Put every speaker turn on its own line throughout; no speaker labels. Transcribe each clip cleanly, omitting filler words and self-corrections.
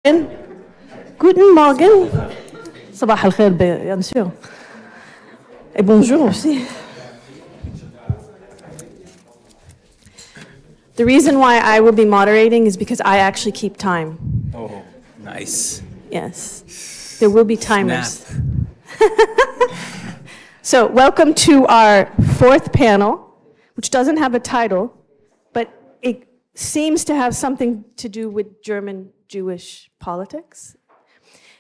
Guten Morgen. صباح الخير, bien sûr. Et bonjour aussi. The reason why I will be moderating is because I actually keep time.
Oh, nice.
Yes. There will be timers. So, welcome to our fourth panel, which doesn't have a title, but it seems to have something to do with German Jewish politics.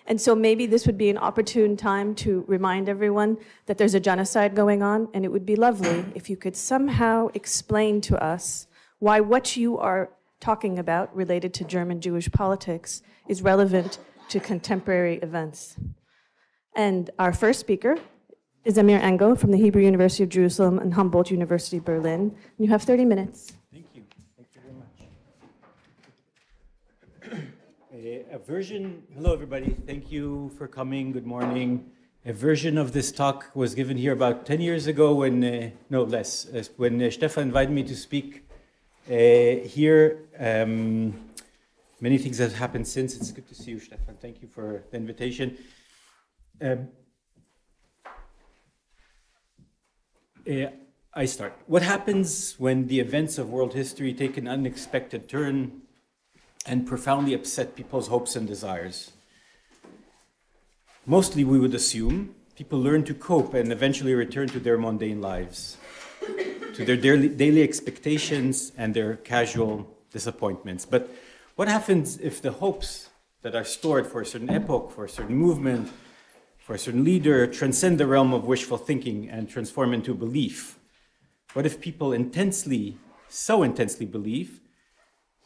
And so maybe this would be an opportune time to remind everyone that there's a genocide going on, and it would be lovely if you could somehow explain to us why what you are talking about related to German Jewish politics is relevant to contemporary events. And our first speaker is Amir Engel from the Hebrew University of Jerusalem and Humboldt University, Berlin. You have 30 minutes.
Thank you. Thank you very much. Hello everybody. Thank you for coming. Good morning. A version of this talk was given here about 10 years ago when, no less, when Stefan invited me to speak here. Many things have happened since. It's good to see you, Stefan. Thank you for the invitation. I start. What happens when the events of world history take an unexpected turn and profoundly upset people's hopes and desires? Mostly, we would assume people learn to cope and eventually return to their mundane lives, to their daily expectations and their casual disappointments. But what happens if the hopes that are stored for a certain epoch, for a certain movement, for a certain leader, transcend the realm of wishful thinking and transform into belief? What if people so intensely believe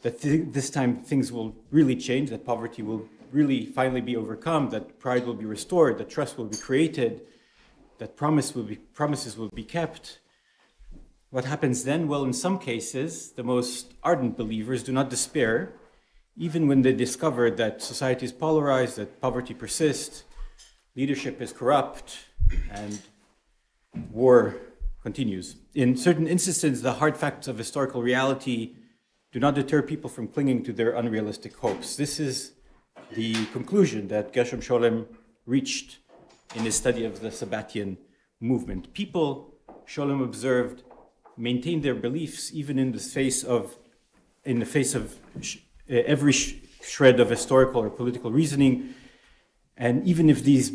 that this time things will really change, that poverty will really finally be overcome, that pride will be restored, that trust will be created, that promises will be kept? What happens then? Well, in some cases, the most ardent believers do not despair, even when they discover that society is polarized, that poverty persists, leadership is corrupt, and war continues. In certain instances, the hard facts of historical reality do not deter people from clinging to their unrealistic hopes. This is the conclusion that Gershom Scholem reached in his study of the Sabbatian movement. People, Scholem observed, maintain their beliefs even in the face of every shred of historical or political reasoning, and even if these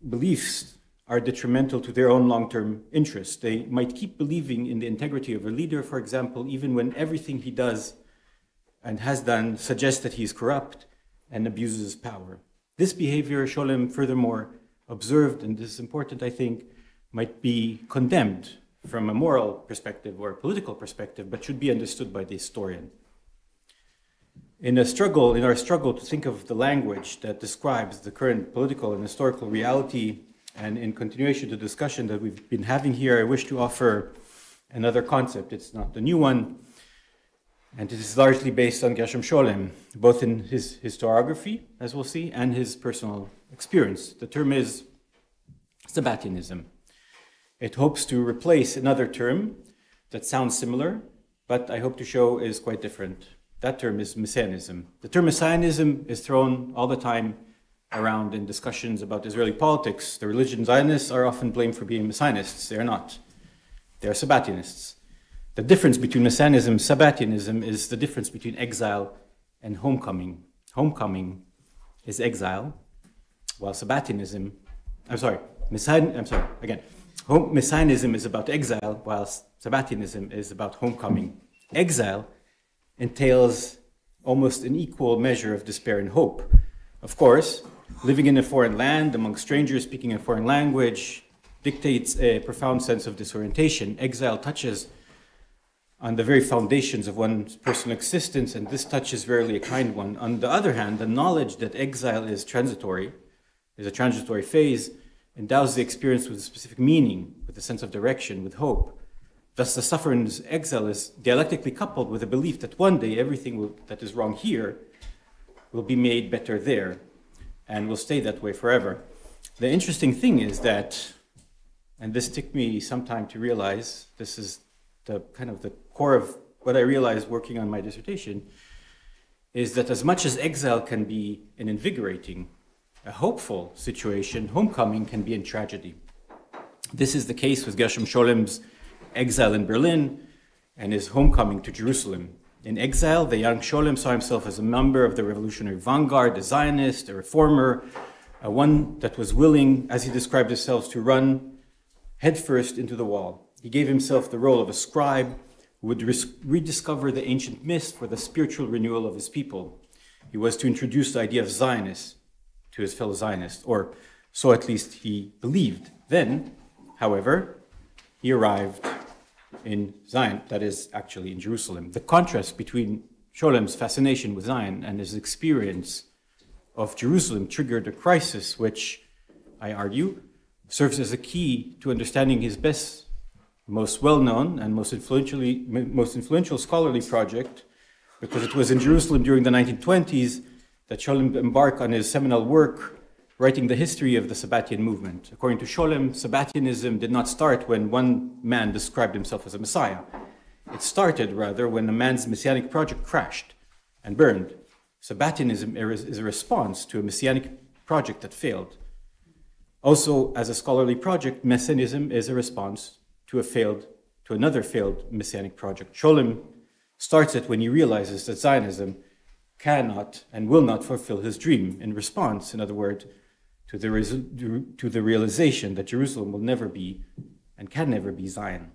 beliefs are detrimental to their own long-term interests. They might keep believing in the integrity of a leader, for example, even when everything he does and has done suggests that he is corrupt and abuses power. This behavior, Scholem furthermore observed, and this is important, I think, might be condemned from a moral perspective or a political perspective, but should be understood by the historian. In our struggle to think of the language that describes the current political and historical reality, and in continuation to the discussion that we've been having here, I wish to offer another concept. It's not the new one, and it is largely based on Gershom Scholem, both in his historiography, as we'll see, and his personal experience. The term is Sabbatianism. It hopes to replace another term that sounds similar, but I hope to show is quite different. That term is Messianism. The term Messianism is thrown all the time around in discussions about Israeli politics. The religion Zionists are often blamed for being Messianists. They are not. They are Sabbatianists. The difference between Messianism and Sabbatianism is the difference between exile and homecoming. Homecoming is exile, while Messianism is about exile, while Sabbatianism is about homecoming. Exile entails almost an equal measure of despair and hope. Of course, living in a foreign land, among strangers speaking a foreign language, dictates a profound sense of disorientation. Exile touches on the very foundations of one's personal existence, and this touch is rarely a kind one. On the other hand, the knowledge that exile is a transitory phase, endows the experience with a specific meaning, with a sense of direction, with hope. Thus, the sufferer's exile is dialectically coupled with a belief that one day everything that is wrong here will be made better there, and will stay that way forever. The interesting thing is that, and this took me some time to realize, this is the kind of the core of what I realized working on my dissertation, is that as much as exile can be an invigorating, a hopeful situation, homecoming can be a tragedy. This is the case with Gershom Scholem's exile in Berlin and his homecoming to Jerusalem. In exile, the young Scholem saw himself as a member of the revolutionary vanguard, a Zionist, a reformer, one that was willing, as he described himself, to run headfirst into the wall. He gave himself the role of a scribe who would rediscover the ancient myths for the spiritual renewal of his people. He was to introduce the idea of Zionists to his fellow Zionists, or so at least he believed. Then, however, he arrived in Zion, that is actually in Jerusalem. The contrast between Scholem's fascination with Zion and his experience of Jerusalem triggered a crisis which, I argue, serves as a key to understanding his best, most well-known and most influential scholarly project, because it was in Jerusalem during the 1920s that Scholem embarked on his seminal work writing the history of the Sabbatian movement. According to Scholem, Sabbatianism did not start when one man described himself as a messiah. It started, rather, when a man's messianic project crashed and burned. Sabbatianism is a response to a messianic project that failed. Also, as a scholarly project, Messianism is a response to another failed messianic project. Scholem starts it when he realizes that Zionism cannot and will not fulfill his dream. In response, in other words, to the realization that Jerusalem will never be and can never be Zion.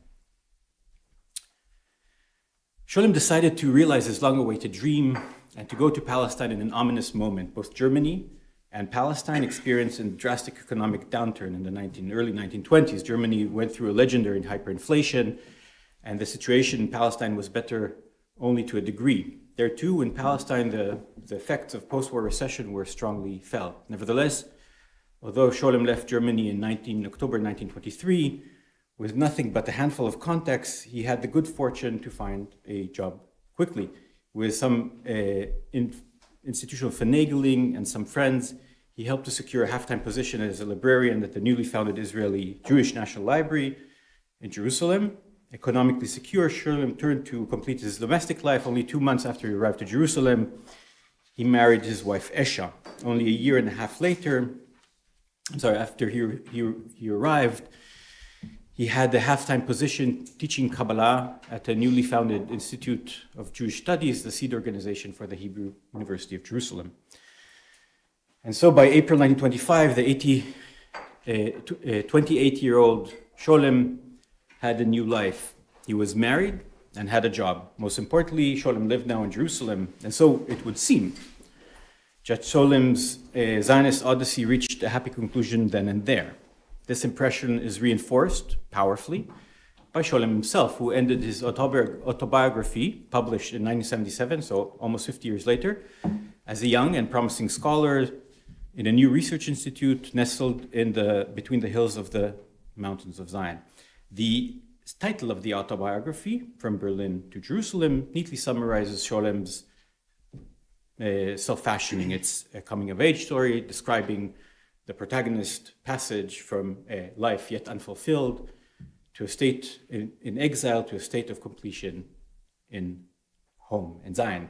Scholem decided to realize his long-awaited dream and to go to Palestine in an ominous moment. Both Germany and Palestine experienced a drastic economic downturn in the early 1920s. Germany went through a legendary hyperinflation, and the situation in Palestine was better only to a degree. There too, in Palestine, the effects of post-war recession were strongly felt. Nevertheless, although Scholem left Germany in October 1923, with nothing but a handful of contacts, he had the good fortune to find a job quickly. With some institutional finagling and some friends, he helped to secure a half-time position as a librarian at the newly founded Israeli Jewish National Library in Jerusalem. Economically secure, Scholem turned to complete his domestic life. Only 2 months after he arrived to Jerusalem, he married his wife Esha. Only a year and a half later, after he arrived, he had a half-time position teaching Kabbalah at a newly founded Institute of Jewish Studies, the seed organization for the Hebrew University of Jerusalem. And so by April 1925, the 28-year-old Scholem had a new life. He was married and had a job. Most importantly, Scholem lived now in Jerusalem, and so it would seem that Scholem's Zionist odyssey reached a happy conclusion then and there. This impression is reinforced powerfully by Scholem himself, who ended his autobiography, published in 1977, so almost 50 years later, as a young and promising scholar in a new research institute nestled between the hills of the mountains of Zion. The title of the autobiography, From Berlin to Jerusalem, neatly summarizes Scholem's self-fashioning. It's a coming-of-age story describing the protagonist's passage from a life yet unfulfilled to a state in exile to a state of completion in home, in Zion.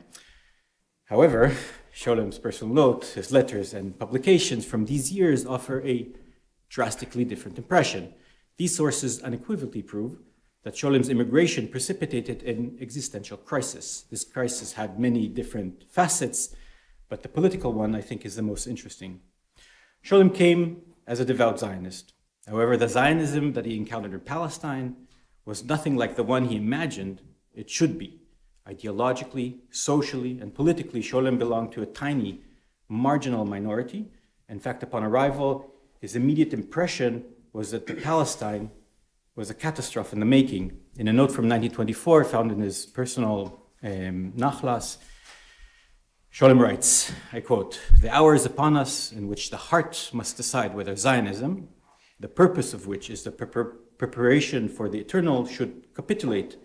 However, Scholem's personal note, his letters and publications from these years offer a drastically different impression. These sources unequivocally prove that Scholem's immigration precipitated an existential crisis. This crisis had many different facets, but the political one, I think, is the most interesting. Scholem came as a devout Zionist. However, the Zionism that he encountered in Palestine was nothing like the one he imagined it should be. Ideologically, socially, and politically, Scholem belonged to a tiny, marginal minority. In fact, upon arrival, his immediate impression was that Palestine was a catastrophe in the making. In a note from 1924, found in his personal nachlas, Scholem writes, I quote, "The hour is upon us in which the heart must decide whether Zionism, the purpose of which is the preparation for the eternal, should capitulate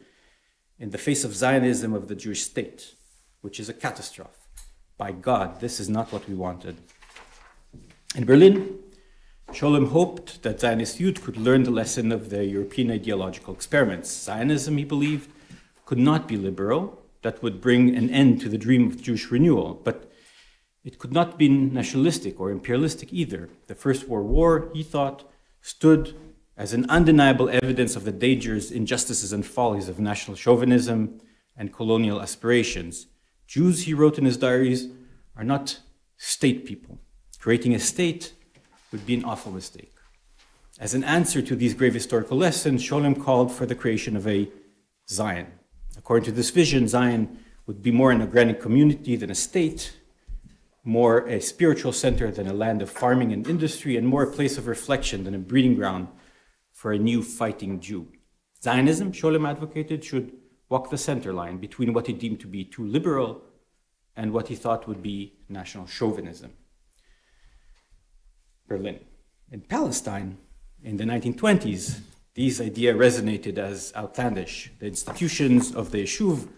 in the face of Zionism of the Jewish state, which is a catastrophe. By God, this is not what we wanted." In Berlin, Scholem hoped that Zionist youth could learn the lesson of the European ideological experiments. Zionism, he believed, could not be liberal that would bring an end to the dream of Jewish renewal, but it could not be nationalistic or imperialistic either. The First World War, he thought, stood as an undeniable evidence of the dangers, injustices, and follies of national chauvinism and colonial aspirations. Jews, he wrote in his diaries, are not state people. Creating a state would be an awful mistake. As an answer to these grave historical lessons, Scholem called for the creation of a Zion. According to this vision, Zion would be more an organic community than a state, more a spiritual center than a land of farming and industry, and more a place of reflection than a breeding ground for a new fighting Jew. Zionism, Scholem advocated, should walk the center line between what he deemed to be too liberal and what he thought would be national chauvinism. Berlin. In Palestine, in the 1920s, these ideas resonated as outlandish. The institutions of the Yeshuv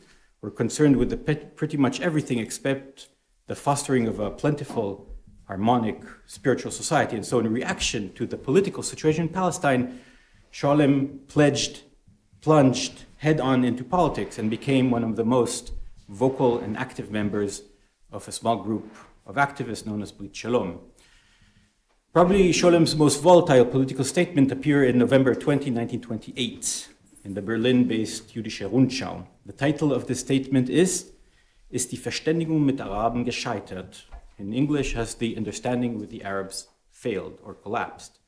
were concerned with pretty much everything except the fostering of a plentiful, harmonic, spiritual society. And so in reaction to the political situation in Palestine, Scholem plunged head-on into politics and became one of the most vocal and active members of a small group of activists known as Brit Shalom. Probably Scholem's most volatile political statement appeared in November 20, 1928, in the Berlin-based Jüdische Rundschau. The title of the statement is die Verständigung mit Araben gescheitert? In English, has the understanding with the Arabs failed or collapsed?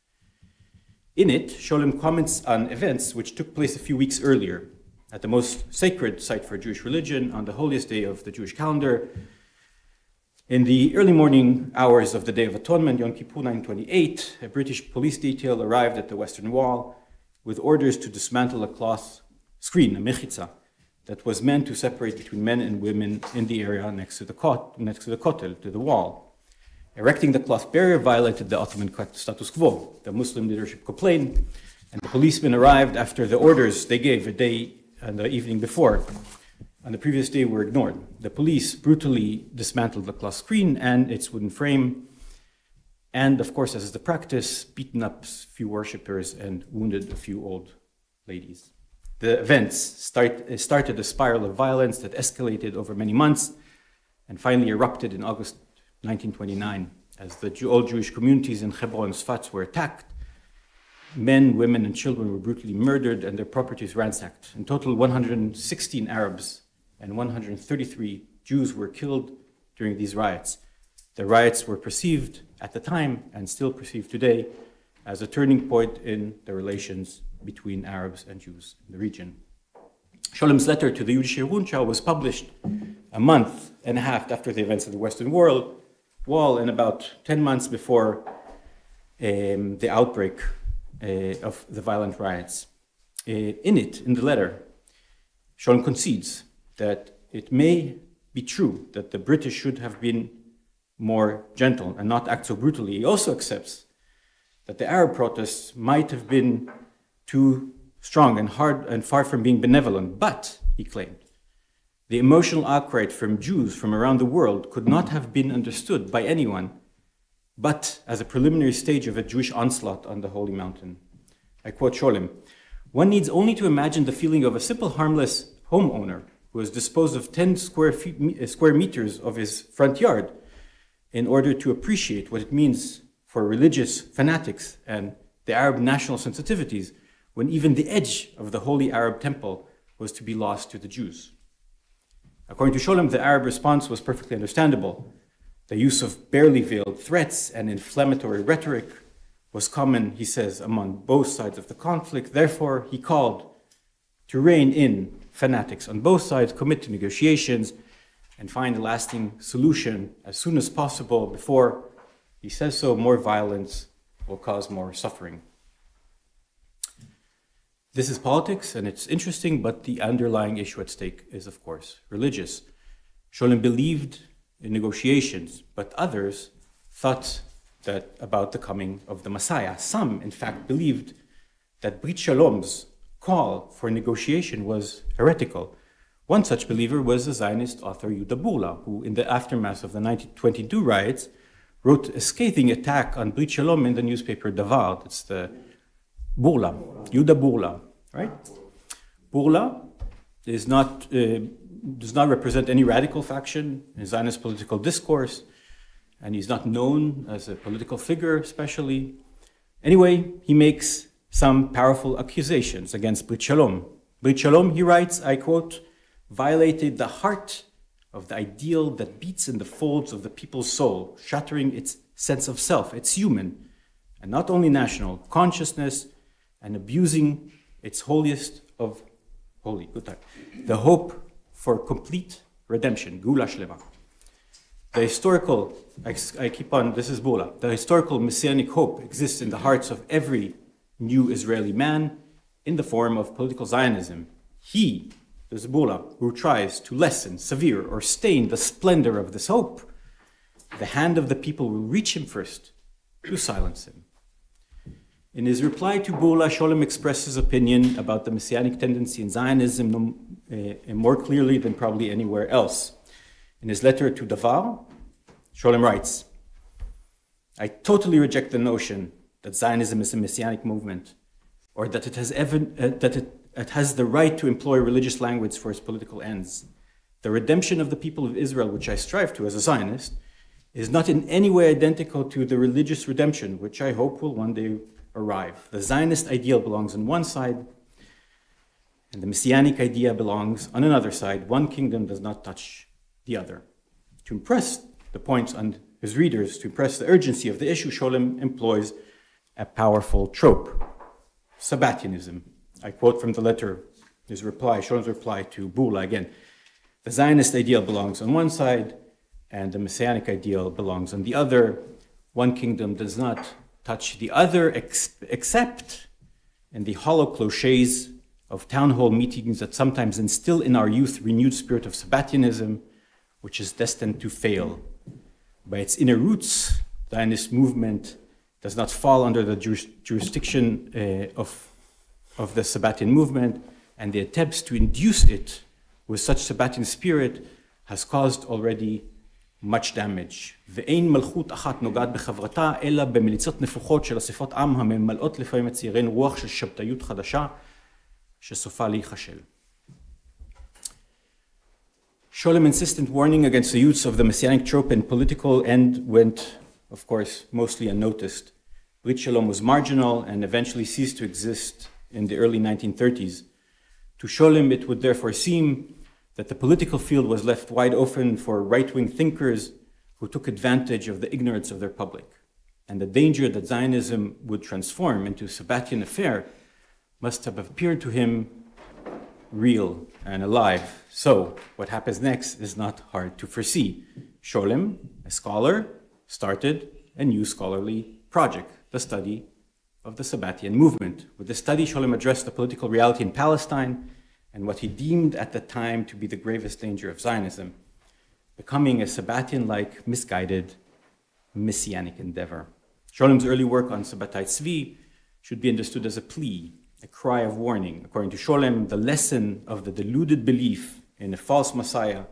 In it, Scholem comments on events which took place a few weeks earlier at the most sacred site for Jewish religion, on the holiest day of the Jewish calendar. In the early morning hours of the Day of Atonement, Yom Kippur 928, a British police detail arrived at the Western Wall with orders to dismantle a cloth screen, a mechitza, that was meant to separate between men and women in the area next to the kotel, to the wall. Erecting the cloth barrier violated the Ottoman status quo. The Muslim leadership complained, and the policemen arrived after the orders they gave a day and the evening before. On the previous day were ignored. The police brutally dismantled the cloth screen and its wooden frame, and of course, as is the practice, beaten up a few worshippers and wounded a few old ladies. The events started a spiral of violence that escalated over many months and finally erupted in August 1929 as the old Jewish communities in Hebron and Sfat were attacked. Men, women, and children were brutally murdered and their properties ransacked. In total, 116 Arabs and 133 Jews were killed during these riots. The riots were perceived at the time, and still perceived today, as a turning point in the relations between Arabs and Jews in the region. Scholem's letter to the Jüdische Rundschau was published a month and a half after the events of the Western Wall, and about 10 months before the outbreak of the violent riots. In the letter, Scholem concedes that it may be true that the British should have been more gentle and not act so brutally. He also accepts that the Arab protests might have been too strong and hard and far from being benevolent, but, he claimed, the emotional outcry from Jews from around the world could not have been understood by anyone but as a preliminary stage of a Jewish onslaught on the Holy Mountain. I quote Scholem, "One needs only to imagine the feeling of a simple, harmless homeowner who has disposed of 10 square meters of his front yard in order to appreciate what it means for religious fanatics and the Arab national sensitivities when even the edge of the holy Arab temple was to be lost to the Jews." According to Scholem, the Arab response was perfectly understandable. The use of barely veiled threats and inflammatory rhetoric was common, he says, among both sides of the conflict. Therefore, he called to rein in fanatics on both sides, commit to negotiations, and find a lasting solution as soon as possible before, he says so, more violence will cause more suffering. This is politics, and it's interesting, but the underlying issue at stake is, of course, religious. Scholem believed in negotiations, but others thought that about the coming of the Messiah. Some, in fact, believed that Brit Shalom's call for negotiation was heretical. One such believer was the Zionist author Yehuda Burla, who, in the aftermath of the 1922 riots, wrote a scathing attack on Brit Shalom in the newspaper Davar. It's the Burla, Yehuda Burla, right? Burla is not does not represent any radical faction in Zionist political discourse, and he's not known as a political figure especially. Anyway, he makes some powerful accusations against Brit Shalom. Brit Shalom, he writes, I quote, violated the heart of the ideal that beats in the folds of the people's soul, shattering its sense of self, its human, and not only national, consciousness, and abusing its holiest of holy, the hope for complete redemption, Gula Shlema. The historical, I keep on, this is Bula, the historical messianic hope exists in the hearts of every new Israeli man in the form of political Zionism. He, the Bula, who tries to lessen, severe, or stain the splendor of this hope, the hand of the people will reach him first to silence him. In his reply to Bula, Scholem expresses his opinion about the messianic tendency in Zionism more clearly than probably anywhere else. In his letter to Davar, Scholem writes, I totally reject the notion that Zionism is a messianic movement, or that it has the right to employ religious language for its political ends. The redemption of the people of Israel, which I strive to as a Zionist, is not in any way identical to the religious redemption, which I hope will one day arrive. The Zionist ideal belongs on one side, and the Messianic idea belongs on another side. One kingdom does not touch the other. To impress the points on his readers, to impress the urgency of the issue, Scholem employs a powerful trope, Sabbatianism. I quote from the letter, his reply, Scholem's reply to Bula again. The Zionist ideal belongs on one side, and the Messianic ideal belongs on the other. One kingdom does not touch the other, except in the hollow cliches of town hall meetings that sometimes instill in our youth renewed spirit of Sabbatianism, which is destined to fail. By its inner roots, the Zionist movement does not fall under the jurisdiction of the Sabbatian movement, and the attempts to induce it with such Sabbatian spirit has caused already much damage. ואין מלכות אחת נוגעת בחברתה, אלא במליצות נפוחות של אספות עם הממלאות לפעמים את צעירינו רוח של שבתאיות חדשה, שסופה להיכשל. Scholem insistent warning against the use of the messianic trope in political end went, of course, mostly unnoticed. Brit Shalom was marginal and eventually ceased to exist in the early 1930s. To Scholem, it would therefore seem that the political field was left wide open for right-wing thinkers who took advantage of the ignorance of their public. And the danger that Zionism would transform into a Sabbatian affair must have appeared to him real and alive. So, what happens next is not hard to foresee. Scholem, a scholar, started a new scholarly project, the study of the Sabbatian movement. With the study, Scholem addressed the political reality in Palestine and what he deemed at the time to be the gravest danger of Zionism, becoming a Sabbatian-like, misguided, messianic endeavor. Scholem's early work on Sabbatai Tzvi should be understood as a plea, a cry of warning. According to Scholem, the lesson of the deluded belief in a false Messiah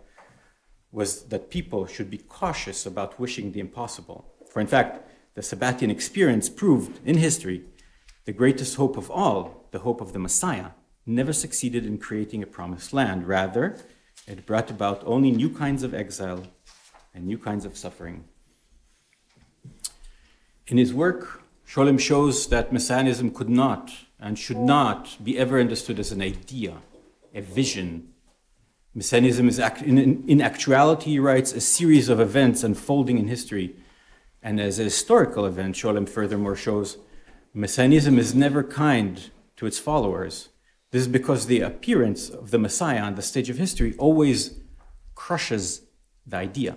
was that people should be cautious about wishing the impossible. For in fact, the Sabbatian experience proved in history the greatest hope of all, the hope of the Messiah, never succeeded in creating a promised land. Rather, it brought about only new kinds of exile and new kinds of suffering. In his work, Scholem shows that Messianism could not and should not be ever understood as an idea, a vision. Messianism is, in actuality, he writes, a series of events unfolding in history. And as a historical event, Scholem furthermore shows, Messianism is never kind to its followers. This is because the appearance of the Messiah on the stage of history always crushes the idea.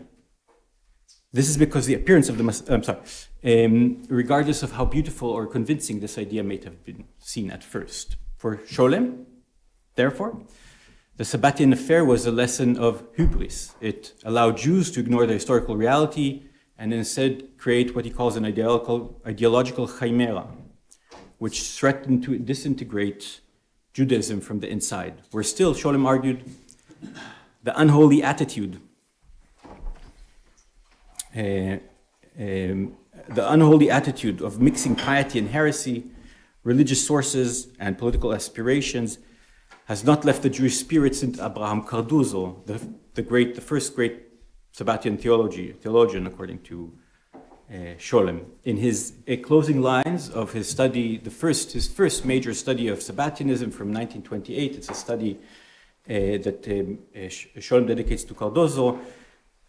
This is because the appearance of the Messiah, regardless of how beautiful or convincing this idea may have been seen at first. For Scholem, therefore, the Sabbatian affair was a lesson of hubris. It allowed Jews to ignore the historical reality and instead create what he calls an ideological chimera, which threatened to disintegrate Judaism from the inside. Where still, Scholem argued, the unholy attitude of mixing piety and heresy, religious sources and political aspirations, has not left the Jewish spirit since Abraham Cardozo, the first great Sabbatian theologian, according to Scholem. In his closing lines of his study, his first major study of Sabbatianism from 1928, it's a study that Scholem dedicates to Cardozo.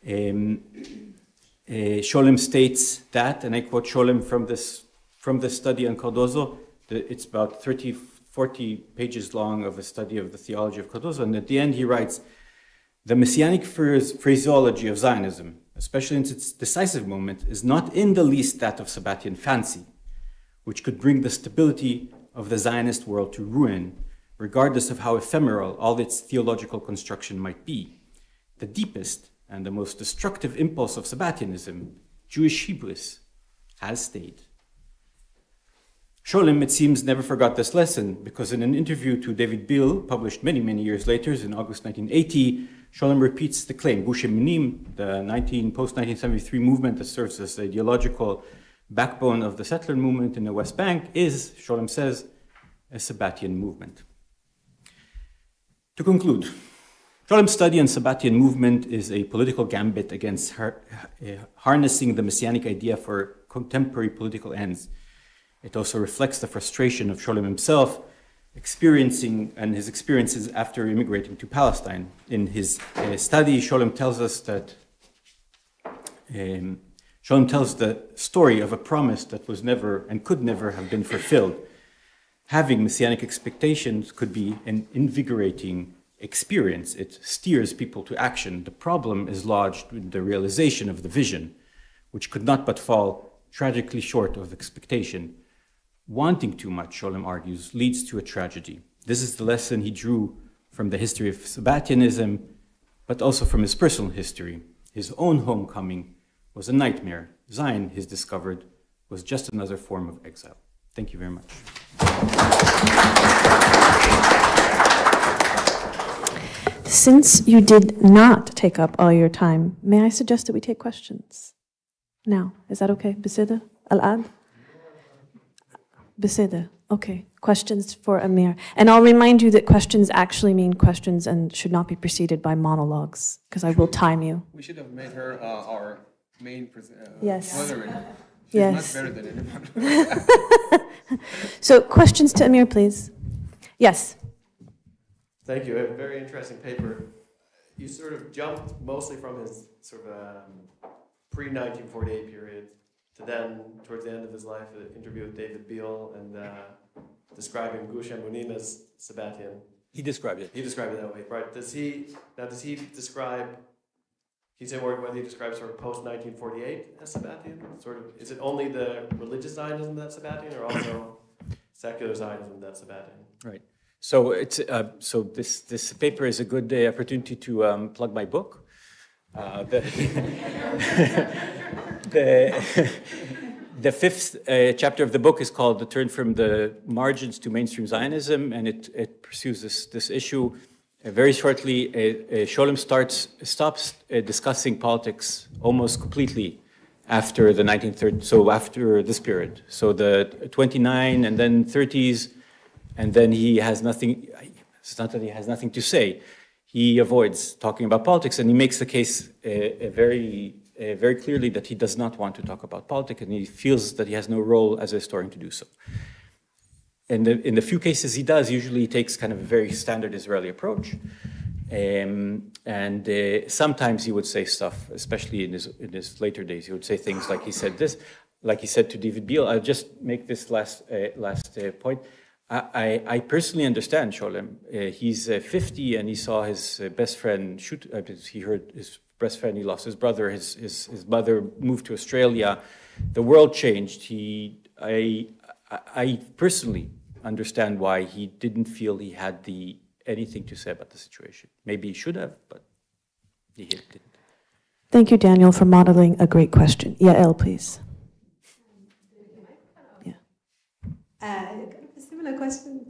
Scholem states that, and I quote Scholem from this study on Cardozo, it's about 40 pages long of a study of the theology of Cardozo, and at the end he writes, the messianic phraseology of Zionism, especially in its decisive moment, is not in the least that of Sabbatian fancy, which could bring the stability of the Zionist world to ruin, regardless of how ephemeral all its theological construction might be. The deepest and the most destructive impulse of Sabbatianism, Jewish hubris, has stayed. Scholem, it seems, never forgot this lesson, because in an interview to David Bill, published many, many years later, in August 1980, Scholem repeats the claim, Gush Eminim, the post-1973 movement that serves as the ideological backbone of the settler movement in the West Bank, is, Scholem says, a Sabbatian movement. To conclude, Scholem's study on Sabbatian movement is a political gambit against harnessing the messianic idea for contemporary political ends. It also reflects the frustration of Scholem himself, experiencing and his experiences after immigrating to Palestine. In his study, Scholem tells us that Scholem tells the story of a promise that was never and could never have been fulfilled. Having messianic expectations could be an invigorating experience. It steers people to action. The problem is lodged with the realization of the vision, which could not but fall tragically short of expectation. Wanting too much, Scholem argues, leads to a tragedy. This is the lesson he drew from the history of Sabbatianism, but also from his personal history. His own homecoming was a nightmare. Zion, he's discovered, was just another form of exile. Thank you very much.
Since you did not take up all your time, may I suggest that we take questions now? Is that okay? Beseda? Al-Ad? Beseda. Okay. Questions for Amir. And I'll remind you that questions actually mean questions and should not be preceded by monologues, because I will time you.
We should have made her our main
yes.
moderator. She's
yes.
much better than anyone.
So questions to Amir, please. Yes.
Thank you. A very interesting paper. You sort of jumped mostly from his sort of pre-1948 period to then, towards the end of his life, an interview with David Beale and describing Gush Emunim as Sabbatian.
He described it.
He described it that way, right? Does he describe? Can you say more whether he describes sort of post-1948 as Sabbatian? Sort of, is it only the religious Zionism that's Sabbatian, or also secular Zionism that's Sabbatian?
Right. So it's this paper is a good opportunity to plug my book. The fifth chapter of the book is called "The Turn from the Margins to Mainstream Zionism," and it pursues this issue. Very shortly, Scholem stops discussing politics almost completely after the 1930s. So after this period, so the 29 and then 30s. And then he has nothing, it's not that he has nothing to say. He avoids talking about politics, and he makes the case very clearly that he does not want to talk about politics, and he feels that he has no role as a historian to do so. And in the few cases he does, usually he takes kind of a very standard Israeli approach. Sometimes he would say stuff, especially in his later days, he would say things like he said this, like he said to David Beale. I'll just make this last point. I personally understand Scholem. He's 50 and he saw his best friend shoot. He heard his best friend. He lost his brother. His mother moved to Australia. The world changed. I personally understand why he didn't feel he had anything to say about the situation. Maybe he should have, but he didn't.
Thank you, Daniel, for modeling a great question. Yael, please.
A question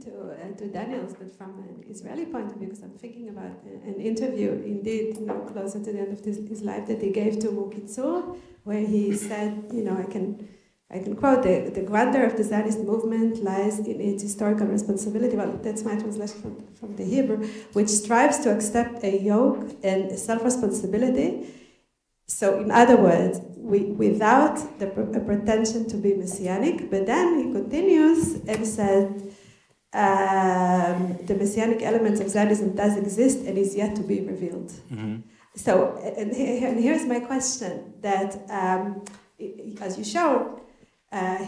to Daniel's, but from an Israeli point of view, because I'm thinking about an interview, indeed, closer to the end of his life, that he gave to Mukitzur, where he said, I can I can quote, the grandeur of the Zionist movement lies in its historical responsibility, well, that's my translation from the Hebrew, which strives to accept a yoke and a self-responsibility. So in other words, without a pretension to be messianic, but then he continues and said, the messianic elements of Zionism does exist and is yet to be revealed.
Mm-hmm.
So, and here's my question, that as you showed,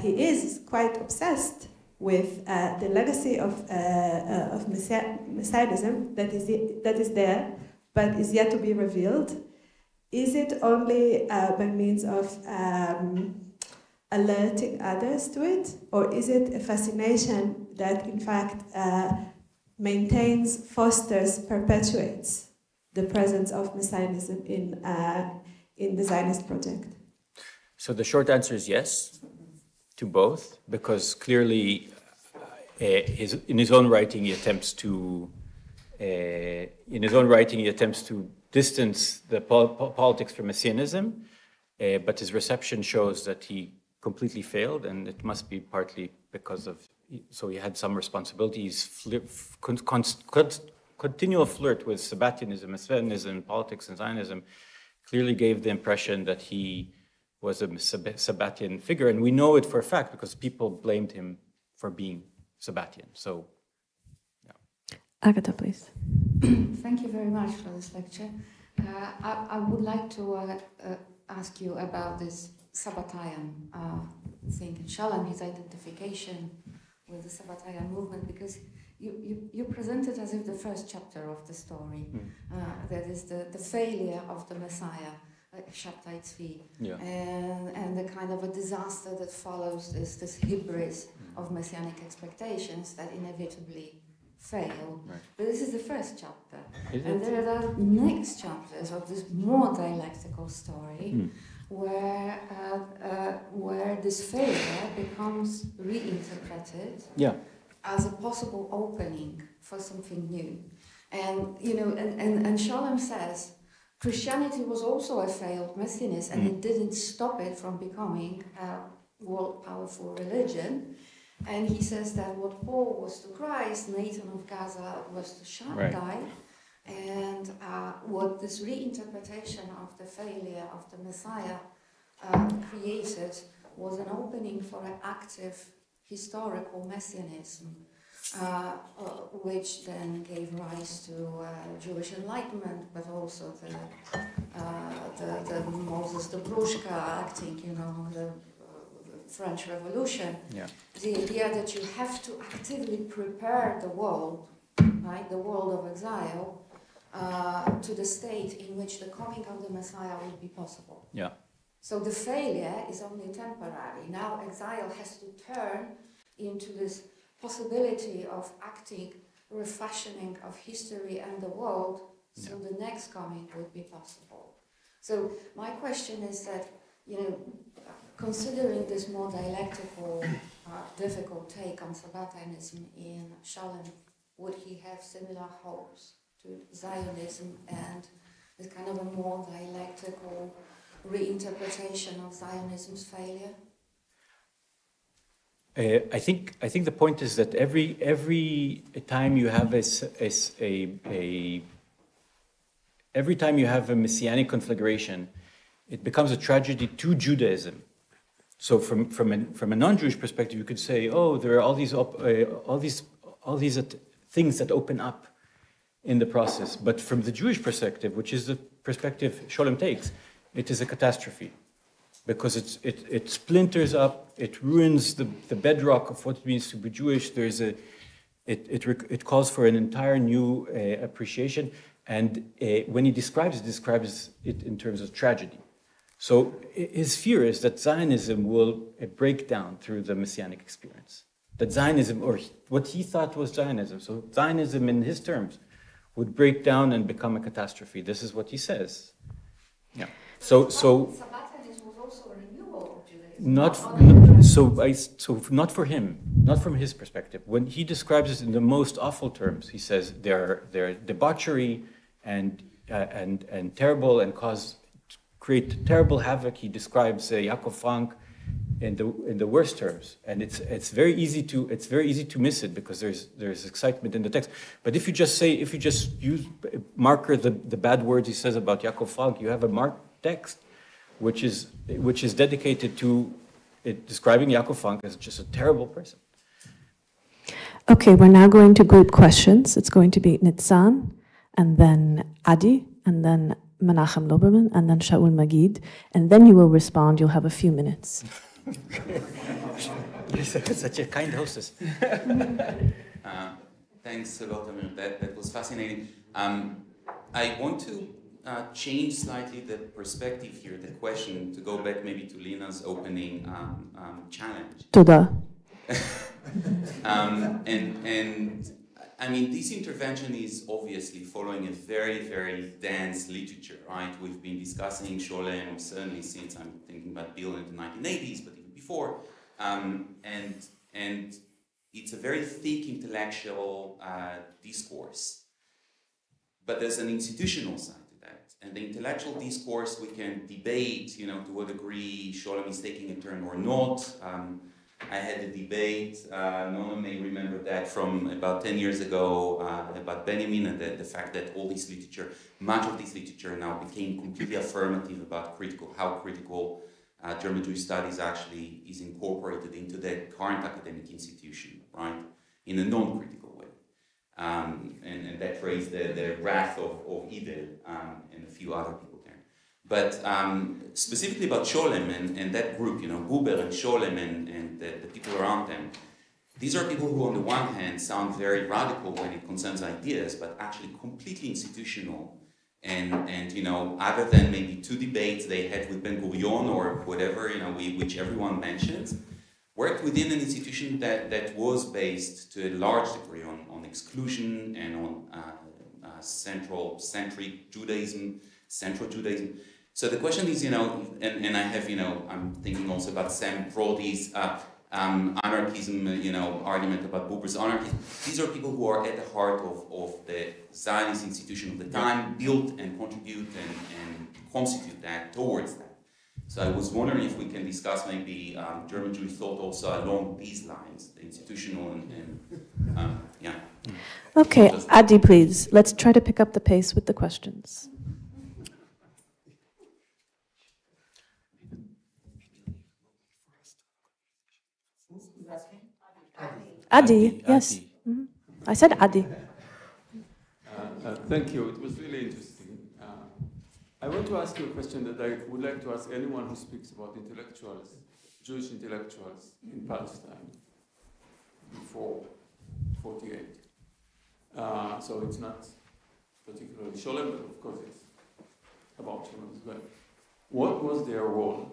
he is quite obsessed with the legacy of messianism that is there, but is yet to be revealed. Is it only by means of alerting others to it, or is it a fascination that in fact maintains, fosters, perpetuates the presence of messianism in the Zionist project?
So the short answer is yes to both, because clearly in his own writing he attempts to distance the politics from messianism, but his reception shows that he completely failed, and it must be partly because of, so he had some responsibility. His continual flirt with Sabbatianism, Messianism, politics, and Zionism clearly gave the impression that he was a Sabbatian figure, and we know it for a fact because people blamed him for being Sabbatian. So, yeah.
Agata, please.
Thank you very much for this lecture. I would like to ask you about this Sabbatian thing in Scholem, his identification with the Sabbatian movement, because you present it as if the first chapter of the story, that is the failure of the Messiah, Shabtai Tzvi,
Yeah.
and the kind of a disaster that follows this hybris of messianic expectations that inevitably fail.
Right.
But this is the first chapter.
Is
And
it?
there are next chapters of this more dialectical story where this failure becomes reinterpreted
Yeah.
as a possible opening for something new. And you know, and Scholem says Christianity was also a failed messianism, and it didn't stop it from becoming a world powerful religion. And he says that what Paul was to Christ, Nathan of Gaza was to Shaddai, and what this reinterpretation of the failure of the Messiah created was an opening for an active historical messianism, which then gave rise to Jewish Enlightenment, but also the Moses Dobrushka acting, you know, the French Revolution.
Yeah.
The idea that you have to actively prepare the world, right, the world of exile, to the state in which the coming of the Messiah would be possible.
Yeah.
So the failure is only temporary. Now exile has to turn into this possibility of acting, refashioning of history and the world, so the next coming would be possible. So my question is that, you know, considering this more dialectical, difficult take on Sabbatianism in Scholem, would he have similar hopes to Zionism and this kind of a more dialectical reinterpretation of Zionism's failure?
I think the point is that every time you have every time you have a messianic conflagration, it becomes a tragedy to Judaism. So from a non-Jewish perspective, you could say, oh, there are all these things that open up in the process. But from the Jewish perspective, which is the perspective Scholem takes, it is a catastrophe, because it splinters up, it ruins the bedrock of what it means to be Jewish. It calls for an entire new appreciation, and when he describes it in terms of tragedy. So his fear is that Zionism will break down through the messianic experience. That Zionism, or what he thought was Zionism, so Zionism in his terms, would break down and become a catastrophe. This is what he says. Yeah. So
Sabbatianism was also a renewal of Judaism.
not for him, not from his perspective. When he describes it in the most awful terms, he says they're debauchery and terrible and create terrible havoc. He describes Yaakov Frank in the worst terms, and it's very easy to miss it because there's excitement in the text. But if you just marker the bad words he says about Yaakov Frank, you have a marked text, which is dedicated to describing Yaakov Frank as just a terrible person.
Okay, we're now going to group questions. It's going to be Nitzan, and then Adi, and then Menachem Lorberbaum, and then Shaul Magid, and then you will respond. You'll have a few minutes.
You're such a kind hostess.
Thanks a lot, Amir. That was fascinating. I want to change slightly the perspective here, the question, to go back maybe to Lena's opening challenge.
Toda.
And I mean, this intervention is obviously following a very, very dense literature, right? We've been discussing Scholem certainly since I'm thinking about Bill in the 1980s, but even before. And it's a very thick intellectual discourse. But there's an institutional side to that. And the intellectual discourse, we can debate, to what degree Scholem is taking a turn or not. I had a debate, Nona may remember that from about 10 years ago, about Benjamin and the fact that all this literature, much of this literature now became completely affirmative about how critical German Jewish studies actually is incorporated into the current academic institution, right, in a non-critical way. And that raised the wrath of Edel and a few other people. But specifically about Scholem and that group, Buber and Scholem and the people around them, these are people who on the one hand sound very radical when it concerns ideas, but actually completely institutional. And other than maybe two debates they had with Ben-Gurion or whatever, which everyone mentions, worked within an institution that was based to a large degree on exclusion and on central Judaism. So the question is, and I have, I'm thinking also about Sam Brody's anarchism, argument about Buber's anarchism. These are people who are at the heart of the Zionist institution of the time, build and contribute and constitute that towards that. So I was wondering if we can discuss maybe German Jewish thought also along these lines, the institutional and yeah.
Okay, Adi, please. Let's try to pick up the pace with the questions. Adi, yes. Mm-hmm. I said Adi.
Thank you. It was really interesting. I want to ask you a question that I would like to ask anyone who speaks about intellectuals, Jewish intellectuals in Palestine before 48. So it's not particularly Scholem, but of course it's about Scholem as well. What was their role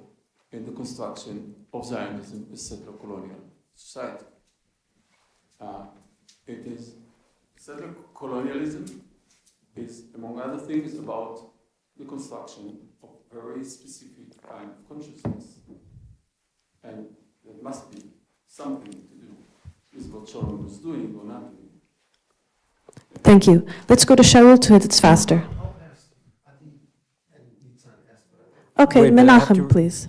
in the construction of Zionism as settler colonial society? It is settler colonialism is, among other things, about the construction of a very specific kind of consciousness. And there must be something to do with what Scholem was doing or not doing.
Thank you. Let's go to Shaul to hit it faster. Okay,
wait,
Menachem, please.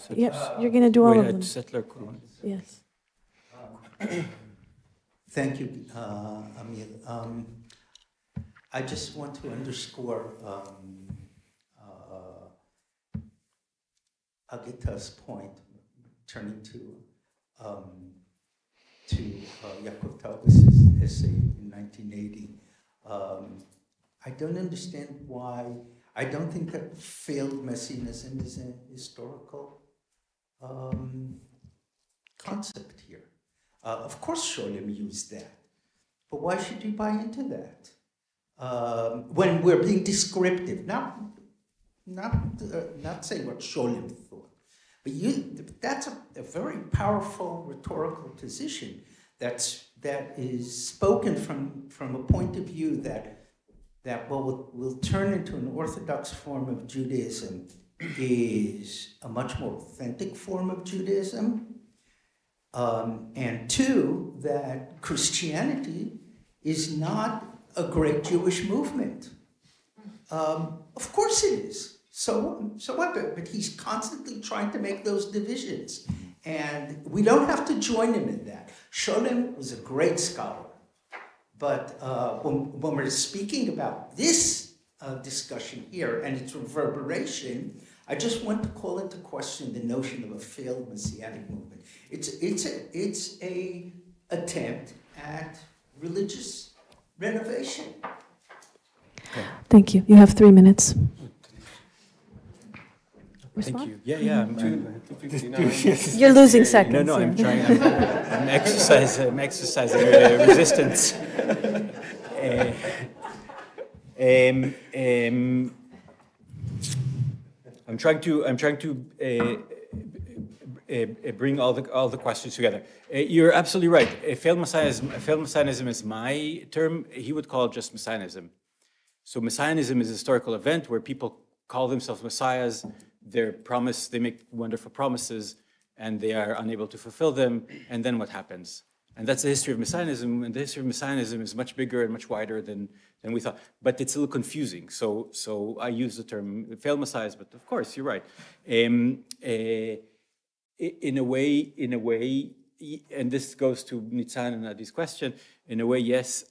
Yes, you're going to do all of them.
Settler colonial.
Yes.
Thank you, Amir. I just want to underscore Agata's point, turning to Yaakov Taubes's essay in 1980. I don't understand why. I don't think that failed messianism is a historical concept here. Of course, Scholem used that, but why should you buy into that? When we're being descriptive, not saying what Scholem thought, but that's a very powerful rhetorical position that is spoken from a point of view that will turn into an orthodox form of Judaism is a much more authentic form of Judaism. And two, that Christianity is not a great Jewish movement. Of course it is. So what? But he's constantly trying to make those divisions. And we don't have to join him in that. Scholem was a great scholar. But when we're speaking about this discussion here and its reverberation, I just want to call into question the notion of a failed messianic movement. It's a attempt at religious renovation.
Thank you. You have 3 minutes.
Thank you. Yeah.
You're losing seconds.
No, I'm trying. I'm exercising resistance. I'm trying to bring all the questions together. You're absolutely right. Failed messianism is my term. He would call it just messianism. So messianism is a historical event where people call themselves messiahs. They make wonderful promises, and they are unable to fulfill them. And then what happens? And that's the history of messianism. And the history of messianism is much bigger and much wider than we thought. But it's a little confusing. So I use the term failed messiahs. But of course, you're right. In a way, and this goes to Nitzan and Adi's question. In a way, yes.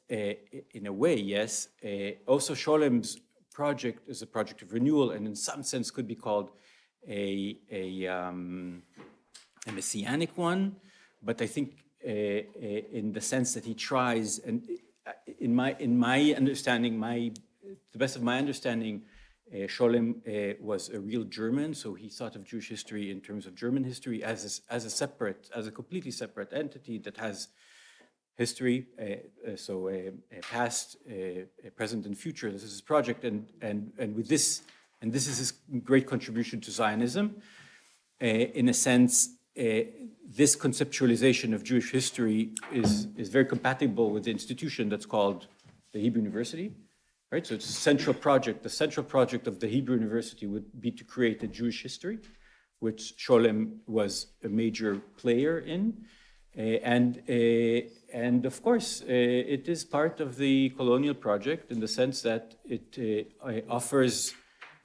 Also, Scholem's project is a project of renewal, and in some sense could be called a messianic one. But I think in the sense that he tries, and in my understanding, the best of my understanding, Scholem was a real German, so he thought of Jewish history in terms of German history as a completely separate entity that has history, so past, present, and future. This is his project, and this is his great contribution to Zionism. In a sense, this conceptualization of Jewish history is very compatible with the institution that's called the Hebrew University. Right? So it's a central project. The central project of the Hebrew University would be to create a Jewish history, which Scholem was a major player in. And of course, it is part of the colonial project in the sense that it offers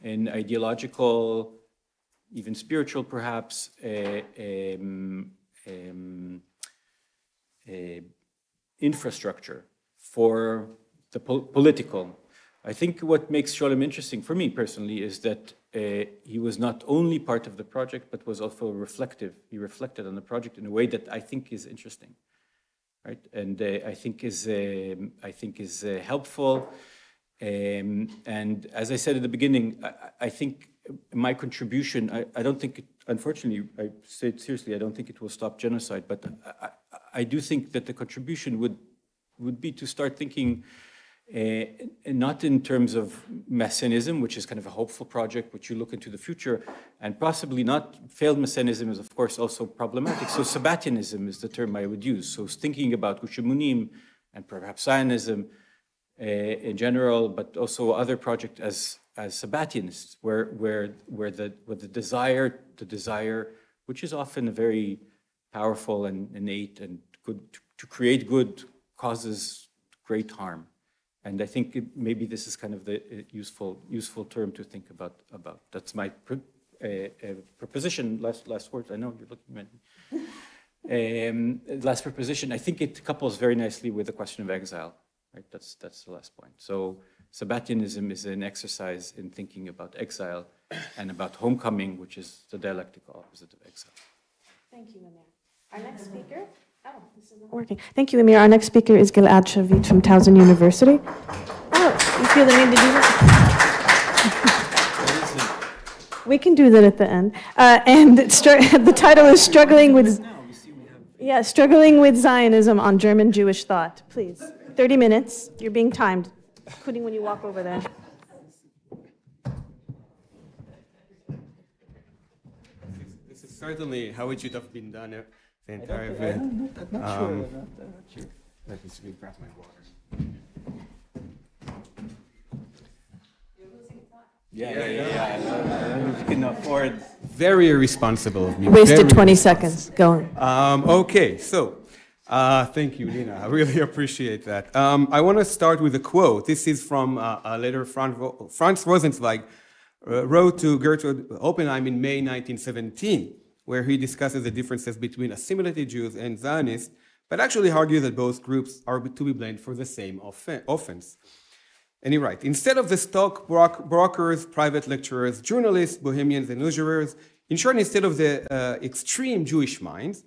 an ideological, even spiritual perhaps, infrastructure for the political. I think what makes Scholem interesting for me personally is that he was not only part of the project, but was also reflective. He reflected on the project in a way that I think is interesting, right? And I think is helpful. And as I said at the beginning, I think my contribution, I don't think, unfortunately, I say it seriously, I don't think it will stop genocide, but I do think that the contribution would be to start thinking not in terms of messianism, which is kind of a hopeful project, which you look into the future, and possibly not. Failed messianism is, of course, also problematic. So Sabbatianism is the term I would use. So thinking about Hushamunim and perhaps Zionism in general, but also other projects as Sabbatianists, where the desire, which is often a very powerful and innate and good to create good, causes great harm. And I think maybe this is kind of the useful term to think about. That's my proposition. Last words. I know you're looking at me. Last proposition. I think it couples very nicely with the question of exile. Right. That's the last point. So Sabbatianism is an exercise in thinking about exile and about homecoming, which is the dialectical opposite of exile.
Thank you, Amir. Our next speaker. Oh, this is not working. Thank you, Amir. Our next speaker is Gilad Sharvit from Towson University. Oh, you feel the need to do that? We can do that at the end. And the title is Struggling with Zionism on German Jewish Thought. Please, 30 minutes. You're being timed, including when you walk over there.
This is certainly how it should have been done. The entire event.
I'm not sure. Let me grab my water. Yeah. You can afford.
Very irresponsible of me.
Wasted 20 seconds. Go on.
Okay, so thank you, Lena. I really appreciate that. I want to start with a quote. This is from a letter Franz Rosenzweig wrote to Gertrude Oppenheim in May 1917. where he discusses the differences between assimilated Jews and Zionists, but actually argues that both groups are to be blamed for the same offense. And he writes, instead of the stock brokers, private lecturers, journalists, bohemians, and usurers, in short, instead of the extreme Jewish minds,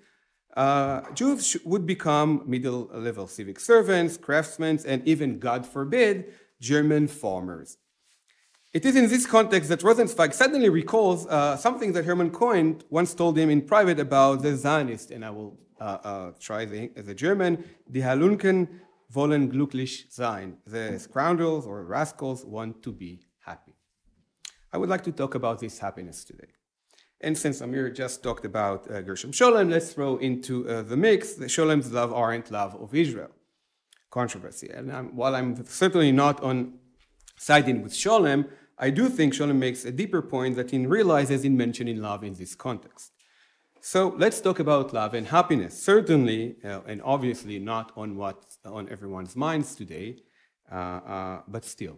Jews would become middle-level civic servants, craftsmen, and even, God forbid, German farmers. It is in this context that Rosenzweig suddenly recalls something that Hermann Cohen once told him in private about the Zionists, and I will try the German, die Halunken wollen glücklich sein. The scoundrels or rascals want to be happy. I would like to talk about this happiness today. And since Amir just talked about Gershom Scholem, let's throw into the mix the Scholem's love aren't love of Israel controversy. And while I'm certainly not on siding with Scholem, I do think Scholem makes a deeper point that he realizes in mentioning love in this context. So let's talk about love and happiness. Certainly, and obviously not on what's on everyone's minds today, but still.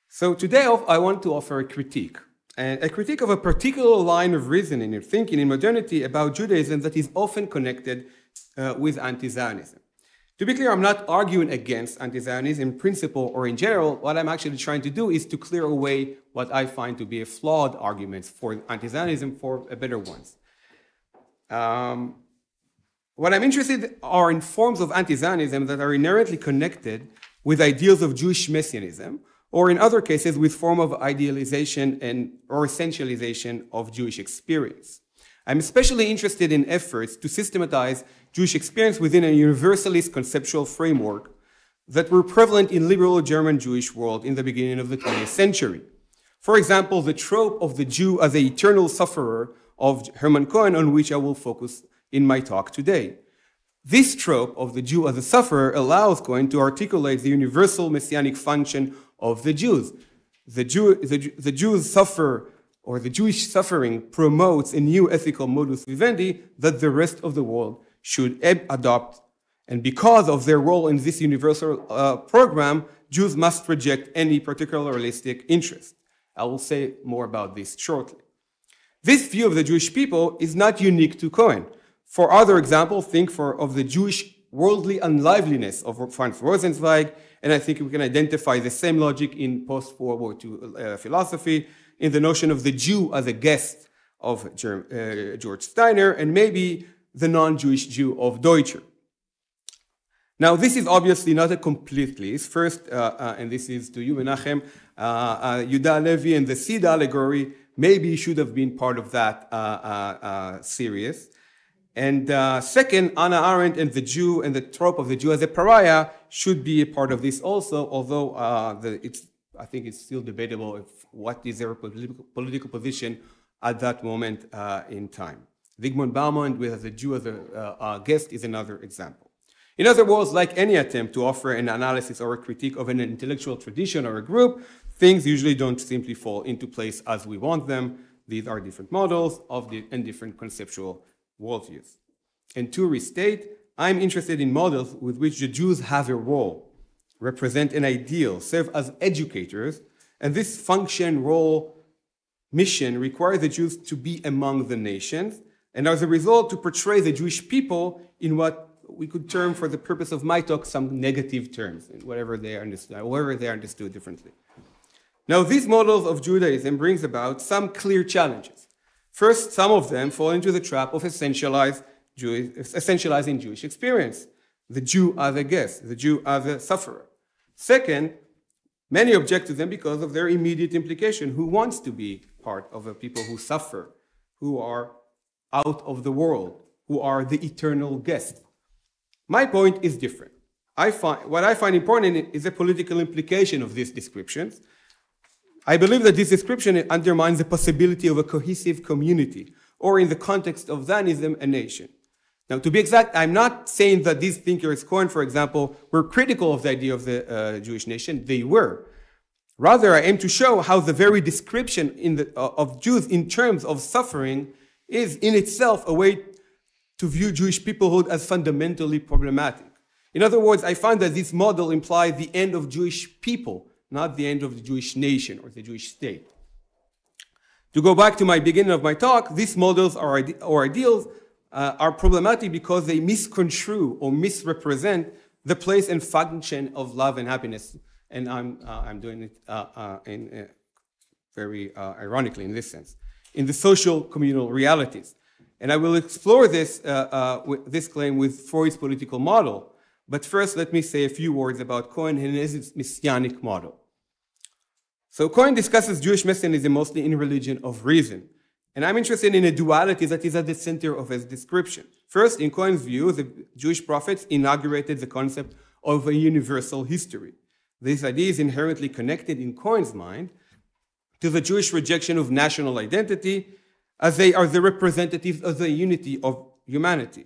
So today I want to offer a critique of a particular line of reasoning and thinking in modernity about Judaism that is often connected with anti-Zionism. To be clear, I'm not arguing against anti-Zionism in principle or in general. What I'm actually trying to do is to clear away what I find to be a flawed arguments for anti-Zionism for better ones. What I'm interested in are in forms of anti-Zionism that are inherently connected with ideals of Jewish messianism, or in other cases with form of idealization or essentialization of Jewish experience. I'm especially interested in efforts to systematize Jewish experience within a universalist conceptual framework that were prevalent in liberal German Jewish world in the beginning of the 20th century. For example, the trope of the Jew as an eternal sufferer of Hermann Cohen, on which I will focus in my talk today. This trope of the Jew as a sufferer allows Cohen to articulate the universal messianic function of the Jews. The Jews suffer, or the Jewish suffering promotes a new ethical modus vivendi that the rest of the world should adopt. And because of their role in this universal program, Jews must reject any particularistic interest. I will say more about this shortly. This view of the Jewish people is not unique to Cohen. For other examples, think of the Jewish worldly unliveliness of Franz Rosenzweig, and I think we can identify the same logic in post-World War II philosophy, in the notion of the Jew as a guest of George Steiner, and maybe the non-Jewish Jew of Deutscher. Now, this is obviously not a complete list. First, and this is to you, Menachem, Yehuda Levi and the seed allegory maybe should have been part of that series. And second, Anna Arendt and the Jew and the trope of the Jew as a pariah should be a part of this also, although I think it's still debatable what is their political position at that moment in time. Zygmunt Bauman with the Jew as a guest is another example. In other words, like any attempt to offer an analysis or a critique of an intellectual tradition or a group, things usually don't simply fall into place as we want them. These are different models and different conceptual worldviews. And to restate, I'm interested in models with which the Jews have a role, represent an ideal, serve as educators, and this function, role, mission requires the Jews to be among the nations, and as a result to portray the Jewish people in what we could term, for the purpose of my talk, some negative terms, wherever they are understood differently. Now, these models of Judaism brings about some clear challenges. First, some of them fall into the trap of essentializing Jewish experience, the Jew as a guest, the Jew as a sufferer. Second, many object to them because of their immediate implication. Who wants to be part of a people who suffer, who are out of the world, who are the eternal guest? My point is different. What I find important is the political implication of these descriptions. I believe that this description undermines the possibility of a cohesive community, or in the context of Zionism, a nation. Now, to be exact, I'm not saying that these thinkers, Cohen, for example, were critical of the idea of the Jewish nation. They were. Rather, I aim to show how the very description of Jews in terms of suffering is in itself a way to view Jewish peoplehood as fundamentally problematic. In other words, I find that this model implies the end of Jewish people, not the end of the Jewish nation or the Jewish state. To go back to my beginning of my talk, these models or ideals are problematic because they misconstrue or misrepresent the place and function of love and happiness. And I'm doing it very ironically in this sense, in the social communal realities. And I will explore this claim with Freud's political model. But first, let me say a few words about Cohen and his messianic model. So Cohen discusses Jewish messianism mostly in religion of reason. And I'm interested in a duality that is at the center of his description. First, in Cohen's view, the Jewish prophets inaugurated the concept of a universal history. This idea is inherently connected in Cohen's mind to the Jewish rejection of national identity, as they are the representatives of the unity of humanity.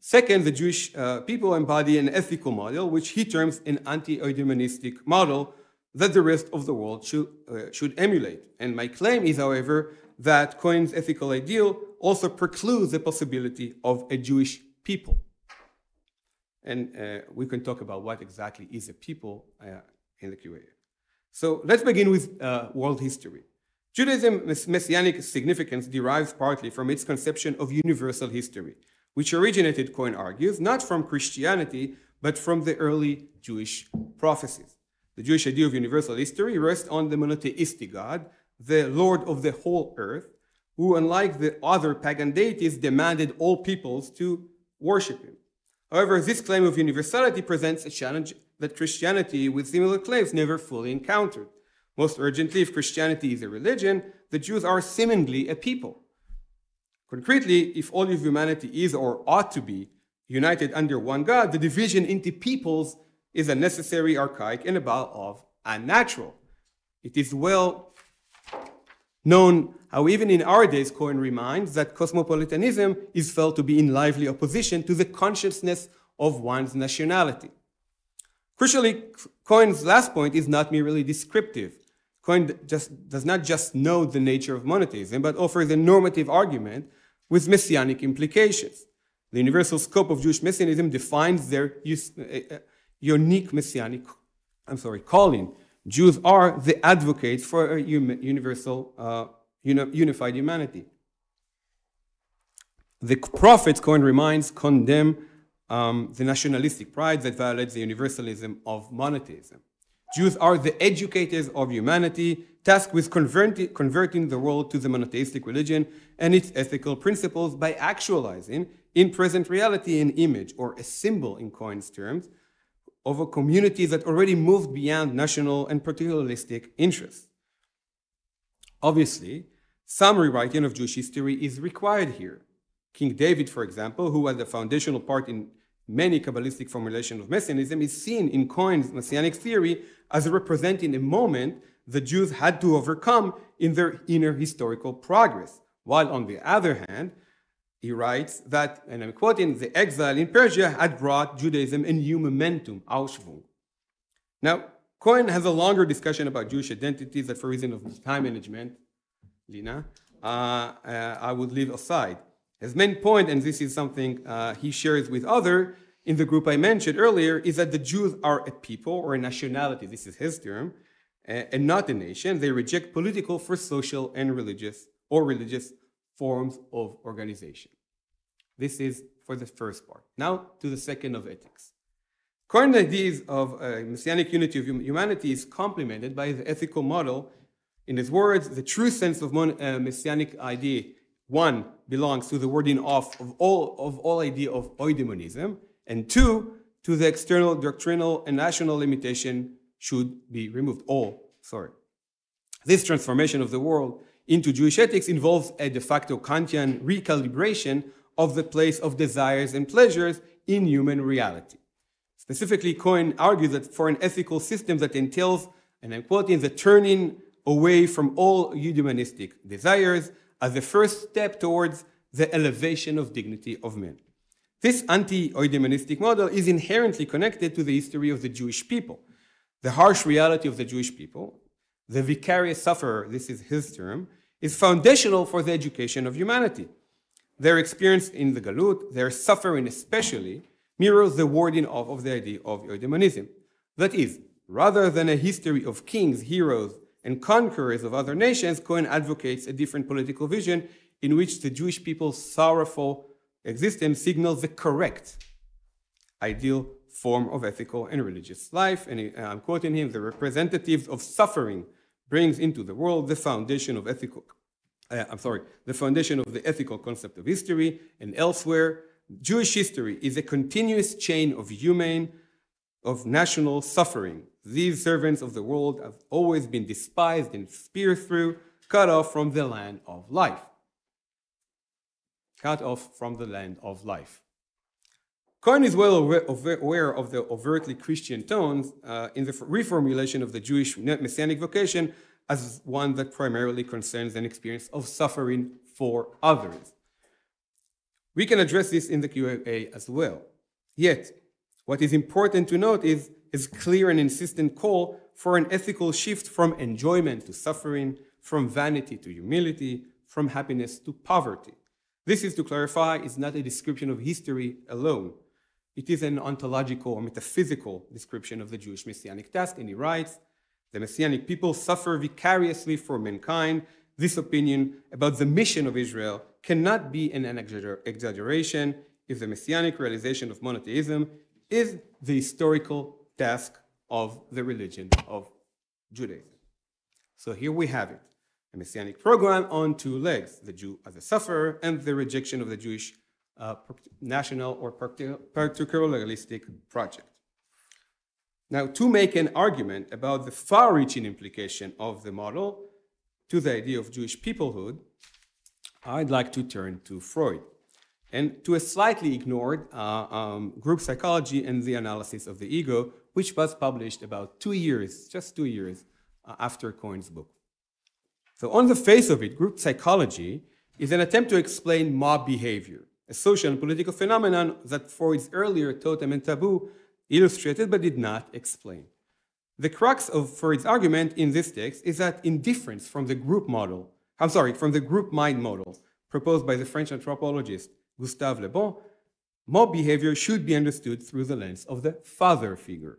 Second, the Jewish people embody an ethical model, which he terms an anti-eudaimonistic model that the rest of the world should emulate. And my claim is, however, that Cohen's ethical ideal also precludes the possibility of a Jewish people. And we can talk about what exactly is a people in the Q&A. So let's begin with world history. Judaism's messianic significance derives partly from its conception of universal history, which originated, Cohen argues, not from Christianity, but from the early Jewish prophecies. The Jewish idea of universal history rests on the monotheistic God, the Lord of the whole earth, who, unlike the other pagan deities, demanded all peoples to worship him. However, this claim of universality presents a challenge that Christianity, with similar claims, never fully encountered. Most urgently, if Christianity is a religion, the Jews are seemingly a people. Concretely, if all of humanity is or ought to be united under one God, the division into peoples is unnecessary, archaic, and above all, unnatural. It is well known how even in our days, Cohen reminds that cosmopolitanism is felt to be in lively opposition to the consciousness of one's nationality. Crucially, Cohen's last point is not merely descriptive. Cohen does not just know the nature of monotheism, but offers a normative argument with messianic implications. The universal scope of Jewish messianism defines their unique messianic calling. Jews are the advocates for a universal, unified humanity. The prophets, Cohen reminds, condemn the nationalistic pride that violates the universalism of monotheism. Jews are the educators of humanity, tasked with converting the world to the monotheistic religion and its ethical principles by actualizing in present reality an image or a symbol, in Cohen's terms, of a community that already moved beyond national and particularistic interests. Obviously, some rewriting of Jewish history is required here. King David, for example, who had a foundational part in many Kabbalistic formulations of Messianism, is seen in Cohen's Messianic theory as representing a moment the Jews had to overcome in their inner historical progress. While on the other hand, he writes that, and I'm quoting, the exile in Persia had brought Judaism a new momentum, Aufschwung. Now, Cohen has a longer discussion about Jewish identities that for reason of time management, Lena, I would leave aside. His main point, and this is something he shares with others in the group I mentioned earlier, is that the Jews are a people or a nationality, this is his term, and not a nation. They reject political for social and religious forms of organization. This is for the first part. Now to the second of ethics. Cohen's ideas of messianic unity of humanity is complemented by the ethical model. In his words, the true sense of messianic idea, one, belongs to the warding off of all idea of eudaimonism, and two, to the external doctrinal and national limitation should be removed. This transformation of the world into Jewish ethics involves a de facto Kantian recalibration of the place of desires and pleasures in human reality. Specifically, Cohen argues that for an ethical system that entails, and I'm quoting, the turning away from all eudaimonistic desires as the first step towards the elevation of dignity of men. This anti-eudaimonistic model is inherently connected to the history of the Jewish people. The harsh reality of the Jewish people, the vicarious sufferer, this is his term, is foundational for the education of humanity. Their experience in the Galut, their suffering especially, mirrors the warding off of the idea of eudaimonism. That is, rather than a history of kings, heroes, and conquerors of other nations, Cohen advocates a different political vision in which the Jewish people's sorrowful existence signals the correct ideal form of ethical and religious life. And I'm quoting him, the representatives of suffering brings into the world the foundation of ethical, the foundation of the ethical concept of history. And elsewhere, Jewish history is a continuous chain of national suffering. These servants of the world have always been despised and speared through, cut off from the land of life. Cut off from the land of life. Cohen is well aware of the overtly Christian tones in the reformulation of the Jewish messianic vocation as one that primarily concerns an experience of suffering for others. We can address this in the Q&A as well. Yet, what is important to note is his clear and insistent call for an ethical shift from enjoyment to suffering, from vanity to humility, from happiness to poverty. This, is to clarify, is not a description of history alone. It is an ontological or metaphysical description of the Jewish messianic task, and he writes, the messianic people suffer vicariously for mankind. This opinion about the mission of Israel cannot be an exaggeration if the messianic realization of monotheism is the historical task of the religion of Judaism. So here we have it, a messianic program on two legs, the Jew as a sufferer and the rejection of the Jewish national or particularistic project. Now, to make an argument about the far-reaching implication of the model to the idea of Jewish peoplehood, I'd like to turn to Freud and to a slightly ignored group psychology and the analysis of the ego, which was published about 2 years, just 2 years after Cohen's book. So on the face of it, group psychology is an attempt to explain mob behavior, a social and political phenomenon that Freud's earlier Totem and Taboo illustrated but did not explain. The crux of Freud's argument in this text is that in difference from the group mind model proposed by the French anthropologist Gustave Le Bon, mob behavior should be understood through the lens of the father figure.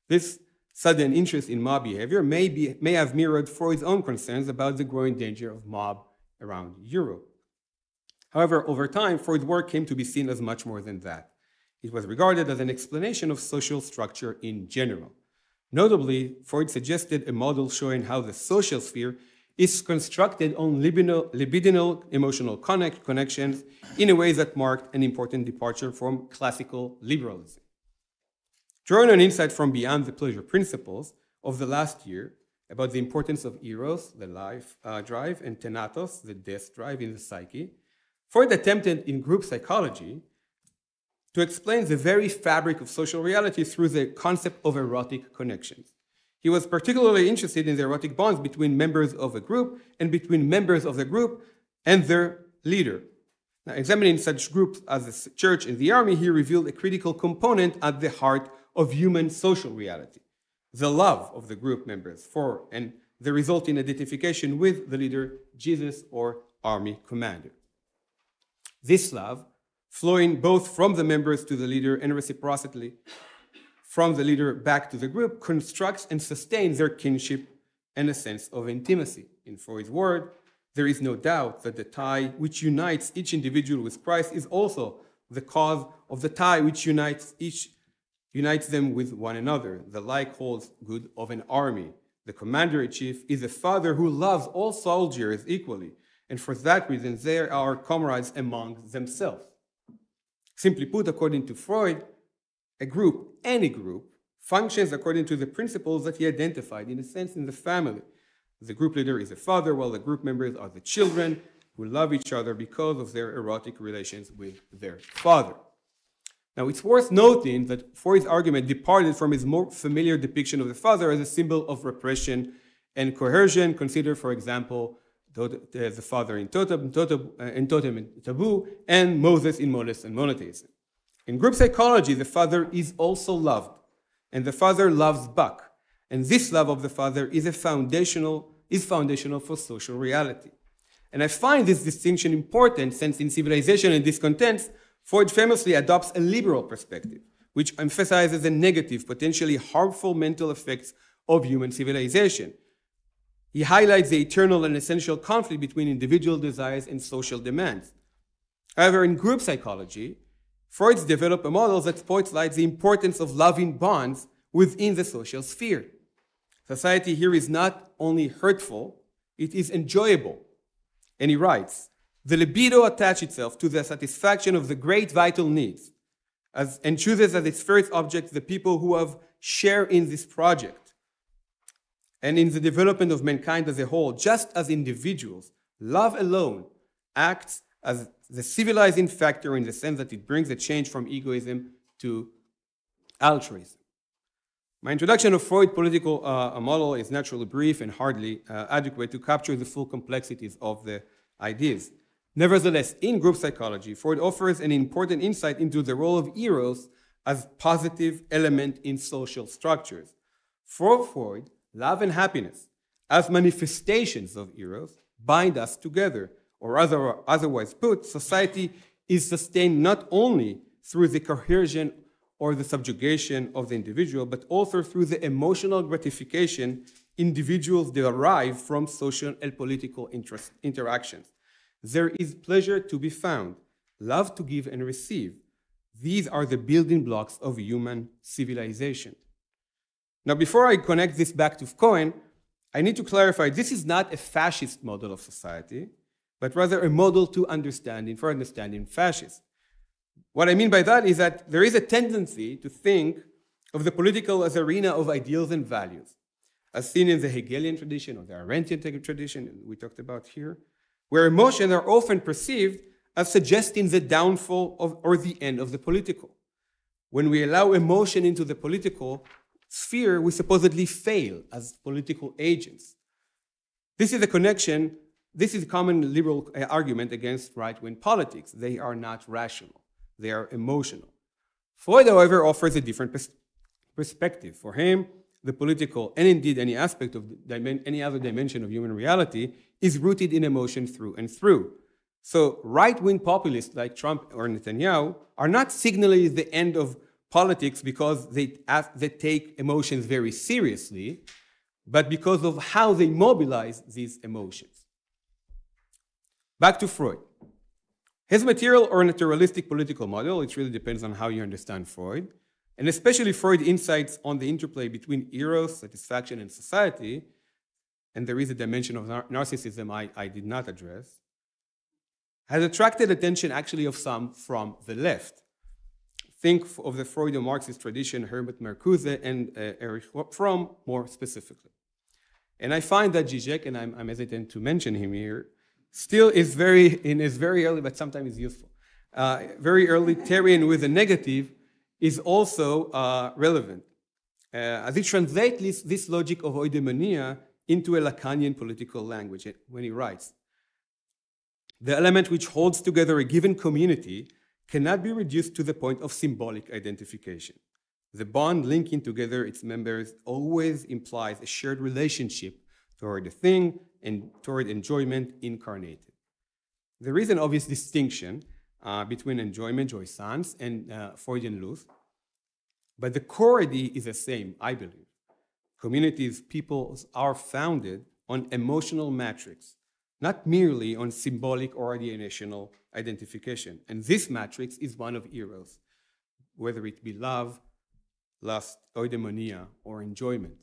This sudden interest in mob behavior may have mirrored Freud's own concerns about the growing danger of mob around Europe. However, over time, Freud's work came to be seen as much more than that. It was regarded as an explanation of social structure in general. Notably, Freud suggested a model showing how the social sphere is constructed on libidinal emotional connections in a way that marked an important departure from classical liberalism. Drawing an insight from beyond the pleasure principles of the last year about the importance of eros, the life drive, and thanatos, the death drive in the psyche, Freud attempted in group psychology to explain the very fabric of social reality through the concept of erotic connections. He was particularly interested in the erotic bonds between members of a group and between members of the group and their leader. Now, examining such groups as the church and the army, he revealed a critical component at the heart of human social reality, the love of the group members for and the resulting identification with the leader, Jesus or army commander. This love, flowing both from the members to the leader and reciprocally from the leader back to the group, constructs and sustains their kinship and a sense of intimacy. In Freud's word, there is no doubt that the tie which unites each individual with Christ is also the cause of the tie which unites them with one another. The like holds good of an army. The commander-in-chief is a father who loves all soldiers equally, and for that reason they are comrades among themselves. Simply put, according to Freud, a group, any group, functions according to the principles that he identified, in a sense, in the family. The group leader is a father, while the group members are the children who love each other because of their erotic relations with their father. Now, it's worth noting that Freud's argument departed from his more familiar depiction of the father as a symbol of repression and coercion. Consider, for example, the father in Totem and Taboo, and Moses in Modest and Monotheism. In group psychology, the father is also loved, and the father loves back. And this love of the father is foundational for social reality. And I find this distinction important since in Civilization and Discontents, Freud famously adopts a liberal perspective, which emphasizes the negative, potentially harmful mental effects of human civilization. He highlights the eternal and essential conflict between individual desires and social demands. However, in group psychology, Freud developed a model that spotlights the importance of loving bonds within the social sphere. Society here is not only hurtful, it is enjoyable. And he writes, the libido attaches itself to the satisfaction of the great vital needs and chooses as its first object the people who have share in this project and in the development of mankind as a whole. Just as individuals, love alone acts as the civilizing factor in the sense that it brings a change from egoism to altruism. My introduction of Freud's political model is naturally brief and hardly adequate to capture the full complexities of the ideas. Nevertheless, in group psychology, Freud offers an important insight into the role of eros as positive element in social structures. For Freud, love and happiness, as manifestations of eros, bind us together, or otherwise put, society is sustained not only through the coercion or the subjugation of the individual, but also through the emotional gratification individuals derive from social and political interactions. There is pleasure to be found, love to give and receive. These are the building blocks of human civilization. Now, before I connect this back to Cohen, I need to clarify this is not a fascist model of society, but rather a model for understanding fascism. What I mean by that is that there is a tendency to think of the political as an arena of ideals and values, as seen in the Hegelian tradition or the Arendtian tradition we talked about here, where emotions are often perceived as suggesting the downfall of or the end of the political. When we allow emotion into the political sphere, we supposedly fail as political agents. This is a common liberal argument against right-wing politics. They are not rational. They are emotional. Freud, however, offers a different perspective. For him, the political, and indeed any aspect of any other dimension of human reality, is rooted in emotion through and through. So right-wing populists like Trump or Netanyahu are not signaling the end of politics because they take emotions very seriously, but because of how they mobilize these emotions. Back to Freud. His material or naturalistic political model, it really depends on how you understand Freud, and especially Freud's insights on the interplay between eros, satisfaction, and society, and there is a dimension of narcissism I did not address, has attracted attention actually of some from the left. Think of the Freudo-Marxist tradition, Herbert Marcuse and Erich Fromm more specifically. And I find that Zizek, and I'm hesitant to mention him here, still is very early, but sometimes is useful. Very early Therian with a negative is also relevant. As he translates this logic of oidemonia into a Lacanian political language when he writes, the element which holds together a given community cannot be reduced to the point of symbolic identification. The bond linking together its members always implies a shared relationship toward a thing and toward enjoyment incarnated. There is an obvious distinction between enjoyment, jouissance, and Freudian Lust, but the core idea is the same, I believe. Communities, peoples are founded on emotional matrix, not merely on symbolic or ideational identification. And this matrix is one of eros, whether it be love, lust, oidemonia, or enjoyment.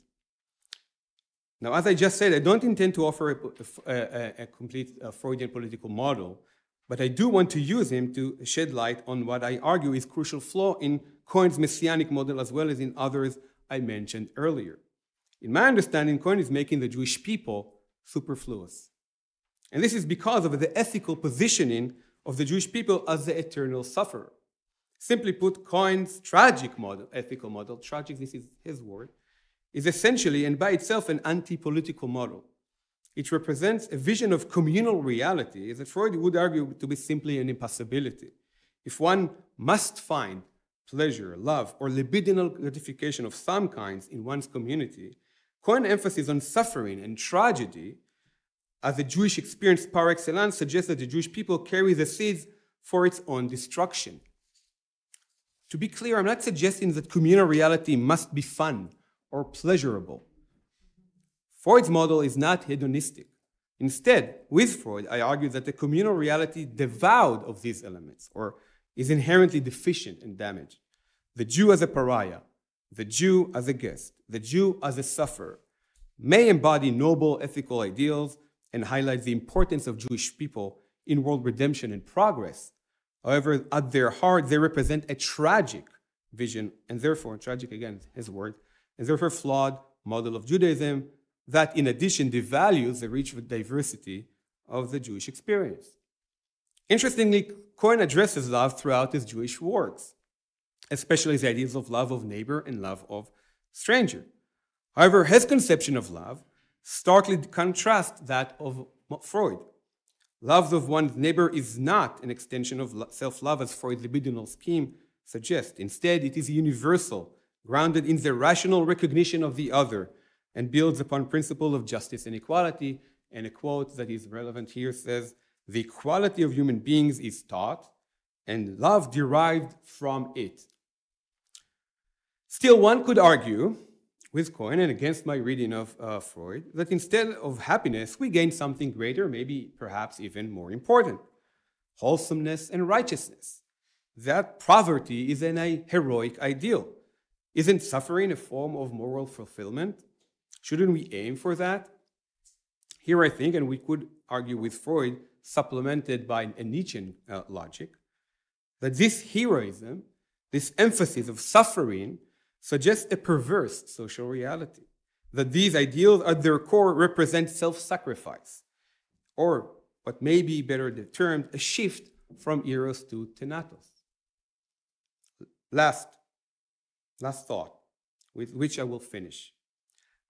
Now, as I just said, I don't intend to offer a complete Freudian political model, but I do want to use him to shed light on what I argue is crucial flaw in Cohen's messianic model as well as in others I mentioned earlier. In my understanding, Cohen is making the Jewish people superfluous. And this is because of the ethical positioning of the Jewish people as the eternal sufferer. Simply put, Cohen's tragic model, ethical model, tragic, this is his word, is essentially and by itself an anti-political model. It represents a vision of communal reality that Freud would argue to be simply an impossibility. If one must find pleasure, love, or libidinal gratification of some kinds in one's community, Cohen's emphasis on suffering and tragedy as the Jewish experience par excellence suggests that the Jewish people carry the seeds for its own destruction. To be clear, I'm not suggesting that communal reality must be fun or pleasurable. Freud's model is not hedonistic. Instead, with Freud, I argue that the communal reality devoid of these elements, or is inherently deficient and damaged. The Jew as a pariah, the Jew as a guest, the Jew as a sufferer, may embody noble ethical ideals and highlight the importance of Jewish people in world redemption and progress. However, at their heart, they represent a tragic vision, and therefore, tragic again, his word, and therefore flawed model of Judaism that in addition devalues the rich diversity of the Jewish experience. Interestingly, Cohen addresses love throughout his Jewish works, especially the ideas of love of neighbor and love of stranger. However, his conception of love starkly contrasts that of Freud. Love of one's neighbor is not an extension of self-love as Freud's libidinal scheme suggests. Instead, it is universal, grounded in the rational recognition of the other, and builds upon principle of justice and equality. And a quote that is relevant here says, "The equality of human beings is taught, and love derived from it." Still, one could argue, with Cohen and against my reading of Freud, that instead of happiness, we gain something greater, maybe perhaps even more important, wholesomeness and righteousness. That poverty is a heroic ideal. Isn't suffering a form of moral fulfillment? Shouldn't we aim for that? Here I think, and we could argue with Freud, supplemented by a Nietzschean logic, that this heroism, this emphasis of suffering, suggests a perverse social reality, that these ideals at their core represent self-sacrifice, or what may be better termed, a shift from eros to thanatos. Last thought, with which I will finish.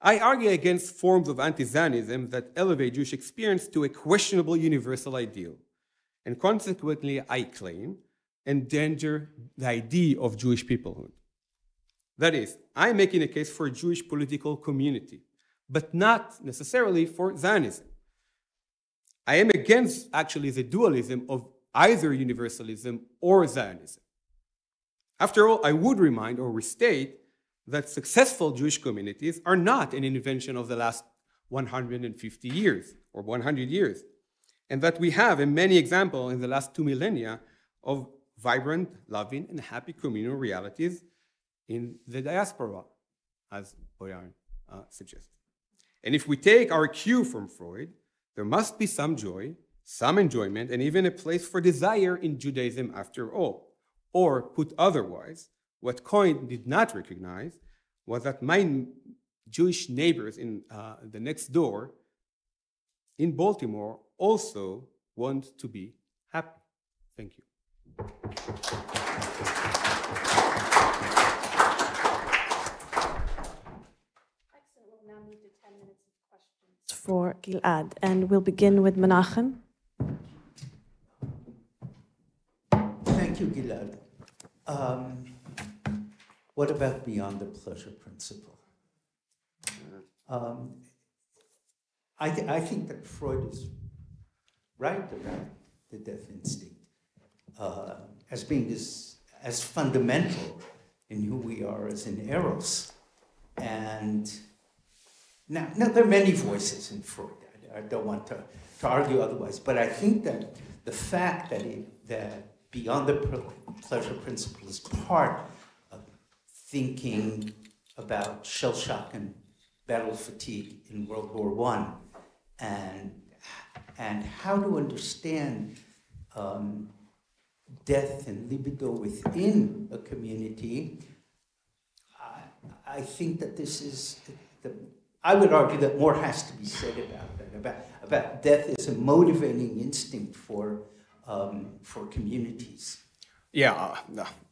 I argue against forms of anti-Zionism that elevate Jewish experience to a questionable universal ideal, and consequently, I claim, endanger the idea of Jewish peoplehood. That is, I'm making a case for a Jewish political community, but not necessarily for Zionism. I am against, actually, the dualism of either universalism or Zionism. After all, I would remind or restate that successful Jewish communities are not an invention of the last 150 years or 100 years, and that we have many examples in the last 2 millennia of vibrant, loving, and happy communal realities in the diaspora, as Boyarin suggests. And if we take our cue from Freud, there must be some joy, some enjoyment, and even a place for desire in Judaism after all. Or, put otherwise, what Cohen did not recognize was that my Jewish neighbors in the next door in Baltimore also want to be happy. Thank you.
Now move to 10 minutes of questions for Gilad, and we'll begin with Menachem.
Thank you, Gilad. What about beyond the pleasure principle? I think that Freud is right about the death instinct as being as fundamental in who we are as in Eros. And now there are many voices in Freud. I don't want to argue otherwise, but I think that the fact that beyond the pleasure principle is part of thinking about shell shock and battle fatigue in World War I, and how to understand death and libido within a community. I think that this is I would argue that more has to be said about that, about death as a motivating instinct for communities.
Yeah,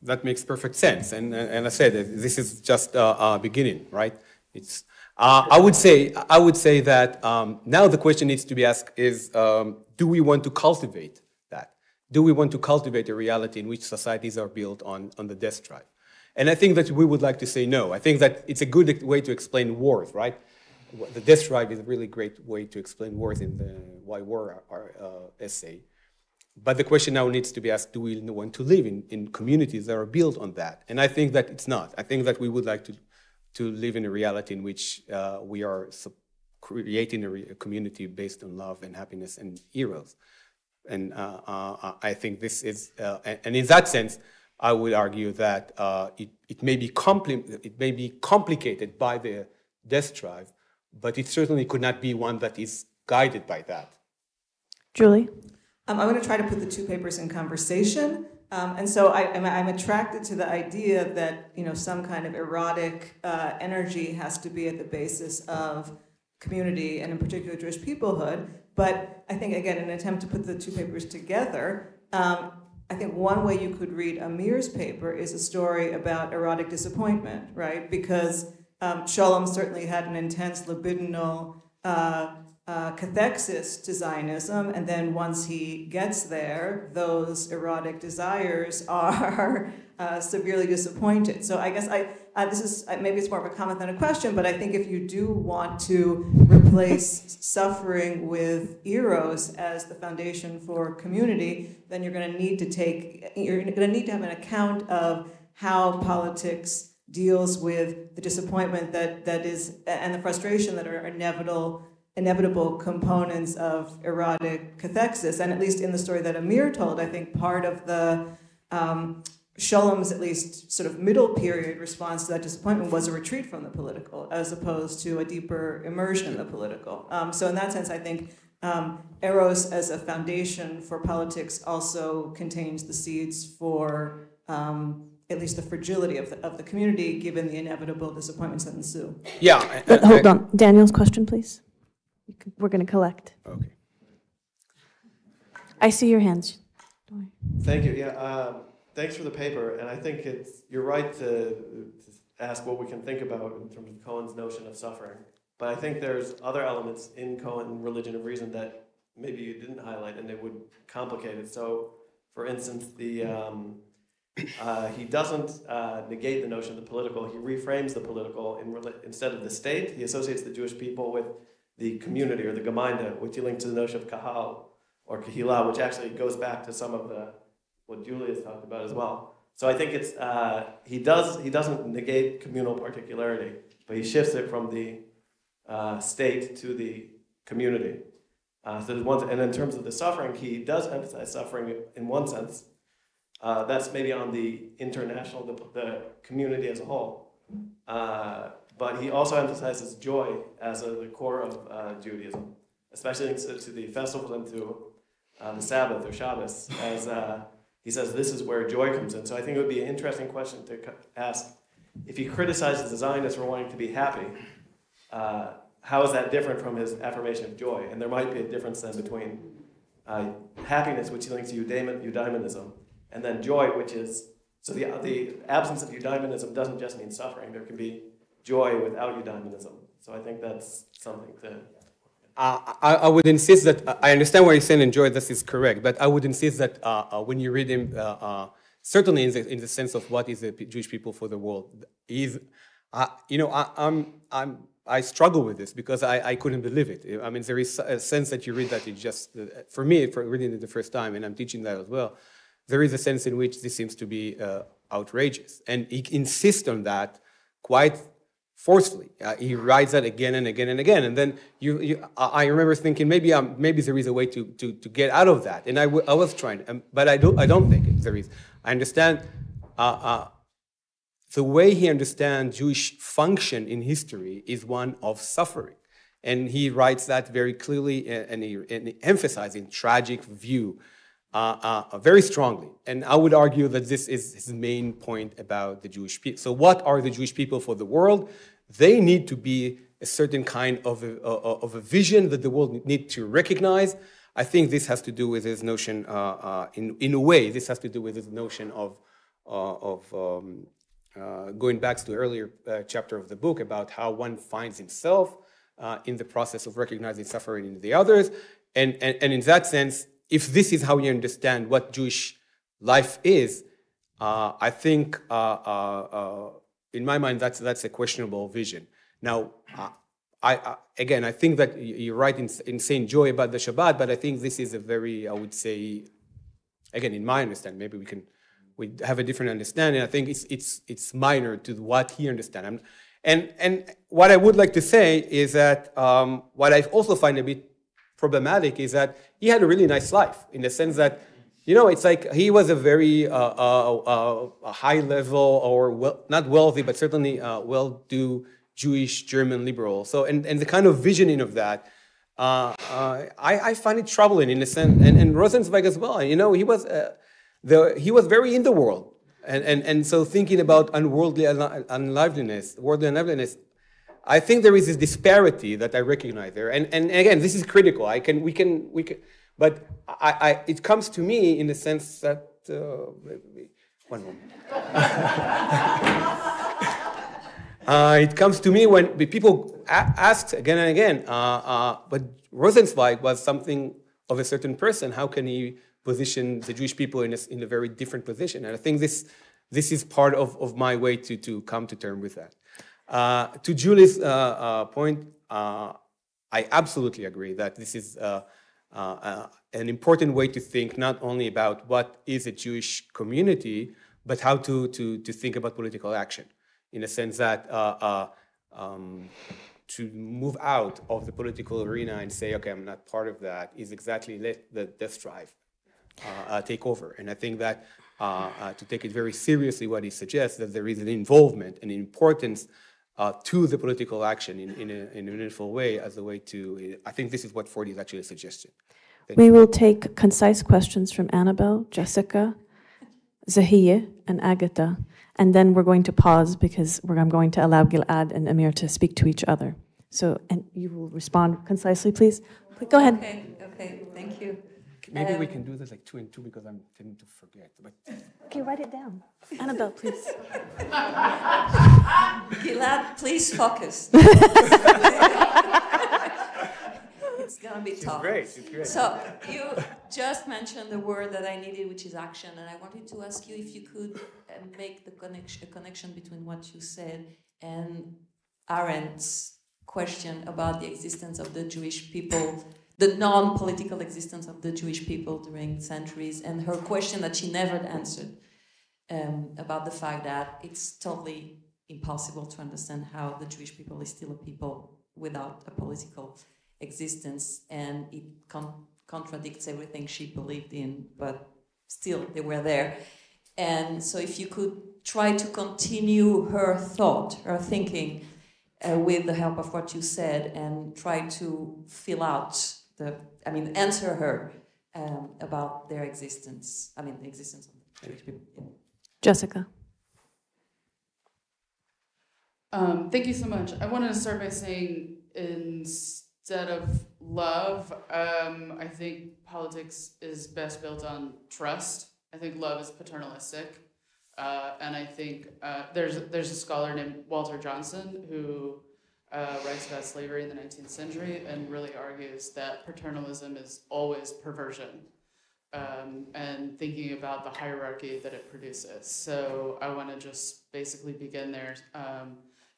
that makes perfect sense. And I said this is just a beginning, right? It's. I would say that now the question needs to be asked is, do we want to cultivate that? Do we want to cultivate a reality in which societies are built on the death drive? And I think that we would like to say no. I think that it's a good way to explain wars, right? The death drive is a really great way to explain wars in the Why War essay. But the question now needs to be asked, do we want to live in communities that are built on that? And I think that it's not. I think that we would like to live in a reality in which we are creating a community based on love and happiness and eros. And I think this is, and in that sense, I would argue that it may be complicated by the death drive, but it certainly could not be one that is guided by that.
Julie?
I'm going to try to put the two papers in conversation. And so I'm attracted to the idea that, some kind of erotic energy has to be at the basis of community, and in particular Jewish peoplehood. But I think, again, in an attempt to put the two papers together, I think one way you could read Amir's paper is a story about erotic disappointment, right? Because Scholem certainly had an intense libidinal cathexis to Zionism, and then once he gets there, those erotic desires are severely disappointed. So I guess this is, maybe it's more of a comment than a question, but I think if you do want to replace suffering with eros as the foundation for community, then you're going to need to have an account of how politics deals with the disappointment that is, and the frustration that are inevitable components of erotic cathexis. And at least in the story that Amir told, I think part of the Sholem's, at least, sort of middle period response to that disappointment was a retreat from the political, as opposed to a deeper immersion in the political. So in that sense, I think eros as a foundation for politics also contains the seeds for at least the fragility of the community, given the inevitable disappointments that ensue.
Yeah.
Hold on. Daniel's question, please. We're going to collect.
Okay.
I see your hands.
Thank you. Yeah. Thanks for the paper. And I think you're right to ask what we can think about in terms of Cohen's notion of suffering. But I think there's other elements in Cohen, Religion of Reason, that maybe you didn't highlight, and it would complicate it. So, for instance, he doesn't negate the notion of the political. He reframes the political. Instead of the state, he associates the Jewish people with the community, or the Gemeinde, which he links to the notion of kahal or kahila, which actually goes back to some of what Julie has talked about as well. So I think he doesn't negate communal particularity, but he shifts it from the state to the community. And in terms of the suffering, he does emphasize suffering in one sense. That's maybe on the international, the community as a whole. But he also emphasizes joy as the core of Judaism, especially to the festivals and to the Sabbath or Shabbos, as he says this is where joy comes in. So I think it would be an interesting question to ask, if he criticizes the Zionists for wanting to be happy, how is that different from his affirmation of joy? And there might be a difference then between happiness, which he links to eudaimonism, and then joy, which is, so the absence of eudaimonism doesn't just mean suffering. There can be joy without eudaimonism. So I think that's something to...
I would insist that, I understand what you're saying, and joy, this is correct, but I would insist that when you read him, certainly in the sense of what is the Jewish people for the world, I struggle with this because I couldn't believe it. I mean, there is a sense that you read that it just, for me, for reading it the first time, and I'm teaching that as well, there is a sense in which this seems to be outrageous. And he insists on that quite forcefully. He writes that again and again and again. And then I remember thinking, maybe there is a way to get out of that. And I was trying, but I don't think there is. I understand the way he understands Jewish function in history is one of suffering. And he writes that very clearly, and he emphasizes in tragic view very strongly. And I would argue that this is his main point about the Jewish people. So what are the Jewish people for the world? They need to be a certain kind of a vision that the world needs to recognize. I think this has to do with his notion, in a way, this has to do with his notion of going back to the earlier chapter of the book about how one finds himself in the process of recognizing suffering in the others. And in that sense, if this is how you understand what Jewish life is, I think, in my mind, that's a questionable vision. Now, I think that you're right in saying joy about the Shabbat, but I think this is a very, I would say, again, in my understanding, maybe we have a different understanding. I think it's minor to what he understands. And what I would like to say is that what I also find a bit problematic is that he had a really nice life, in the sense that, you know, it's like he was a very high level, or not wealthy, but certainly well-do Jewish German liberal. So, and the kind of visioning of that, I find it troubling in a sense, and Rosenzweig as well. You know, he was very in the world, and so thinking about worldly unliveliness, I think there is this disparity that I recognize there, and again, this is critical. We can, but it comes to me in the sense that one moment. It comes to me when people ask again and again, but Rosenzweig was something of a certain person. How can he position the Jewish people in a very different position? And I think this is part of my way to come to terms with that. To Julie's point, I absolutely agree that this is an important way to think not only about what is a Jewish community, but how to think about political action, in a sense that to move out of the political arena and say, okay, I'm not part of that, is exactly let the death drive take over. And I think that to take it very seriously, what he suggests, that there is an involvement and importance to the political action in a meaningful way, as a way to, I think this is what Ford is actually suggesting.
We will take concise questions from Annabelle, Jessica, Zahia, and Agata, and then we're going to pause because I'm going to allow Gilad and Amir to speak to each other. So, and you will respond concisely, please. Go ahead.
Okay, thank you.
Maybe we can do this like 2 and 2 because I'm tending to forget. But
okay, write it down. Annabelle, please.
Gilad, please focus. It's going to be tough.
It's great.
So you just mentioned the word that I needed, which is action, and I wanted to ask you if you could make the connection between what you said and Arendt's question about the existence of the Jewish people, the non-political existence of the Jewish people during centuries, and her question that she never answered about the fact that it's totally impossible to understand how the Jewish people is still a people without a political existence, and it contradicts everything she believed in, but still they were there. And so if you could try to continue her thought, her thinking, with the help of what you said, and try to fill out answer her about their existence, the existence of the Jewish people. Yeah.
Jessica.
Thank you so much. I wanted to start by saying, instead of love, I think politics is best built on trust. I think love is paternalistic. And I think there's a scholar named Walter Johnson who writes about slavery in the 19th century and really argues that paternalism is always perversion, and thinking about the hierarchy that it produces. So I want to just basically begin there.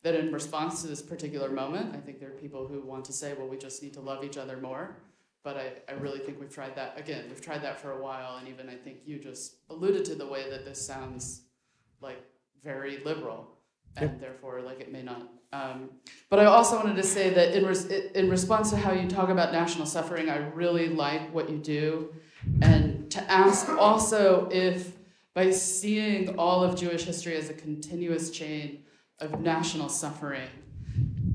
That in response to this particular moment, I think there are people who want to say, well, we just need to love each other more. But I really think we've tried that. Again, we've tried that for a while, and even I think you just alluded to the way that this sounds like very liberal, and therefore like it may not. But I also wanted to say that in response to how you talk about national suffering, I really like what you do. And to ask also if, by seeing all of Jewish history as a continuous chain of national suffering,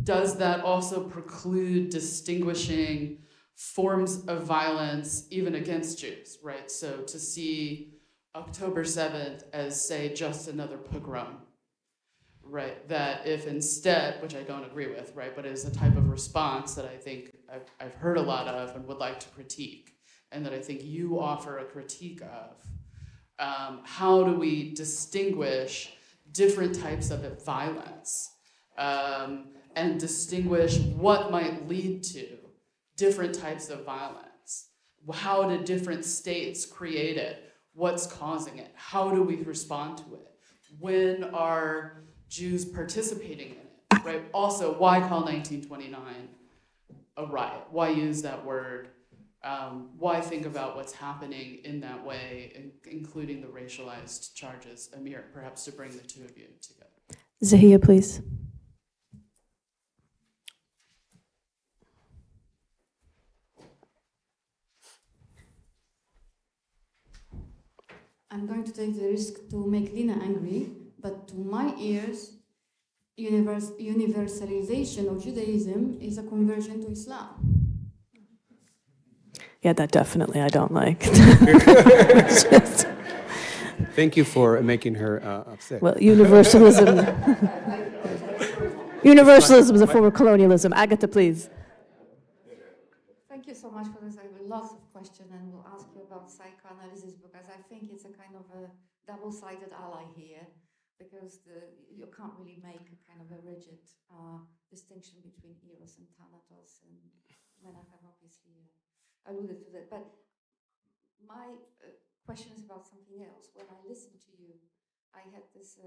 does that also preclude distinguishing forms of violence even against Jews, right? So to see October 7th as, say, just another pogrom, right? That if instead, which I don't agree with, right, but is a type of response that I think I've heard a lot of and would like to critique, and that I think you offer a critique of, how do we distinguish different types of violence, and distinguish what might lead to different types of violence? How did different states create it? What's causing it? How do we respond to it? When are Jews participating in it, right? Also, why call 1929 a riot? Why use that word? Why think about what's happening in that way, including the racialized charges? Amir, perhaps to bring the two of you together.
Zahia, please.
I'm going to take the risk to make Lena angry, but to my ears, universalization of Judaism is a conversion to Islam.
Yeah, that definitely I don't like.
Thank you for making her upset.
Well, universalism. Universalism is a form of colonialism. Agata, please.
Thank you so much for this. I have lots of questions and will ask you about psychoanalysis because I think it's a kind of a double-sided ally here because you can't really make a kind of a rigid distinction between Eros and Thanatos, and Menachem obviously alluded to that. But my question is about something else. When I listened to you, I had this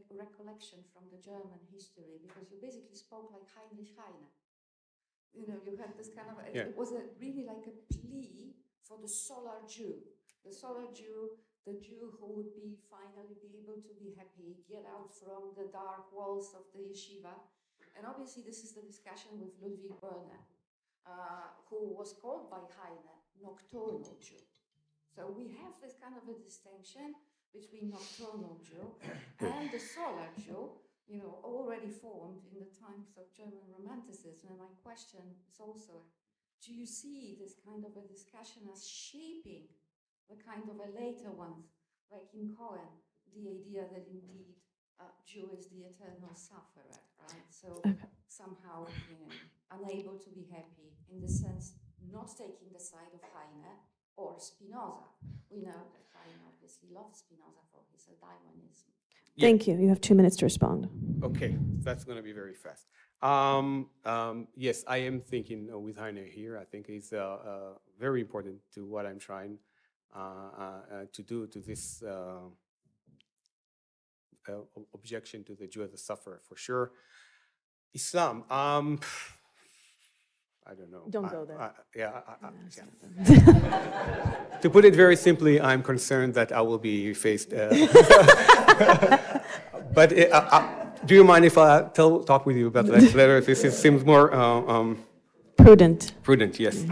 recollection from the German history because you basically spoke like Heinrich Heine. You know, you had this kind of, it was really like a plea for the solar Jew. The solar Jew, the Jew who would finally be able to be happy, get out from the dark walls of the yeshiva. And obviously this is the discussion with Ludwig Börne, who was called by Heine nocturnal Jew. So we have this kind of a distinction between nocturnal Jew and the solar Jew, you know, already formed in the times of German Romanticism. And my question is also, do you see this kind of a discussion as shaping the kind of a later ones, like in Cohen, the idea that indeed Jew is the eternal sufferer, right? So somehow, you know, unable to be happy in the sense not taking the side of Heine or Spinoza. We know that Heine obviously loves Spinoza for his Daimonism.
Thank you. You have 2 minutes to respond.
Okay, that's going to be very fast. Yes, I am thinking with Heine here. I think it's very important to what I'm trying to do to this objection to the Jew as a sufferer, for sure. Islam, I don't know.
Don't go there.
To put it very simply, I'm concerned that I will be faced. But do you mind if I talk with you about that later? This seems more
prudent.
Prudent, yes.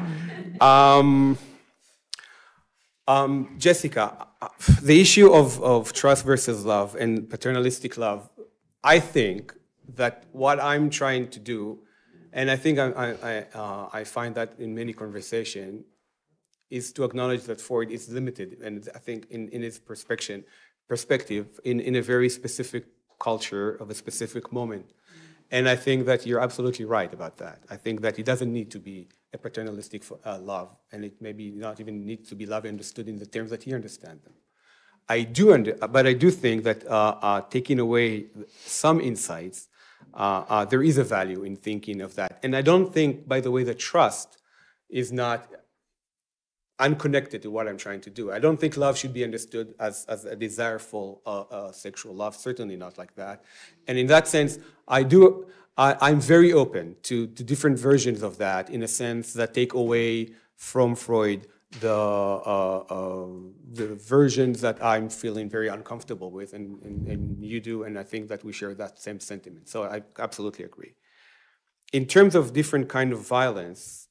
Jessica, the issue of trust versus love and paternalistic love, I think that what I'm trying to do, and I think I find that in many conversations, is to acknowledge that Freud is limited, and I think in his perspective, in a very specific culture of a specific moment. And I think that you're absolutely right about that. I think that it doesn't need to be a paternalistic love, and it maybe not even need to be love understood in the terms that he understands them. But I do think that taking away some insights, there is a value in thinking of that. And I don't think, by the way, that trust is not unconnected to what I'm trying to do. I don't think love should be understood as a desireful sexual love, certainly not like that. And in that sense, I'm very open to different versions of that, in a sense that take away from Freud the versions that I'm feeling very uncomfortable with, and you do, and I think that we share that same sentiment. So I absolutely agree. In terms of different kind of violence,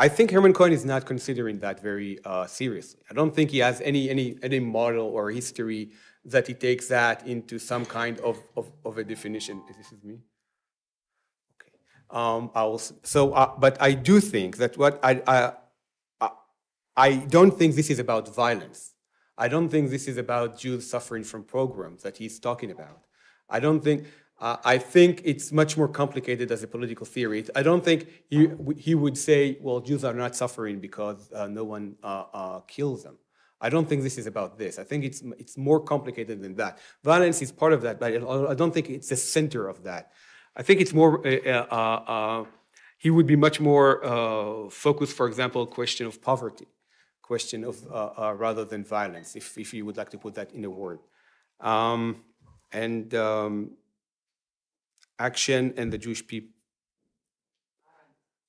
I think Hermann Cohen is not considering that very seriously. I don't think he has any model or history that he takes that into some kind of a definition. This is me. Okay. But I do think that I don't think this is about violence. I don't think this is about Jews suffering from pogroms that he's talking about. I think it's much more complicated as a political theory. I don't think he would say, well, Jews are not suffering because no one kills them. I don't think this is about this. I think it's more complicated than that. Violence is part of that, but I don't think it's the center of that. I think it's more, he would be much more focused, for example, question of poverty, question of rather than violence, if you would like to put that in a word. Action and the Jewish people.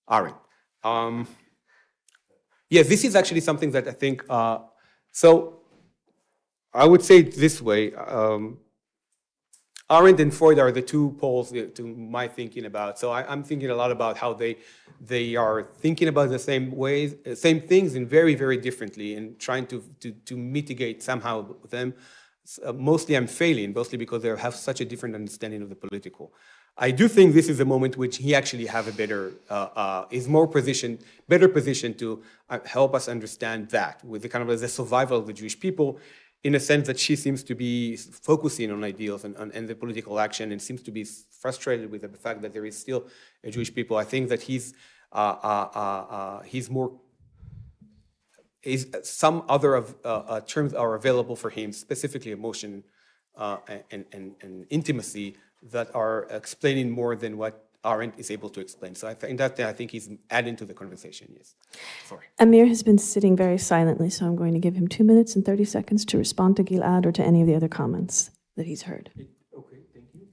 Arendt. Yes, this is actually something that I think, so I would say it this way. Arendt and Freud are the two poles to my thinking about. So I'm thinking a lot about how they are thinking about the same ways, same things, and very, very differently, and trying to mitigate somehow them. Mostly I'm failing, mostly because they have such a different understanding of the political. I do think this is a moment which he actually have a better, better position to help us understand that, with the kind of the survival of the Jewish people, in a sense that she seems to be focusing on ideals and the political action, and seems to be frustrated with the fact that there is still a Jewish people. I think that he's more, some other terms are available for him, specifically emotion and intimacy, that are explaining more than what Arendt is able to explain. So I think he's adding to the conversation, yes. Sorry.
Amir has been sitting very silently, so I'm going to give him 2 minutes and 30 seconds to respond to Gilad or to any of the other comments that he's heard.
Okay, thank you.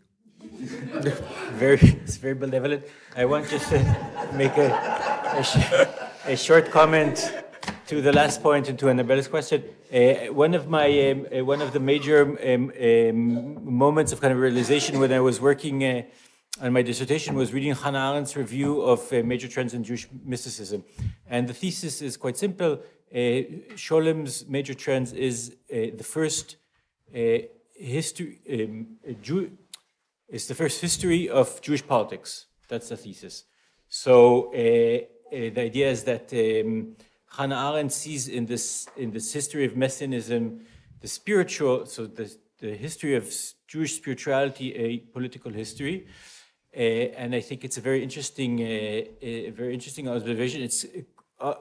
It's very benevolent. I want just to make a short comment to the last point and to Annabelle's question. One of the major moments of kind of realization when I was working on my dissertation was reading Hannah Arendt's review of major trends in Jewish mysticism. And the thesis is quite simple. Scholem's major trends is the first history of Jewish politics. That's the thesis. So the idea is that Hannah Arendt sees in this history of Messianism the spiritual, so the history of Jewish spirituality, a political history. And I think it's a very interesting observation. It's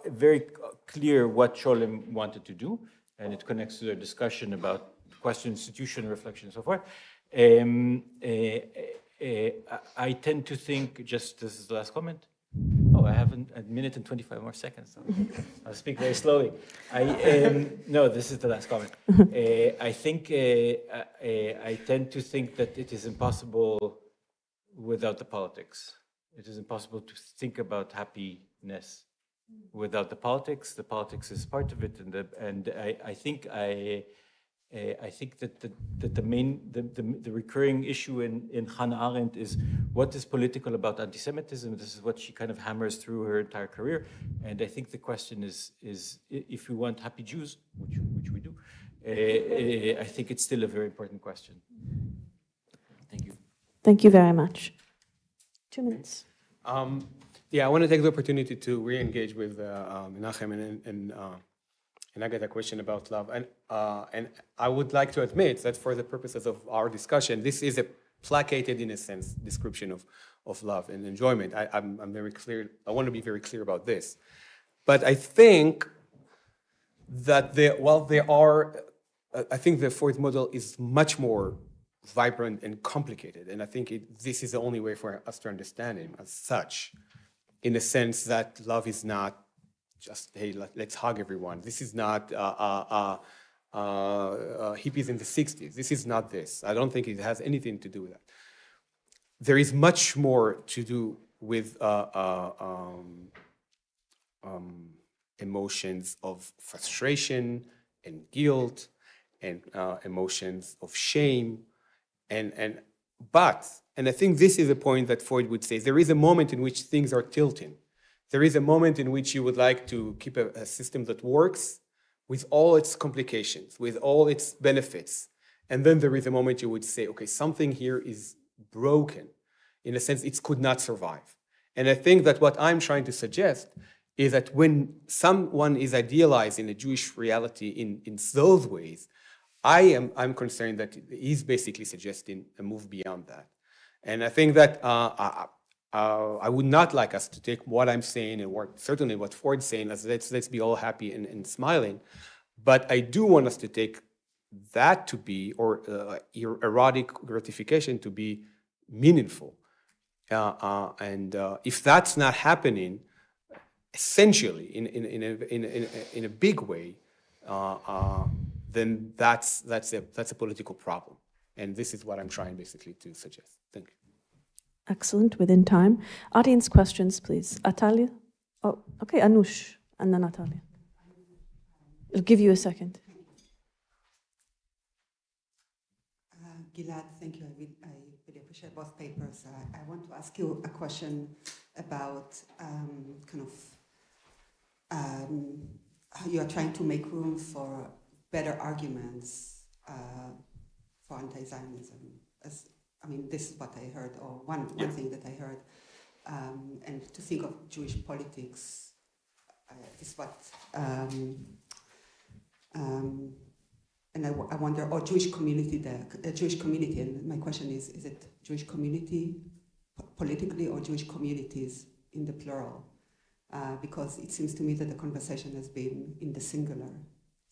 very clear what Scholem wanted to do, and it connects to their discussion about question, institution, reflection, and so forth. I tend to think, just this is the last comment. Oh, I have a minute and 25 more seconds, so I'll speak very slowly. No, this is the last comment. I think I tend to think that it is impossible without the politics. It is impossible to think about happiness without the politics. The politics is part of it, and I think that the recurring issue in Hannah Arendt is what is political about anti-Semitism. This is what she kind of hammers through her entire career, and I think the question is if we want happy Jews, which we do, I think it's still a very important question. Thank you.
Thank you very much. 2 minutes.
Yeah, I want to take the opportunity to re-engage with Menachem and I get a question about love. And I would like to admit that for the purposes of our discussion, this is a placated, in a sense, description of love and enjoyment. I'm very clear. I want to be very clear about this. But I think that I think the Freud model is much more vibrant and complicated. And I think this is the only way for us to understand him as such, in the sense that love is not just, hey, let's hug everyone. This is not hippies in the 60s. This is not this. I don't think it has anything to do with that. There is much more to do with emotions of frustration and guilt and emotions of shame. But I think this is a point that Freud would say, there is a moment in which things are tilting. There is a moment in which you would like to keep a system that works with all its complications, with all its benefits. And then there is a moment you would say, okay, something here is broken. In a sense, it could not survive. And I think that what I'm trying to suggest is that when someone is idealized in a Jewish reality in those ways, I'm concerned that he's basically suggesting a move beyond that. And I think that I would not like us to take what I'm saying and certainly what Freud's saying as let's be all happy and smiling. But I do want us to take that to be, or erotic gratification to be meaningful. And if that's not happening, essentially in a big way, then that's a political problem. And this is what I'm trying basically to suggest. Thank you.
Excellent, within time. Audience questions, please. Atalia? Oh, okay, Anush, and then Atalia. I'll give you a second.
Gilad, thank you. I share both papers. I want to ask you a question about how you are trying to make room for better arguments for anti-Zionism. This is what I heard, or one thing that I heard. And to think of Jewish politics is what, and I wonder, or Jewish community, and my question is it Jewish community politically or Jewish communities in the plural? Because it seems to me that the conversation has been in the singular.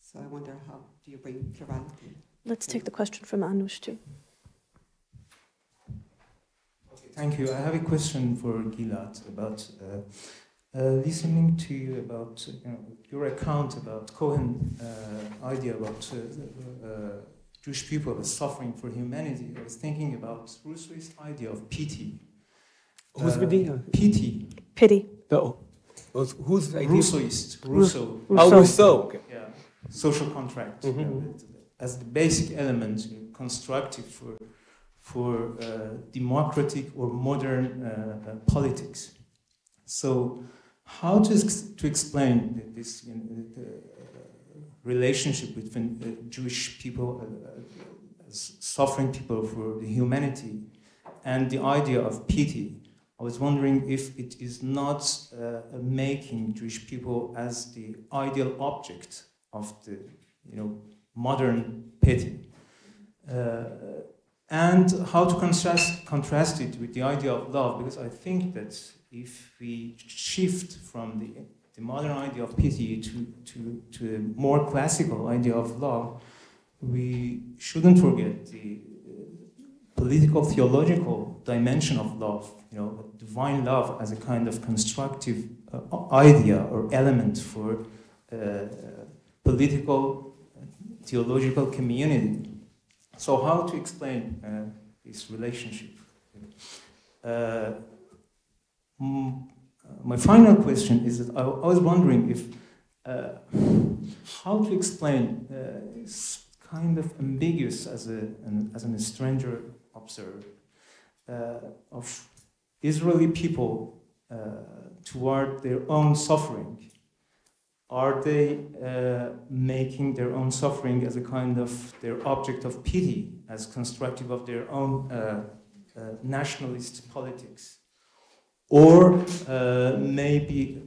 So I wonder, how do you bring plurality?
Let's take the question from Anush too.
Okay, thank you. I have a question for Gilad about listening to you about your account about Cohen idea about Jewish people as suffering for humanity. I was thinking about Rousseau's idea of pity.
Whose idea?
Pity.
Pity.
No. Whose idea?
Rousseauist. Rousseau.
Oh, Rousseau. Okay.
Yeah. Social contract as the basic element constructive for democratic or modern politics. So, how to explain this the relationship between Jewish people as suffering people for the humanity and the idea of pity? I was wondering if it is not making Jewish people as the ideal object of the modern pity, and how to contrast it with the idea of love, because I think that if we shift from the modern idea of pity to a more classical idea of love, we shouldn't forget the political theological dimension of love, divine love as a kind of constructive idea or element for political theological community. So how to explain this relationship? My final question is that I was wondering if how to explain this kind of ambiguous as a stranger observer of Israeli people toward their own suffering. Are they making their own suffering as a kind of their object of pity, as constructive of their own nationalist politics? Or maybe,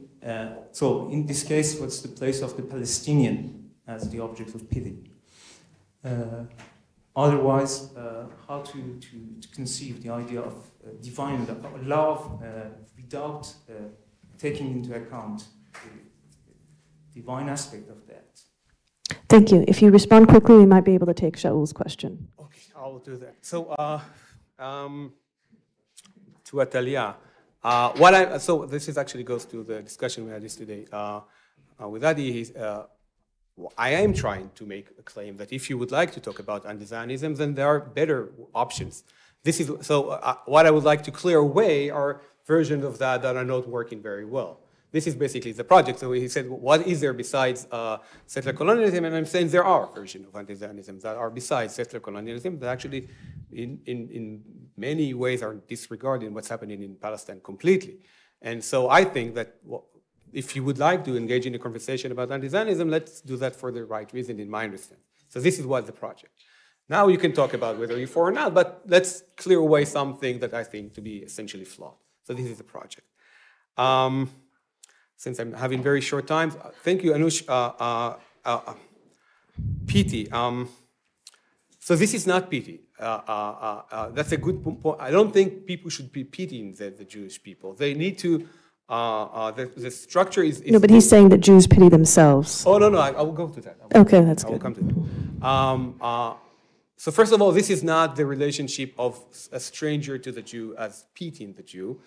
so in this case, what's the place of the Palestinian as the object of pity? Otherwise, how to conceive the idea of divine love without taking into account the divine aspect of that?
Thank you. If you respond quickly, we might be able to take Shaul's question.
Okay, I'll do that. So, to Atalia, so this is actually goes to the discussion we had yesterday with Adi. I am trying to make a claim that if you would like to talk about anti-Zionism, then there are better options. This is what I would like to clear away are versions of that are not working very well. This is basically the project. So he said, what is there besides settler colonialism? And I'm saying there are versions of anti-Zionism that are besides settler colonialism that actually in many ways are disregarding what's happening in Palestine completely. And so I think that if you would like to engage in a conversation about anti-Zionism, let's do that for the right reason in my understanding. So this is what the project. Now you can talk about whether you're for or not, but let's clear away something that I think to be essentially flawed. So this is the project. Since I'm having very short time, thank you, Anush. Pity. So this is not pity. That's a good point. I don't think people should be pitying the Jewish people. They need to, the structure is
no, but he's saying that Jews pity themselves.
Oh, no, I will go to that.
Okay, that's good.
I will come to that. So first of all, this is not the relationship of a stranger to the Jew as pitying the Jew.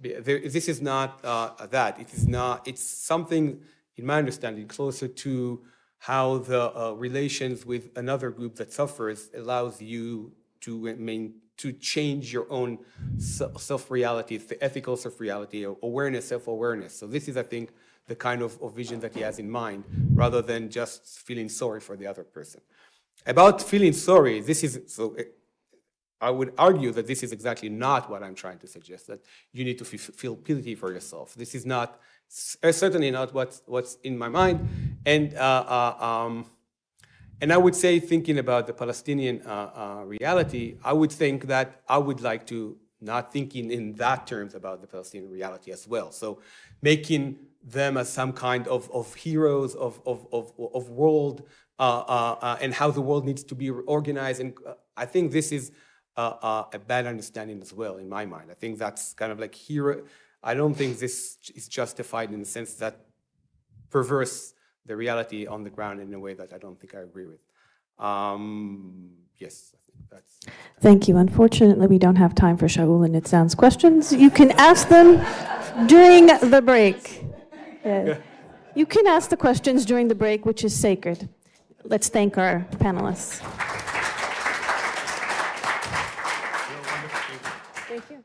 This is not that. It is not. It's something, in my understanding, closer to how the relations with another group that suffers allows you to change your own self-reality. It's the ethical self-reality, awareness, self-awareness. So this is, I think, the kind of vision that he has in mind, rather than just feeling sorry for the other person. About feeling sorry, this is so. I would argue that this is exactly not what I'm trying to suggest, that you need to feel pity for yourself. This is not, certainly not what's in my mind. And I would say, thinking about the Palestinian reality, I would think that I would like to not thinking in that terms about the Palestinian reality as well. So making them as some kind of heroes of world and how the world needs to be organized. And I think this is a bad understanding as well, in my mind. I think that's kind of like hero. I don't think this is justified in the sense that perverse the reality on the ground in a way that I don't think I agree with. Yes, I think that's.
Thank you. Unfortunately, we don't have time for Shaul and Nitzan's questions. You can ask them during the break. Yeah. You can ask the questions during the break, which is sacred. Let's thank our panelists. Thank you.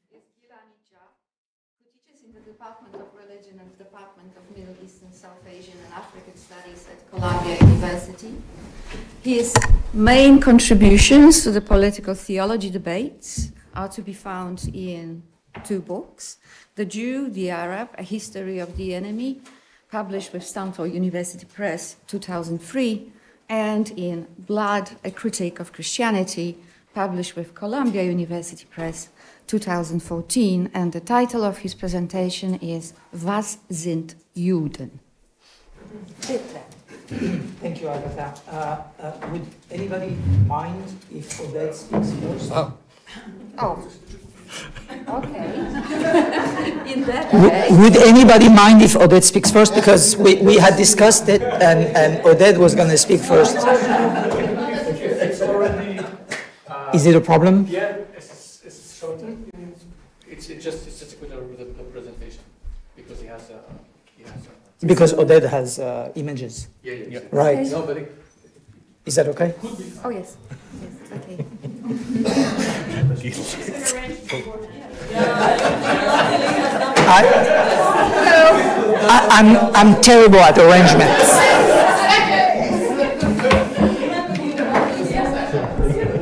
Is Gil Anidjar, who teaches in the Department of Religion and Department of Middle Eastern, South Asian and African Studies at Columbia University. His main contributions to the political theology debates are to be found in two books, The Jew, the Arab, A History of the Enemy, published with Stanford University Press, 2003, and in Blood, A Critique of Christianity, published with Columbia University Press, 2014, and the title of his presentation is Was sind Juden?
Thank you, Agata. Would anybody mind if Oded speaks first?
Oh. Okay. In that case.
Would anybody mind if Oded speaks first? Because we had discussed it, and Oded was going to speak first.
It's already.
Is it a problem?
Yeah, it's shorter. It's just a quick presentation because he has a.
Because Oded has images.
Yeah.
Right.
Okay. No, but
is that okay?
Oh yes. Yes. Okay.
I'm terrible at arrangements.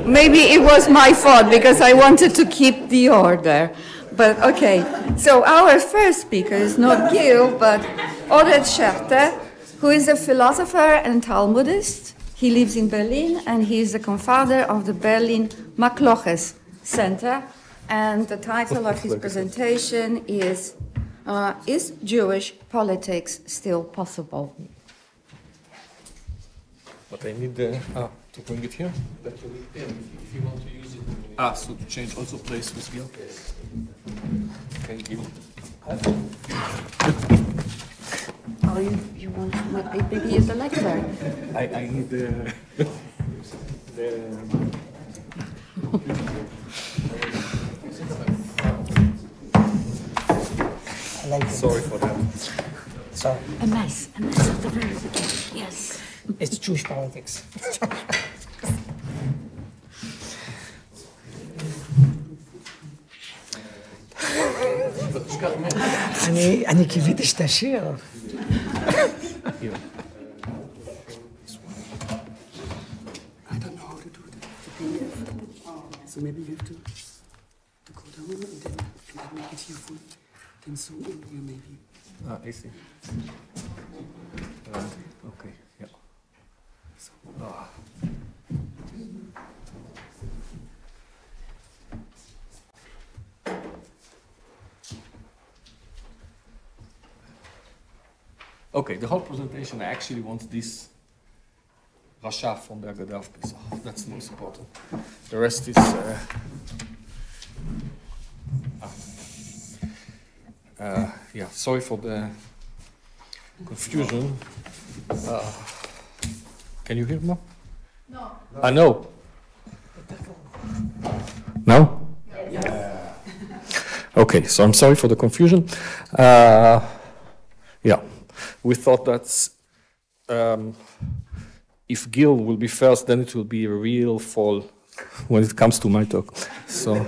Maybe it was my fault because I wanted to keep the order. But okay, so our first speaker is not Gil, but Oded Schechter, who is a philosopher and Talmudist. He lives in Berlin, and he is the co-founder of the Berlin Makhloykes Center. And the title of his presentation is Jewish Politics Still Possible?
But I need to bring it here. That will be there if you want to use it. So to change also place with Gil. Yes. Okay, Gil.
Oh, you want maybe as a lecture?
I need the
I like it.
Sorry for that.
Sorry.
A mess at the very beginning, yes.
It's Jewish politics. אני קיוויתי שתשיר.
I don't know how to do that. So maybe you have to go down and then make it here full. Then zoom in here maybe.
I see. Okay, yeah. So, Okay, the whole presentation, I actually want this Rasha from the Agata-Bielik. That's the most important. The rest is yeah, sorry for the confusion. Can you hear me?
No.
No. No?
Yeah.
Okay, so I'm sorry for the confusion. Yeah, we thought that if Gil will be first, then it will be a real fall when it comes to my talk. So,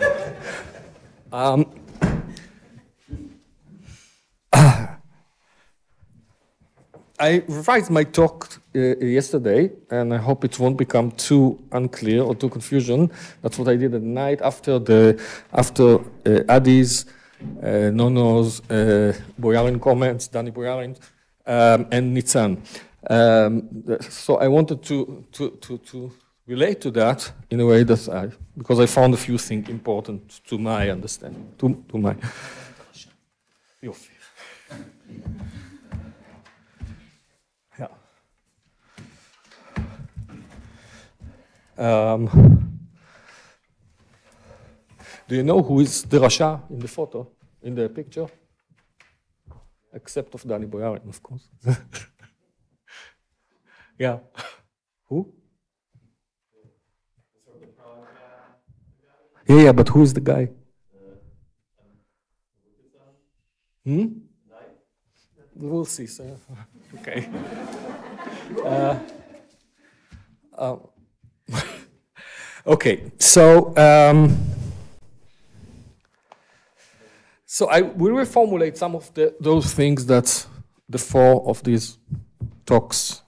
I revised my talk yesterday, and I hope it won't become too unclear or too confusion. That's what I did at night after Adi's, Nono's, Boyarin comments, Danny Boyarin, and Nitzan. So I wanted to relate to that in a way that because I found a few things important to my understanding, to my. Do you know who is the Rasha in the photo, in the picture? Except of Danny Boyarin, of course. Yeah. Who? Yeah, but who is the guy? We'll see, sir. Okay. Okay, so I will reformulate some of those things that the four of these talks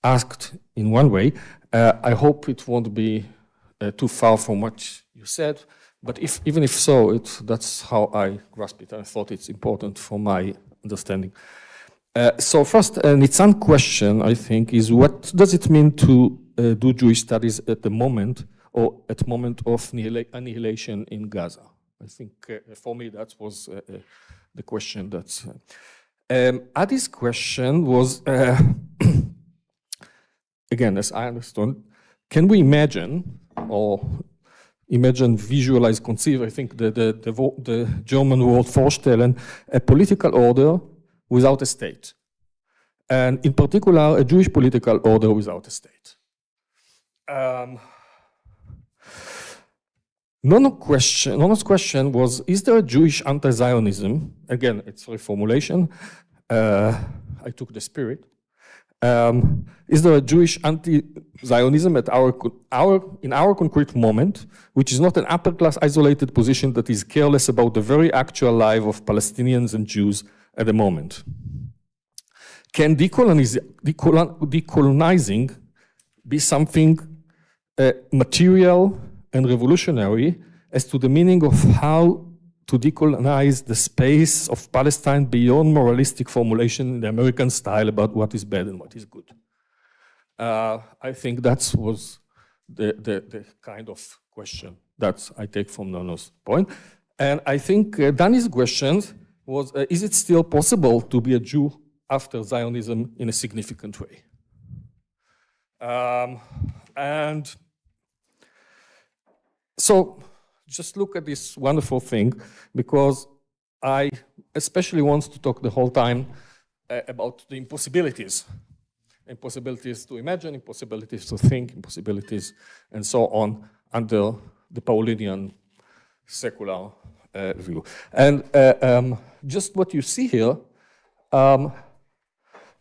asked in one way. I hope it won't be too far from what you said, but even if so, that's how I grasp it. I thought it's important for my understanding. So first, Nitzan's question, I think, is what does it mean to do Jewish studies at the moment, or at moment of annihilation in Gaza? I think for me that was the question that's... Adi's question was, again, as I understood, can we imagine, visualize, conceive, I think the German word vorstellen, a political order without a state, and in particular, a Jewish political order without a state. Nono's question was, is there a Jewish anti-Zionism? Again, it's a reformulation. I took the spirit. Is there a Jewish anti-Zionism in our concrete moment, which is not an upper-class isolated position that is careless about the very actual life of Palestinians and Jews at the moment? Can decolonizing be something material and revolutionary as to the meaning of how to decolonize the space of Palestine beyond moralistic formulation in the American style about what is bad and what is good? I think that was the kind of question that I take from Nono's point. And I think Danny's question was, is it still possible to be a Jew after Zionism in a significant way? And so just look at this wonderful thing, because I especially want to talk the whole time about the impossibilities. Impossibilities to imagine, impossibilities to think, impossibilities and so on under the Paulinian secular view. And just what you see here,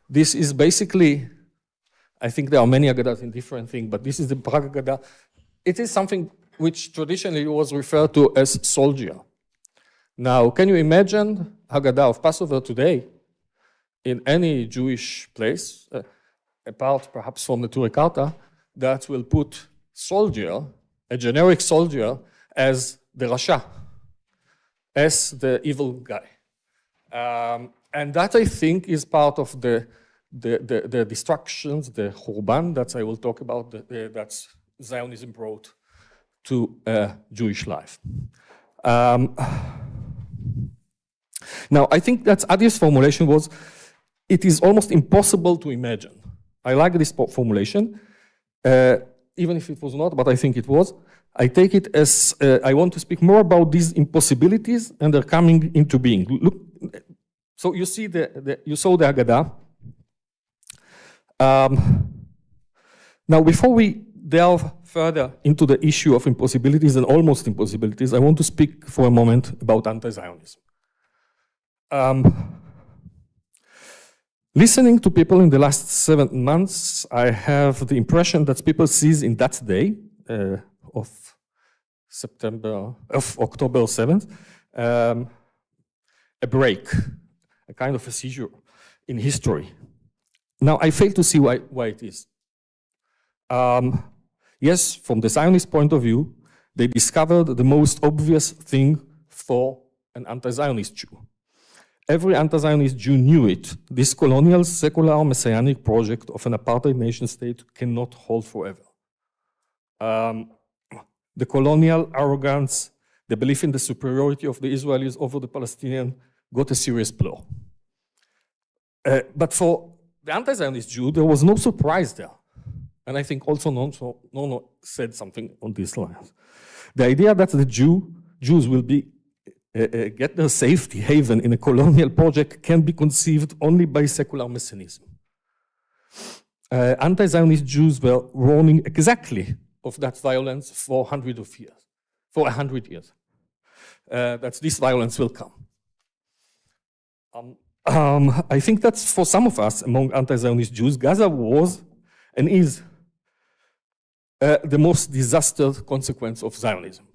this is basically, I think there are many Agadas in different things, but this is the Prague Agada. It is something which traditionally was referred to as soldier. Now, can you imagine Haggadah of Passover today in any Jewish place, apart perhaps from the Turei Karta, that will put soldier, a generic soldier, as the Rasha, as the evil guy? And that, I think, is part of the destructions, the Churban, that I will talk about, that Zionism brought to Jewish life. Now, I think that Adi's formulation was, it is almost impossible to imagine. I like this formulation, even if it was not, but I think it was. I take it as, I want to speak more about these impossibilities and their coming into being. Look, so you see you saw the Haggadah. Now, before we delve further into the issue of impossibilities and almost impossibilities, I want to speak for a moment about anti-Zionism. Listening to people in the last 7 months, I have the impression that people seize in that day of October 7th, a break, a kind of a seizure in history. Now, I fail to see why it is. Yes, from the Zionist point of view, they discovered the most obvious thing for an anti-Zionist Jew. Every anti-Zionist Jew knew it. This colonial, secular, messianic project of an apartheid nation state cannot hold forever. The colonial arrogance, the belief in the superiority of the Israelis over the Palestinians got a serious blow. But for the anti-Zionist Jew, there was no surprise there. And I think also Nono said something on these lines. The idea that the Jews will be get their safety haven in a colonial project can be conceived only by secular messianism. Anti-Zionist Jews were warning exactly of that violence for 100 years. That this violence will come. I think that for some of us among anti-Zionist Jews, Gaza was and is the most disastrous consequence of Zionism.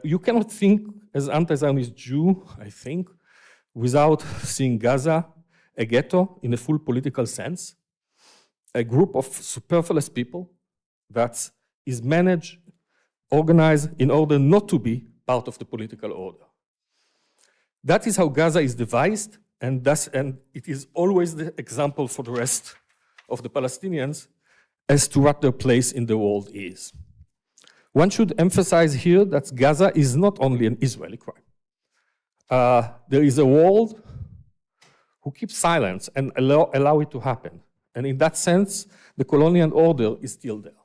You cannot think as anti-Zionist Jew, I think, without seeing Gaza a ghetto in a full political sense, a group of superfluous people that is managed, organized in order not to be part of the political order. That is how Gaza is devised, and it is always the example for the rest of the Palestinians as to what their place in the world is. One should emphasize here that Gaza is not only an Israeli crime. There is a world who keeps silence and allow it to happen. And in that sense, the colonial order is still there.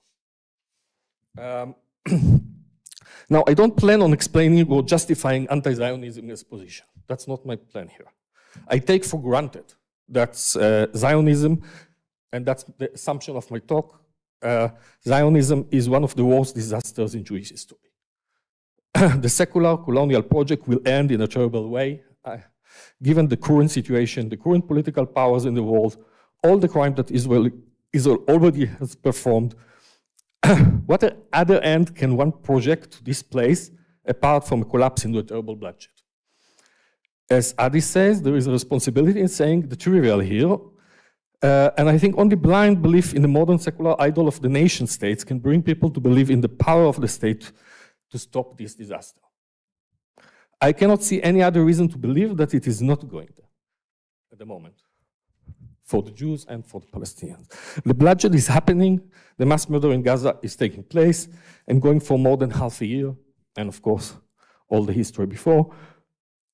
Now, I don't plan on explaining or justifying anti-Zionism as position. That's not my plan here. I take for granted that Zionism, and that's the assumption of my talk, Zionism is one of the worst disasters in Jewish history. The secular colonial project will end in a terrible way. Given the current situation, the current political powers in the world, all the crime that Israel already has performed, what other end can one project to this place apart from a collapse into a terrible bloodshed? As Adi says, there is a responsibility in saying the trivial here, and I think only blind belief in the modern secular idol of the nation states can bring people to believe in the power of the state to stop this disaster. I cannot see any other reason to believe that it is not going there at the moment, for the Jews and for the Palestinians. The bloodshed is happening, the mass murder in Gaza is taking place and going for more than half a year, and of course, all the history before.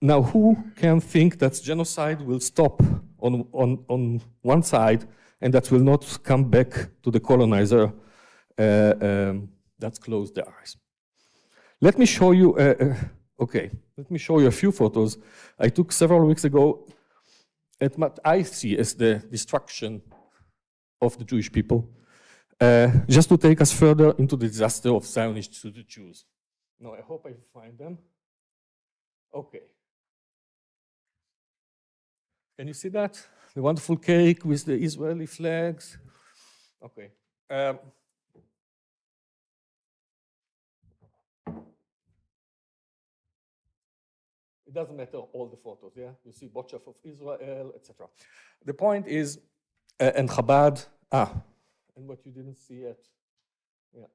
Now, who can think that genocide will stop on one side and that will not come back to the colonizer that's closed their eyes? Let me show you, let me show you a few photos I took several weeks ago at what I see as the destruction of the Jewish people, just to take us further into the disaster of Zionists to the Jews. Now, I hope I find them. Okay. Can you see that? The wonderful cake with the Israeli flags. Okay. It doesn't matter all the photos, yeah? You see Botchef of Israel, etc. The point is, and Chabad, and what you didn't see yet, yeah,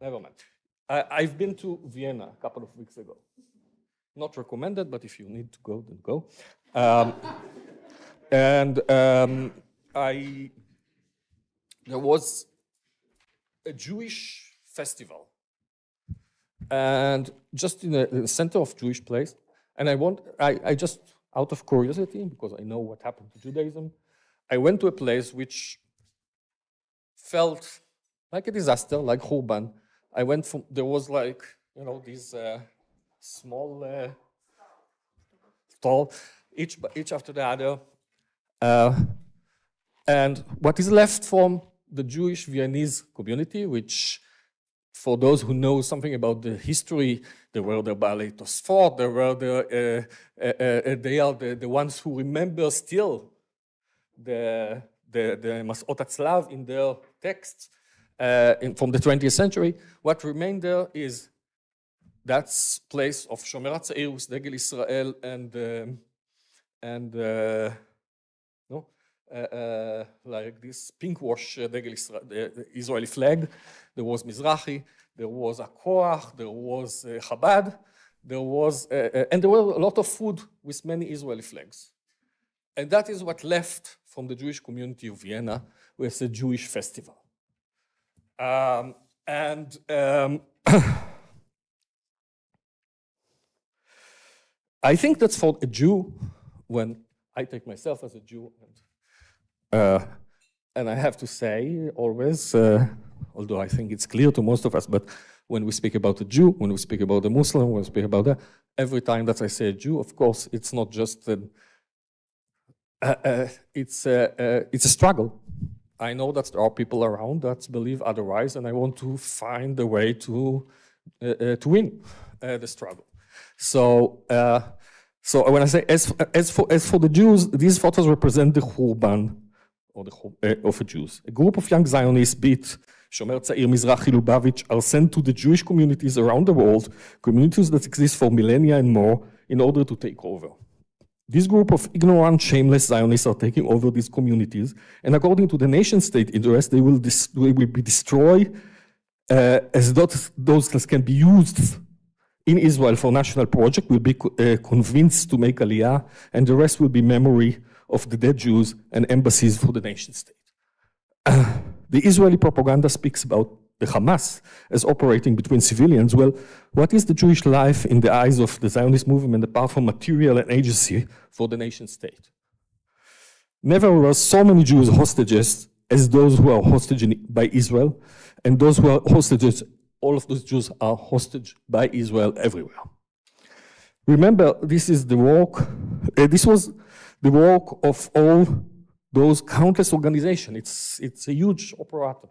never mind. I've been to Vienna a couple of weeks ago. Not recommended, but if you need to go, then go. There was a Jewish festival, and just in the center of Jewish place, and I just, out of curiosity, because I know what happened to Judaism, I went to a place which felt like a disaster, like Churban. I went from, there was like, you know, these small stall, each after the other. And what is left from the Jewish Viennese community, which, for those who know something about the history, they were the Ballet Tosfot, they were they are the ones who remember still the Mas'ot Hatzlav in their texts from the 20th century. What remained there is that place of Shomer HaTzair with Degel Israel like this pink wash Degel Israel, the Israeli flag. There was Mizrahi, there was Akoach, there was Chabad, there was, and there were a lot of food with many Israeli flags. And that is what left from the Jewish community of Vienna with a Jewish festival. I think that's for a Jew, when I take myself as a Jew, and I have to say always, although I think it's clear to most of us, but when we speak about a Jew, when we speak about a Muslim, when we speak about that, every time that I say a Jew, of course, it's not just it's a struggle. I know that there are people around that believe otherwise, and I want to find a way to win the struggle. So when I say as for the Jews, these photos represent the Churban of the Jews. A group of young Zionists, be it Shomer HaTzair, Mizrahi, Lubavitch, are sent to the Jewish communities around the world, communities that exist for millennia and more, in order to take over. This group of ignorant, shameless Zionists are taking over these communities, and according to the nation-state interest, they will be destroyed as those that can be used in Israel for national project will be convinced to make Aliyah, and the rest will be memory of the dead Jews and embassies for the nation-state. The Israeli propaganda speaks about the Hamas as operating between civilians. Well, what is the Jewish life in the eyes of the Zionist movement apart from material and agency for the nation-state? Never were so many Jews hostages as those who are hostage by Israel, and those who are hostages, all of those Jews are hostage by Israel everywhere. Remember, this is the work, this was the work of all those countless organizations. It's a huge operator.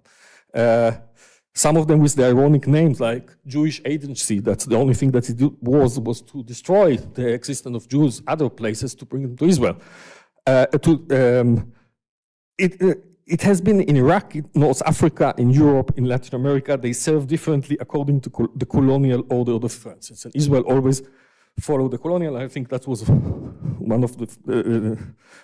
Some of them with the ironic names like Jewish Agency. That's the only thing that it was to destroy the existence of Jews other places to bring them to Israel. It has been in Iraq, in North Africa, in Europe, in Latin America. They serve differently according to the colonial order of the Francis. And Israel always followed the colonial. I think that was one of the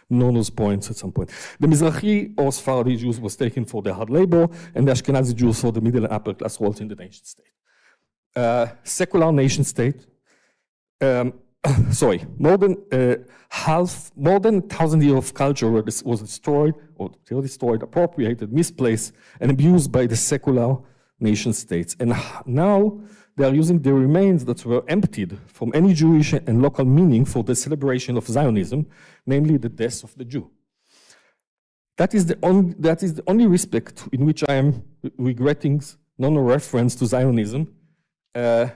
Nono's points at some point. The Mizrahi or Sephardi Jews was taken for their hard labor, and the Ashkenazi Jews for the middle and upper class roles in the nation state. Secular nation state. More than 1,000 years of culture was destroyed, appropriated, misplaced, and abused by the secular nation states. And now they are using the remains that were emptied from any Jewish and local meaning for the celebration of Zionism, namely the death of the Jew. That is the only respect in which I am regretting non-reference to Zionism as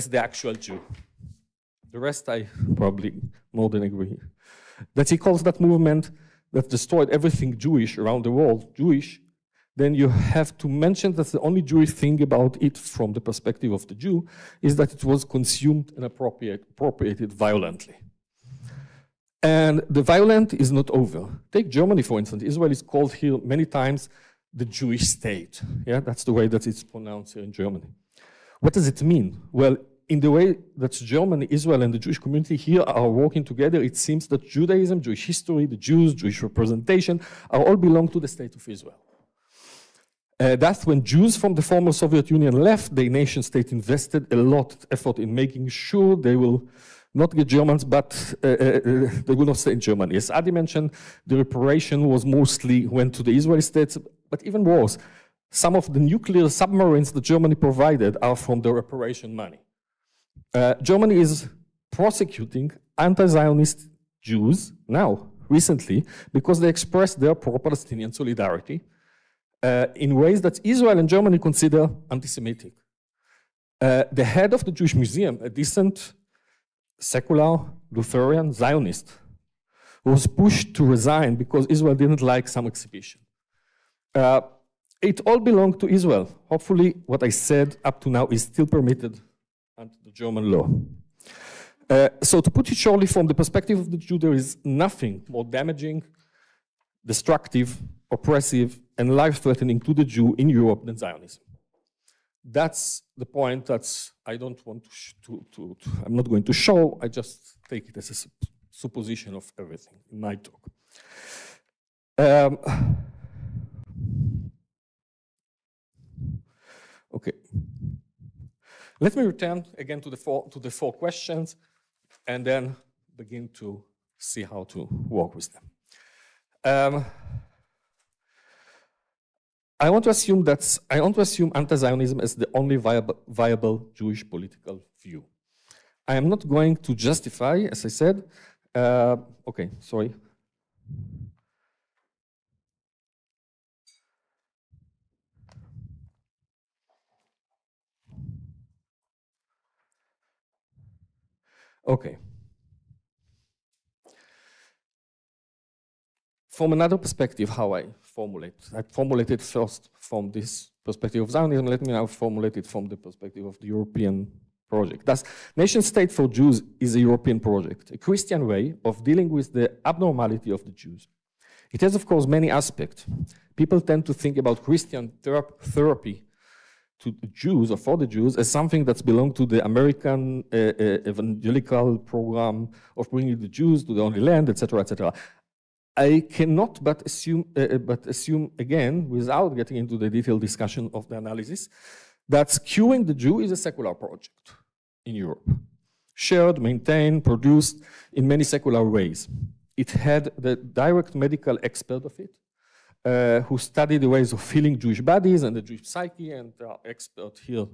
the actual Jew. The rest I probably more than agree. That he calls that movement that destroyed everything Jewish around the world Jewish, then you have to mention that the only Jewish thing about it from the perspective of the Jew is that it was consumed and appropriated violently. And the violent is not over. Take Germany, for instance. Israel is called here many times the Jewish state. Yeah, that's the way that it's pronounced here in Germany. What does it mean? Well, in the way that Germany, Israel, and the Jewish community here are working together, it seems that Judaism, Jewish history, the Jews, Jewish representation, all belong to the state of Israel. That's when Jews from the former Soviet Union left, the nation state invested a lot of effort in making sure they will not get Germans, but they will not stay in Germany. As Adi mentioned, the reparation went to the Israeli states, but even worse, some of the nuclear submarines that Germany provided are from the reparation money. Germany is prosecuting anti-Zionist Jews now, recently, because they expressed their pro-Palestinian solidarity in ways that Israel and Germany consider anti-Semitic. The head of the Jewish Museum, a decent, secular, Lutheran Zionist, was pushed to resign because Israel didn't like some exhibition. It all belonged to Israel. Hopefully, what I said up to now is still permitted under the German law. So to put it shortly, from the perspective of the Jew, there is nothing more damaging, destructive, oppressive, and life-threatening to the Jew in Europe than Zionism. That's the point that I don't want to I'm not going to show, I just take it as a supposition of everything in my talk. Okay. Let me return again to the four questions and then begin to see how to work with them. I want to assume anti-Zionism as the only viable Jewish political view. I am not going to justify, as I said, okay, sorry. Okay. From another perspective, how I formulated first from this perspective of Zionism. Let me now formulate it from the perspective of the European project. Thus, nation state for Jews is a European project, a Christian way of dealing with the abnormality of the Jews. It has, of course, many aspects. People tend to think about Christian therapy to the Jews or for the Jews as something that's belonged to the American evangelical program of bringing the Jews to the Holy Land, etc., etc. I cannot but assume again, without getting into the detailed discussion of the analysis, that curing the Jew is a secular project in Europe, shared, maintained, produced in many secular ways. It had the direct medical expert of it, who studied the ways of healing Jewish bodies and the Jewish psyche, and our expert here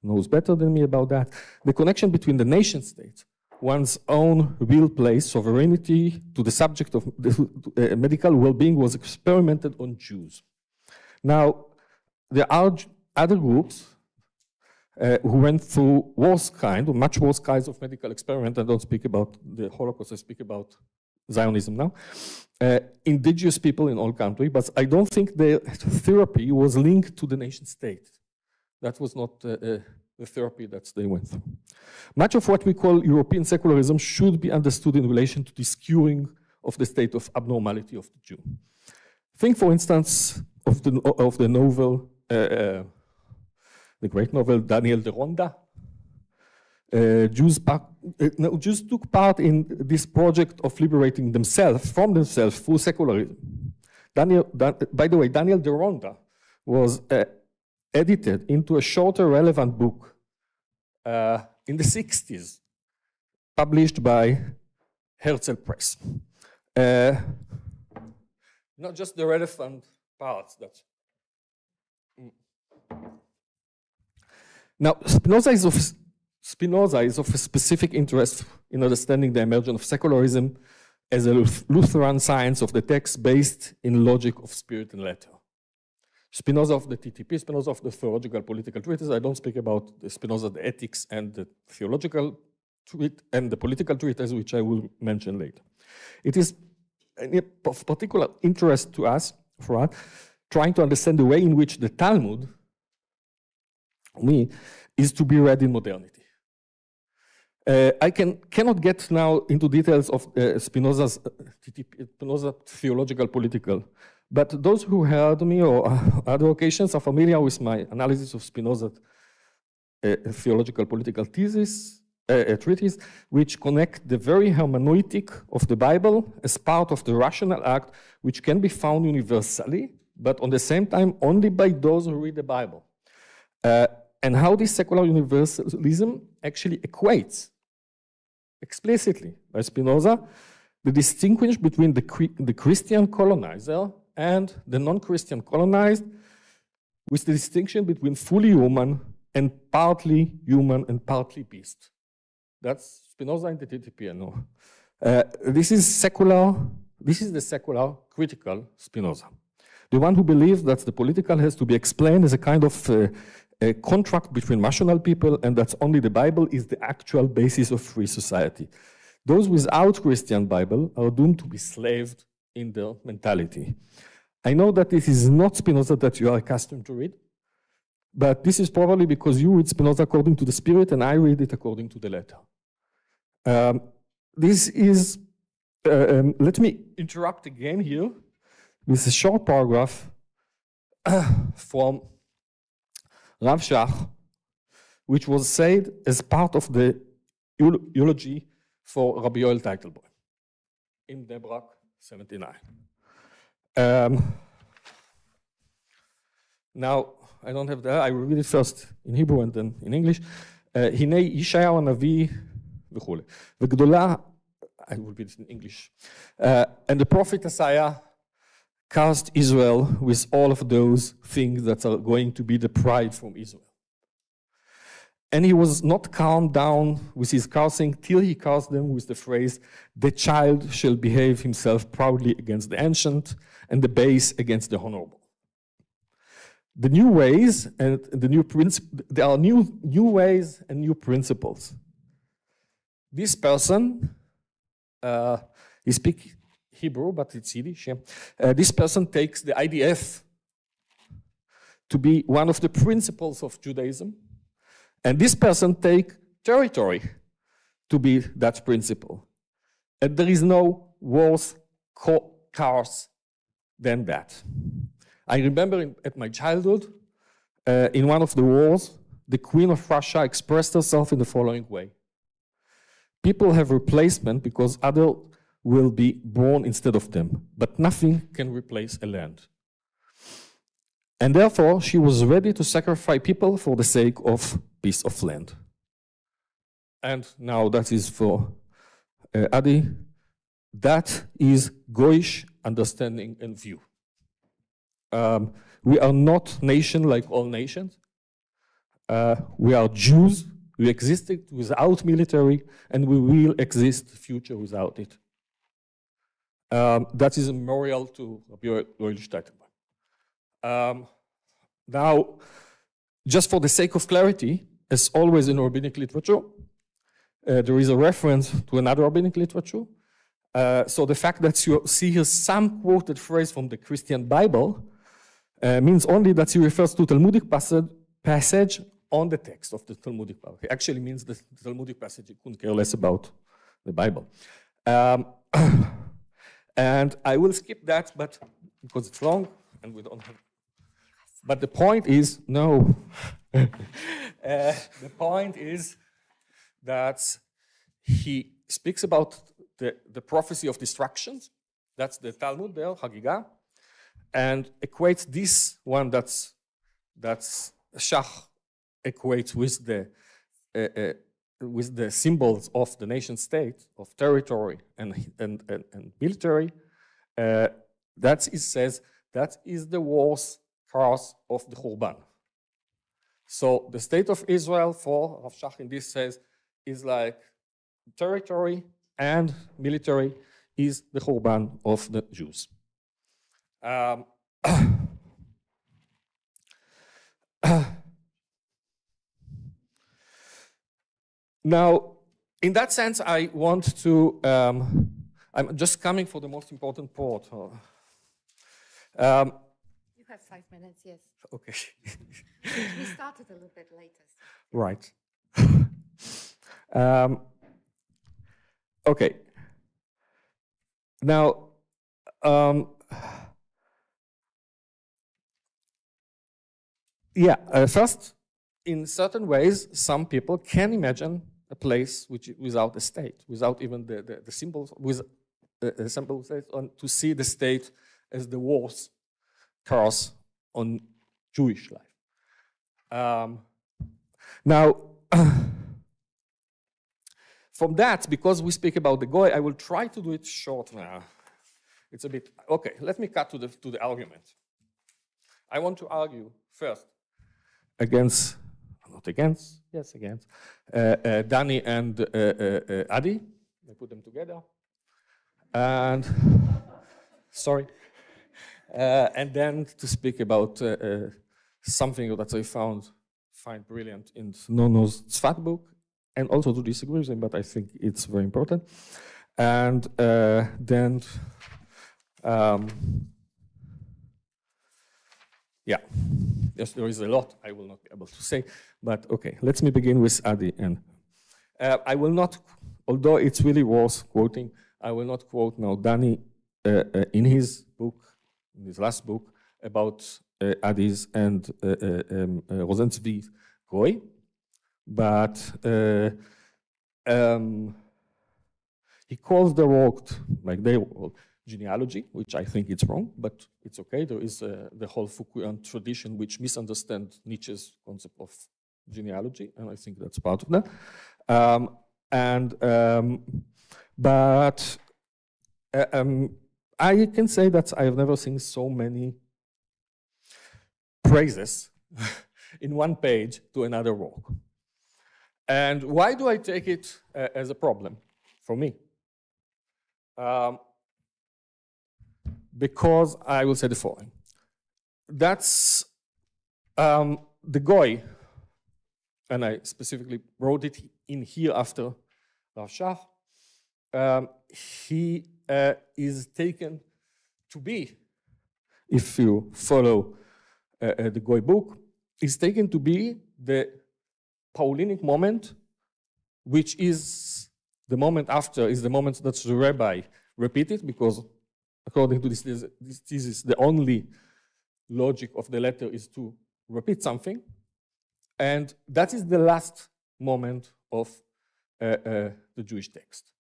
knows better than me about that. The connection between the nation state, one's own real place, sovereignty to the subject of medical well-being was experimented on Jews. Now, there are other groups who went through much worse kinds of medical experiment. I don't speak about the Holocaust, I speak about Zionism now. Indigenous people in all countries, but I don't think their therapy was linked to the nation state. That was not the therapy that they went through. Much of what we call European secularism should be understood in relation to this curing of the state of abnormality of the Jew. Think, for instance, of the novel, the great novel Daniel Deronda. Jews took part in this project of liberating themselves from themselves through secularism. By the way, Daniel Deronda was edited into a shorter relevant book in the 60s, published by Herzl Press. Not just the relevant parts. Now, Spinoza is of a specific interest in understanding the emergence of secularism as a Lutheran science of the text based in logic of spirit and letter. Spinoza of the TTP, Spinoza of the theological political treatise. I don't speak about the Spinoza, the ethics and the theological and the political treatise, which I will mention later. It is of particular interest to us, for us, trying to understand the way in which the Talmud is to be read in modernity. I cannot get now into details of Spinoza's theological political, but those who heard me or other occasions are familiar with my analysis of Spinoza's theological political treatise, which connect the very hermeneutic of the Bible as part of the rational act, which can be found universally, but on the same time only by those who read the Bible. And how this secular universalism actually equates explicitly by Spinoza the distinction between the Christian colonizer and the non-Christian colonized, with the distinction between fully human and partly beast. That's Spinoza in the TTP. This is the secular critical Spinoza. The one who believes that the political has to be explained as a kind of a contract between rational people, and that only the Bible is the actual basis of free society. Those without Christian Bible are doomed to be slaved in their mentality. I know that this is not Spinoza that you are accustomed to read, but this is probably because you read Spinoza according to the spirit and I read it according to the letter. This is, let me interrupt again here with a short paragraph from Rav Shach, which was said as part of the eulogy for Rabbi Yoel Teitelbaum in Debrak 79. Now, I don't have that. I will read it first in Hebrew and then in English. הנה ישעיהו הנביא וכו'. וגדולה, I will read it in English. And the prophet Isaiah cursed Israel with all of those things that are going to be the pride from Israel. And he was not calmed down with his cursing till he cursed them with the phrase, the child shall behave himself proudly against the ancient and the base against the honorable. The new ways and the new principles, there are new ways and new principles. This person, he speaks Hebrew, but it's Yiddish. Yeah. This person takes the IDF to be one of the principles of Judaism, and this person takes territory to be that principle. And there is no worse cause than that. I remember at my childhood, in one of the wars, the Queen of Russia expressed herself in the following way. People have replacement because others will be born instead of them, but nothing can replace a land. And therefore, she was ready to sacrifice people for the sake of piece of land. And now that is for Adi. That is Goyish understanding and view. We are not nation like all nations. We are Jews. We existed without military, and we will exist the future without it. That is a memorial to Rabbi Yoel Teitelbaum. Now, just for the sake of clarity, as always in rabbinic literature, there is a reference to another rabbinic literature. So the fact that you see here some quoted phrase from the Christian Bible means only that he refers to Talmudic passage on the text of the Talmudic Bible. It actually means the Talmudic passage, he couldn't care less about the Bible. And I will skip that, but because it's long and we don't have. But the point is, no. The point is that he speaks about the prophecy of destructions. That's the Talmud there, Hagigah, and equates this one that's Shach equates with the symbols of the nation state, of territory and military. That it says that is the worst cause of the Churban. So the state of Israel for Rav Shach in this says is like territory and military is the Churban of the Jews. Now, in that sense, I want to, I'm just coming for the most important part.
You have 5 minutes, yes.
Okay.
We started a little bit later.
Right. Okay. Now, first, in certain ways, some people can imagine a place which without a state, without even the symbols, with a simple state, to see the state as the worst curse on Jewish life. Now, from that, because we speak about the Goy, I will try to do it short now. It's a bit, okay, let me cut to the argument. I want to argue first against, not against, yes, against, Danny and Adi. I put them together. And, sorry. And then to speak about something that I find brilliant in Nono's Tzfat book, and also to disagree with him, but I think it's very important. And then Yeah, yes, there is a lot I will not be able to say, but okay, let me begin with Adi. And I will not, although it's really worth quoting, I will not quote now Danny in his book, in his last book, about Adi's and Rosenzweig's Goy, but he calls the work, like they genealogy, which I think it's wrong, but it's okay. There is the whole Foucaultian tradition which misunderstands Nietzsche's concept of genealogy, and I think that's part of that. But I can say that I have never seen so many praises in one page to another work. And why do I take it as a problem for me? Because I will say the following. That's the Goy, and I specifically wrote it in here after Rauschenbach. He is taken to be, if you follow the Goy book, is taken to be the Paulinic moment, which is the moment after, is the moment that the rabbi repeated, because according to this thesis, the only logic of the letter is to repeat something. And that is the last moment of the Jewish text.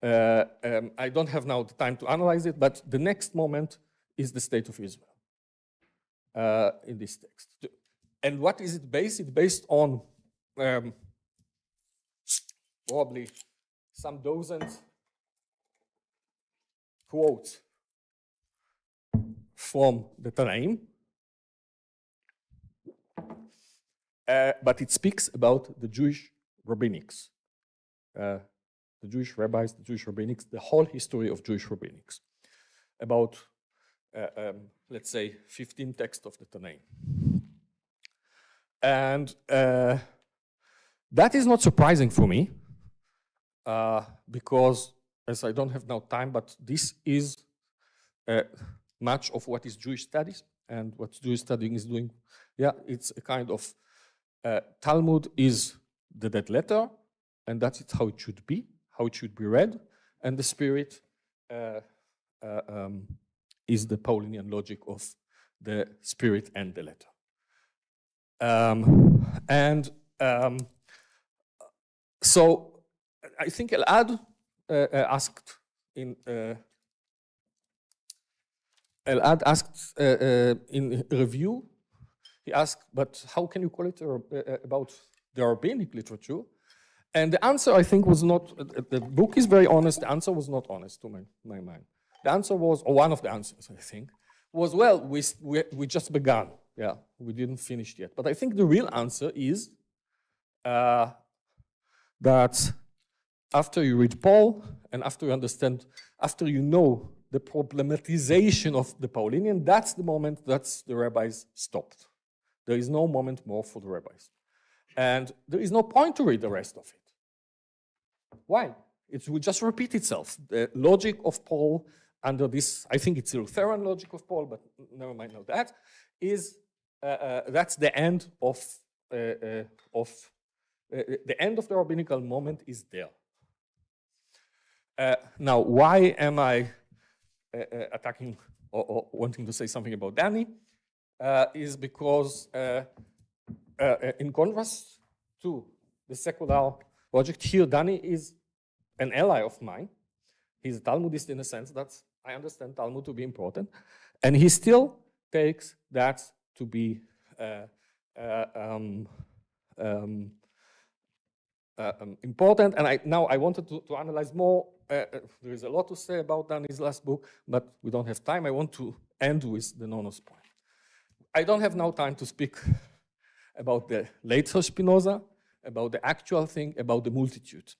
I don't have now the time to analyze it, but the next moment is the state of Israel in this text. And what is it based? It's based on probably some dozens quotes from the Tanaim, but it speaks about the Jewish rabbinics, the Jewish rabbis, the Jewish rabbinics, the whole history of Jewish rabbinics, about, let's say, 15 texts of the Tanaim. And that is not surprising for me, because, as I don't have now time, but this is much of what is Jewish studies and what Jewish studying is doing. Yeah, it's a kind of Talmud is the dead letter, and that's how it should be, how it should be read, and the spirit is the Paulinian logic of the spirit and the letter. So I think Elad asked in review. He asked, but how can you call it about the rabbinic literature? And the answer, I think, was not. The book is very honest. The answer was not honest to my mind. The answer was, or one of the answers, I think, was, well, we just began. Yeah, we didn't finish yet. But I think the real answer is that after you read Paul and after you understand, after you know the problematization of the Paulinian, that's the moment that the rabbis stopped. There is no moment more for the rabbis. And there is no point to read the rest of it. Why? It will just repeat itself. The logic of Paul under this, I think it's the Lutheran logic of Paul, but never mind now that, is that's the end of the end of the rabbinical moment is there. Now, why am I attacking or wanting to say something about Danny? Is because in contrast to the secular logic, here Danny is an ally of mine. He's a Talmudist in the sense that I understand Talmud to be important, and he still takes that to be important. And now I wanted to analyze more. There is a lot to say about Danny's last book, but we don't have time. I want to end with the Nonos point. I don't have now time to speak about the later Spinoza, about the actual thing, about the multitude.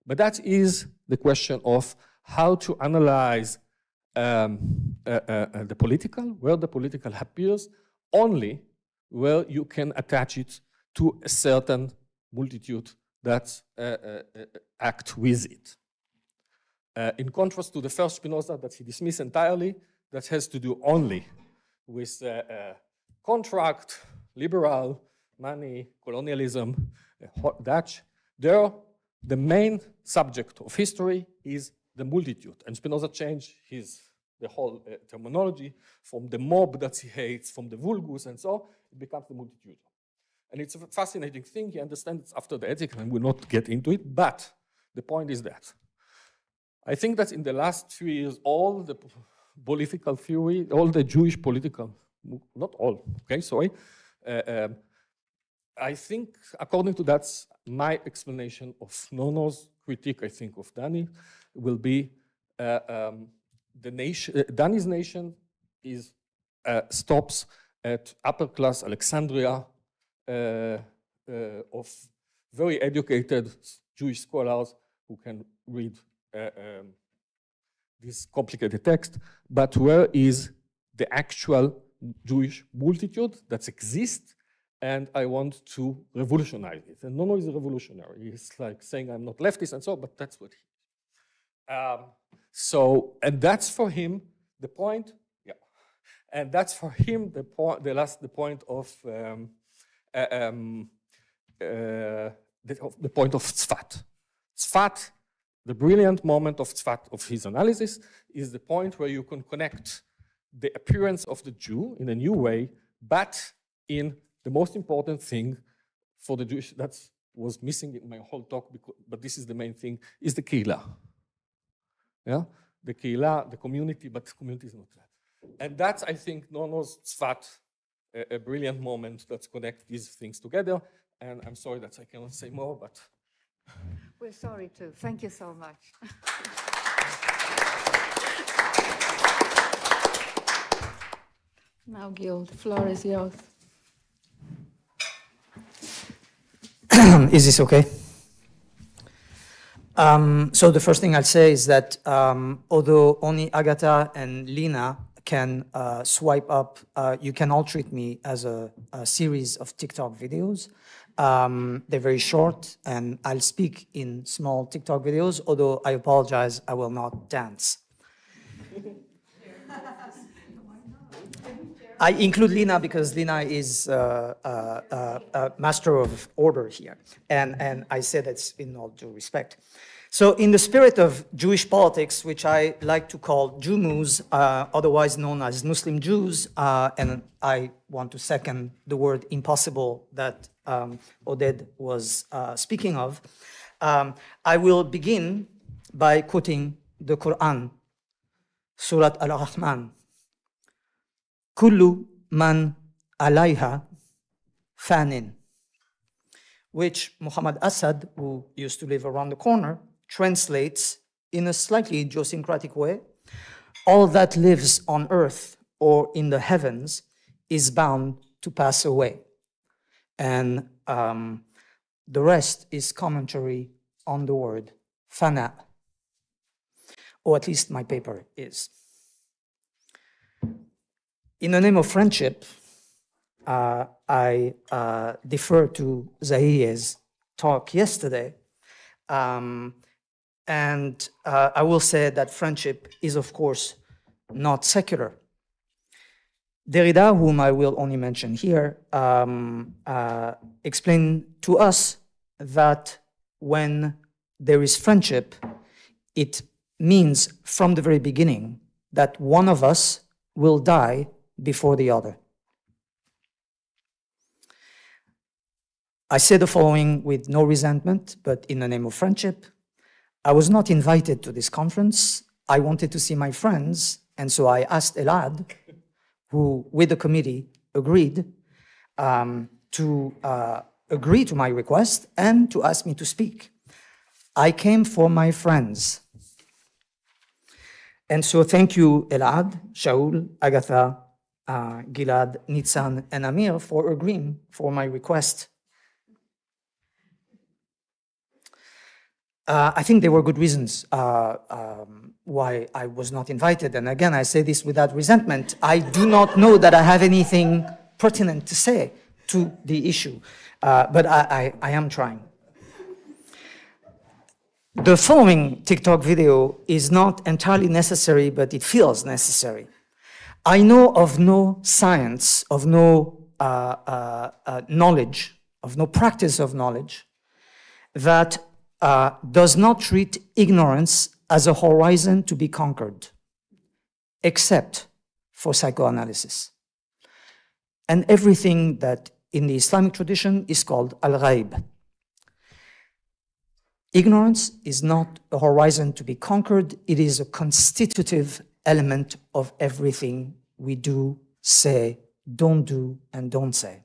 But that is the question of how to analyze the political, where the political appears, only where you can attach it to a certain multitude that act with it. In contrast to the first Spinoza that he dismissed entirely, that has to do only with contract, liberal, money, colonialism, Dutch. There, the main subject of history is the multitude. And Spinoza changed the whole terminology from the mob that he hates, from the vulgus and so, it becomes the multitude. And it's a fascinating thing. He understands after the ethic, and we'll not get into it, but the point is that I think that in the last few years, all the political theory, all the Jewish political, not all, okay, sorry, I think according to that's my explanation of Nono's critique, I think, of Dani, will be the nation, Dani's nation is stops at upper class Alexandria of very educated Jewish scholars who can read this complicated text, but where is the actual Jewish multitude that exists, and I want to revolutionize it. And Nono is a revolutionary. He's like saying I'm not leftist and so, but that's what he so, and that's for him the point, yeah. And that's for him the point, the point of the point of Tzfat. Tzfat, the brilliant moment of Tzfat, of his analysis, is the point where you can connect the appearance of the Jew in a new way, but in the most important thing for the Jewish, that was missing in my whole talk, but this is the main thing, is the Keilah. Yeah? The Keilah, the community, but the community is not that. And that's, I think, Nono's Tzfat, a brilliant moment that connects these things together. And I'm sorry that I cannot say more, but...
We're sorry too. Thank you so much. Now, Gil, the floor is yours.
Is this okay? So the first thing I'll say is that although only Agata and Lena can swipe up, you can all treat me as a series of TikTok videos. They're very short, and I'll speak in small TikTok videos, although I apologize, I will not dance. I include Lena because Lena is a master of order here, and I say that's in all due respect. So in the spirit of Jewish politics, which I like to call Jewmus, otherwise known as Muslim Jews, and I want to second the word impossible that Oded was speaking of, I will begin by quoting the Quran, Surat Al-Rahman. Kullu man alayha fanin, which Muhammad Asad, who used to live around the corner, translates in a slightly idiosyncratic way: all that lives on earth or in the heavens is bound to pass away. And the rest is commentary on the word fana, or at least my paper is. In the name of friendship, I defer to Zahir's talk yesterday, and I will say that friendship is, of course, not secular. Derrida, whom I will only mention here, explained to us that when there is friendship, it means from the very beginning that one of us will die before the other. I say the following with no resentment, but in the name of friendship. I was not invited to this conference. I wanted to see my friends, and so I asked Elad, who, with the committee, agreed to agree to my request and to ask me to speak. I came for my friends. And so thank you, Elad, Shaul, Agatha, Gilad, Nitzan, and Amir for agreeing for my request. I think there were good reasons why I was not invited. And again, I say this without resentment. I do not know that I have anything pertinent to say to the issue, but I am trying. The following TikTok video is not entirely necessary, but it feels necessary. I know of no science, of no knowledge, of no practice of knowledge, that does not treat ignorance as a horizon to be conquered, except for psychoanalysis. And everything that in the Islamic tradition is called al-ghaib. Ignorance is not a horizon to be conquered, it is a constitutive element of everything we do, say, don't do, and don't say.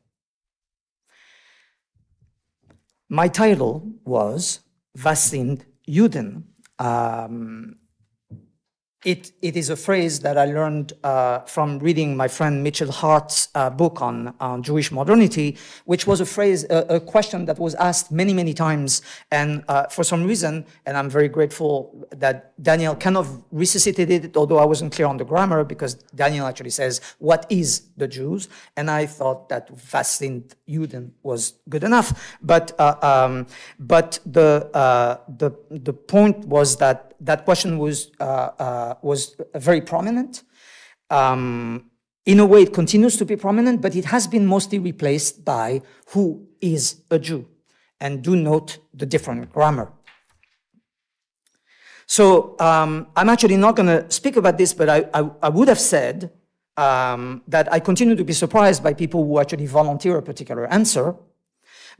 My title was Was sind Juden? It is a phrase that I learned from reading my friend Mitchell Hart's book on Jewish modernity, which was a phrase, a question that was asked many, many times. And for some reason, and I'm very grateful that Daniel kind of resuscitated it, although I wasn't clear on the grammar, because Daniel actually says, what is the Jews? And I thought that Was sind Juden was good enough. But the point was that that question was very prominent. In a way, it continues to be prominent, but it has been mostly replaced by who is a Jew? And do note the different grammar. So I'm actually not going to speak about this, but I would have said that I continue to be surprised by people who actually volunteer a particular answer,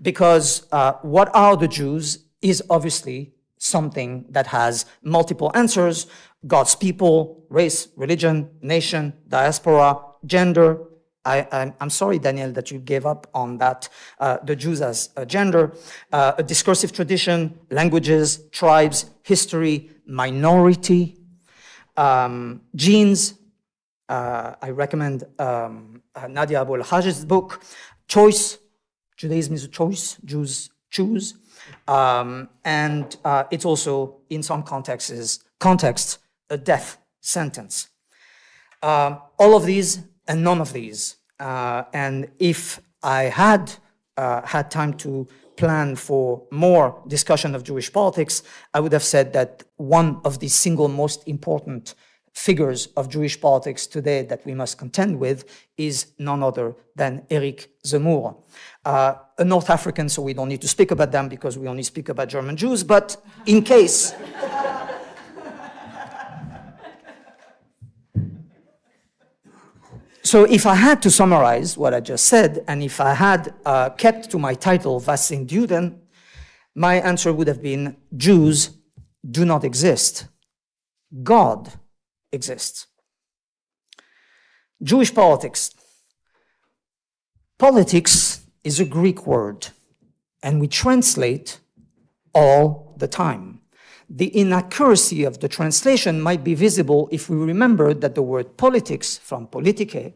because what are the Jews is obviously something that has multiple answers: God's people, race, religion, nation, diaspora, gender. I'm sorry, Daniel, that you gave up on that, the Jews as a gender, a discursive tradition, languages, tribes, history, minority, genes. I recommend Nadia Abu al-Hajj's book, Choice. Judaism is a choice, Jews choose. And it's also, in some contexts, a death sentence. All of these and none of these. And if I had had time to plan for more discussion of Jewish politics, I would have said that one of the single most important figures of Jewish politics today that we must contend with is none other than Eric Zemmour. A North African, so we don't need to speak about them because we only speak about German Jews, but in case... So if I had to summarize what I just said, and if I had kept to my title, Was sind Juden, my answer would have been, Jews do not exist. God exists. Jewish politics. Politics is a Greek word, and we translate all the time. The inaccuracy of the translation might be visible if we remember that the word politics, from politike,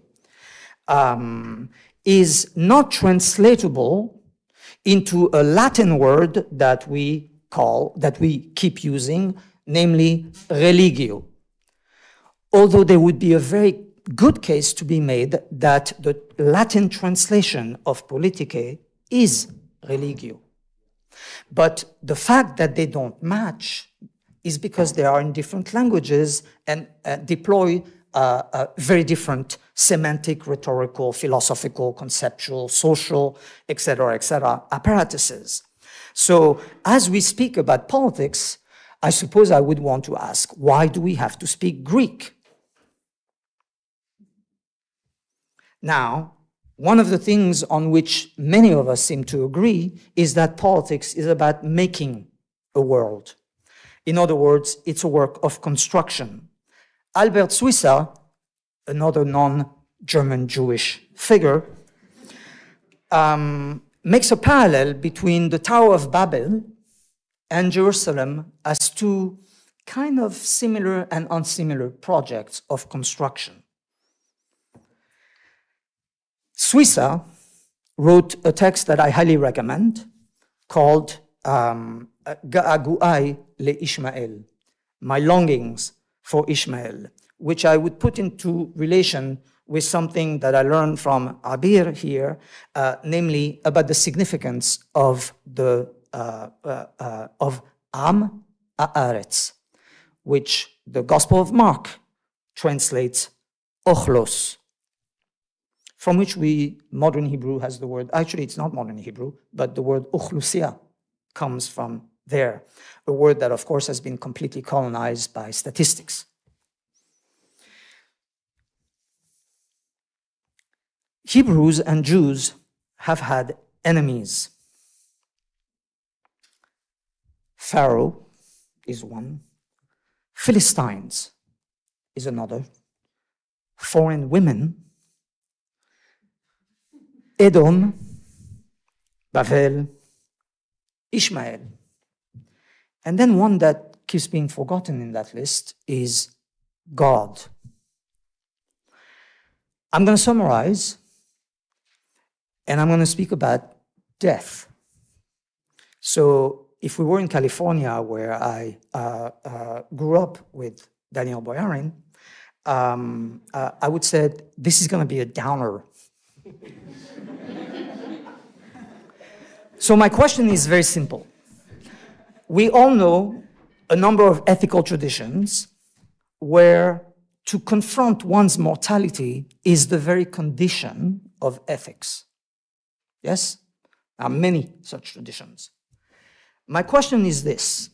is not translatable into a Latin word that we keep using, namely religio. Although there would be a very good case to be made that the Latin translation of politike is religio. But the fact that they don't match is because they are in different languages and deploy very different semantic, rhetorical, philosophical, conceptual, social, etc., apparatuses. So as we speak about politics, I suppose I would want to ask, why do we have to speak Greek? Now, one of the things on which many of us seem to agree is that politics is about making a world. In other words, it's a work of construction. Albert Suissa, another non-German Jewish figure, makes a parallel between the Tower of Babel and Jerusalem as two kind of similar and unsimilar projects of construction. Suissa wrote a text that I highly recommend called Ga'agu'ai le'Ishmael, My Longings for Ishmael, which I would put into relation with something that I learned from Abir here, namely about the significance of the Am Haaretz, which the Gospel of Mark translates Ochlos. from which modern Hebrew has the word, actually it's not modern Hebrew, but the word ochlusia comes from there, a word that of course has been completely colonized by statistics. Hebrews and Jews have had enemies. Pharaoh is one, Philistines is another, foreign women, Edom, Bavel, Ishmael. And then one that keeps being forgotten in that list is God. I'm going to summarize, and I'm going to speak about death. So if we were in California, where I grew up with Daniel Boyarin, I would say this is going to be a downer. So my question is very simple. We all know a number of ethical traditions where to confront one's mortality is the very condition of ethics. Yes? There are many such traditions. My question is this: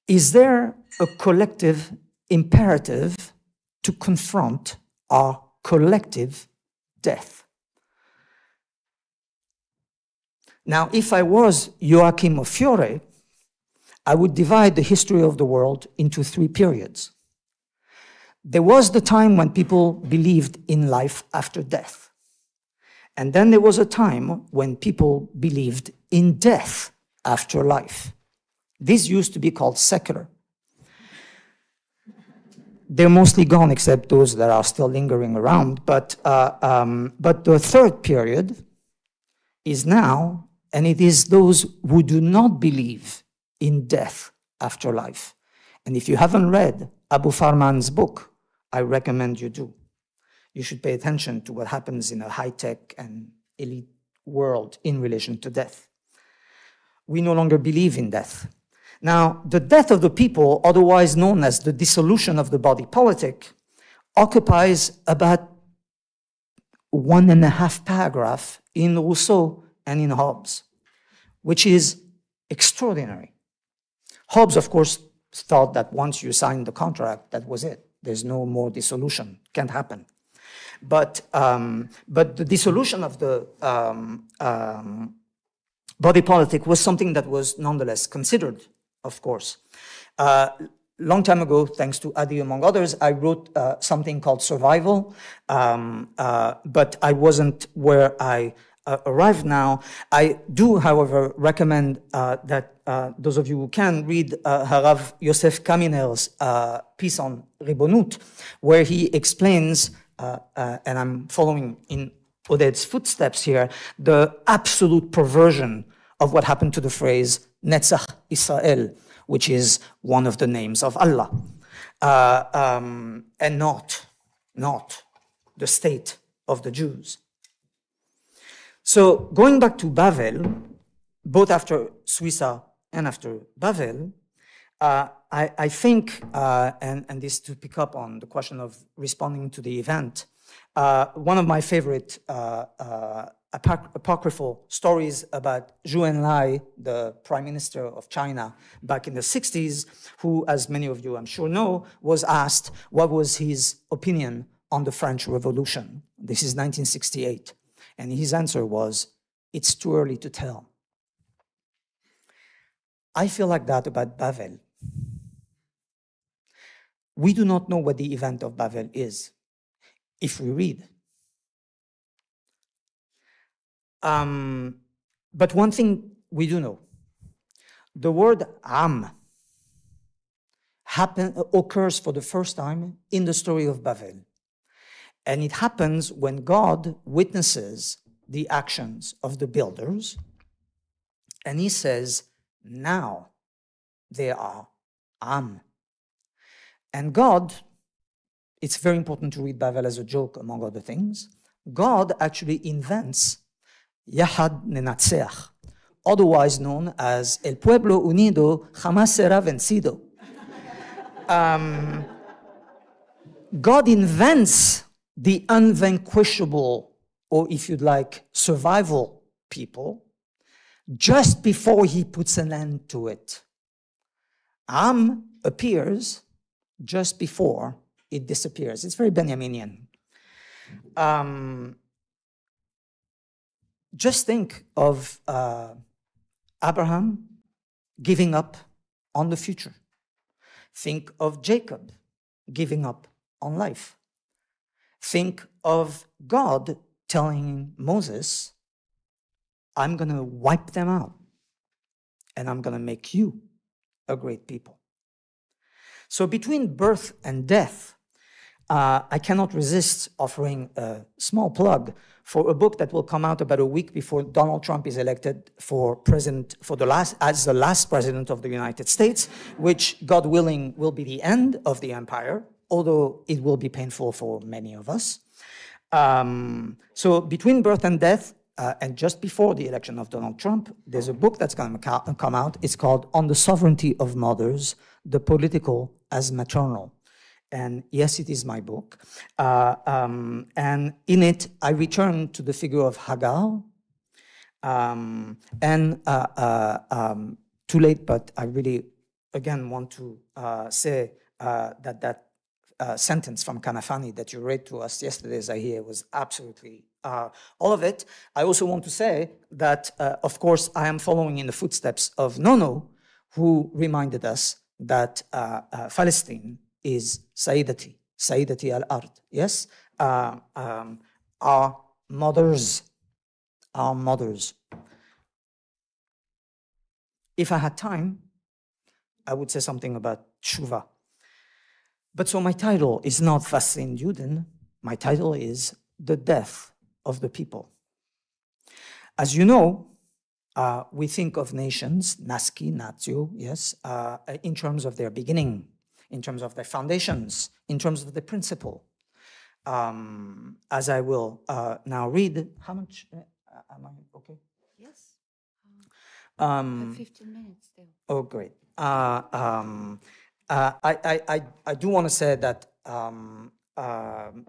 is there a collective imperative to confront our collective death? Now, if I was Joachim of Fiore, I would divide the history of the world into 3 periods. There was the time when people believed in life after death. And then there was a time when people believed in death after life. This used to be called secular. They're mostly gone, except those that are still lingering around. But the third period is now, and it is those who do not believe in death after life. And if you haven't read Abu Farman's book, I recommend you do. You should pay attention to what happens in a high-tech and elite world in relation to death. We no longer believe in death. Now, the death of the people, otherwise known as the dissolution of the body politic, occupies about 1.5 paragraphs in Rousseau and in Hobbes, which is extraordinary. Hobbes, of course, thought that once you signed the contract, that was it. There's no more dissolution. Can't happen. But the dissolution of the body politic was something that was nonetheless considered, of course. Long time ago, thanks to Adi, among others, I wrote something called Survival, but I wasn't where I arrived now. I do, however, recommend that those of you who can read Harav Yosef Kaminer's piece on Ribonut, where he explains, and I'm following in Oded's footsteps here, the absolute perversion of what happened to the phrase Netzach Israel, which is one of the names of Allah, and not the state of the Jews. So going back to Bavel, both after Suiza and after Bavel, I think, and this to pick up on the question of responding to the event, one of my favorite apocryphal stories about Zhou Enlai, the Prime Minister of China back in the 60s, who, as many of you I'm sure know, was asked what was his opinion on the French Revolution. This is 1968. And his answer was, it's too early to tell. I feel like that about Bavel. We do not know what the event of Bavel is, if we read. But one thing we do know, the word Am occurs for the first time in the story of Bavel. And it happens when God witnesses the actions of the builders, and he says, now they are Am. And God, it's very important to read Bavel as a joke, among other things, God actually invents Yahad Nenatseach, otherwise known as El Pueblo Unido Jamás Será Vencido. God invents the unvanquishable, or if you'd like, survival people, just before he puts an end to it. Am appears just before it disappears. It's very Benjaminian. Just think of Abraham giving up on the future. Think of Jacob giving up on life. Think of God telling Moses, I'm going to wipe them out, and I'm going to make you a great people. So between birth and death, I cannot resist offering a small plug for a book that will come out about a week before Donald Trump is elected for president, as the last president of the United States, which, God willing, will be the end of the empire, although it will be painful for many of us. So between birth and death, and just before the election of Donald Trump, there's a book that's going to come out. It's called On the Sovereignty of Mothers, the Political as Maternal. And yes, it is my book. And in it, I return to the figure of Hagar. Too late, but I really, again, want to say that sentence from Kanafani that you read to us yesterday, Zahir, was absolutely all of it. I also want to say that, of course, I am following in the footsteps of Nono, who reminded us that Palestine is Sayyidati al-Ard, yes? Our mothers. If I had time, I would say something about Tshuva. But so my title is not Fassin Juden, my title is The Death of the People. As you know, we think of nations, Naski, Natio, yes, in terms of their beginning, in terms of their foundations, in terms of the principle. As I will now read, how much, am I okay?
Yes.
15 minutes still.
Oh, great. I do want to say that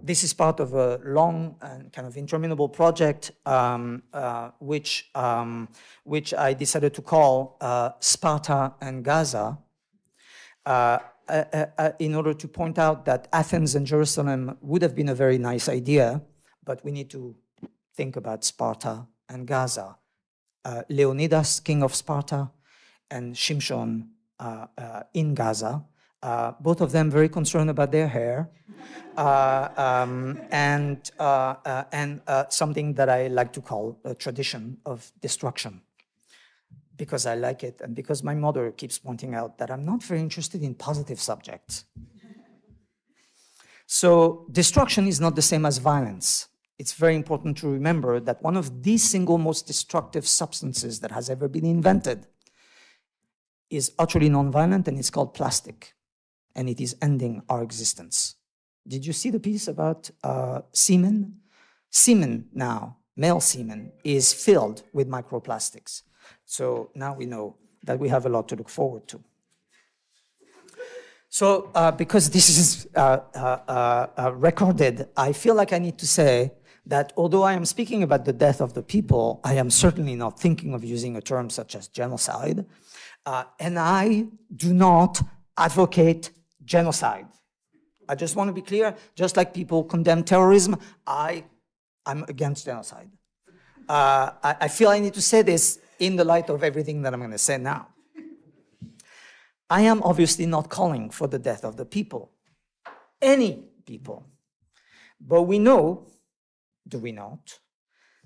this is part of a long and kind of interminable project, which I decided to call Sparta and Gaza, in order to point out that Athens and Jerusalem would have been a very nice idea, but we need to think about Sparta and Gaza. Leonidas, king of Sparta, and Shimshon in Gaza, both of them very concerned about their hair, and something that I like to call a tradition of destruction, because I like it and because my mother keeps pointing out that I'm not very interested in positive subjects. So destruction is not the same as violence. It's very important to remember that one of the single most destructive substances that has ever been invented is utterly nonviolent, and it's called plastic, and it is ending our existence. Did you see the piece about semen? Semen now, male semen, is filled with microplastics. So now we know that we have a lot to look forward to. So because this is recorded, I feel like I need to say that although I am speaking about the death of the people, I am certainly not thinking of using a term such as genocide. And I do not advocate genocide. I just want to be clear, just like people condemn terrorism, I'm against genocide. I feel I need to say this in the light of everything that I'm going to say now. I am obviously not calling for the death of the people, any people. But we know, do we not,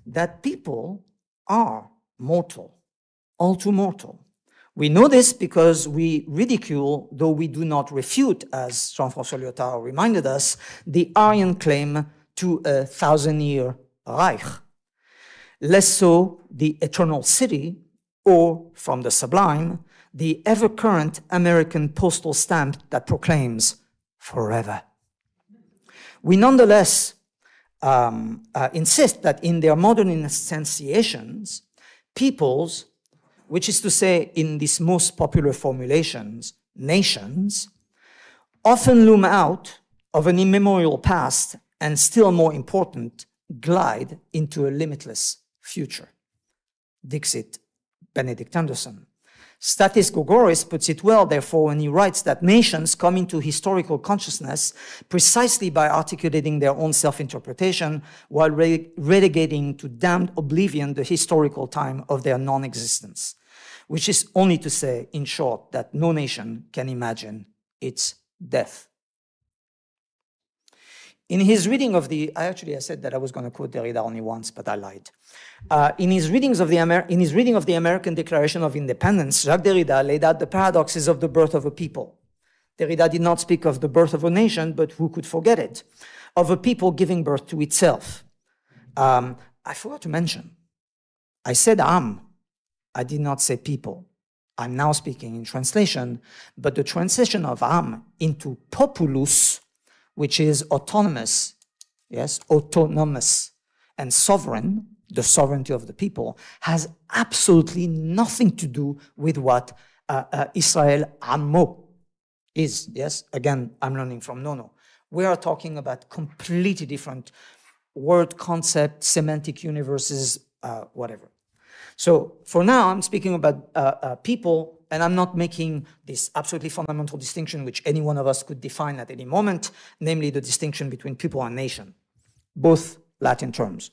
that people are mortal, all too mortal. We know this because we ridicule, though we do not refute, as Jean-François Lyotard reminded us, the Aryan claim to a 1,000-year Reich. Less so the eternal city, or, from the sublime, the ever-current American postal stamp that proclaims forever. We nonetheless insist that in their modern instantiations, peoples, which is to say, in these most popular formulations, nations, often loom out of an immemorial past and still more important, glide into a limitless future. Dixit Benedict Anderson. Stathis Gogoris puts it well, therefore, when he writes that nations come into historical consciousness precisely by articulating their own self-interpretation while relegating to damned oblivion the historical time of their non-existence, which is only to say, in short, that no nation can imagine its death. In his reading of the, I said that I was going to quote Derrida only once, but I lied. In his reading of the American Declaration of Independence, Jacques Derrida laid out the paradoxes of the birth of a people. Derrida did not speak of the birth of a nation, but who could forget it? Of a people giving birth to itself. I forgot to mention, I said Am, I did not say people. I'm now speaking in translation, but the translation of Am into populus, which is autonomous, yes, autonomous and sovereign, the sovereignty of the people, has absolutely nothing to do with what Israel Ammo is, yes? Again, I'm learning from Nono. We are talking about completely different word concept, semantic universes, whatever. So for now, I'm speaking about people, and I'm not making this absolutely fundamental distinction which any one of us could define at any moment, namely the distinction between people and nation, both Latin terms.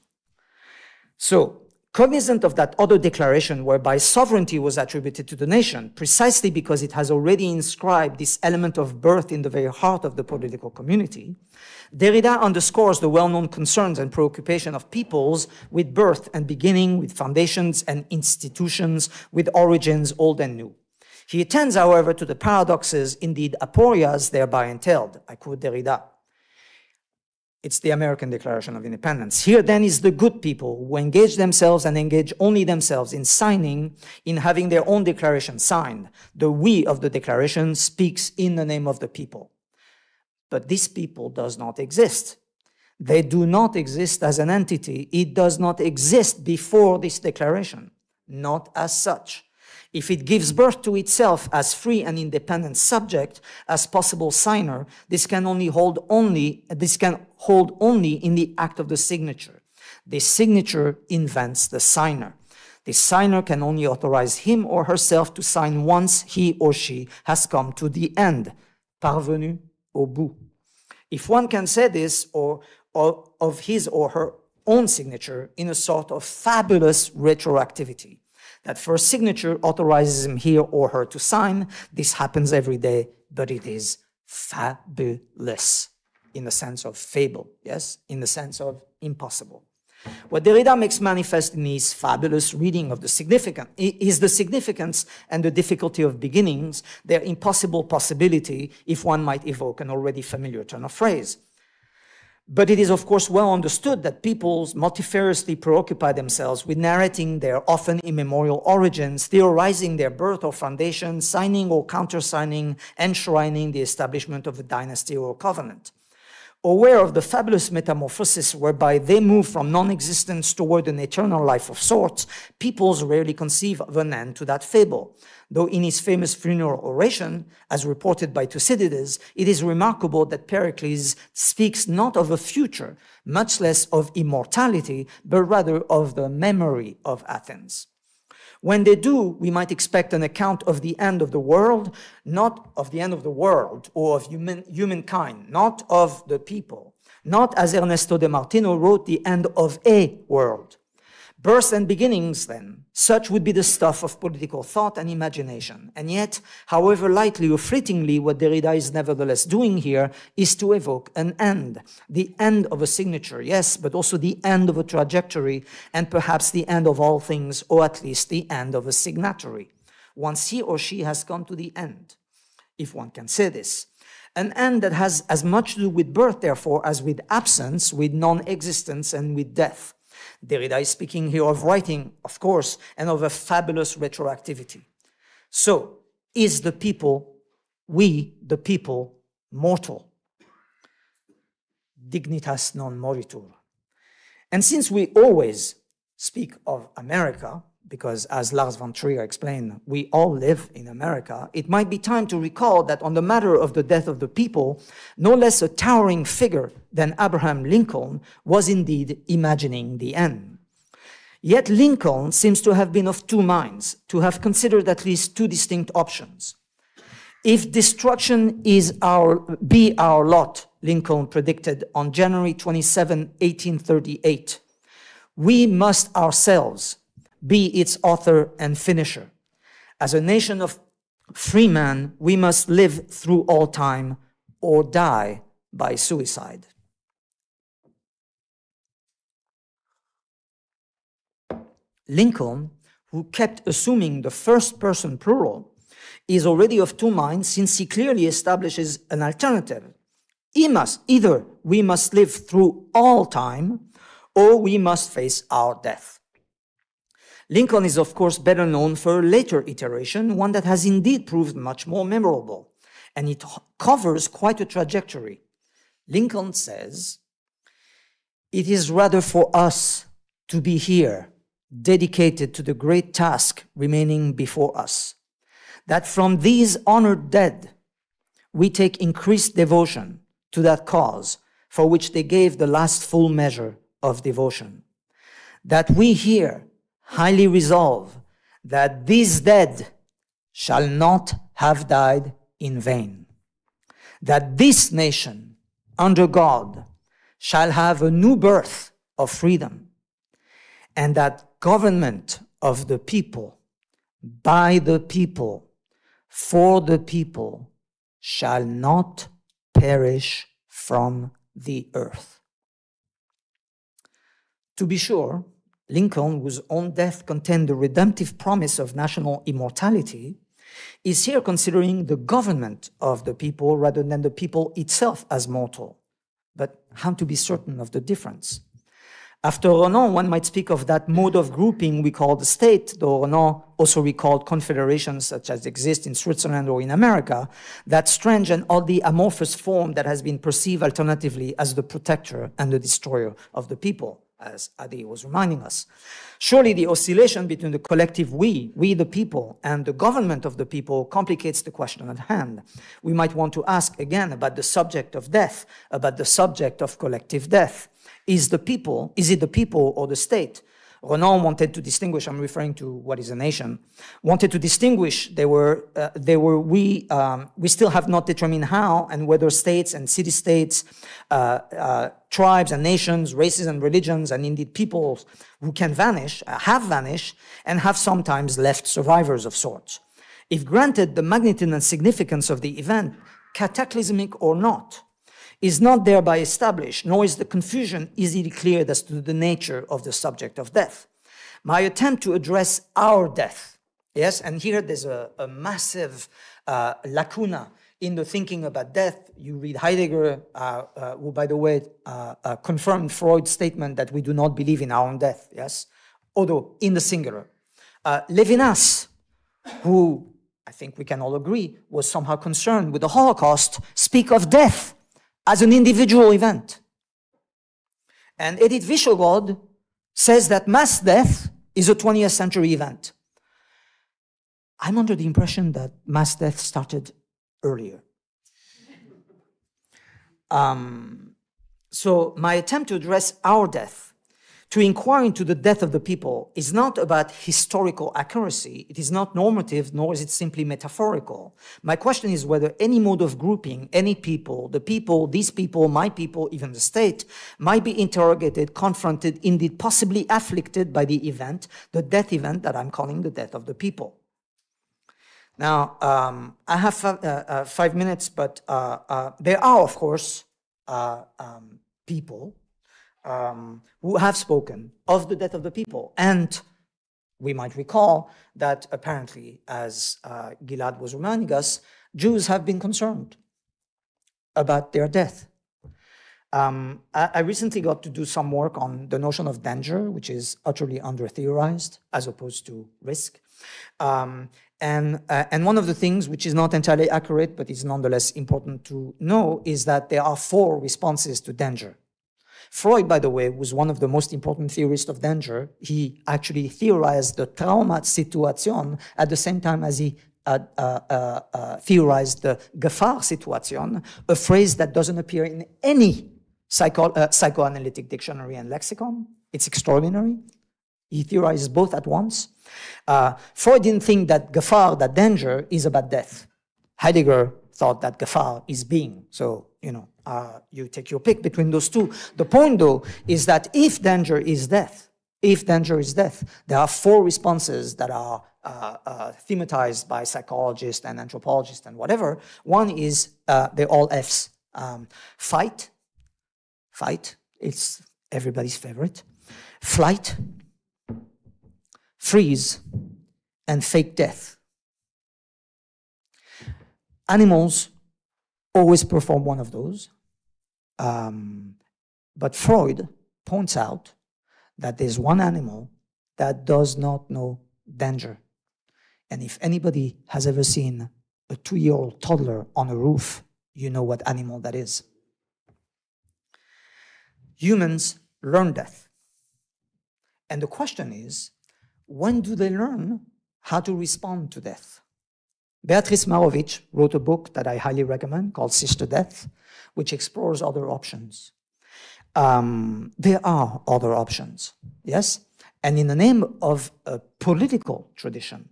So, cognizant of that other declaration whereby sovereignty was attributed to the nation, precisely because it has already inscribed this element of birth in the very heart of the political community, Derrida underscores the well-known concerns and preoccupation of peoples with birth and beginning, with foundations and institutions, with origins old and new. He attends, however, to the paradoxes, indeed aporias, thereby entailed. I quote Derrida. It's the American Declaration of Independence. Here then is the good people who engage themselves and engage only themselves in signing, in having their own declaration signed. The we of the declaration speaks in the name of the people. But this people does not exist. They do not exist as an entity. It does not exist before this declaration, not as such. If it gives birth to itself as free and independent subject, as possible signer, this can hold only in the act of the signature. This signature invents the signer. The signer can only authorize him or herself to sign once he or she has come to the end, parvenu au bout. If one can say this or of his or her own signature in a sort of fabulous retroactivity, that first signature authorizes him, he or her, to sign. This happens every day, but it is fabulous in the sense of fable, yes, in the sense of impossible. What Derrida makes manifest in his fabulous reading of the significance is the significance and the difficulty of beginnings, their impossible possibility, if one might evoke an already familiar turn of phrase. But it is, of course, well understood that peoples multifariously preoccupy themselves with narrating their often immemorial origins, theorizing their birth or foundation, signing or countersigning, enshrining the establishment of a dynasty or a covenant. Aware of the fabulous metamorphosis whereby they move from non-existence toward an eternal life of sorts, peoples rarely conceive of an end to that fable. Though in his famous funeral oration, as reported by Thucydides, it is remarkable that Pericles speaks not of a future, much less of immortality, but rather of the memory of Athens. When they do, we might expect an account of the end of the world, not of the end of the world or of humankind, not of the people, not as Ernesto de Martino wrote, the end of a world. Births and beginnings, then, such would be the stuff of political thought and imagination. And yet, however lightly or fleetingly, what Derrida is nevertheless doing here is to evoke an end. The end of a signature, yes, but also the end of a trajectory, and perhaps the end of all things, or at least the end of a signatory. Once he or she has come to the end, if one can say this. An end that has as much to do with birth, therefore, as with absence, with non-existence, and with death. Derrida is speaking here of writing, of course, and of a fabulous retroactivity. So, is the people, we, the people, mortal? Dignitas non moritur. And since we always speak of America, because as Lars von Trier explained, we all live in America, it might be time to recall that on the matter of the death of the people, no less a towering figure than Abraham Lincoln was indeed imagining the end. Yet Lincoln seems to have been of two minds, to have considered at least two distinct options. If destruction be our lot, Lincoln predicted on January 27, 1838, we must ourselves be its author and finisher. As a nation of free men, we must live through all time or die by suicide. Lincoln, who kept assuming the first person plural, is already of two minds since he clearly establishes an alternative. Either we must live through all time or we must face our death. Lincoln is, of course, better known for a later iteration, one that has indeed proved much more memorable, and it covers quite a trajectory. Lincoln says, "It is rather for us to be here, dedicated to the great task remaining before us, that from these honored dead, we take increased devotion to that cause for which they gave the last full measure of devotion. That we here highly resolve that these dead shall not have died in vain, that this nation under God shall have a new birth of freedom, and that government of the people, by the people, for the people, shall not perish from the earth." To be sure, Lincoln, whose own death contained the redemptive promise of national immortality, is here considering the government of the people rather than the people itself as mortal. But how to be certain of the difference? After Renan, one might speak of that mode of grouping we call the state, though Renan also recalled confederations such as exist in Switzerland or in America, that strange and oddly amorphous form that has been perceived alternatively as the protector and the destroyer of the people, as Adi was reminding us. Surely the oscillation between the collective we the people, and the government of the people complicates the question at hand. We might want to ask again about the subject of death, about the subject of collective death. Is it the people or the state? Renan wanted to distinguish, I'm referring to what is a nation, wanted to distinguish, we still have not determined how and whether states and city-states, tribes and nations, races and religions, and indeed peoples who can vanish, have vanished, and have sometimes left survivors of sorts. If granted the magnitude and significance of the event, cataclysmic or not, is not thereby established, nor is the confusion easily cleared as to the nature of the subject of death. My attempt to address our death, yes, and here there's a massive lacuna in the thinking about death. You read Heidegger, who, by the way, confirmed Freud's statement that we do not believe in our own death, yes, although in the singular. Levinas, who I think we can all agree was somehow concerned with the Holocaust, speak of death as an individual event. And Edith Visegrad says that mass death is a 20th century event. I'm under the impression that mass death started earlier. So my attempt to address our death, to inquire into the death of the people, is not about historical accuracy. It is not normative, nor is it simply metaphorical. My question is whether any mode of grouping, any people, the people, these people, my people, even the state, might be interrogated, confronted, indeed possibly afflicted by the event, the death event that I'm calling the death of the people. Now, I have 5 minutes, but there are, of course, people who have spoken of the death of the people. And we might recall that apparently, as Gilad was reminding us, Jews have been concerned about their death. I recently got to do some work on the notion of danger, which is utterly under-theorized as opposed to risk. And one of the things which is not entirely accurate, but is nonetheless important to know, is that there are 4 responses to danger. Freud, by the way, was one of the most important theorists of danger. He actually theorized the Traumatsituation at the same time as he theorized the Gefahr-Situation, a phrase that doesn't appear in any psychoanalytic dictionary and lexicon. It's extraordinary. He theorizes both at once. Freud didn't think that Gefahr, that danger, is about death. Heidegger thought that Gefahr is being. So, you take your pick between those two. The point, though, is that if danger is death, there are four responses that are thematized by psychologists and anthropologists and whatever. One is, they're all Fs. Fight, it's everybody's favorite. Flight, freeze, and fake death. Animals always perform one of those. But Freud points out that there's one animal that does not know danger. And if anybody has ever seen a 2-year-old toddler on a roof, you know what animal that is. Humans learn death. And the question is, when do they learn how to respond to death? Beatrice Marovich wrote a book that I highly recommend called Sister Death, which explores other options. There are other options, yes? And in the name of a political tradition,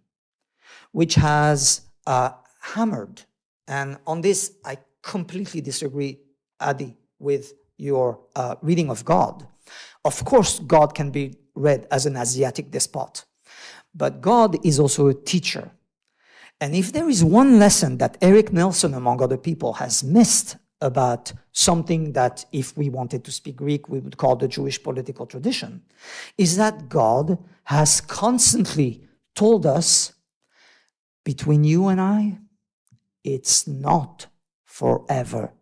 which has hammered, and on this I completely disagree, Adi, with your reading of God. Of course, God can be read as an Asiatic despot, but God is also a teacher. And if there is one lesson that Eric Nelson, among other people, has missed about something that, if we wanted to speak Greek, we would call the Jewish political tradition, is that God has constantly told us, between you and I, it's not forever.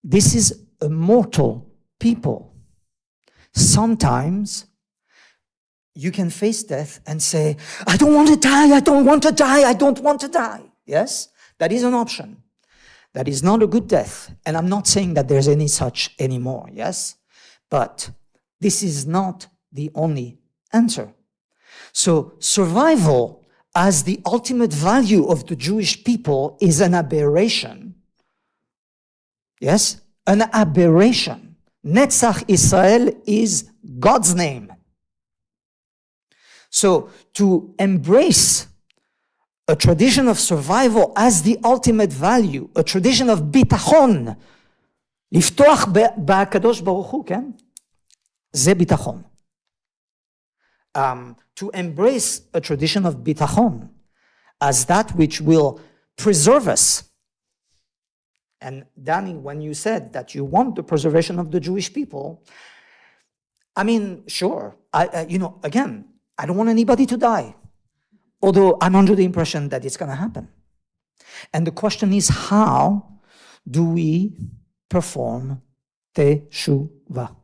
This is a mortal people. Sometimes you can face death and say, I don't want to die, I don't want to die, I don't want to die. Yes, that is an option. That is not a good death. And I'm not saying that there's any such anymore, yes? But this is not the only answer. So survival as the ultimate value of the Jewish people is an aberration. Yes, an aberration. Netzach Israel is God's name. So to embrace a tradition of survival as the ultimate value, a tradition of bitachon, לפתוח בקדוש ברוך הוא, כן? זה ביטחון. To embrace a tradition of bitachon as that which will preserve us. And Danny, when you said that you want the preservation of the Jewish people, I mean, sure, again, I don't want anybody to die, although I'm under the impression that it's going to happen. And the question is, how do we perform teshuvah?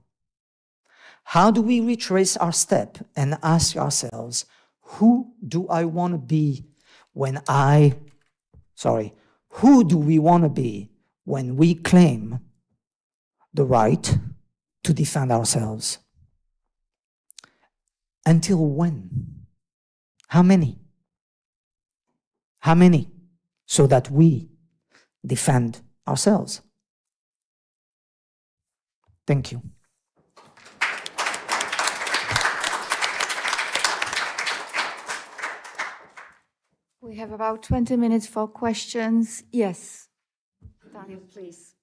How do we retrace our step and ask ourselves, who do I want to be when who do we want to be when we claim the right to defend ourselves? Until when? How many? How many? So that we defend ourselves. Thank you.
We have about 20 minutes for questions. Yes. Daniel, please.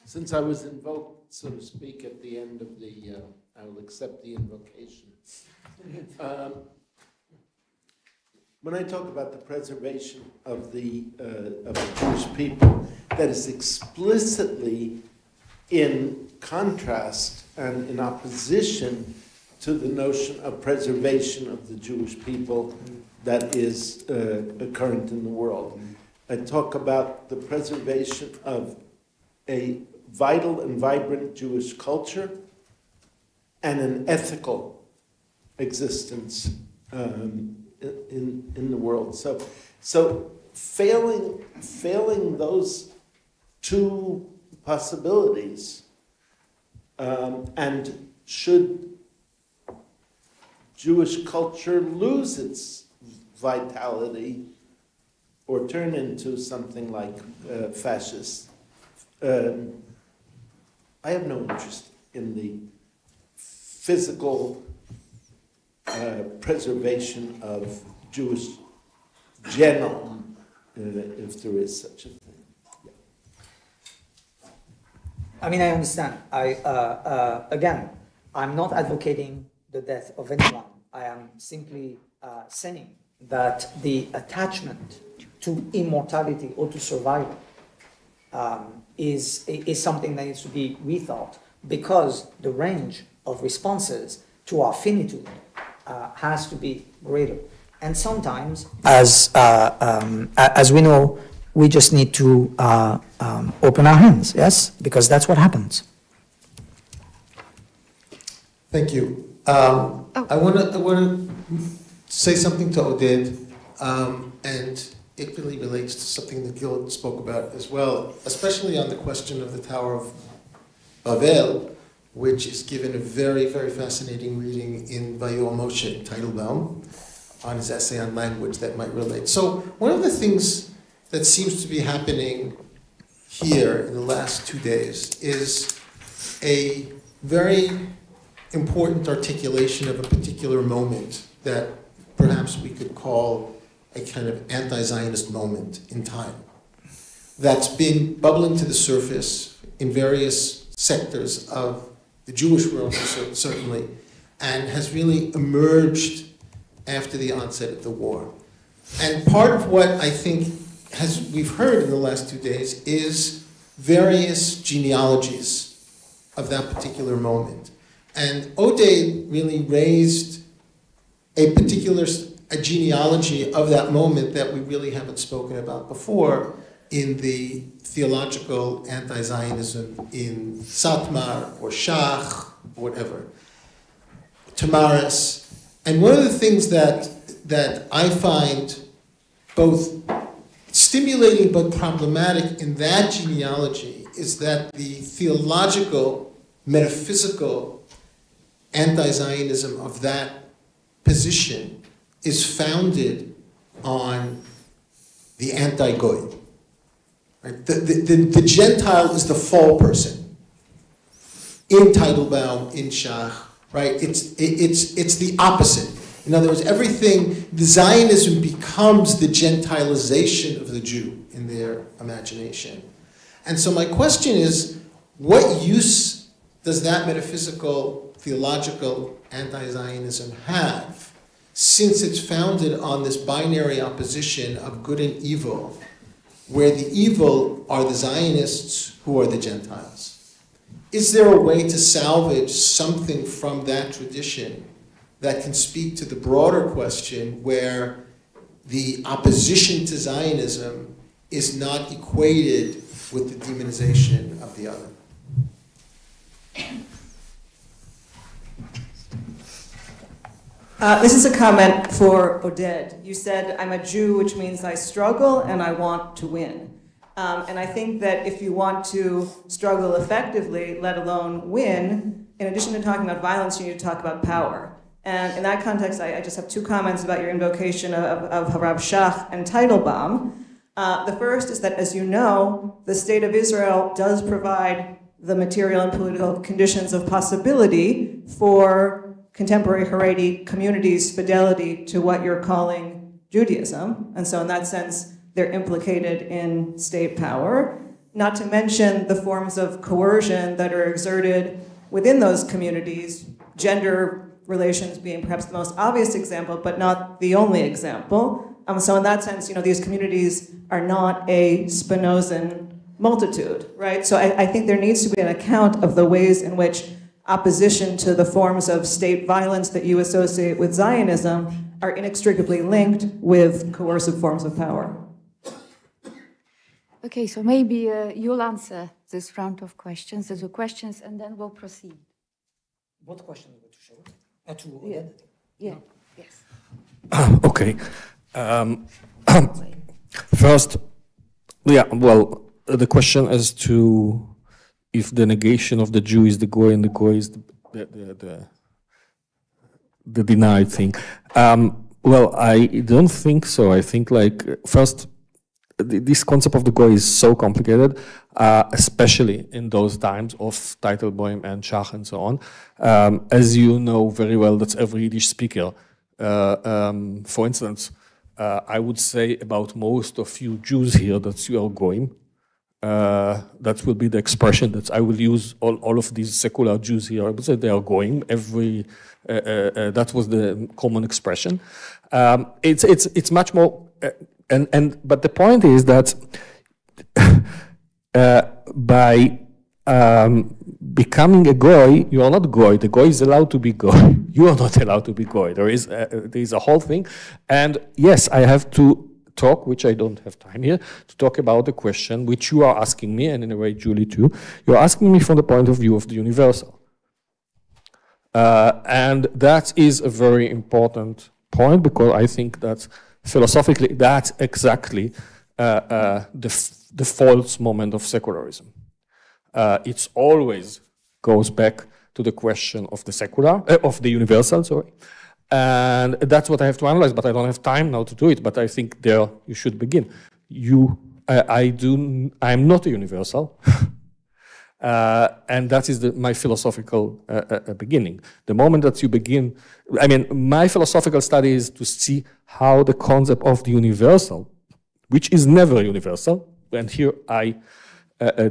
Since I was invoked, so to speak, at the end of the, I will accept the invocation. When I talk about the preservation of the Jewish people, that is explicitly in contrast and in opposition to the notion of preservation of the Jewish people that is current in the world. I talk about the preservation of a vital and vibrant Jewish culture and an ethical existence in the world. So failing those two possibilities, and should Jewish culture lose its vitality or turn into something like fascist? I have no interest in the physical preservation of Jewish genome, if there is such a thing.
I mean, I understand. Again, I'm not advocating the death of anyone. I am simply saying that the attachment to immortality or to survival is something that needs to be rethought, because the range of responses to our finitude has to be greater. And sometimes, as we know, we just need to open our hands, yes? Because that's what happens.
Thank you. I want to say something to Oded, and it really relates to something that Gil spoke about as well, especially on the question of the Tower of Babel, which is given a very, very fascinating reading in Vayor Moshe Teitelbaum on his essay on language that might relate. So one of the things that seems to be happening here in the last 2 days is a very important articulation of a particular moment that perhaps we could call a kind of anti-Zionist moment in time that's been bubbling to the surface in various sectors of the Jewish world, certainly, and has really emerged after the onset of the war. And part of what I think we've heard in the last 2 days is various genealogies of that particular moment. And Oded really raised a genealogy of that moment that we really haven't spoken about before in the theological anti-Zionism in Satmar or Shach, or whatever, Tamaris. And one of the things that I find both stimulating but problematic in that genealogy is that the theological, metaphysical anti-Zionism of that position is founded on the anti-Goy. Right? The Gentile is the fall person. In Teitelbaum, in Shach, right? It's the opposite. In other words, the Zionism becomes the Gentilization of the Jew in their imagination. And so my question is, what use does that metaphysical, theological anti-Zionism have, since it's founded on this binary opposition of good and evil, where the evil are the Zionists who are the Gentiles? Is there a way to salvage something from that tradition that can speak to the broader question where the opposition to Zionism is not equated with the demonization of the other?
This is a comment for Oded. You said, I'm a Jew, which means I struggle and I want to win. And I think that if you want to struggle effectively, let alone win, in addition to talking about violence, you need to talk about power. And in that context, I just have two comments about your invocation of Harav Shach and Teitelbaum. The first is that, as you know, the state of Israel does provide the material and political conditions of possibility for contemporary Haredi communities' fidelity to what you're calling Judaism. And so in that sense, they're implicated in state power. Not to mention the forms of coercion that are exerted within those communities, gender relations being perhaps the most obvious example, but not the only example. So in that sense, these communities are not a Spinozan multitude, right? So I think there needs to be an account of the ways in which opposition to the forms of state violence that you associate with Zionism are inextricably linked with coercive forms of power.
Okay, so maybe you'll answer this round of questions, the questions, and then we'll proceed.
What question are you going to show?
Yeah. Yes.
Okay. First, yeah, well, the question as to if the negation of the Jew is the goy and the goy is the denied thing. Well, I don't think so. I think, like, first, this concept of the goy is so complicated, especially in those times of Teitelbaum and Schach and so on. As you know very well, that's every Yiddish speaker. For instance, I would say about most of you Jews here that you are goyim. That will be the expression that I will use. All of these secular Jews here, I would say they are goyim. That was the common expression. It's much more. But the point is that by becoming a goy, you are not goy. The goy is allowed to be goy. You are not allowed to be goy. There is a whole thing. And yes, I have to talk, which I don't have time here, to talk about the question which you are asking me, and in a way, Julie too. You're asking me from the point of view of the universal. And that is a very important point, because I think that philosophically, that's exactly the false moment of secularism. It always goes back to the question of the secular, of the universal, sorry. And that's what I have to analyze, but I don't have time now to do it. But I think there you should begin. I'm not a universal. And that is my philosophical beginning. The moment that you begin, I mean, my philosophical study is to see how the concept of the universal, which is never universal, and here I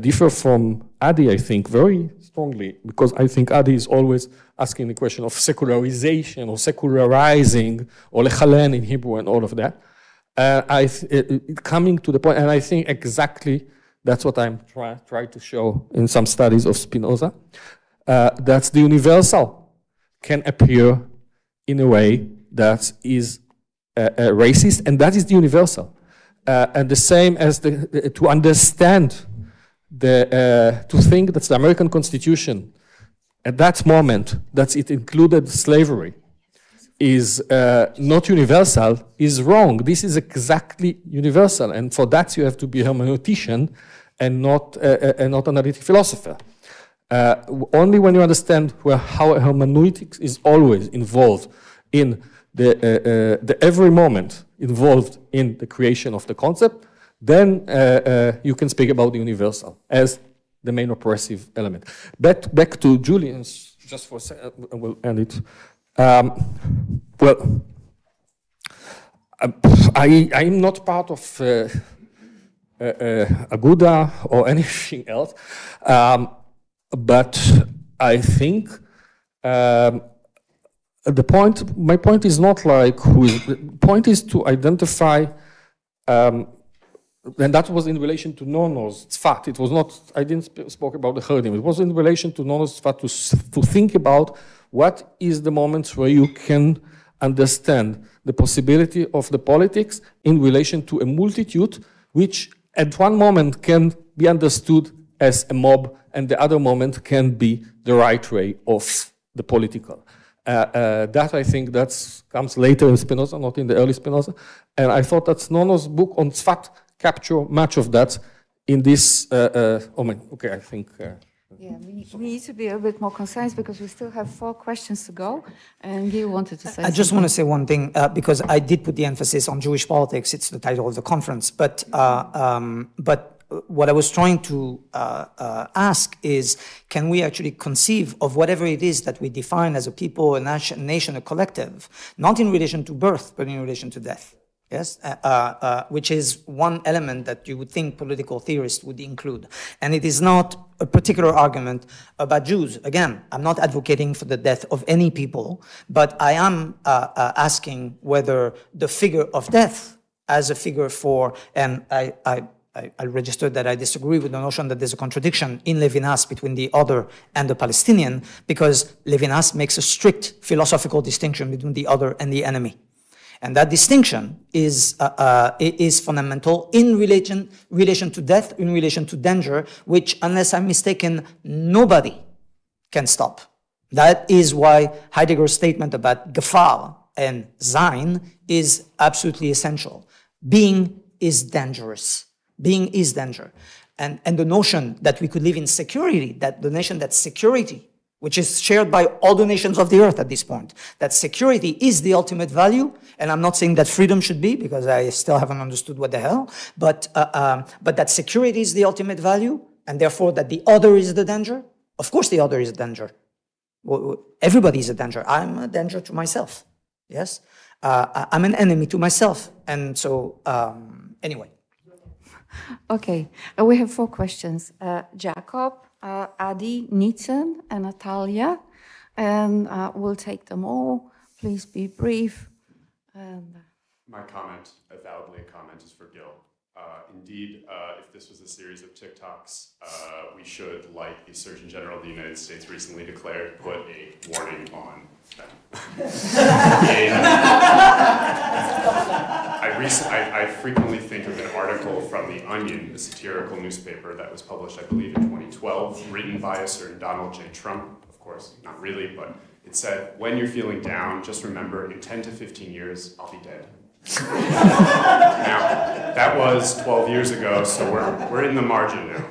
differ from Adi, I think, very strongly, because I think Adi is always asking the question of secularization or secularizing, or lechalen in Hebrew and all of that. Coming to the point, and I think exactly that's what I'm trying to show in some studies of Spinoza, that the universal can appear in a way that is racist, and that is the universal. And the same as to understand, to think that the American Constitution, at that moment, that it included slavery, is not universal, is wrong. This is exactly universal, and for that you have to be a hermeneutician and not an analytic philosopher. Only when you understand how hermeneutics is always involved in the every moment involved in the creation of the concept, then you can speak about the universal as the main oppressive element. Back to Julian's, just for a second, we'll end it. Well, I'm not part of Aguda or anything else, but I think my point is not like the point is to identify, and that was in relation to Nono's Tzfat. It was not, I didn't spoke about the Haredim. It was in relation to Nono's Tzfat to think about what is the moments where you can understand the possibility of the politics in relation to a multitude, which at one moment can be understood as a mob, and the other moment can be the right way of the political. That I think that comes later in Spinoza, not in the early Spinoza. And I thought that Nono's book on Tzfat capture much of that in this. Okay, I think.
Yeah, we need to be a bit more concise because we still have 4 questions to go. And Gil wanted to say
I just want to say one thing, because I did put the emphasis on Jewish politics. It's the title of the conference. But what I was trying to ask is, can we actually conceive of whatever it is that we define as a people, a nation, a collective, not in relation to birth, but in relation to death? Yes, which is one element that you would think political theorists would include. And it is not a particular argument about Jews. Again, I'm not advocating for the death of any people, but I am asking whether the figure of death as a figure for, and I registered that I disagree with the notion that there's a contradiction in Levinas between the other and the Palestinian, because Levinas makes a strict philosophical distinction between the other and the enemy. And that distinction is fundamental in relation to death, in relation to danger, which, unless I'm mistaken, nobody can stop. That is why Heidegger's statement about Gefahr and Sein is absolutely essential. Being is dangerous. Being is danger. And the notion that we could live in security, that the nation that security, which is shared by all the nations of the earth at this point, that security is the ultimate value, and I'm not saying that freedom should be, because I still haven't understood what the hell, but that security is the ultimate value, and therefore that the other is the danger. Of course the other is a danger. Everybody is a danger. I'm a danger to myself, yes? I'm an enemy to myself, and so, anyway.
Okay, we have 4 questions. Jacob, Adi, Nitzen, and Natalia, and we'll take them all. Please be brief.
My comment, avowedly a comment, is for Gil. Indeed, if this was a series of TikToks, we should, like the Surgeon General of the United States recently declared, put a warning on them. I frequently think of an article from The Onion, a satirical newspaper that was published, I believe, in 2012, written by a certain Donald J. Trump. Of course, not really, but it said, when you're feeling down, just remember, in 10 to 15 years, I'll be dead. Now, that was 12 years ago, so we're in the margin now.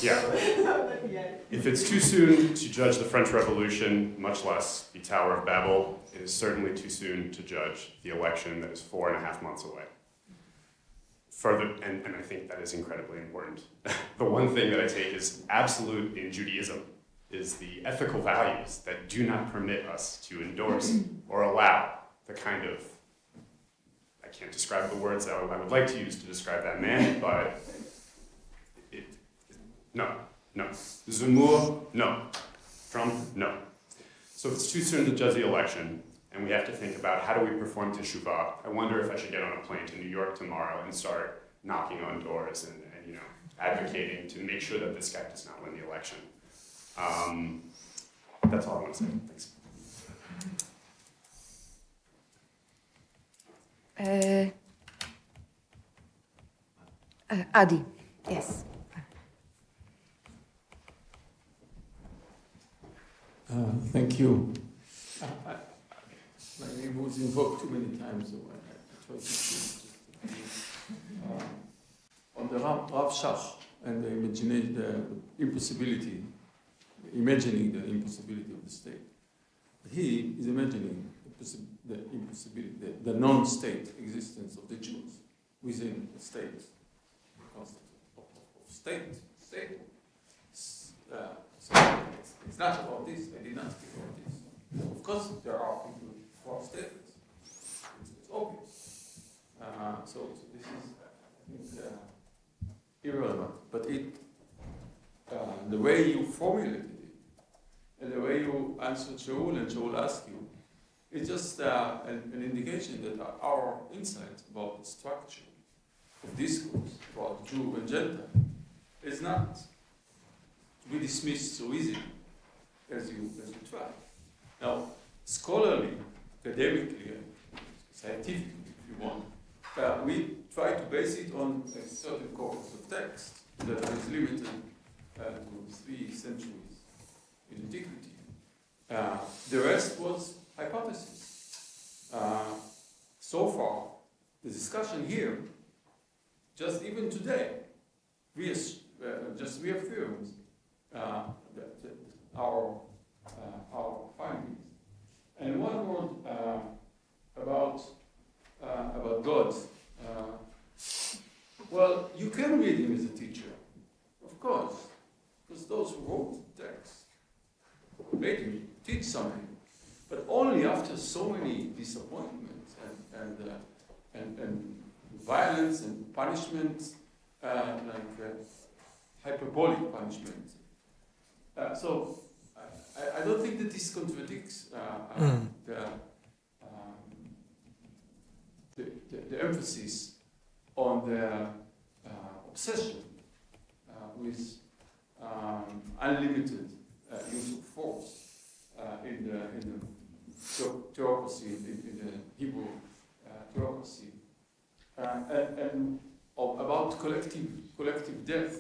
Yeah. If it's too soon to judge the French Revolution, much less the Tower of Babel, it is certainly too soon to judge the election that is 4.5 months away. Further, and I think that is incredibly important. The one thing that I take as absolute in Judaism is the ethical values that do not permit us to endorse or allow the kind of, I can't describe the words that I would like to use to describe that man, but no. Zemmour, no. Trump, no. So if it's too soon to judge the election, and we have to think about how do we perform teshuvah, I wonder if I should get on a plane to New York tomorrow and start knocking on doors and you know, advocating to make sure that this guy does not win the election. That's all I want to say. Thanks.
Adi, yes.
Thank you. My name was invoked too many times, so I try to choose. On the Rav Shach and the imagining the impossibility of the state. He is imagining the impossibility, the non-state existence of the Jews within the state, state. So it's not about this. I did not speak about this. Of course, there are people who are stateless. It's obvious. So this is, I think, irrelevant. But the way you formulated it, and the way you answered Shaul, and Shaul asked you, it's just an indication that our insight about the structure of discourse about Jew and Gentile is not to be dismissed so easily as you try. Now, scholarly, academically, scientifically, if you want, we try to base it on a certain corpus of text that is limited to 3 centuries in antiquity. The rest was hypothesis. So far, the discussion here, just even today, just reaffirms our findings. And one word about God. Well, you can read him as a teacher, of course, because those who wrote the text made him teach something, but only after so many disappointments and violence and punishment, hyperbolic punishment. So I don't think that this contradicts the emphasis on the obsession with unlimited use of force in the theocracy, in the Hebrew theocracy, and about collective death.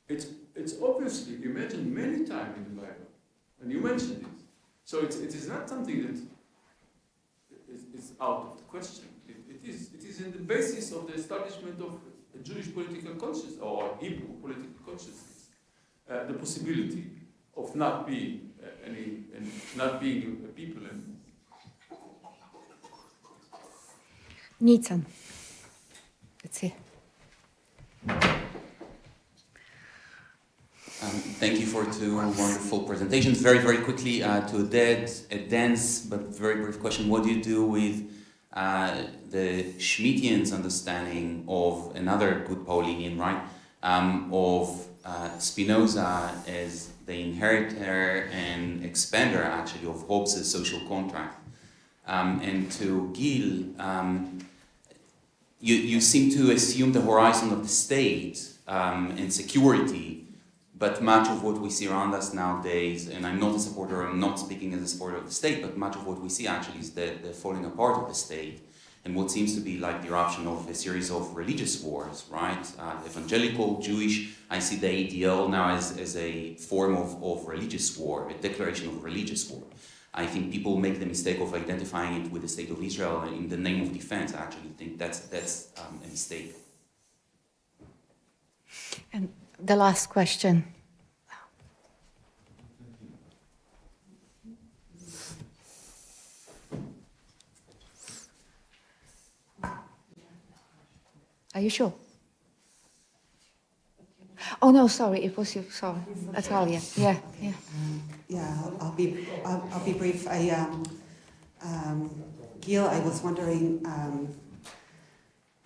It's obviously imagined many times in the Bible, and you mentioned it. So it is not something that is out of the question. It is in the basis of the establishment of a Jewish political consciousness or Hebrew political consciousness, the possibility of not being not being a people anymore.
Nitzan. Let's see.
Thank you for two wonderful presentations. Very, very quickly, to a dense but very brief question. What do you do with the Schmittians' understanding of another good Paulinian, right? Of Spinoza as the inheritor and expander, actually, of Hobbes' social contract. And to Gil, you seem to assume the horizon of the state and security, but much of what we see around us nowadays, and I'm not a supporter, I'm not speaking as a supporter of the state, but much of what we see actually is the falling apart of the state, and what seems to be like the eruption of a series of religious wars, right? Evangelical, Jewish, I see the ADL now as a form of religious war, a declaration of religious war. I think people make the mistake of identifying it with the state of Israel in the name of defense. I actually think that's a mistake.
And the last question. Are you sure? Oh no, sorry, it was you. Sorry, Natalia. Yeah, yeah.
Yeah, I'll be brief. Gil, I was wondering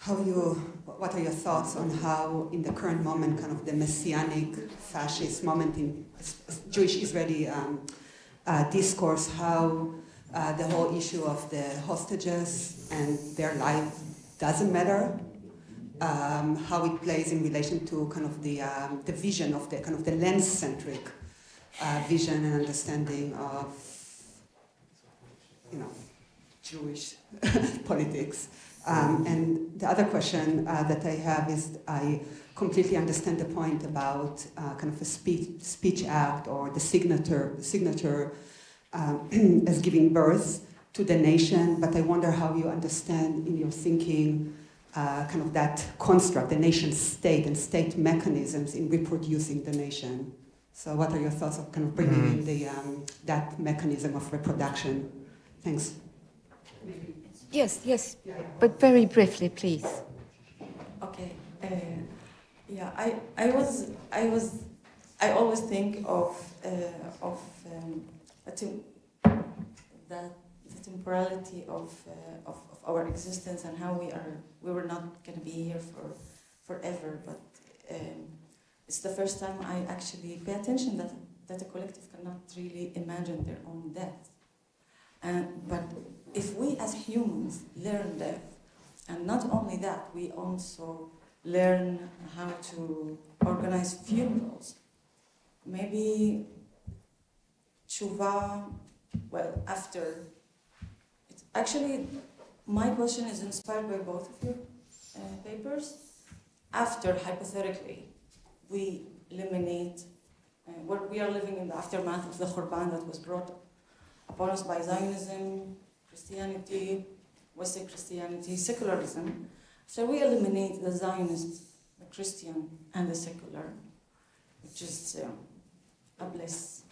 what are your thoughts on how, in the current moment, kind of the messianic fascist moment in Jewish Israeli discourse, how the whole issue of the hostages and their life doesn't matter, how it plays in relation to kind of the vision of the kind of the lens-centric vision and understanding of, Jewish politics. And the other question that I have is, I completely understand the point about kind of a speech act or the signature as giving birth to the nation, but I wonder how you understand in your thinking kind of that construct, the nation state and state mechanisms in reproducing the nation. So what are your thoughts of kind of bringing in that mechanism of reproduction? Thanks.
Yes, but very briefly, please.
Okay. Yeah, I always think of the temporality of our existence and how we were not going to be here for forever, but it's the first time I actually pay attention that a collective cannot really imagine their own death. But if we as humans learn death, and not only that, we also learn how to organize funerals. Maybe tshuva, well, after. Actually, my question is inspired by both of your papers. After, hypothetically, we eliminate what we are living in the aftermath of the Khurban that was brought upon us by Zionism, Christianity, Western Christianity, secularism. So we eliminate the Zionist, the Christian, and the secular, which is a bliss.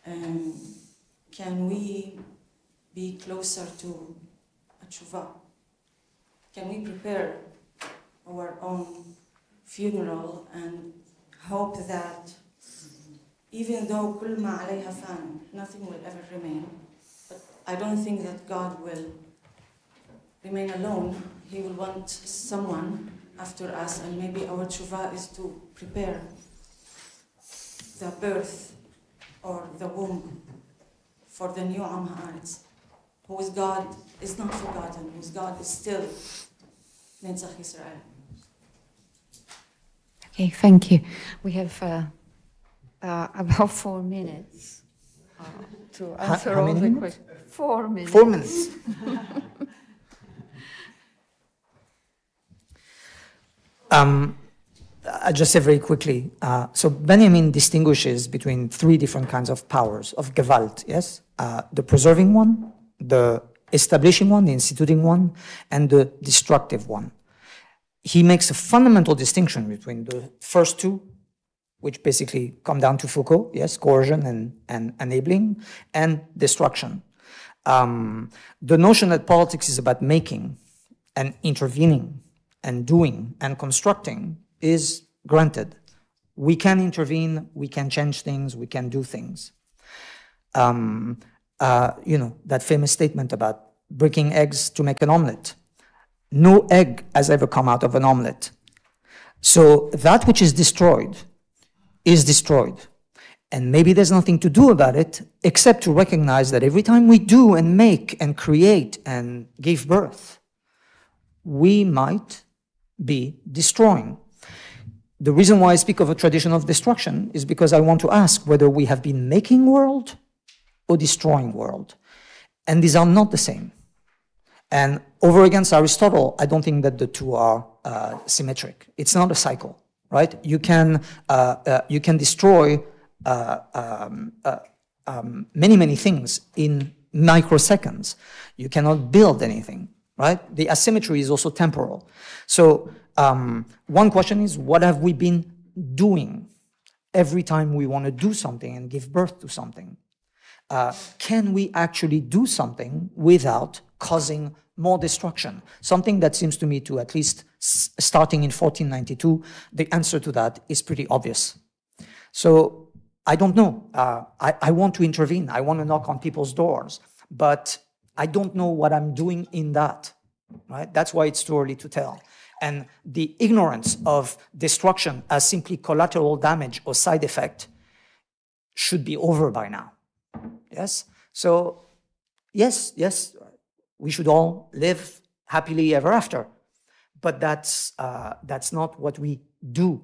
Can we be closer to a tshuva? Can we prepare our own funeral and hope that even though kul ma alayha fan, nothing will ever remain, but I don't think that God will remain alone. He will want someone after us, and maybe our tshuva is to prepare the birth or the womb for the new Am Haaretz, whose God is not forgotten, whose God is still Netzach Israel.
Okay, thank you. We have about 4 minutes to answer all the questions. 4 minutes.
4 minutes. I just say very quickly. So Benjamin distinguishes between 3 different kinds of powers of Gewalt. Yes, the preserving one, the establishing one, the instituting one, and the destructive one. He makes a fundamental distinction between the first two, which basically come down to Foucault, yes, coercion and enabling, and destruction. The notion that politics is about making and intervening and doing and constructing is granted. We can intervene, we can change things, we can do things. You know, that famous statement about breaking eggs to make an omelet. No egg has ever come out of an omelet. So that which is destroyed is destroyed. And maybe there's nothing to do about it except to recognize that every time we do and make and create and give birth, we might be destroying. The reason why I speak of a tradition of destruction is because I want to ask whether we have been making world or destroying world. And these are not the same. And over against Aristotle, I don't think that the two are symmetric. It's not a cycle, right? You can destroy many things in microseconds. You cannot build anything, right? The asymmetry is also temporal. So one question is, what have we been doing every time we want to do something and give birth to something? Can we actually do something without causing more destruction? Something that seems to me to, at least starting in 1492, the answer to that is pretty obvious. So I don't know. I want to intervene. I want to knock on people's doors, but I don't know what I'm doing in that, right? That's why it's too early to tell. And the ignorance of destruction as simply collateral damage or side effect should be over by now. Yes? So, yes, we should all live happily ever after. But that's not what we do.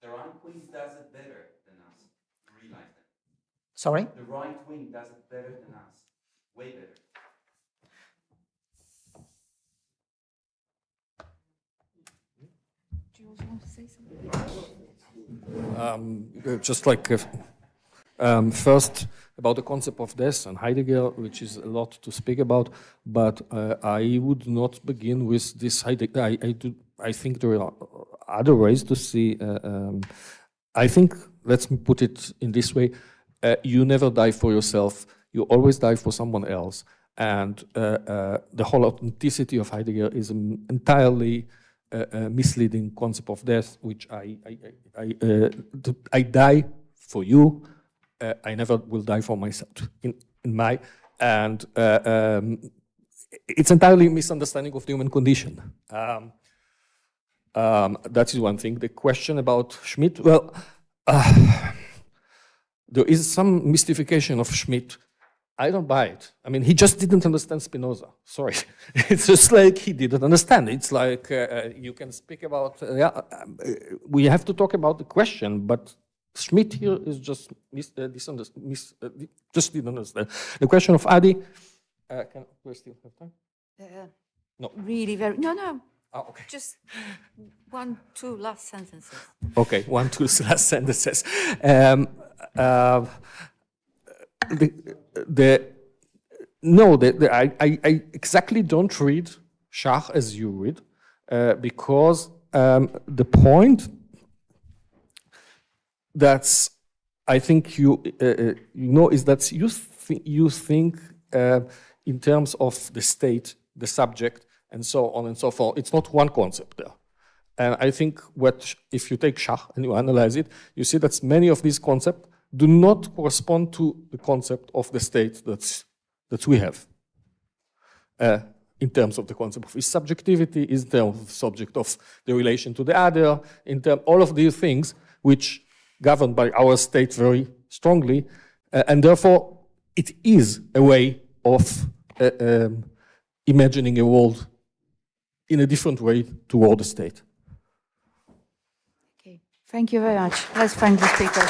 The right wing does it better than us. Realize that.
Sorry?
The right wing does it better than us. Way better.
Do you also want to say something?
Just like first about the concept of death and Heidegger, which is a lot to speak about, but I would not begin with this Heidegger. I think there are other ways to see. I think, let's put it in this way, you never die for yourself, you always die for someone else. And the whole authenticity of Heidegger is an entirely misleading concept of death, which I die for you, I never will die for myself. And it's entirely a misunderstanding of the human condition. That is one thing. The question about Schmitt, well, there is some mystification of Schmitt. I don't buy it. I mean, he just didn't understand Spinoza. Sorry. It's just like he didn't understand. It's like you can speak about, we have to talk about the question, but Schmitt here is just just didn't understand. The question of Adi, can we still have time? No.
Really very, no.
Oh, okay.
Just 1-2 last sentences.
Okay, 1-2 last sentences. I exactly don't read Schach as you read, because the point that's I think you know is that you think in terms of the state, the subject, and so on and so forth. It's not one concept there. And I think if you take Schach and you analyze it, you see that many of these concepts do not correspond to the concept of the state that we have. In terms of the concept of his subjectivity, in terms of the subject of the relation to the other, all of these things which governed by our state very strongly, and therefore it is a way of imagining a world in a different way toward the state.
Okay, thank you very much. Let's thank the speakers.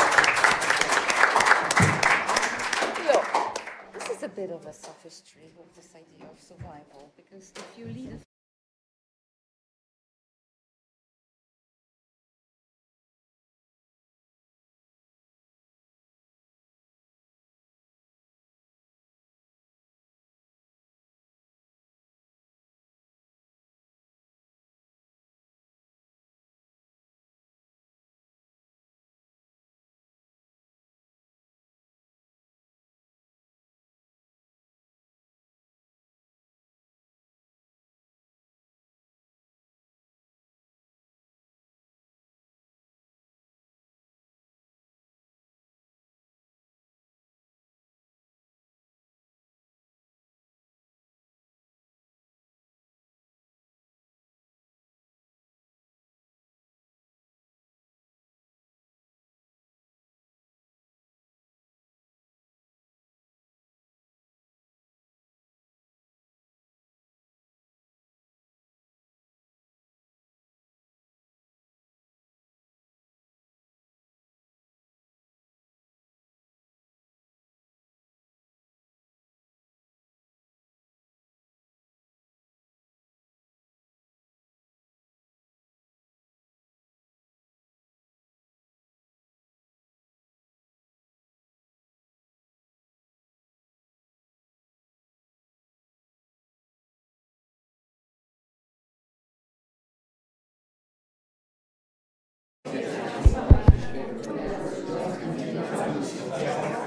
This is a bit of a sophistry with this idea of survival, because if you lead a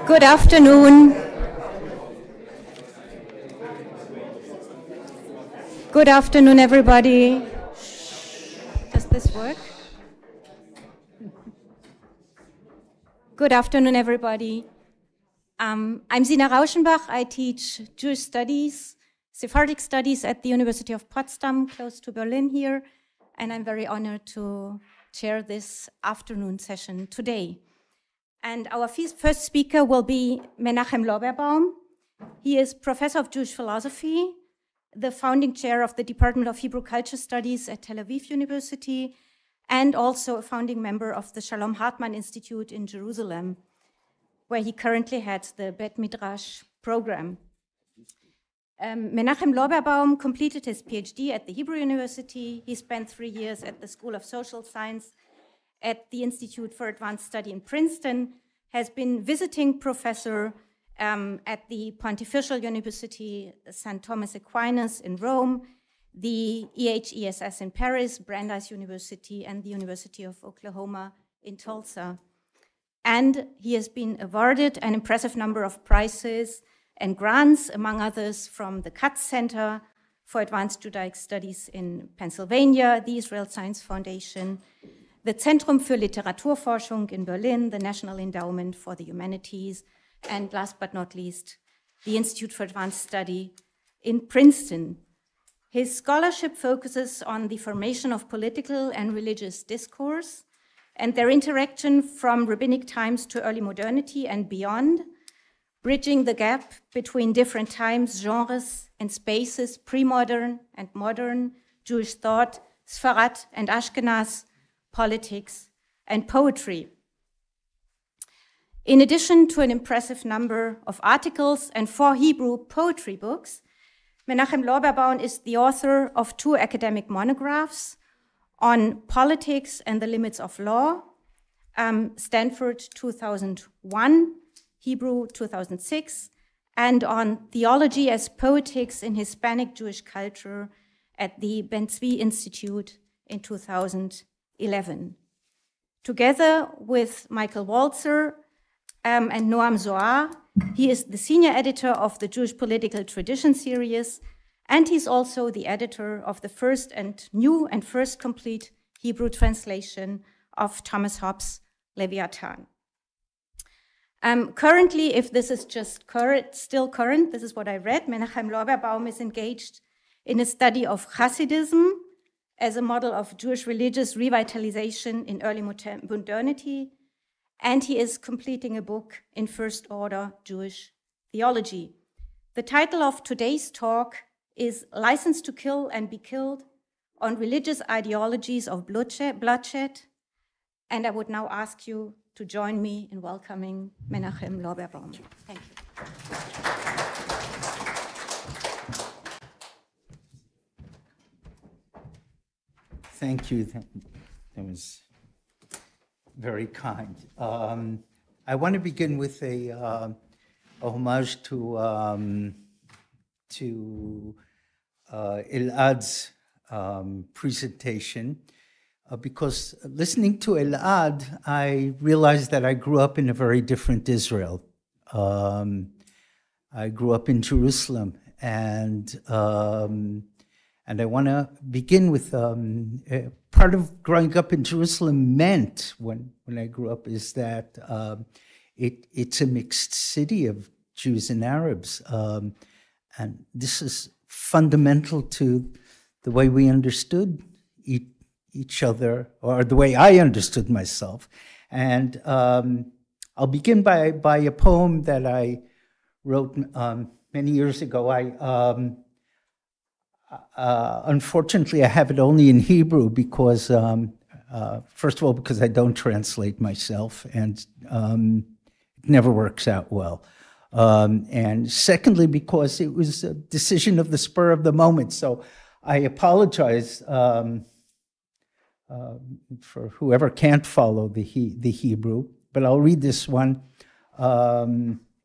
Good afternoon. Good afternoon, everybody. Does this work? Good afternoon, everybody. I'm Sina Rauschenbach. I teach Jewish studies, Sephardic studies at the University of Potsdam, close to Berlin here, and I'm very honored to chair this afternoon session today. And our first speaker will be Menachem Lorberbaum. He is professor of Jewish philosophy, the founding chair of the Department of Hebrew Culture Studies at Tel Aviv University, and also a founding member of the Shalom Hartman Institute in Jerusalem, where he currently heads the Bet Midrash program. Menachem Lorberbaum completed his PhD at the Hebrew University. He spent 3 years at the School of Social Science at the Institute for Advanced Study in Princeton, has been visiting professor at the Pontifical University St. Thomas Aquinas in Rome, the EHESS in Paris, Brandeis University, and the University of Oklahoma in Tulsa. And he has been awarded an impressive number of prizes and grants, among others from the Katz Center for Advanced Judaic Studies in Pennsylvania, the Israel Science Foundation, the Zentrum für Literaturforschung in Berlin, the National Endowment for the Humanities, and last but not least, the Institute for Advanced Study in Princeton. His scholarship focuses on the formation of political and religious discourse and their interaction from rabbinic times to early modernity and beyond, bridging the gap between different times, genres, and spaces, pre-modern and modern, Jewish thought, Sfarad and Ashkenaz, politics, and poetry. In addition to an impressive number of articles and 4 Hebrew poetry books, Menachem Lorberbaum is the author of 2 academic monographs on politics and the limits of law, Stanford 2001, Hebrew 2006, and on theology as poetics in Hispanic Jewish culture at the Ben Tzvi Institute in 2011. Together with Michael Walzer and Noam Zohar, he is the senior editor of the Jewish Political Tradition series, and he's also the editor of the first complete Hebrew translation of Thomas Hobbes' Leviathan. Currently, if this is just still current, this is what I read, Menachem Lorberbaum is engaged in a study of Hasidism as a model of Jewish religious revitalization in early modernity, and he is completing a book in first order Jewish theology. The title of today's talk is License to Kill and Be Killed on Religious Ideologies of Bloodshed, and I would now ask you to join me in welcoming Menachem Lorberbaum. Thank you.
Thank you. That was very kind. I want to begin with a homage to Elad's presentation, because listening to Elad, I realized that I grew up in a very different Israel. I grew up in Jerusalem, and I want to begin with part of growing up in Jerusalem meant when I grew up is that it's a mixed city of Jews and Arabs, and this is fundamental to the way we understood each other, or the way I understood myself. And I'll begin by a poem that I wrote many years ago. Unfortunately, I have it only in Hebrew because, first of all, because I don't translate myself, and it never works out well. And secondly, because it was a decision of the spur of the moment. So I apologize for whoever can't follow the Hebrew, but I'll read this one.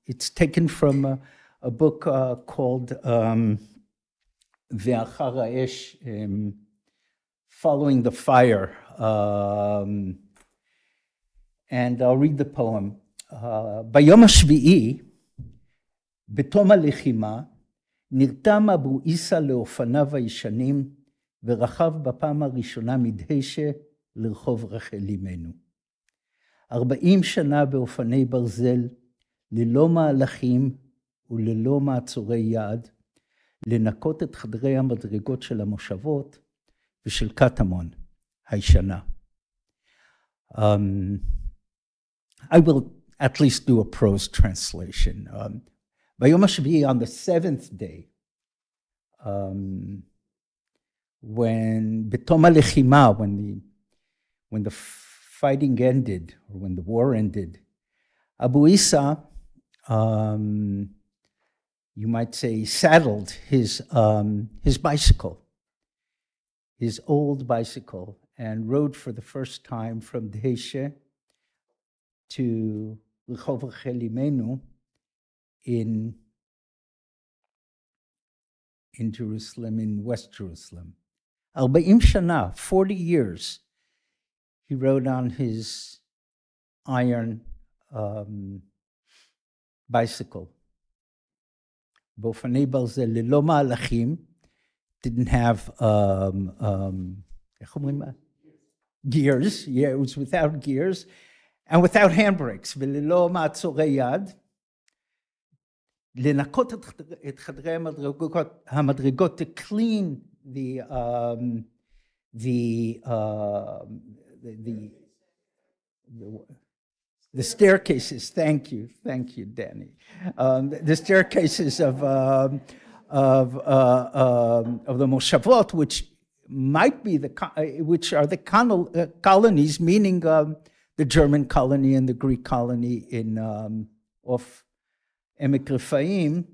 It's taken from a book called Ve'achar ha'esh, Following the Fire. And I'll read the poem. ביום השביעי, בתום הלחימה, נרתם אבו עיסא לאופניו הישנים, ורכב בפעם הראשונה מדהשה לרחוב רחל אמנו. 40 שנה באופני ברזל, ללא מהלכים וללא מעצורי יד, לנקות את חדרי המדרגות של המושבות ושל קטמון הישנה. I will at least do a prose translation. ביום השביעי, on the 7th day, when בתום הלחימה, when the fighting ended, or when the war ended, Abu Isa, you might say, saddled his bicycle, his old bicycle, and rode for the first time from Dheishe to Rehov Rachel Imenu in Jerusalem, in West Jerusalem. 40 shana, 40 years, he rode on his iron bicycle. Bofanei Balzel lelo ma'alachim, didn't have gears. Yeah, it was without gears and without handbrakes. Velelo ma'atzorei yad. לנקות את חדרי המדרגות, to clean the staircases. Thank you, Danny. The staircases of the Moshavot, which might be which are the colonies, meaning the German colony and the Greek colony in off Emek Refaim,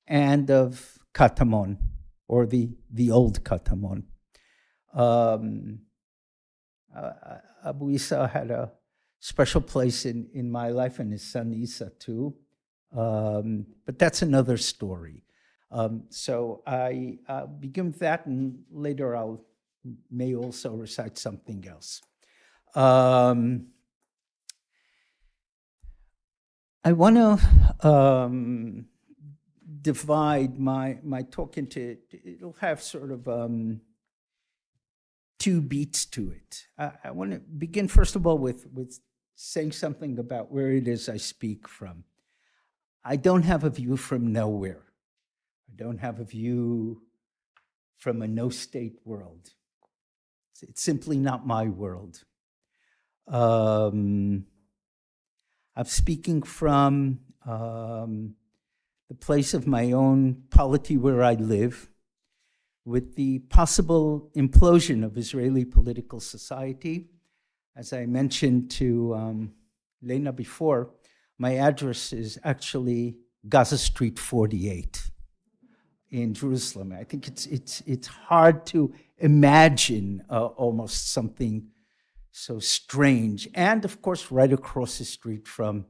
and of Katamon, or the old Katamon. Abu Isa had a special place in my life, and his son Isa too. But that's another story. So I begin with that, and later may also recite something else. I want to divide my talk into, it'll have sort of two beats to it. I want to begin, first of all, with saying something about where it is I speak from. I don't have a view from nowhere. I don't have a view from a no-state world. It's simply not my world. I'm speaking from the place of my own polity where I live, with the possible implosion of Israeli political society. As I mentioned to Lena before, my address is actually Gaza Street 48 in Jerusalem. I think it's hard to imagine almost something so strange. And of course, right across the street from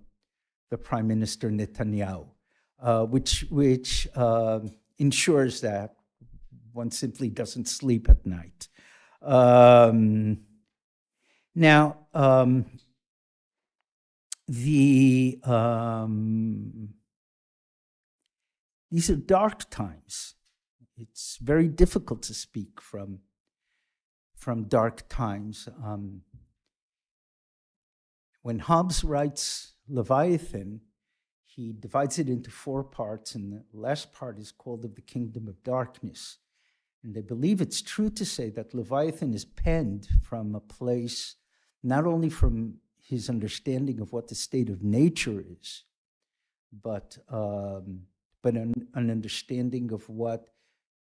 the Prime Minister Netanyahu, which ensures that one simply doesn't sleep at night. Now, these are dark times. It's very difficult to speak from dark times. When Hobbes writes Leviathan, he divides it into 4 parts, and the last part is called Of the Kingdom of Darkness. And I believe it's true to say that Leviathan is penned from a place, not only from his understanding of what the state of nature is, but an understanding of what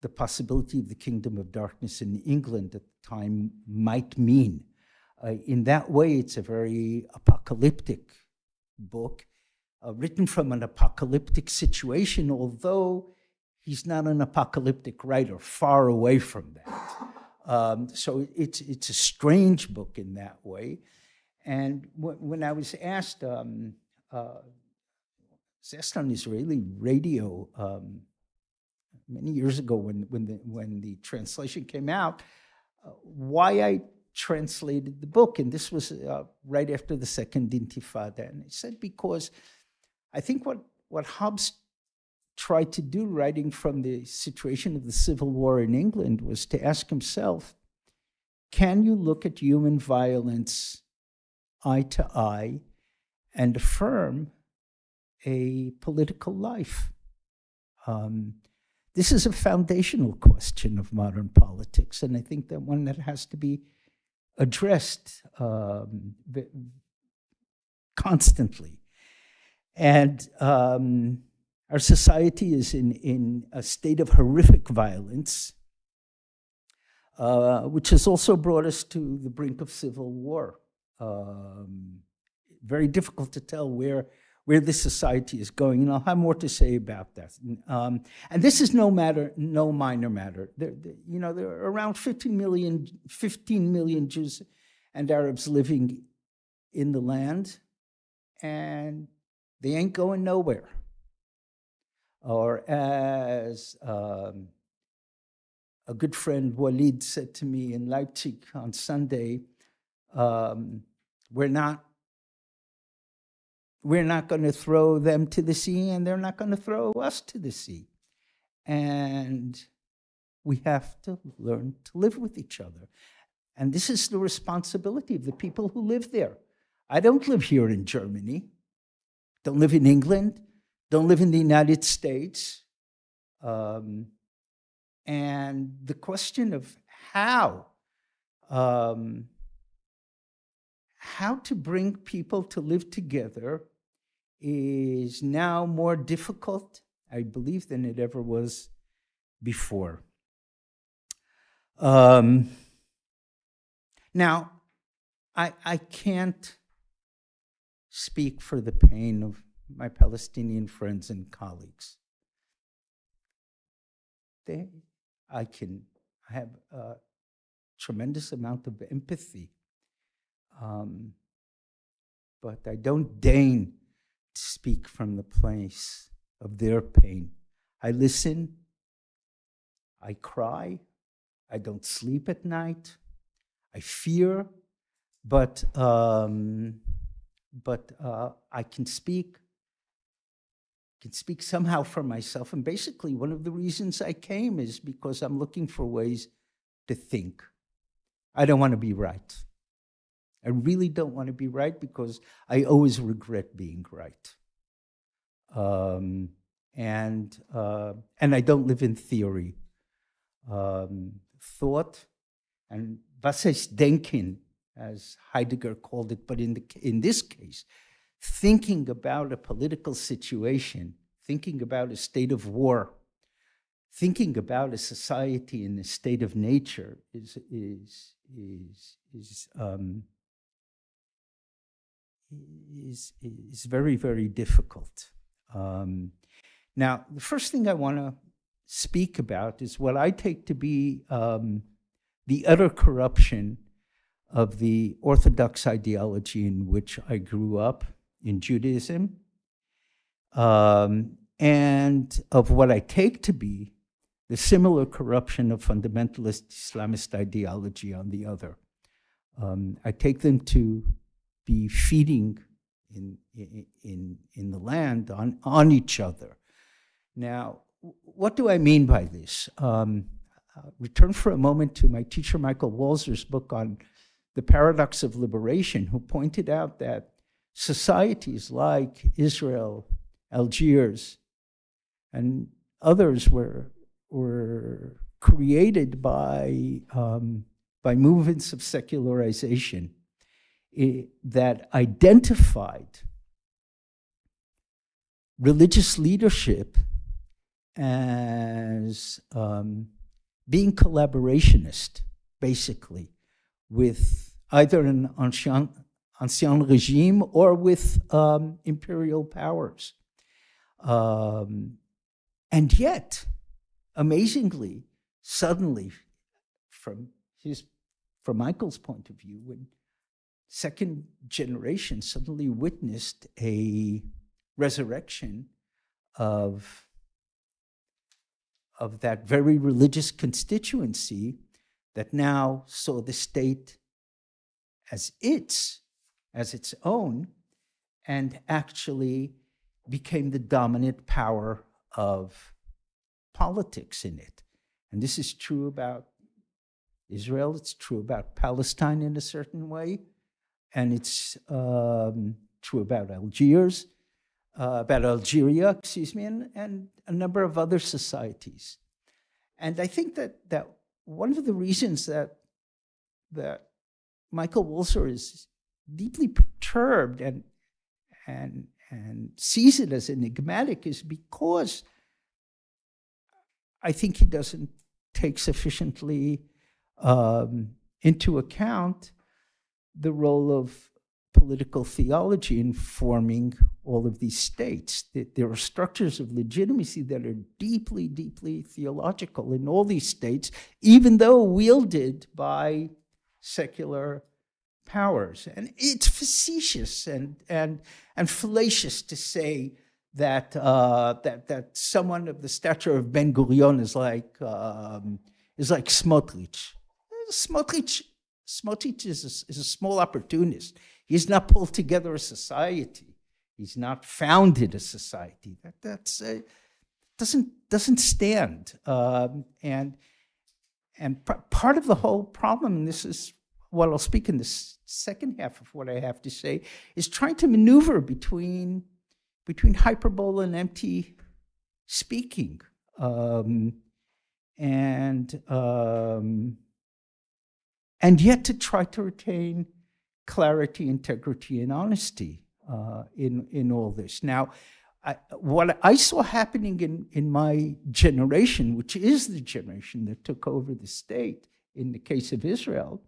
the possibility of the kingdom of darkness in England at the time might mean. In that way, it's a very apocalyptic book, written from an apocalyptic situation, although he's not an apocalyptic writer, far away from that. So it's a strange book in that way. And when I was asked, on Israeli radio many years ago when the translation came out, why I translated the book, and this was right after the Second Intifada. And I said, because I think what Hobbes tried to do, writing from the situation of the Civil War in England, was to ask himself, can you look at human violence eye to eye and affirm a political life? This is a foundational question of modern politics, and I think that one that has to be addressed constantly. And our society is in a state of horrific violence, which has also brought us to the brink of civil war. Very difficult to tell where this society is going, and I'll have more to say about that. And this is no minor matter. There are around 15 million Jews and Arabs living in the land, and they ain't going nowhere. Or as a good friend Walid said to me in Leipzig on Sunday, we're not going to throw them to the sea, and they're not going to throw us to the sea. And we have to learn to live with each other. And this is the responsibility of the people who live there. I don't live here in Germany, don't live in England, don't live in the United States. And the question of how to bring people to live together is now more difficult, I believe, than it ever was before. Now, I can't speak for the pain of my Palestinian friends and colleagues. I have a tremendous amount of empathy, but I don't deign to speak from the place of their pain. I listen, I cry, I don't sleep at night, I fear, but I can speak somehow for myself. And basically, one of the reasons I came is because I'm looking for ways to think. I don't want to be right. I really don't want to be right, because I always regret being right. And I don't live in theory. Thought and was heißt denken, as Heidegger called it, but in this case, thinking about a political situation, thinking about a state of war, thinking about a society in a state of nature is very, very difficult. Now, the first thing I want to speak about is what I take to be the utter corruption of the Orthodox ideology in which I grew up in Judaism, and of what I take to be the similar corruption of fundamentalist Islamist ideology on the other. I take them to be feeding in the land on each other. Now, what do I mean by this? Return for a moment to my teacher Michael Walzer's book on the paradox of liberation, who pointed out that societies like Israel, Algiers, and others were created by movements of secularization that identified religious leadership as being collaborationist, basically, with either an ancien regime or with imperial powers. And yet, amazingly, suddenly, from Michael's point of view, when second generation suddenly witnessed a resurrection of that very religious constituency that now saw the state its own, and actually became the dominant power of politics in it. And this is true about Israel, it's true about Palestine in a certain way, and it's true about Algeria, excuse me, and a number of other societies. And I think that one of the reasons that Michael Walzer is deeply perturbed and sees it as enigmatic is because I think he doesn't take sufficiently into account the role of political theology in forming all of these states. There are structures of legitimacy that are deeply, deeply theological in all these states, even though wielded by secular powers. And it's facetious and fallacious to say that that someone of the stature of Ben Gurion is like Smotrich. Smotrich is a small opportunist. He's not pulled together a society. He's not founded a society. That's doesn't stand. And part of the whole problem, and this is what I'll speak in the second half of what I have to say, is trying to maneuver between hyperbole and empty speaking, and yet to try to retain clarity, integrity, and honesty in all this. Now, what I saw happening in my generation, which is the generation that took over the state in the case of Israel,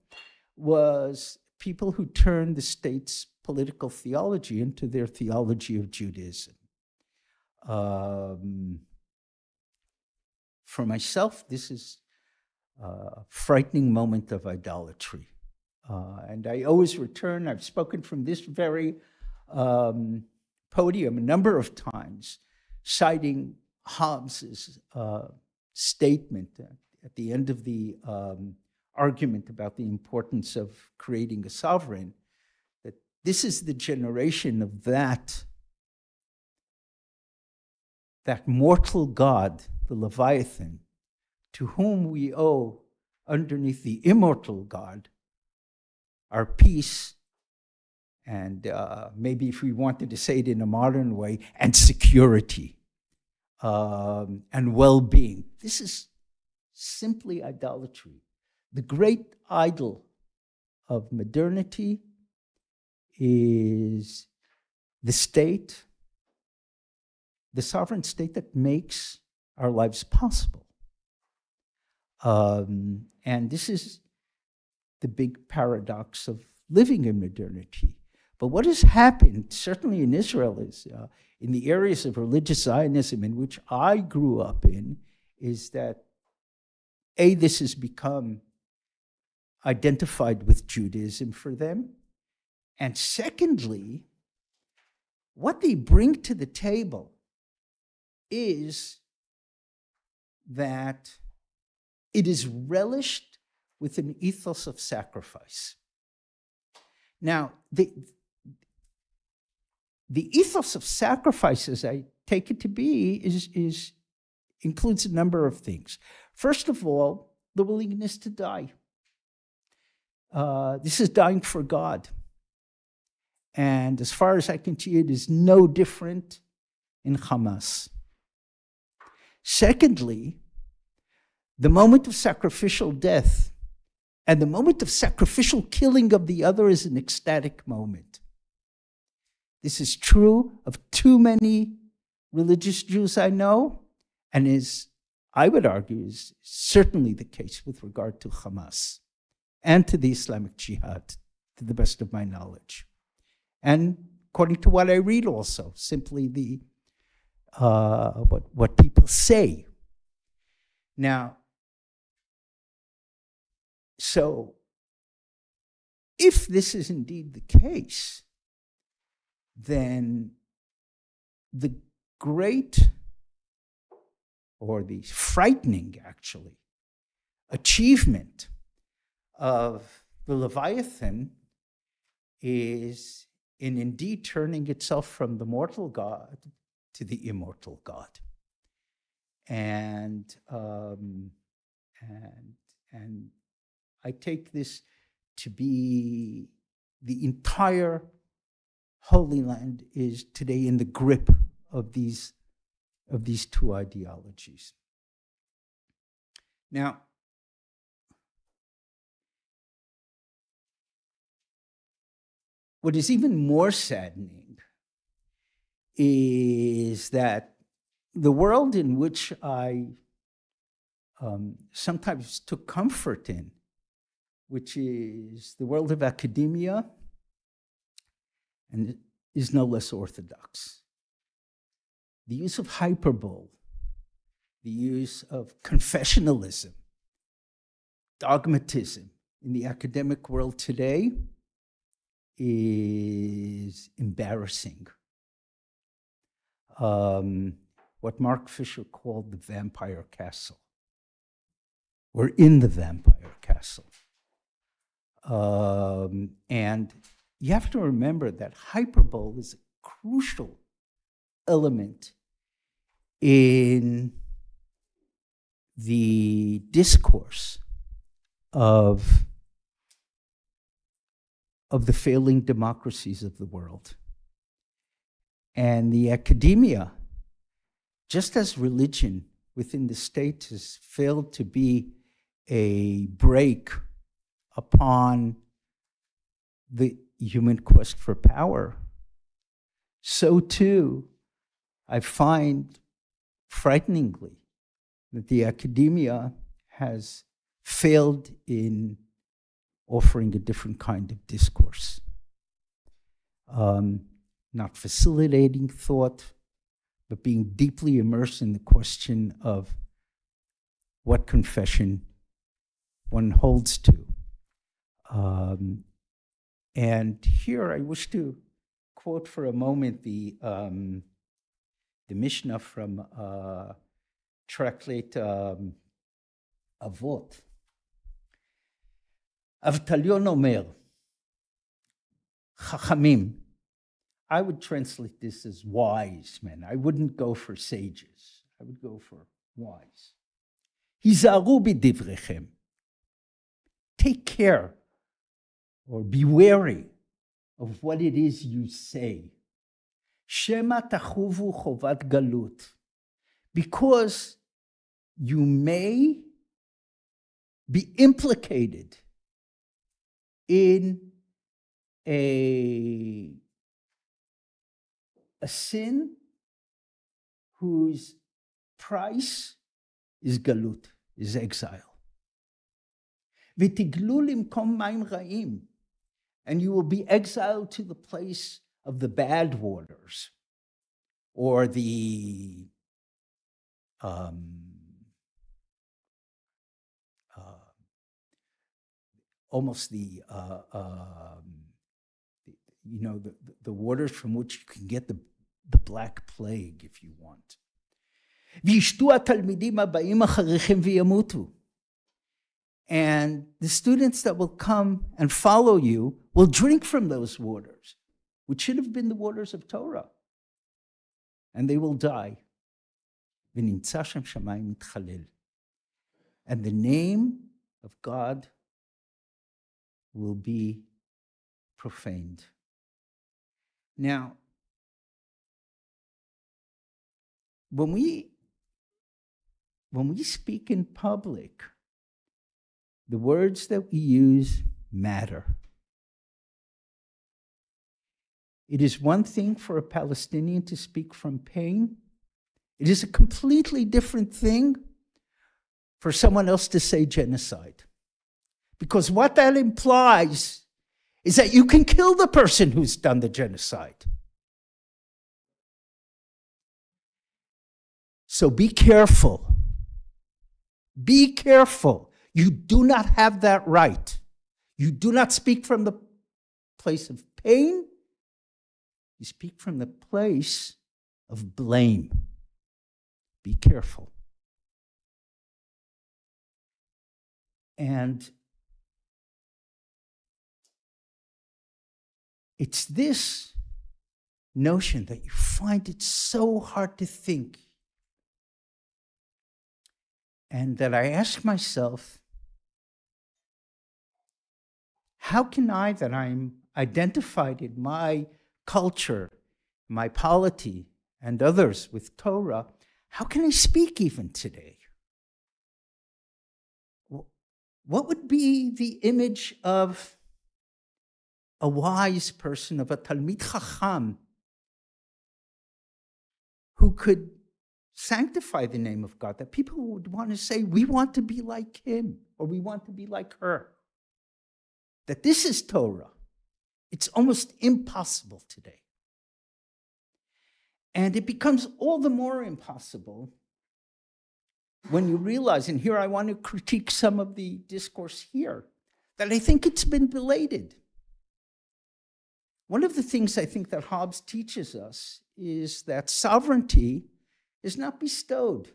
was people who turned the state's political theology into their theology of Judaism. For myself, this is a frightening moment of idolatry. And I always return, I've spoken from this very podium a number of times, citing Hobbes's statement at the end of the argument about the importance of creating a sovereign, that this is the generation of that mortal god, the Leviathan, to whom we owe, underneath the immortal God, our peace, and maybe if we wanted to say it in a modern way, and security, and well-being. This is simply idolatry. The great idol of modernity is the state, the sovereign state that makes our lives possible. And this is the big paradox of living in modernity. But what has happened, certainly in Israel, is in the areas of religious Zionism in which I grew up in, is that this has become identified with Judaism for them. And secondly, what they bring to the table is that it is relished with an ethos of sacrifice. Now, the ethos of sacrifice, as I take it to be, includes a number of things. First of all, the willingness to die. This is dying for God. And as far as I can see, it is no different in Hamas. Secondly, the moment of sacrificial death and the moment of sacrificial killing of the other is an ecstatic moment. This is true of too many religious Jews I know, and is, I would argue, is certainly the case with regard to Hamas and to the Islamic Jihad, to the best of my knowledge. And according to what I read also, simply what people say. Now, so if this is indeed the case, then the great, or the frightening, actually, achievement of the Leviathan is in indeed turning itself from the mortal God to the immortal God. And I take this to be the entire Holy Land is today in the grip of these two ideologies. Now, what is even more saddening is that the world in which I sometimes took comfort in, which is the world of academia, and is no less orthodox. The use of hyperbole, the use of confessionalism, dogmatism in the academic world today is embarrassing. What Mark Fisher called the vampire castle. We're in the vampire castle. And you have to remember that hyperbole is a crucial element in the discourse of the failing democracies of the world. And the academia, just as religion within the state has failed to be a brake upon the human quest for power, so too, I find frighteningly that the academia has failed in offering a different kind of discourse. Not facilitating thought, but being deeply immersed in the question of what confession one holds to. And here I wish to quote for a moment the Mishnah from Tractate Avot. Avtalion Omer, Chachamim. I would translate this as wise men. I wouldn't go for sages. I would go for wise. Hizaru b'divrechem. Take care or be wary of what it is you say. Shema tachuvu chovat galut. Because you may be implicated in a sin whose price is galut, is exile. V'tiglu limkom mayim ra'im, and you will be exiled to the place of the bad waters, or the almost the waters from which you can get the Black Plague, if you want. And the students that will come and follow you will drink from those waters, which should have been the waters of Torah. And they will die. And the name of God will be profaned. Now, when we speak in public, the words that we use matter. It is one thing for a Palestinian to speak from pain. It is a completely different thing for someone else to say genocide. Because what that implies is that you can kill the person who's done the genocide. So be careful. Be careful. You do not have that right. You do not speak from the place of pain. You speak from the place of blame. Be careful. And It's this notion that you find it so hard to think, and that I ask myself, how can I, that I'm identified in my culture, my polity, and others with Torah, how can I speak even today? What would be the image of a wise person, of a Talmid Chacham, who could sanctify the name of God, that people would want to say, we want to be like him, or we want to be like her? That this is Torah. It's almost impossible today. And it becomes all the more impossible when you realize, and here I want to critique some of the discourse here, that I think it's been belated. One of the things I think that Hobbes teaches us is that sovereignty is not bestowed.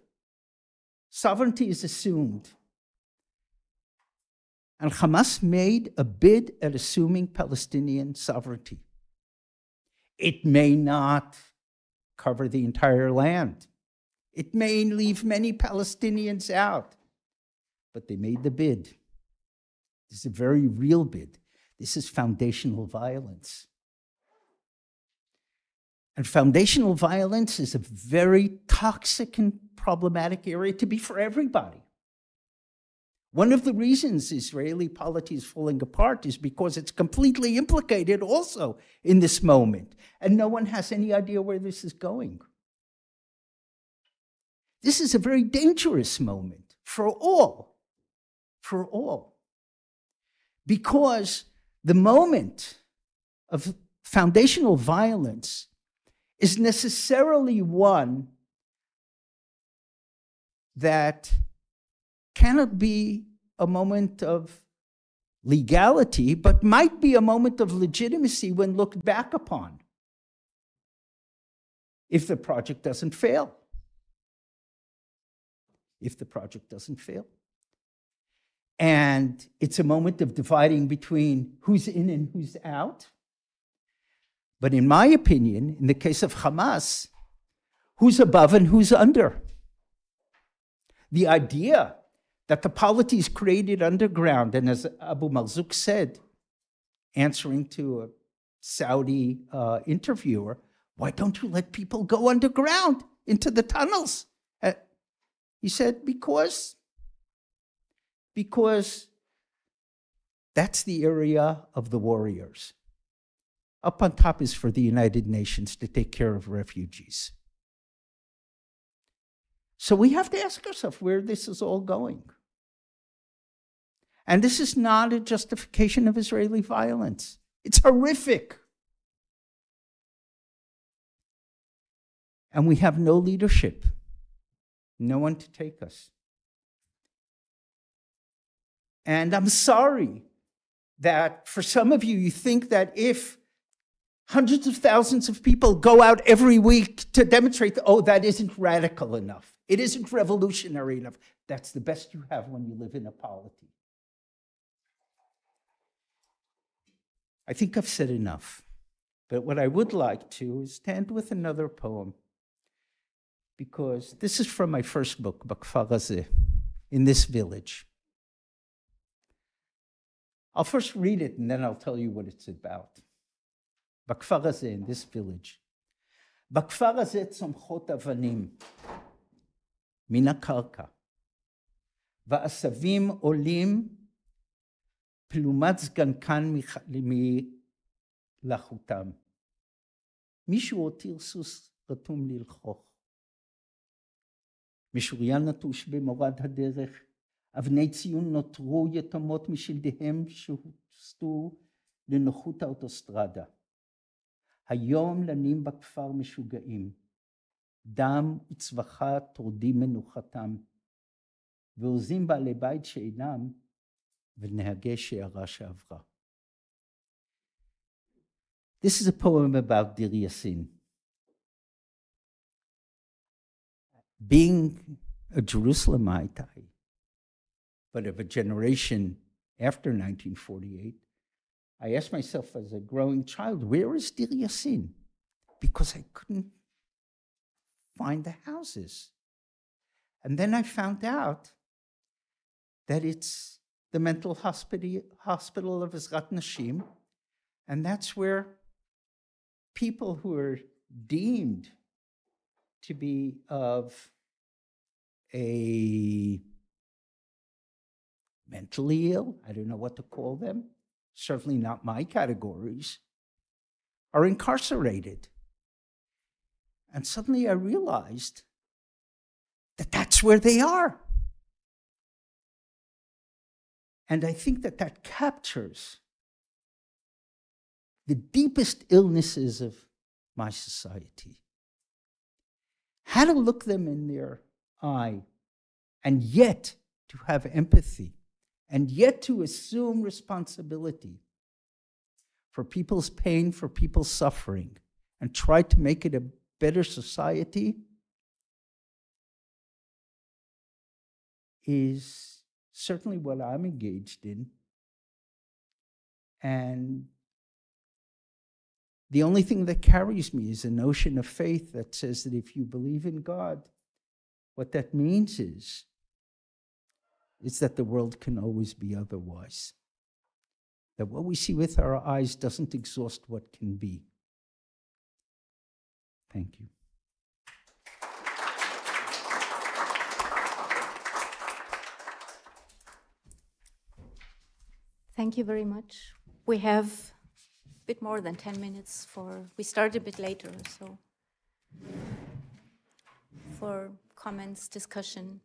Sovereignty is assumed. And Hamas made a bid at assuming Palestinian sovereignty. It may not cover the entire land. It may leave many Palestinians out, but they made the bid. This is a very real bid. This is foundational violence. And foundational violence is a very toxic and problematic area to be for everybody. One of the reasons Israeli polity is falling apart is because it's completely implicated also in this moment, and no one has any idea where this is going. This is a very dangerous moment for all, because the moment of foundational violence is necessarily one that cannot be a moment of legality, but might be a moment of legitimacy when looked back upon, if the project doesn't fail. If the project doesn't fail. And it's a moment of dividing between who's in and who's out. But in my opinion, in the case of Hamas, who's above and who's under? The idea that the polity is created underground, and as Abu Marzouk said, answering to a Saudi interviewer, why don't you let people go underground into the tunnels? He said, because that's the area of the warriors. Up on top is for the United Nations to take care of refugees. So we have to ask ourselves where this is all going. And this is not a justification of Israeli violence. It's horrific. And we have no leadership. No one to take us. And I'm sorry that for some of you, you think that if hundreds of thousands of people go out every week to demonstrate, oh, that isn't radical enough. It isn't revolutionary enough. That's the best you have when you live in a polity. I think I've said enough. But what I would like to is to end with another poem, because this is from my first book, Bakfar Hazeh, in this village. I'll first read it, and then I'll tell you what it's about. Bakfar Hazeh, in this village. Bakfar Hazeh tzomchot avanim, מן הקרקע, ועשבים עולים, פלומת זקנקן מלחותם. מישהו הותיר סוס רתום ללחוך. משוריין נטוש במורד הדרך, אבני ציון נותרו יתומות משלדיהם שהוסטו לנוחות האוטוסטרדה. היום לנים בכפר משוגעים, דם וצווחה טורדים מנוחתם, ועוזים בעלי בית שאינם, ונהגי שיירה שעברה. This is a poem about Dir Yassin. Being a Jerusalemite, but of a generation after 1948, I asked myself as a growing child, where is Dir Yassin? Because I couldn't find the houses. And then I found out that it's the mental hospital of Ezrat Nashim, and that's where people who are deemed to be of a mentally ill, I don't know what to call them, certainly not my categories, are incarcerated. And suddenly I realized that that's where they are. And I think that that captures the deepest illnesses of my society. How to look them in their eye, and yet to have empathy, and yet to assume responsibility for people's pain, for people's suffering, and try to make it a better society is certainly what I'm engaged in. And the only thing that carries me is a notion of faith that says that if you believe in God, what that means is that the world can always be otherwise. That what we see with our eyes doesn't exhaust what can be. Thank you.
Thank you very much. We have a bit more than 10 minutes we started a bit later, so for comments, discussion.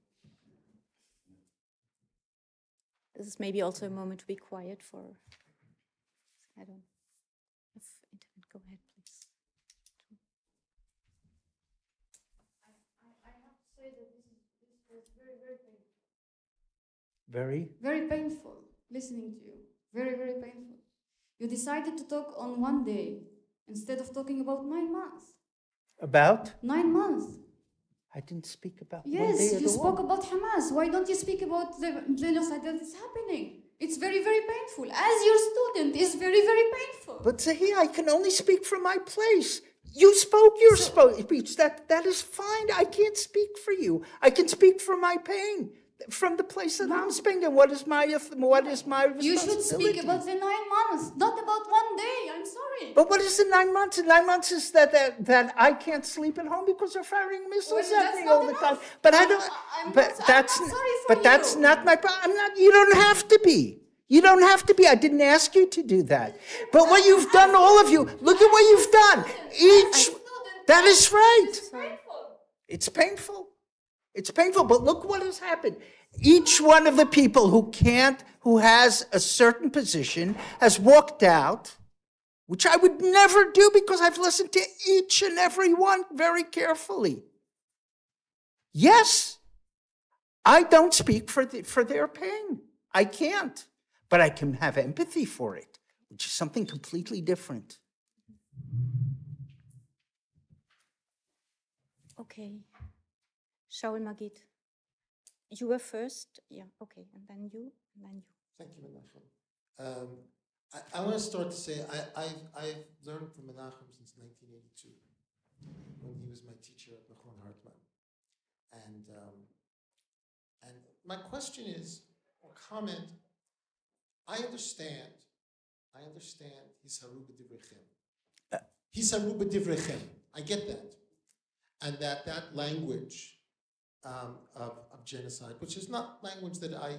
This is maybe also a moment to be quiet for, I don't have internet. Go ahead, please.
I have to say that this was very, very painful.
Very?
Very painful listening to you. Very, very painful. You decided to talk on one day instead of talking about 9 months.
About?
9 months.
I didn't speak about
Yes, you spoke about Hamas. Why don't you speak about the genocide that is happening? It's very, very painful. As your student, it's very, very painful.
But Zahir, I can only speak from my place. You spoke your speech. That is fine. I can't speak for you. I can speak from my pain, from the place that I'm speaking. What is my responsibility?
You should speak about the 9 months, not about one day. I'm sorry.
But what is the 9 months? The 9 months is that I can't sleep at home because they're firing missiles at me all the time. But I don't. That's not my problem. You don't have to be. You don't have to be. I didn't ask you to do that. But what you've done, all of you, look at what you've done. That is right. It's painful. It's painful, but look what has happened. Each one of the people who has a certain position has walked out, which I would never do because I've listened to each and every one very carefully. Yes, I don't speak for their pain. I can't, but I can have empathy for it, which is something completely different.
Okay. Shaul Magid, you were first, yeah, okay, and then you, and then you.
Thank you, Menachem. I want to start to say I've learned from Menachem since 1982, when he was my teacher at Mechon Hartman. And my question is, or comment, I understand Hisaru b'divrechem. Hisaru b'divrechem, I get that. And that language of genocide, which is not language that I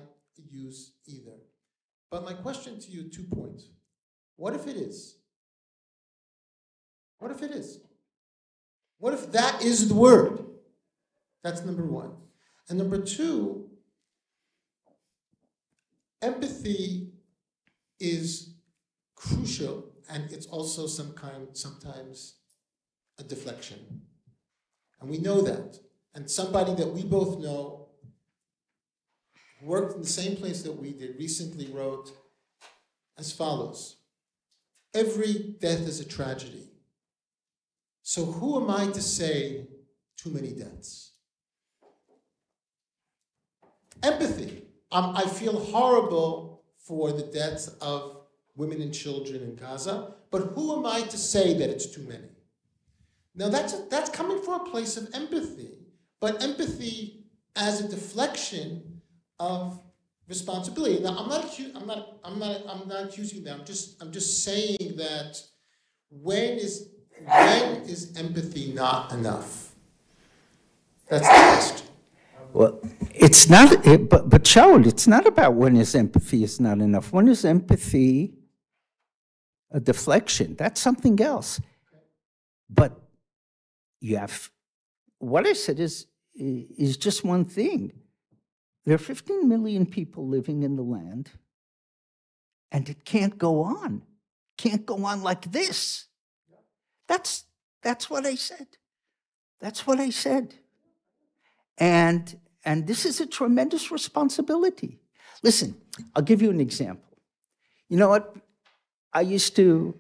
use either. But my question to you, 2 points. What if it is? What if it is? What if that is the word? That's number one. And number two, empathy is crucial, and it's also sometimes a deflection. And we know that. And somebody that we both know, who worked in the same place that we did, recently wrote as follows: every death is a tragedy. So who am I to say too many deaths? Empathy. I feel horrible for the deaths of women and children in Gaza, but who am I to say that it's too many? Now that's coming from a place of empathy, but empathy as a deflection of responsibility. Now I'm not accusing them. I'm just saying that when is empathy not enough? That's the question.
Well, it's not, but Shaul, it's not about when is empathy is not enough. When is empathy a deflection? That's something else. But you have, what I said is just one thing. There are 15 million people living in the land, and it can't go on. Can't go on like this. That's what I said. That's what I said. And this is a tremendous responsibility. Listen, I'll give you an example. You know what? I used to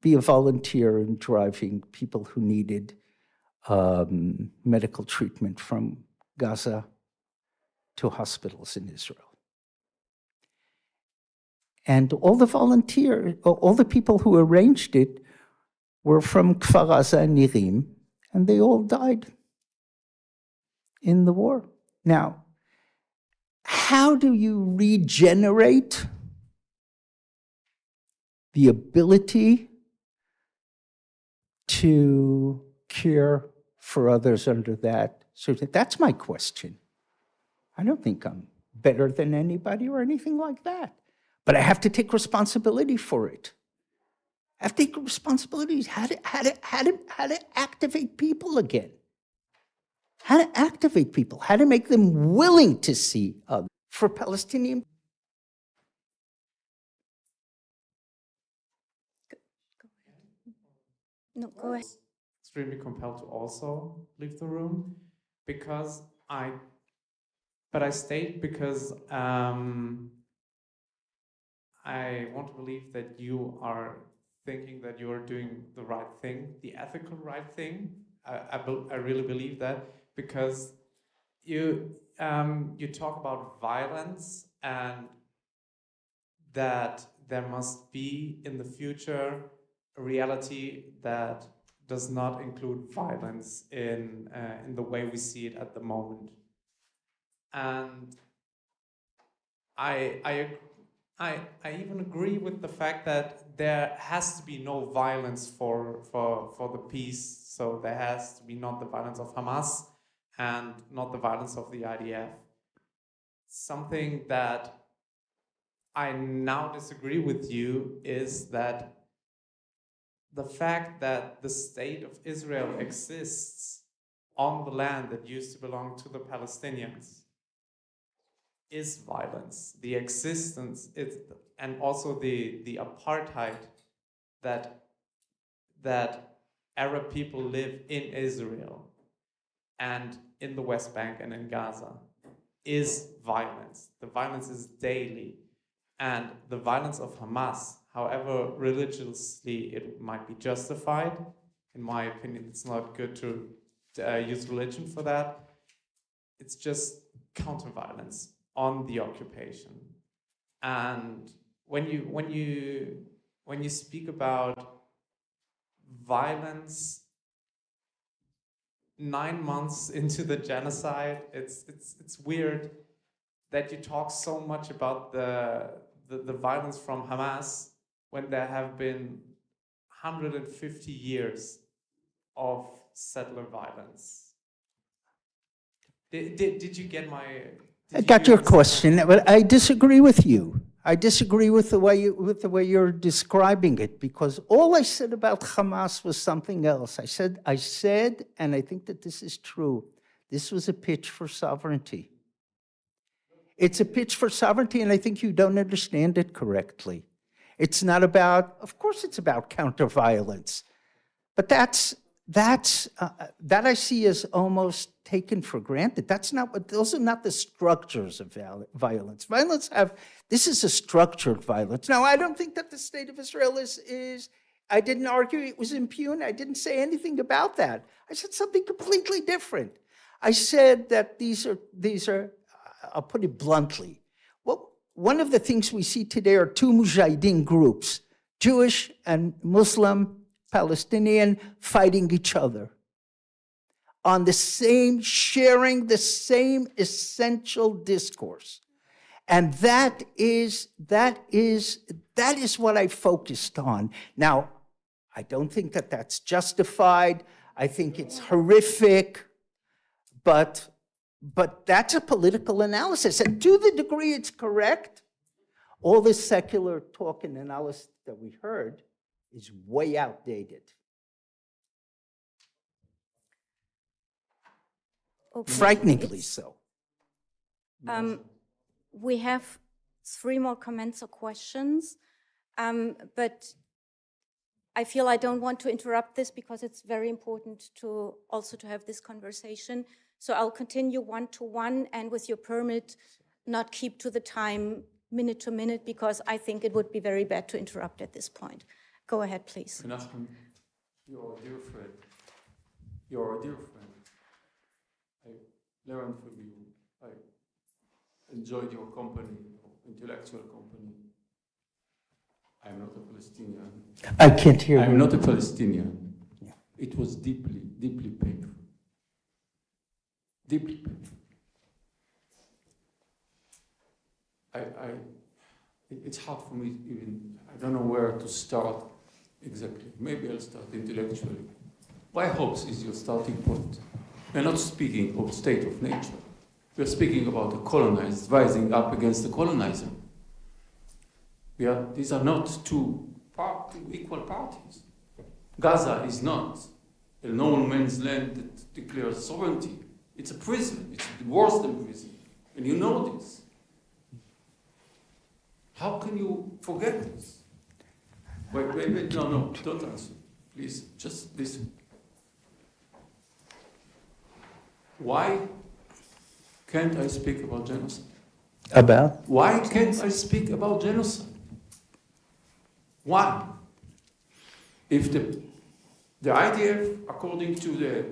be a volunteer in driving people who needed medical treatment from Gaza to hospitals in Israel. And all the people who arranged it were from Kfar Aza and Nirim, and they all died in the war. Now, how do you regenerate the ability to care for others under that? So that's my question. I don't think I'm better than anybody or anything like that. But I have to take responsibility for it. I have to take responsibility how to activate people again. How to activate people, how to make them willing to see others. For Palestinian.
No, go ahead.
Extremely compelled to also leave the room because I stayed because I want to believe that you are thinking that you are doing the right thing, the ethical right thing. I really believe that because you talk about violence and that there must be in the future a reality that does not include violence in the way we see it at the moment. And I even agree with the fact that there has to be no violence for the peace. So there has to be not the violence of Hamas and not the violence of the IDF. Something that I now disagree with you is that the fact that the state of Israel exists on the land that used to belong to the Palestinians is violence. The existence, and also the apartheid that Arab people live in Israel and in the West Bank and in Gaza is violence. The violence is daily. And the violence of Hamas, however religiously it might be justified, in my opinion, it's not good to use religion for that. It's just counter-violence on the occupation. And when you speak about violence 9 months into the genocide, it's weird that you talk so much about the violence from Hamas when there have been 150 years of settler violence. Did you get my?
I got your question, but I disagree with you. I disagree with the way you're describing it, because all I said about Hamas was something else. I said, and I think that this is true, this was a pitch for sovereignty. It's a pitch for sovereignty, and I think you don't understand it correctly. It's not about, of course it's about counter-violence, but that I see as almost taken for granted. Those are not the structures of violence. This is a structured violence. Now, I don't think that the state of Israel is I didn't argue it was impune. I didn't say anything about that. I said something completely different. I said that these are, I'll put it bluntly, one of the things we see today are two mujahideen groups, Jewish and Muslim, Palestinian, fighting each other on the same, sharing the same essential discourse. And that is what I focused on. Now, I don't think that that's justified. I think it's horrific, but that's a political analysis. And to the degree it's correct, all this secular talk and analysis that we heard is way outdated.
Okay.
Frighteningly so.
We have 3 more comments or questions, but I feel I don't want to interrupt this because it's very important to also to have this conversation. So I'll continue one-to-one, and with your permit, not keep to the time minute to minute, because I think it would be very bad to interrupt at this point. Go ahead, please.
Menachem, you're a dear friend. You're a dear friend. I learned from you. I enjoyed your company, intellectual company. I'm not a Palestinian.
I can't hear you.
I'm not a Palestinian. Yeah. It was deeply, deeply painful. Deeply painful. It's hard for me even, I don't know where to start exactly. Maybe I'll start intellectually. Why Hautes is your starting point? We're not speaking of state of nature. We're speaking about the colonized rising up against the colonizer. These are not two equal parties. Gaza is not a no man's land that declares sovereignty. It's a prison. It's worse than prison. And you know this. How can you forget this? Wait, no, don't answer. Please, just listen. Why can't I speak about genocide?
About?
Why can't I speak about genocide? Why? If the IDF, according to the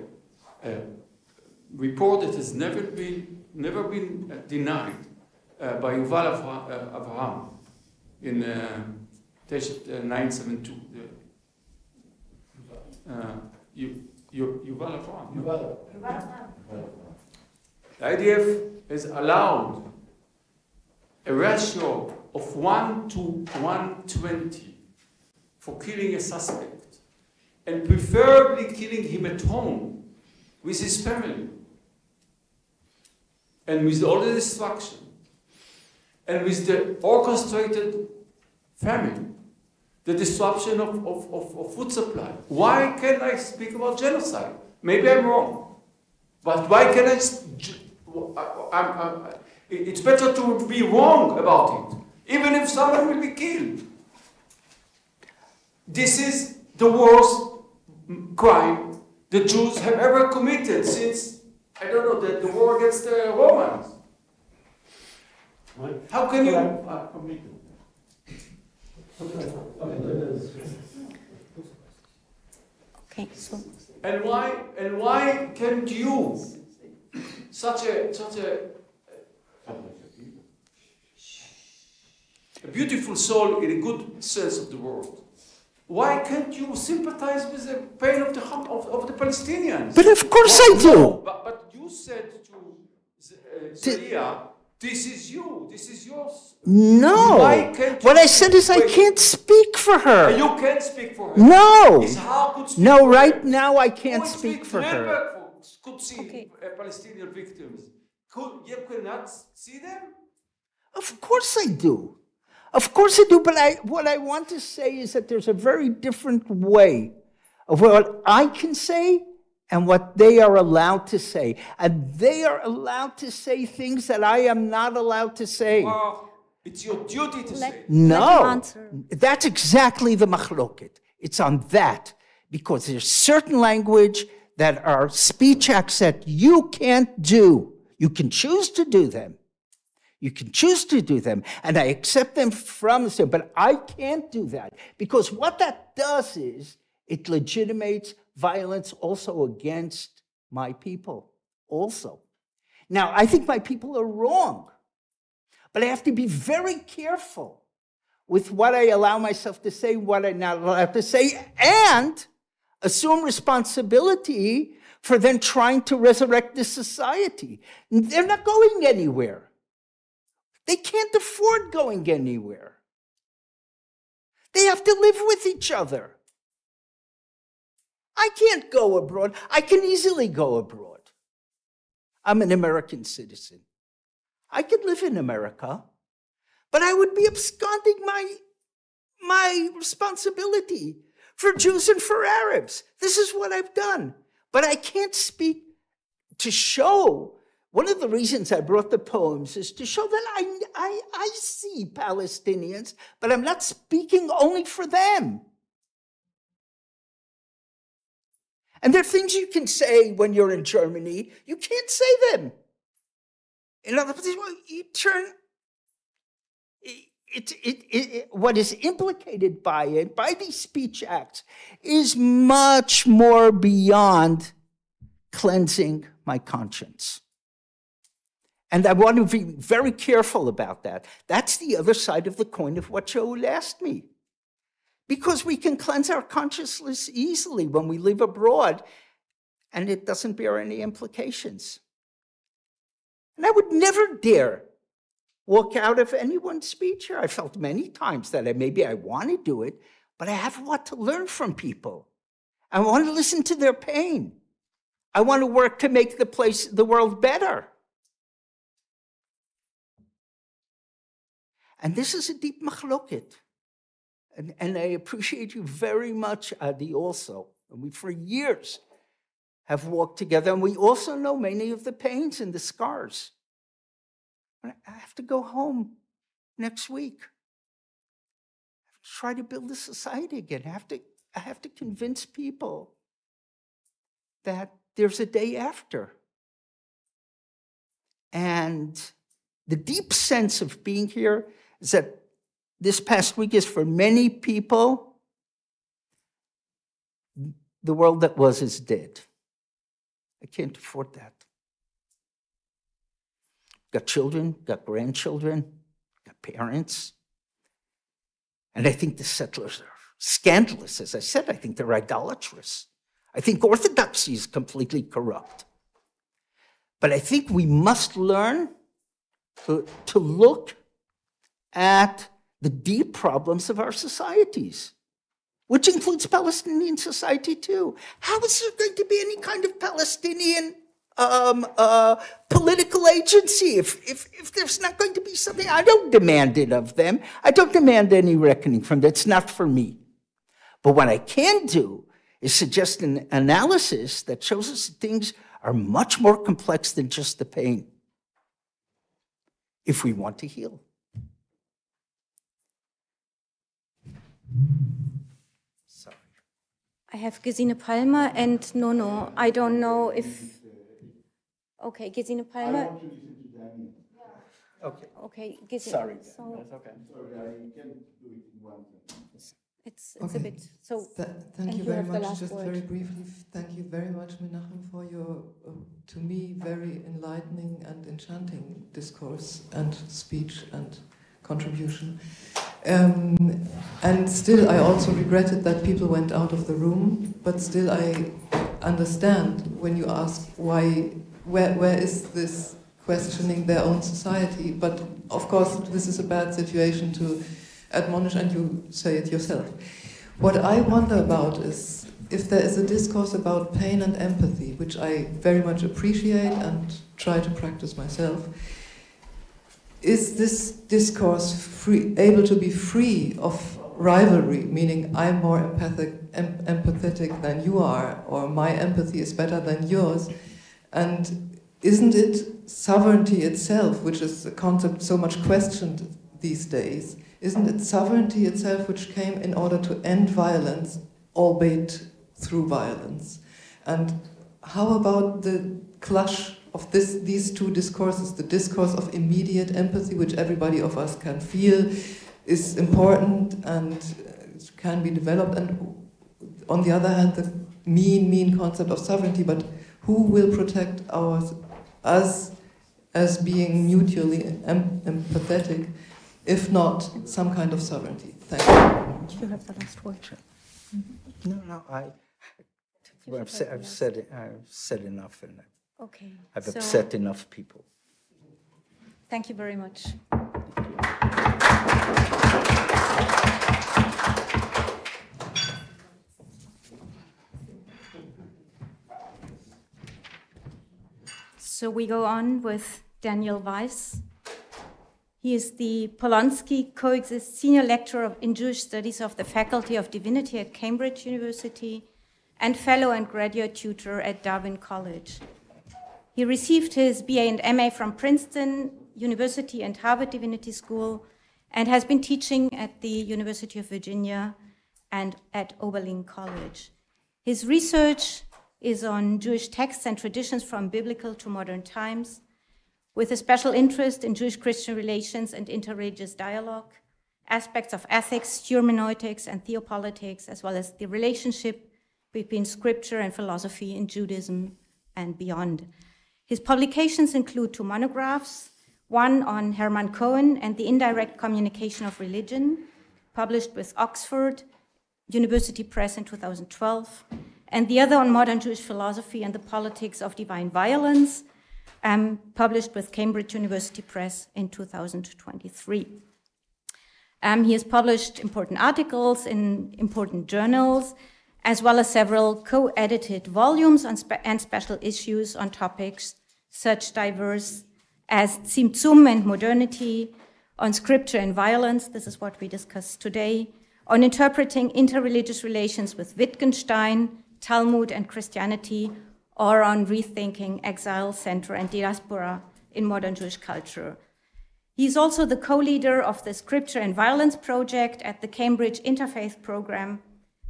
report that has never been denied by Yuval Avraham in 972, Yuval Avraham. The IDF has allowed a ratio of 1 to 120 for killing a suspect, and preferably killing him at home with his family, and with all the destruction, and with the orchestrated famine, the disruption of food supply. Why can't I speak about genocide? Maybe I'm wrong, but why can't it's better to be wrong about it, even if someone will be killed. This is the worst crime the Jews have ever committed since, I don't know, the war against the Romans. How can you...
Okay, so...
And why can't you, such a beautiful soul in a good sense of the word, why can't you sympathize with the pain of the Palestinians?
But of course I do.
But you said to Zalia, this is you, this is yours.
No.
Why can't you
what I said is I can't speak for her.
You can't speak for her.
No.
No,
right now I can't speak for her.
Could see Palestinian victims. You cannot see them?
Of course I do. Of course I do, but what I want to say is that there's a very different way of what I can say and what they are allowed to say. And they are allowed to say things that I am not allowed to say.
Well, it's your duty to say.
No, that's exactly the Makhloykes. It's on that, because there's certain language that are speech acts that you can't do. You can choose to do them. You can choose to do them, and I accept them from the state, but I can't do that, because what that does is it legitimates violence also against my people also. Now, I think my people are wrong, But I have to be very careful with what I allow myself to say, what I'm not allowed to say, and assume responsibility for then trying to resurrect this society. They're not going anywhere. They can't afford going anywhere. They have to live with each other. I can't go abroad. I can easily go abroad. I'm an American citizen. I could live in America, but I would be absconding my responsibility for Jews and for Arabs. This is what I've done. But I can't speak to show. One of the reasons I brought the poems is to show that I see Palestinians, but I'm not speaking only for them. And there are things you can say when you're in Germany, you can't say them. In other words, you turn, what is implicated by it, by these speech acts, is much more beyond cleansing my conscience. And I want to be very careful about that. That's the other side of the coin of what Shaul asked me. Because we can cleanse our consciousness easily when we live abroad, and it doesn't bear any implications. And I would never dare walk out of anyone's speech here. I felt many times that maybe I want to do it, but I have a lot to learn from people. I want to listen to their pain. I want to work to make the world better. And this is a deep machloket. And I appreciate you very much, Adi, also. And we, for years, have walked together, and we also know many of the pains and the scars. I have to go home next week. I have to try to build a society again. I have to convince people that there's a day after. And the deep sense of being here is that this past week is for many people, the world that was is dead. I can't afford that. Got children, got grandchildren, got parents. And I think the settlers are scandalous. As I said, I think they're idolatrous. I think orthodoxy is completely corrupt. But I think we must learn to look at the deep problems of our societies, which includes Palestinian society too. How is there going to be any kind of Palestinian political agency if there's not going to be something? I don't demand it of them. I don't demand any reckoning from them. It's not for me. But what I can do is suggest an analysis that shows us that things are much more complex than just the pain if we want to heal. Sorry.
I have Gesine Palmer and Nono. I don't know if... Okay, Gesine Palmer.
Okay.
Okay, Gesine.
Sorry.
So
That's okay. Sorry, I can do it in one sentence.
It's
Okay.
a bit... So,
thank you very much. Just very briefly, thank you very much, Menachem, for your, to me, very enlightening and enchanting discourse and speech and contribution. And still, I also regretted that people went out of the room, but still I understand when you ask where is this questioning their own society, but of course this is a bad situation to admonish, and you say it yourself. What I wonder about is if there is a discourse about pain and empathy, which I very much appreciate and try to practice myself, is this discourse able to be free of rivalry, meaning I'm more empathetic than you are, or my empathy is better than yours? And isn't it sovereignty itself, which is a concept so much questioned these days, isn't it sovereignty itself which came in order to end violence, albeit through violence? And how about the clash of these two discourses, the discourse of immediate empathy, which everybody of us can feel is important and can be developed, and on the other hand, the mean concept of sovereignty, but who will protect us as being mutually empathetic, if not some kind of sovereignty. Thank you.
You have the last word.
No, I've said enough, and
Okay.
I've upset enough people.
Thank you very much. So we go on with Daniel Weiss. He is the Polanski Coexist Senior Lecturer in Jewish Studies of the Faculty of Divinity at Cambridge University and Fellow and Graduate Tutor at Darwin College. He received his BA and MA from Princeton University and Harvard Divinity School and has been teaching at the University of Virginia and at Oberlin College. His research is on Jewish texts and traditions from biblical to modern times, with a special interest in Jewish-Christian relations and interreligious dialogue, aspects of ethics, hermeneutics, and theopolitics, as well as the relationship between scripture and philosophy in Judaism and beyond. His publications include 2 monographs, one on Hermann Cohen and the indirect communication of religion, published with Oxford University Press in 2012, and the other on modern Jewish philosophy and the politics of divine violence, published with Cambridge University Press in 2023. He has published important articles in important journals, as well as several co-edited volumes and special issues on topics such diverse as Tzimtzum and modernity, on scripture and violence, this is what we discussed today, on interpreting interreligious relations with Wittgenstein, Talmud and Christianity, or on rethinking exile, center, and diaspora in modern Jewish culture. He's also the co-leader of the Scripture and Violence Project at the Cambridge Interfaith Program,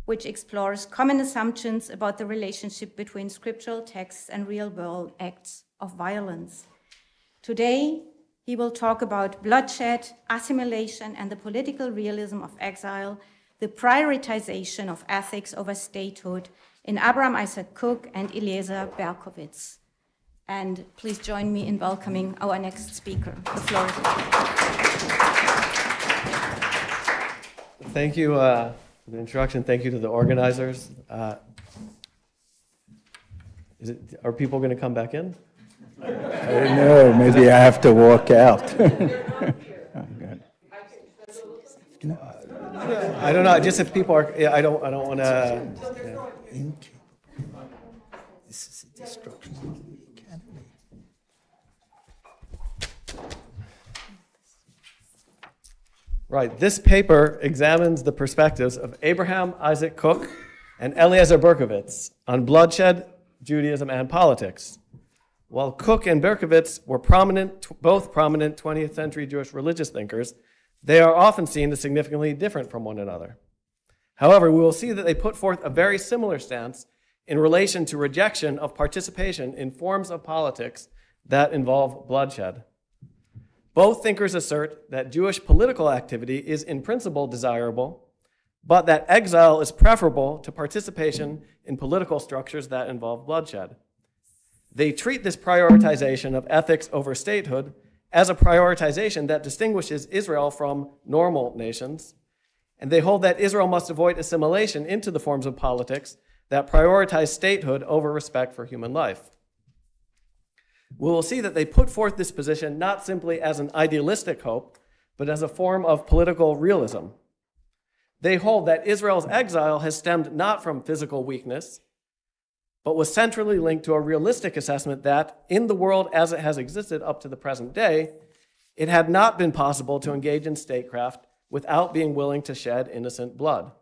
which explores common assumptions about the relationship between scriptural texts and real-world acts of violence. Today, he will talk about bloodshed, assimilation, and the political realism of exile, the prioritization of ethics over statehood in Abraham Isaac Cook and Eliezer Berkowitz. And please join me in welcoming our next speaker. The floor is yours.
Thank you for the introduction. Thank you to the organizers. Are people going to come back in?
I don't know. Maybe I have to walk out.
I don't know. Just if people are, I don't want to.
This is a destruction of the academy.
Right. This paper examines the perspectives of Abraham Isaac Cook and Eliezer Berkowitz on bloodshed, Judaism, and politics. While Cook and Berkowitz were both prominent 20th century Jewish religious thinkers, they are often seen as significantly different from one another. However, we will see that they put forth a very similar stance in relation to rejection of participation in forms of politics that involve bloodshed. Both thinkers assert that Jewish political activity is in principle desirable, but that exile is preferable to participation in political structures that involve bloodshed. They treat this prioritization of ethics over statehood as a prioritization that distinguishes Israel from normal nations, and they hold that Israel must avoid assimilation into the forms of politics that prioritize statehood over respect for human life. We will see that they put forth this position not simply as an idealistic hope, but as a form of political realism. They hold that Israel's exile has stemmed not from physical weakness, but was centrally linked to a realistic assessment that, in the world as it has existed up to the present day, it had not been possible to engage in statecraft without being willing to shed innocent blood.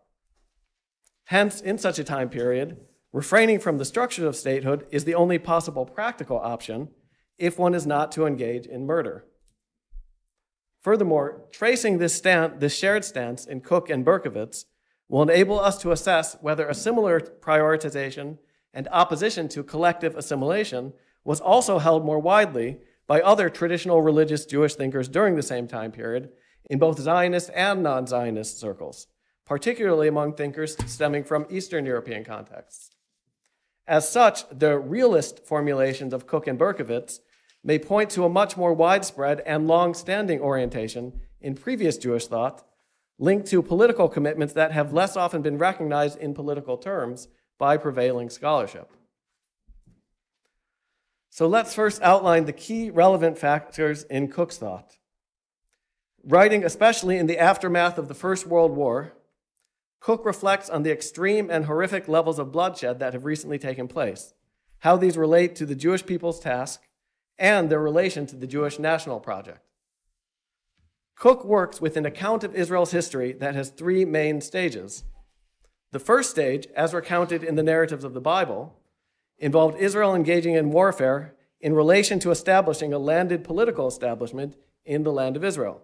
Hence, in such a time period, refraining from the structures of statehood is the only possible practical option if one is not to engage in murder. Furthermore, tracing this shared stance in Cook and Berkowitz will enable us to assess whether a similar prioritization and opposition to collective assimilation was also held more widely by other traditional religious Jewish thinkers during the same time period in both Zionist and non-Zionist circles, particularly among thinkers stemming from Eastern European contexts. As such, the realist formulations of Cook and Berkowitz may point to a much more widespread and long-standing orientation in previous Jewish thought, linked to political commitments that have less often been recognized in political terms by prevailing scholarship. So let's first outline the key relevant factors in Cook's thought. Writing especially in the aftermath of the First World War, Cook reflects on the extreme and horrific levels of bloodshed that have recently taken place, how these relate to the Jewish people's task, and their relation to the Jewish national project. Cook works with an account of Israel's history that has three main stages. The first stage, as recounted in the narratives of the Bible, involved Israel engaging in warfare in relation to establishing a landed political establishment in the land of Israel.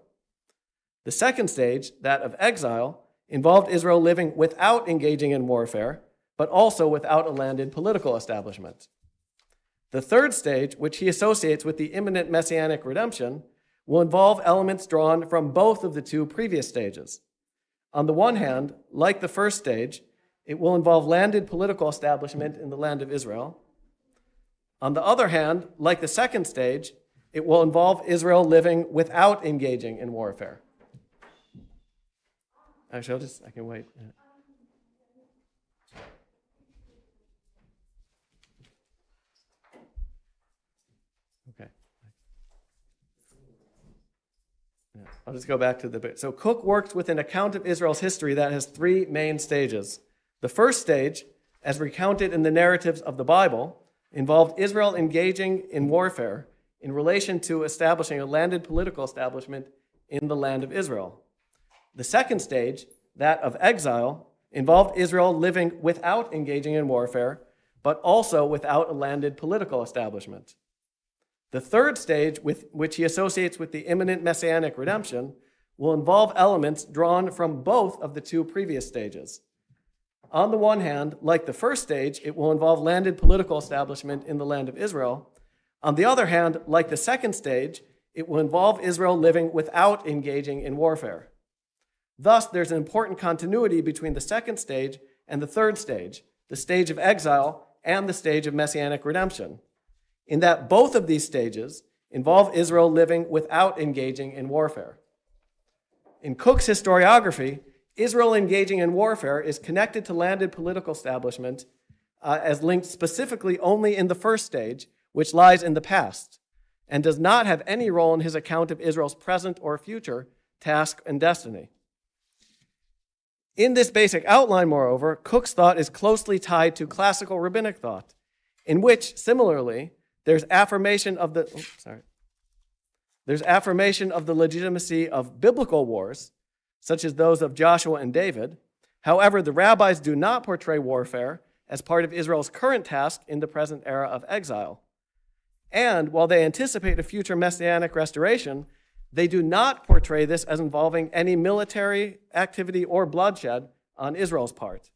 The second stage, that of exile, involved Israel living without engaging in warfare, but also without a landed political establishment. The third stage, which he associates with the imminent messianic redemption, will involve elements drawn from both of the two previous stages. On the one hand, like the first stage, it will involve landed political establishment in the land of Israel. On the other hand, like the second stage, it will involve Israel living without engaging in warfare. Actually, I can wait. Okay. Yeah, I'll just go back to the bit. So Cook worked with an account of Israel's history that has three main stages. The first stage, as recounted in the narratives of the Bible, involved Israel engaging in warfare in relation to establishing a landed political establishment in the land of Israel. The second stage, that of exile, involved Israel living without engaging in warfare, but also without a landed political establishment. The third stage, which he associates with the imminent messianic redemption, will involve elements drawn from both of the two previous stages. On the one hand, like the first stage, it will involve landed political establishment in the land of Israel. On the other hand, like the second stage, it will involve Israel living without engaging in warfare. Thus, there's an important continuity between the second stage and the third stage, the stage of exile and the stage of messianic redemption, in that both of these stages involve Israel living without engaging in warfare. In Cook's historiography, Israel engaging in warfare is connected to landed political establishment as linked specifically only in the first stage, which lies in the past, and does not have any role in his account of Israel's present or future task and destiny. In this basic outline, moreover, Cook's thought is closely tied to classical rabbinic thought, in which, similarly, there's affirmation of the legitimacy of biblical wars, such as those of Joshua and David. However, the rabbis do not portray warfare as part of Israel's current task in the present era of exile. And while they anticipate a future messianic restoration, they do not portray this as involving any military activity or bloodshed on Israel's part.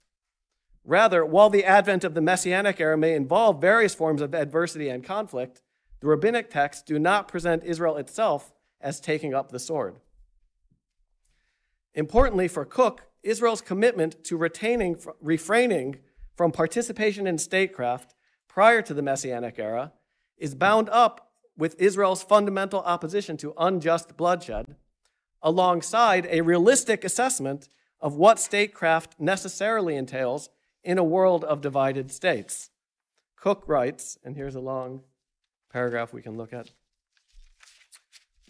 Rather, while the advent of the messianic era may involve various forms of adversity and conflict, the rabbinic texts do not present Israel itself as taking up the sword. Importantly for Cook, Israel's commitment to refraining from participation in statecraft prior to the Messianic era is bound up with Israel's fundamental opposition to unjust bloodshed, alongside a realistic assessment of what statecraft necessarily entails in a world of divided states. Cook writes, and here's a long paragraph we can look at,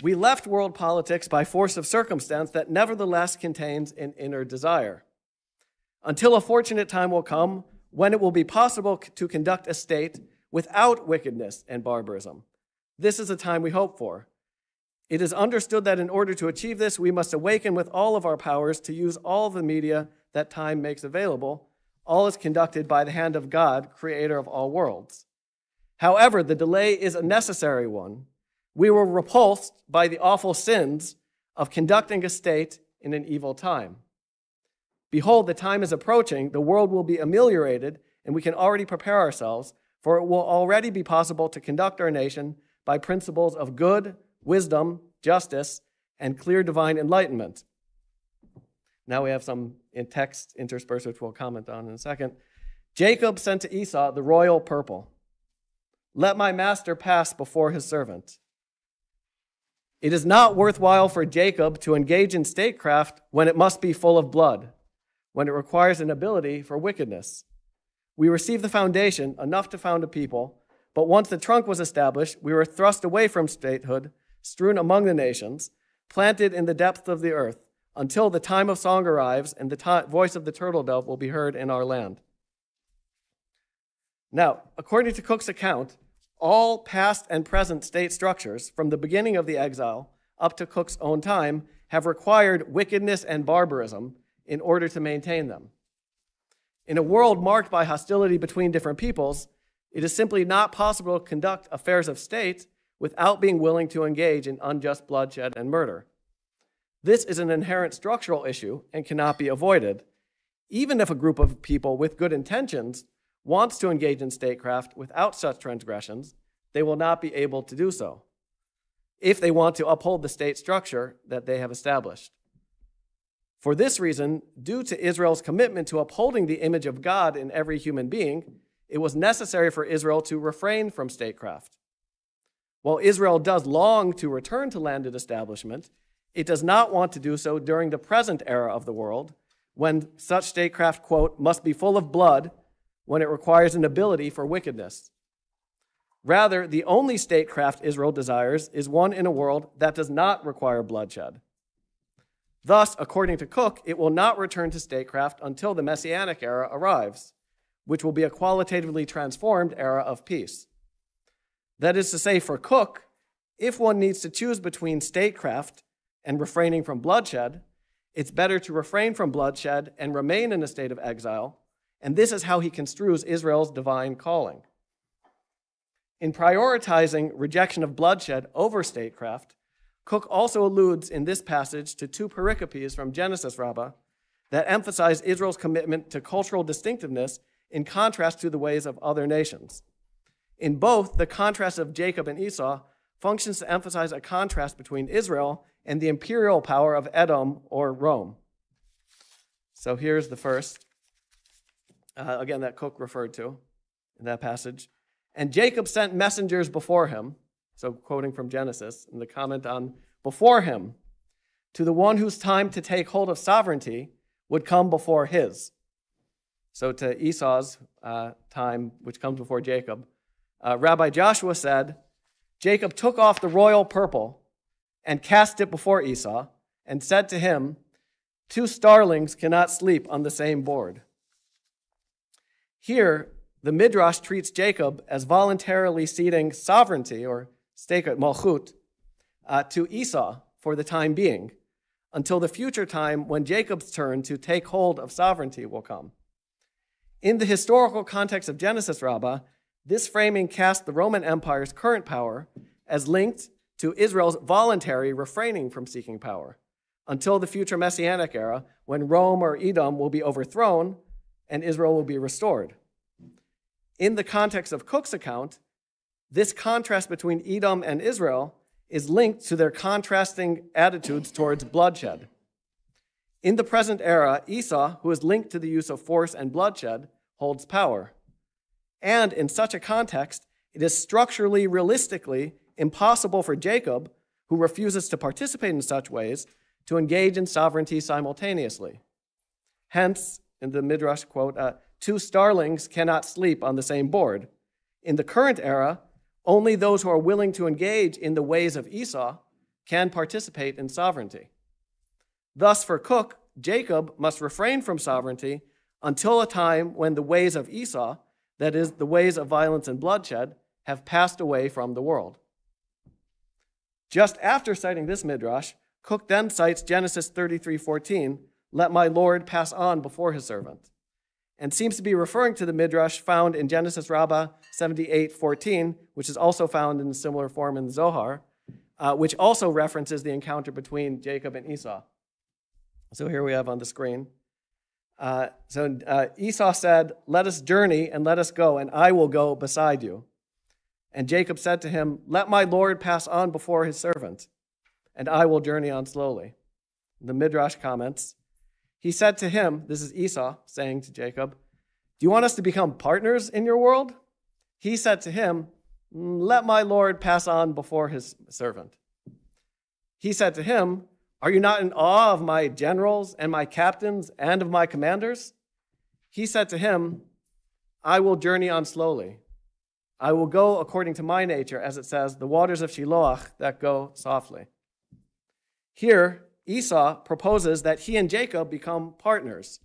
"We left world politics by force of circumstance that nevertheless contains an inner desire. Until a fortunate time will come when it will be possible to conduct a state without wickedness and barbarism. This is a time we hope for. It is understood that in order to achieve this, we must awaken with all of our powers to use all the media that time makes available. All is conducted by the hand of God, creator of all worlds. However, the delay is a necessary one. We were repulsed by the awful sins of conducting a state in an evil time. Behold, the time is approaching, the world will be ameliorated, and we can already prepare ourselves, for it will already be possible to conduct our nation by principles of good, wisdom, justice, and clear divine enlightenment." Now we have some in text interspersed, which we'll comment on in a second. "Jacob sent to Esau the royal purple. Let my master pass before his servant. It is not worthwhile for Jacob to engage in statecraft when it must be full of blood, when it requires an ability for wickedness. We received the foundation, enough to found a people, but once the trunk was established, we were thrust away from statehood, strewn among the nations, planted in the depths of the earth, until the time of song arrives and the voice of the turtle dove will be heard in our land. Now, according to Cook's account, all past and present state structures, from the beginning of the exile up to Cook's own time, have required wickedness and barbarism in order to maintain them. In a world marked by hostility between different peoples, it is simply not possible to conduct affairs of state without being willing to engage in unjust bloodshed and murder. This is an inherent structural issue and cannot be avoided. Even if a group of people with good intentions wants to engage in statecraft without such transgressions, they will not be able to do so if they want to uphold the state structure that they have established. For this reason, due to Israel's commitment to upholding the image of God in every human being, it was necessary for Israel to refrain from statecraft. While Israel does long to return to landed establishment, it does not want to do so during the present era of the world, when such statecraft, quote, must be full of blood, when it requires an ability for wickedness. Rather, the only statecraft Israel desires is one in a world that does not require bloodshed. Thus, according to Cook, it will not return to statecraft until the Messianic era arrives, which will be a qualitatively transformed era of peace. That is to say, for Cook, if one needs to choose between statecraft and refraining from bloodshed, it's better to refrain from bloodshed and remain in a state of exile, and this is how he construes Israel's divine calling. In prioritizing rejection of bloodshed over statecraft, Cook also alludes in this passage to two pericopes from Genesis Rabbah that emphasize Israel's commitment to cultural distinctiveness in contrast to the ways of other nations. In both, the contrast of Jacob and Esau functions to emphasize a contrast between Israel and the imperial power of Edom or Rome. So here's the first, again, that Cook referred to in that passage. And Jacob sent messengers before him, so quoting from Genesis, in the comment on before him, to the one whose time to take hold of sovereignty would come before his. So to Esau's time, which comes before Jacob. Rabbi Joshua said, Jacob took off the royal purple and cast it before Esau and said to him, 2 starlings cannot sleep on the same board. Here, the Midrash treats Jacob as voluntarily ceding sovereignty, or steket malchut, to Esau for the time being, until the future time when Jacob's turn to take hold of sovereignty will come. In the historical context of Genesis Rabbah, this framing casts the Roman Empire's current power as linked to Israel's voluntary refraining from seeking power, until the future Messianic era when Rome or Edom will be overthrown and Israel will be restored. In the context of Cook's account, this contrast between Edom and Israel is linked to their contrasting attitudes towards bloodshed. In the present era, Esau, who is linked to the use of force and bloodshed, holds power. And in such a context, it is structurally, realistically impossible for Jacob, who refuses to participate in such ways, to engage in sovereignty simultaneously. Hence, in the Midrash quote, 2 starlings cannot sleep on the same board. In the current era, only those who are willing to engage in the ways of Esau can participate in sovereignty. Thus, for Cook, Jacob must refrain from sovereignty until a time when the ways of Esau, that is, the ways of violence and bloodshed, have passed away from the world. Just after citing this Midrash, Cook then cites Genesis 33:14, let my Lord pass on before his servant, and seems to be referring to the Midrash found in Genesis Rabbah 78:14, which is also found in a similar form in the Zohar, which also references the encounter between Jacob and Esau. So here we have on the screen. Esau said, let us journey and let us go, and I will go beside you. And Jacob said to him, let my Lord pass on before his servant, and I will journey on slowly. The Midrash comments, he said to him, this is Esau saying to Jacob, do you want us to become partners in your world? He said to him, let my lord pass on before his servant. He said to him, are you not in awe of my generals and my captains and of my commanders? He said to him, I will journey on slowly. I will go according to my nature, as it says, the waters of Shiloach that go softly. Here, Esau proposes that he and Jacob become partners.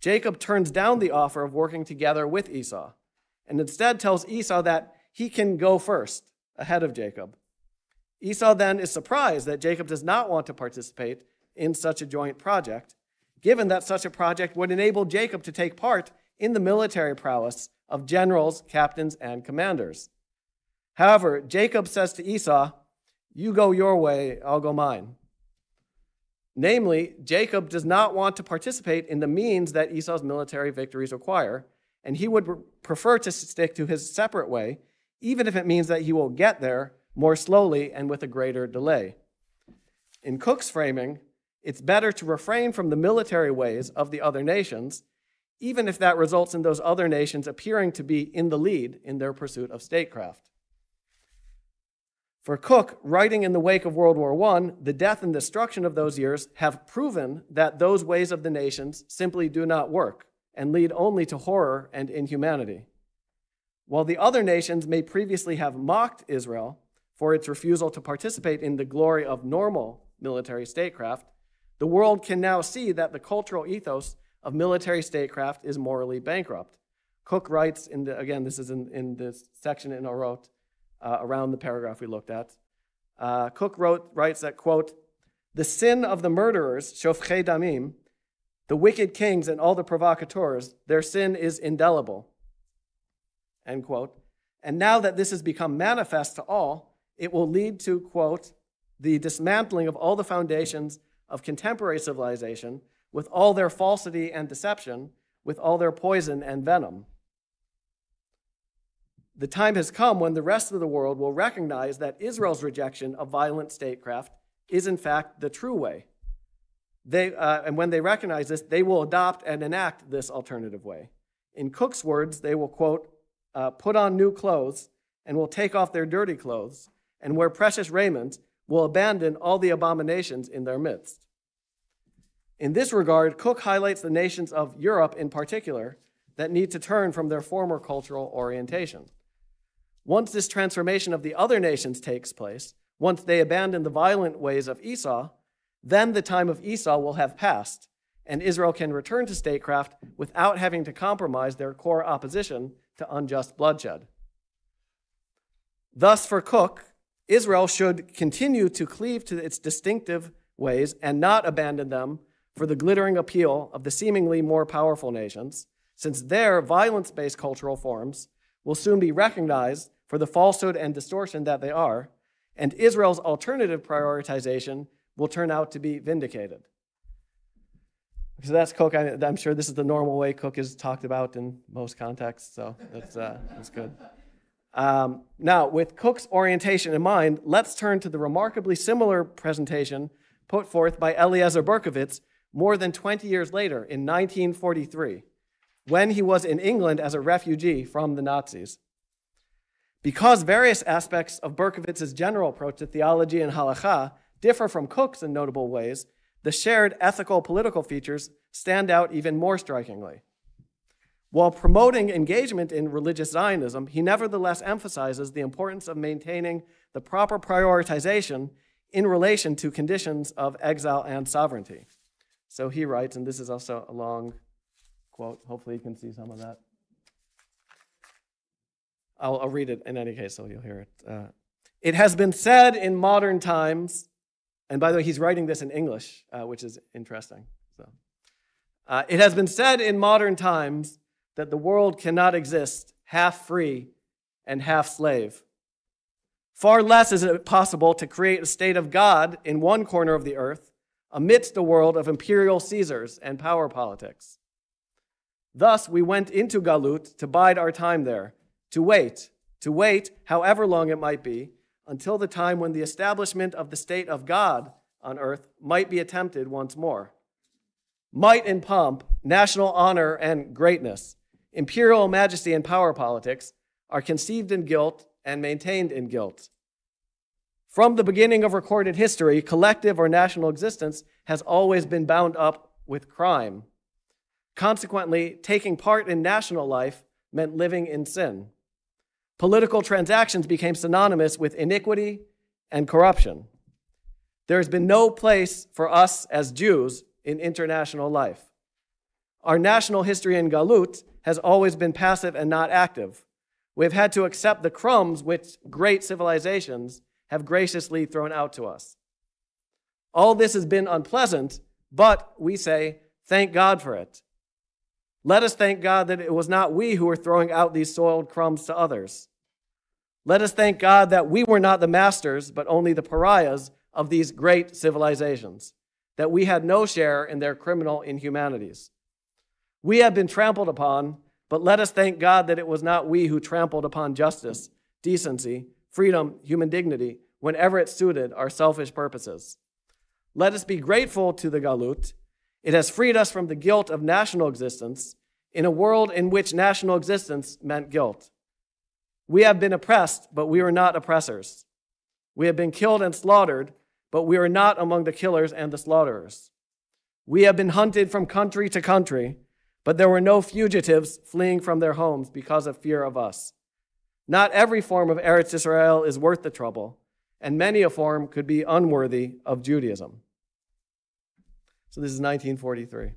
Jacob turns down the offer of working together with Esau, and instead tells Esau that he can go first, ahead of Jacob. Esau then is surprised that Jacob does not want to participate in such a joint project, given that such a project would enable Jacob to take part in the military prowess of generals, captains, and commanders. However, Jacob says to Esau, you go your way, I'll go mine. Namely, Jacob does not want to participate in the means that Esau's military victories require, and he would prefer to stick to his separate way, even if it means that he will get there more slowly and with a greater delay. In Cook's framing, it's better to refrain from the military ways of the other nations, even if that results in those other nations appearing to be in the lead in their pursuit of statecraft. For Cook, writing in the wake of World War I, the death and destruction of those years have proven that those ways of the nations simply do not work and lead only to horror and inhumanity. While the other nations may previously have mocked Israel for its refusal to participate in the glory of normal military statecraft, the world can now see that the cultural ethos of military statecraft is morally bankrupt. Cook writes, again, this is in this section in Orot, around the paragraph we looked at. Cook writes that, quote, the sin of the murderers, shofchei damim, the wicked kings and all the provocateurs, their sin is indelible, end quote. And now that this has become manifest to all, it will lead to, quote, the dismantling of all the foundations of contemporary civilization with all their falsity and deception, with all their poison and venom. The time has come when the rest of the world will recognize that Israel's rejection of violent statecraft is in fact the true way. And when they recognize this, they will adopt and enact this alternative way. In Cook's words, they will, quote, put on new clothes and will take off their dirty clothes, and wear precious raiment, will abandon all the abominations in their midst. In this regard, Cook highlights the nations of Europe in particular that need to turn from their former cultural orientation. Once this transformation of the other nations takes place, once they abandon the violent ways of Esau, then the time of Esau will have passed, and Israel can return to statecraft without having to compromise their core opposition to unjust bloodshed. Thus, for Cook, Israel should continue to cleave to its distinctive ways and not abandon them for the glittering appeal of the seemingly more powerful nations, since their violence-based cultural forms will soon be recognized for the falsehood and distortion that they are, and Israel's alternative prioritization will turn out to be vindicated. So that's Cook. I'm sure this is the normal way Cook is talked about in most contexts, so that's good. Now, with Cook's orientation in mind, let's turn to the remarkably similar presentation put forth by Eliezer Berkovitz more than 20 years later in 1943, when he was in England as a refugee from the Nazis. Because various aspects of Berkovitz's general approach to theology and halakha differ from Cook's in notable ways, the shared ethical political features stand out even more strikingly. While promoting engagement in religious Zionism, he nevertheless emphasizes the importance of maintaining the proper prioritization in relation to conditions of exile and sovereignty. So he writes, and this is also a long quote, hopefully you can see some of that. I'll read it in any case so you'll hear it. It has been said in modern times, and by the way, he's writing this in English, which is interesting. So, it has been said in modern times that the world cannot exist half free and half slave. Far less is it possible to create a state of God in one corner of the earth amidst a world of imperial Caesars and power politics. Thus, we went into Galut to bide our time there, to wait, however long it might be, until the time when the establishment of the state of God on earth might be attempted once more. Might and pomp, national honor and greatness, imperial majesty and power politics are conceived in guilt and maintained in guilt. From the beginning of recorded history, collective or national existence has always been bound up with crime. Consequently, taking part in national life meant living in sin. Political transactions became synonymous with iniquity and corruption. There has been no place for us as Jews in international life. Our national history in Galut has always been passive and not active. We have had to accept the crumbs which great civilizations have graciously thrown out to us. All this has been unpleasant, but we say, thank God for it. Let us thank God that it was not we who were throwing out these soiled crumbs to others. Let us thank God that we were not the masters, but only the pariahs of these great civilizations, that we had no share in their criminal inhumanities. We have been trampled upon, but let us thank God that it was not we who trampled upon justice, decency, freedom, human dignity, whenever it suited our selfish purposes. Let us be grateful to the Galut. It has freed us from the guilt of national existence in a world in which national existence meant guilt. We have been oppressed, but we were not oppressors. We have been killed and slaughtered, but we are not among the killers and the slaughterers. We have been hunted from country to country, but there were no fugitives fleeing from their homes because of fear of us. Not every form of Eretz Israel is worth the trouble, and many a form could be unworthy of Judaism. So this is 1943.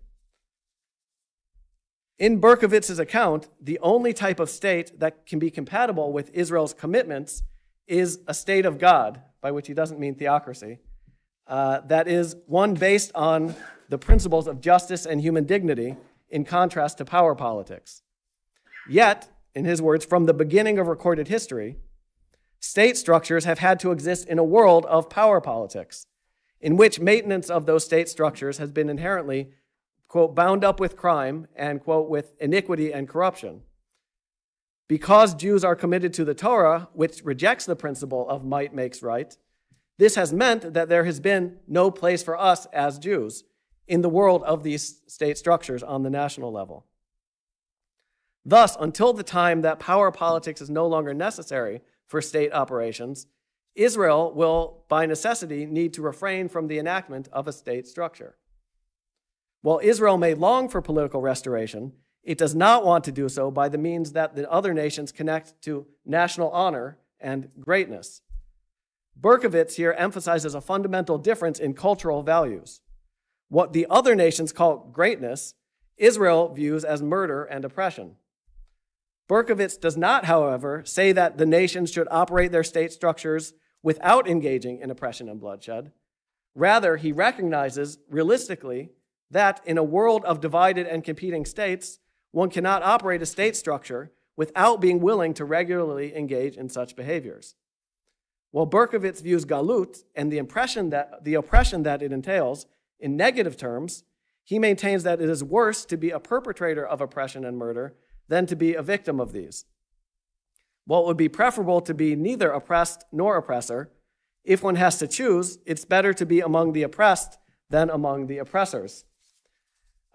In Berkowitz's account, the only type of state that can be compatible with Israel's commitments is a state of God, by which he doesn't mean theocracy, that is one based on the principles of justice and human dignity in contrast to power politics. Yet, in his words, from the beginning of recorded history, state structures have had to exist in a world of power politics, in which maintenance of those state structures has been inherently, quote, bound up with crime and, quote, with iniquity and corruption. Because Jews are committed to the Torah, which rejects the principle of might makes right, this has meant that there has been no place for us as Jews in the world of these state structures on the national level. Thus, until the time that power politics is no longer necessary for state operations, Israel will, by necessity, need to refrain from the enactment of a state structure. While Israel may long for political restoration, it does not want to do so by the means that the other nations connect to national honor and greatness. Berkowitz here emphasizes a fundamental difference in cultural values. What the other nations call greatness, Israel views as murder and oppression. Berkowitz does not, however, say that the nations should operate their state structures without engaging in oppression and bloodshed. Rather, he recognizes realistically that in a world of divided and competing states, one cannot operate a state structure without being willing to regularly engage in such behaviors. While Berkowitz views Galut and the oppression that it entails in negative terms, he maintains that it is worse to be a perpetrator of oppression and murder than to be a victim of these. While it would be preferable to be neither oppressed nor oppressor, if one has to choose, it's better to be among the oppressed than among the oppressors.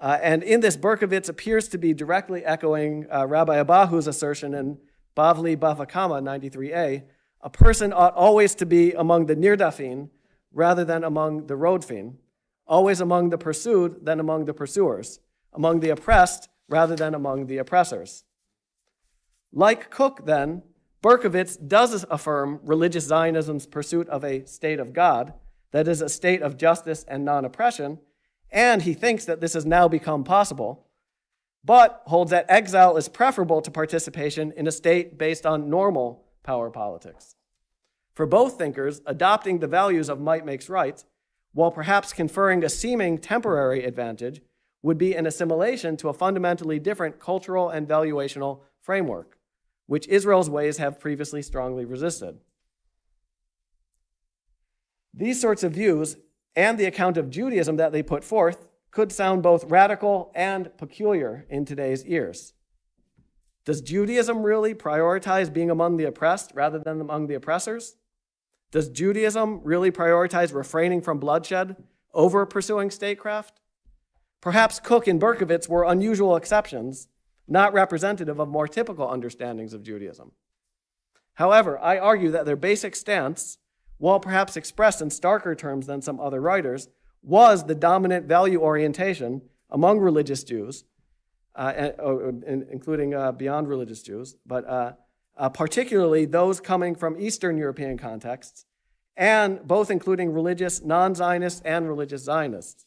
And in this, Berkowitz appears to be directly echoing Rabbi Abahu's assertion in Bavli Bava Kama 93a, a person ought always to be among the nirdafin rather than among the rodfin, always among the pursued than among the pursuers, among the oppressed rather than among the oppressors. Like Cook, then, Berkowitz does affirm religious Zionism's pursuit of a state of God, that is, a state of justice and non-oppression, and he thinks that this has now become possible, but holds that exile is preferable to participation in a state based on normal power politics. For both thinkers, adopting the values of might makes right, while perhaps conferring a seeming temporary advantage, would be an assimilation to a fundamentally different cultural and valuational framework, which Israel's ways have previously strongly resisted. These sorts of views and the account of Judaism that they put forth could sound both radical and peculiar in today's ears. Does Judaism really prioritize being among the oppressed rather than among the oppressors? Does Judaism really prioritize refraining from bloodshed over pursuing statecraft? Perhaps Cook and Berkowitz were unusual exceptions, not representative of more typical understandings of Judaism. However, I argue that their basic stance, while perhaps expressed in starker terms than some other writers, was the dominant value orientation among religious Jews, including beyond religious Jews, but particularly those coming from Eastern European contexts, and both including religious non-Zionists and religious Zionists.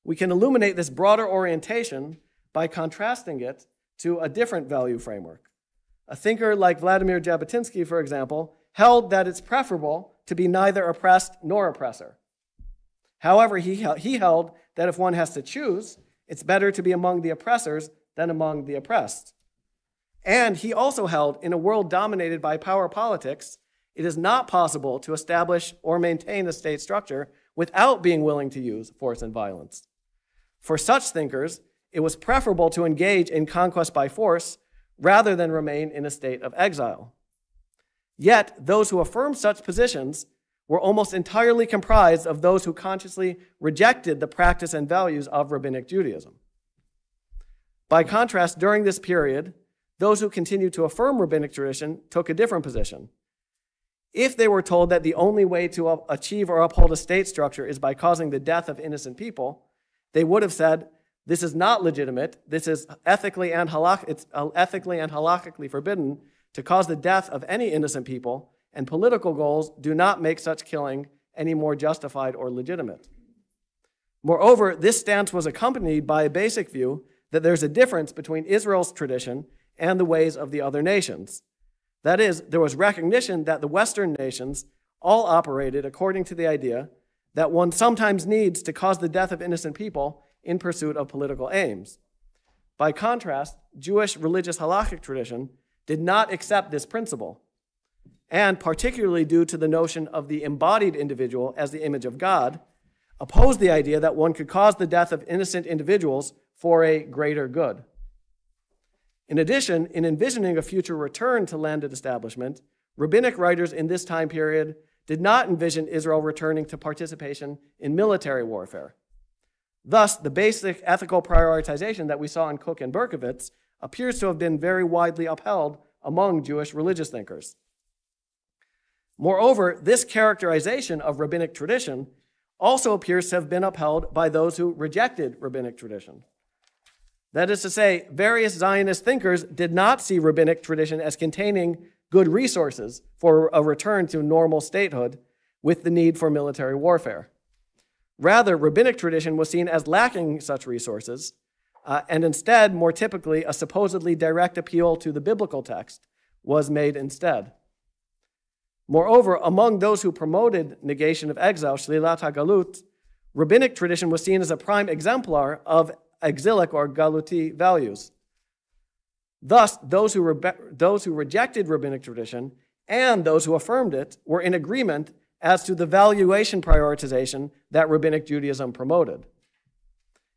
We can illuminate this broader orientation by contrasting it to a different value framework. A thinker like Vladimir Jabotinsky, for example, held that it's preferable to be neither oppressed nor oppressor. However, he held that if one has to choose, it's better to be among the oppressors than among the oppressed. And he also held, in a world dominated by power politics, it is not possible to establish or maintain a state structure without being willing to use force and violence. For such thinkers, it was preferable to engage in conquest by force rather than remain in a state of exile. Yet, those who affirmed such positions were almost entirely comprised of those who consciously rejected the practice and values of Rabbinic Judaism. By contrast, during this period, those who continued to affirm Rabbinic tradition took a different position. If they were told that the only way to achieve or uphold a state structure is by causing the death of innocent people, they would have said, this is not legitimate, this is ethically and halakhically forbidden to cause the death of any innocent people, and political goals do not make such killing any more justified or legitimate. Moreover, this stance was accompanied by a basic view that there's a difference between Israel's tradition and the ways of the other nations. That is, there was recognition that the Western nations all operated according to the idea that one sometimes needs to cause the death of innocent people in pursuit of political aims. By contrast, Jewish religious halakhic tradition did not accept this principle, and particularly due to the notion of the embodied individual as the image of God, opposed the idea that one could cause the death of innocent individuals for a greater good. In addition, in envisioning a future return to landed establishment, rabbinic writers in this time period did not envision Israel returning to participation in military warfare. Thus, the basic ethical prioritization that we saw in Kook and Berkowitz appears to have been very widely upheld among Jewish religious thinkers. Moreover, this characterization of rabbinic tradition also appears to have been upheld by those who rejected rabbinic tradition. That is to say, various Zionist thinkers did not see rabbinic tradition as containing good resources for a return to normal statehood with the need for military warfare. Rather, rabbinic tradition was seen as lacking such resources, and instead, more typically, a supposedly direct appeal to the biblical text was made instead. Moreover, among those who promoted negation of exile, shlilat hagalut, rabbinic tradition was seen as a prime exemplar of exilic or galuti values. Thus, those who rejected rabbinic tradition and those who affirmed it were in agreement as to the valuation prioritization that rabbinic Judaism promoted.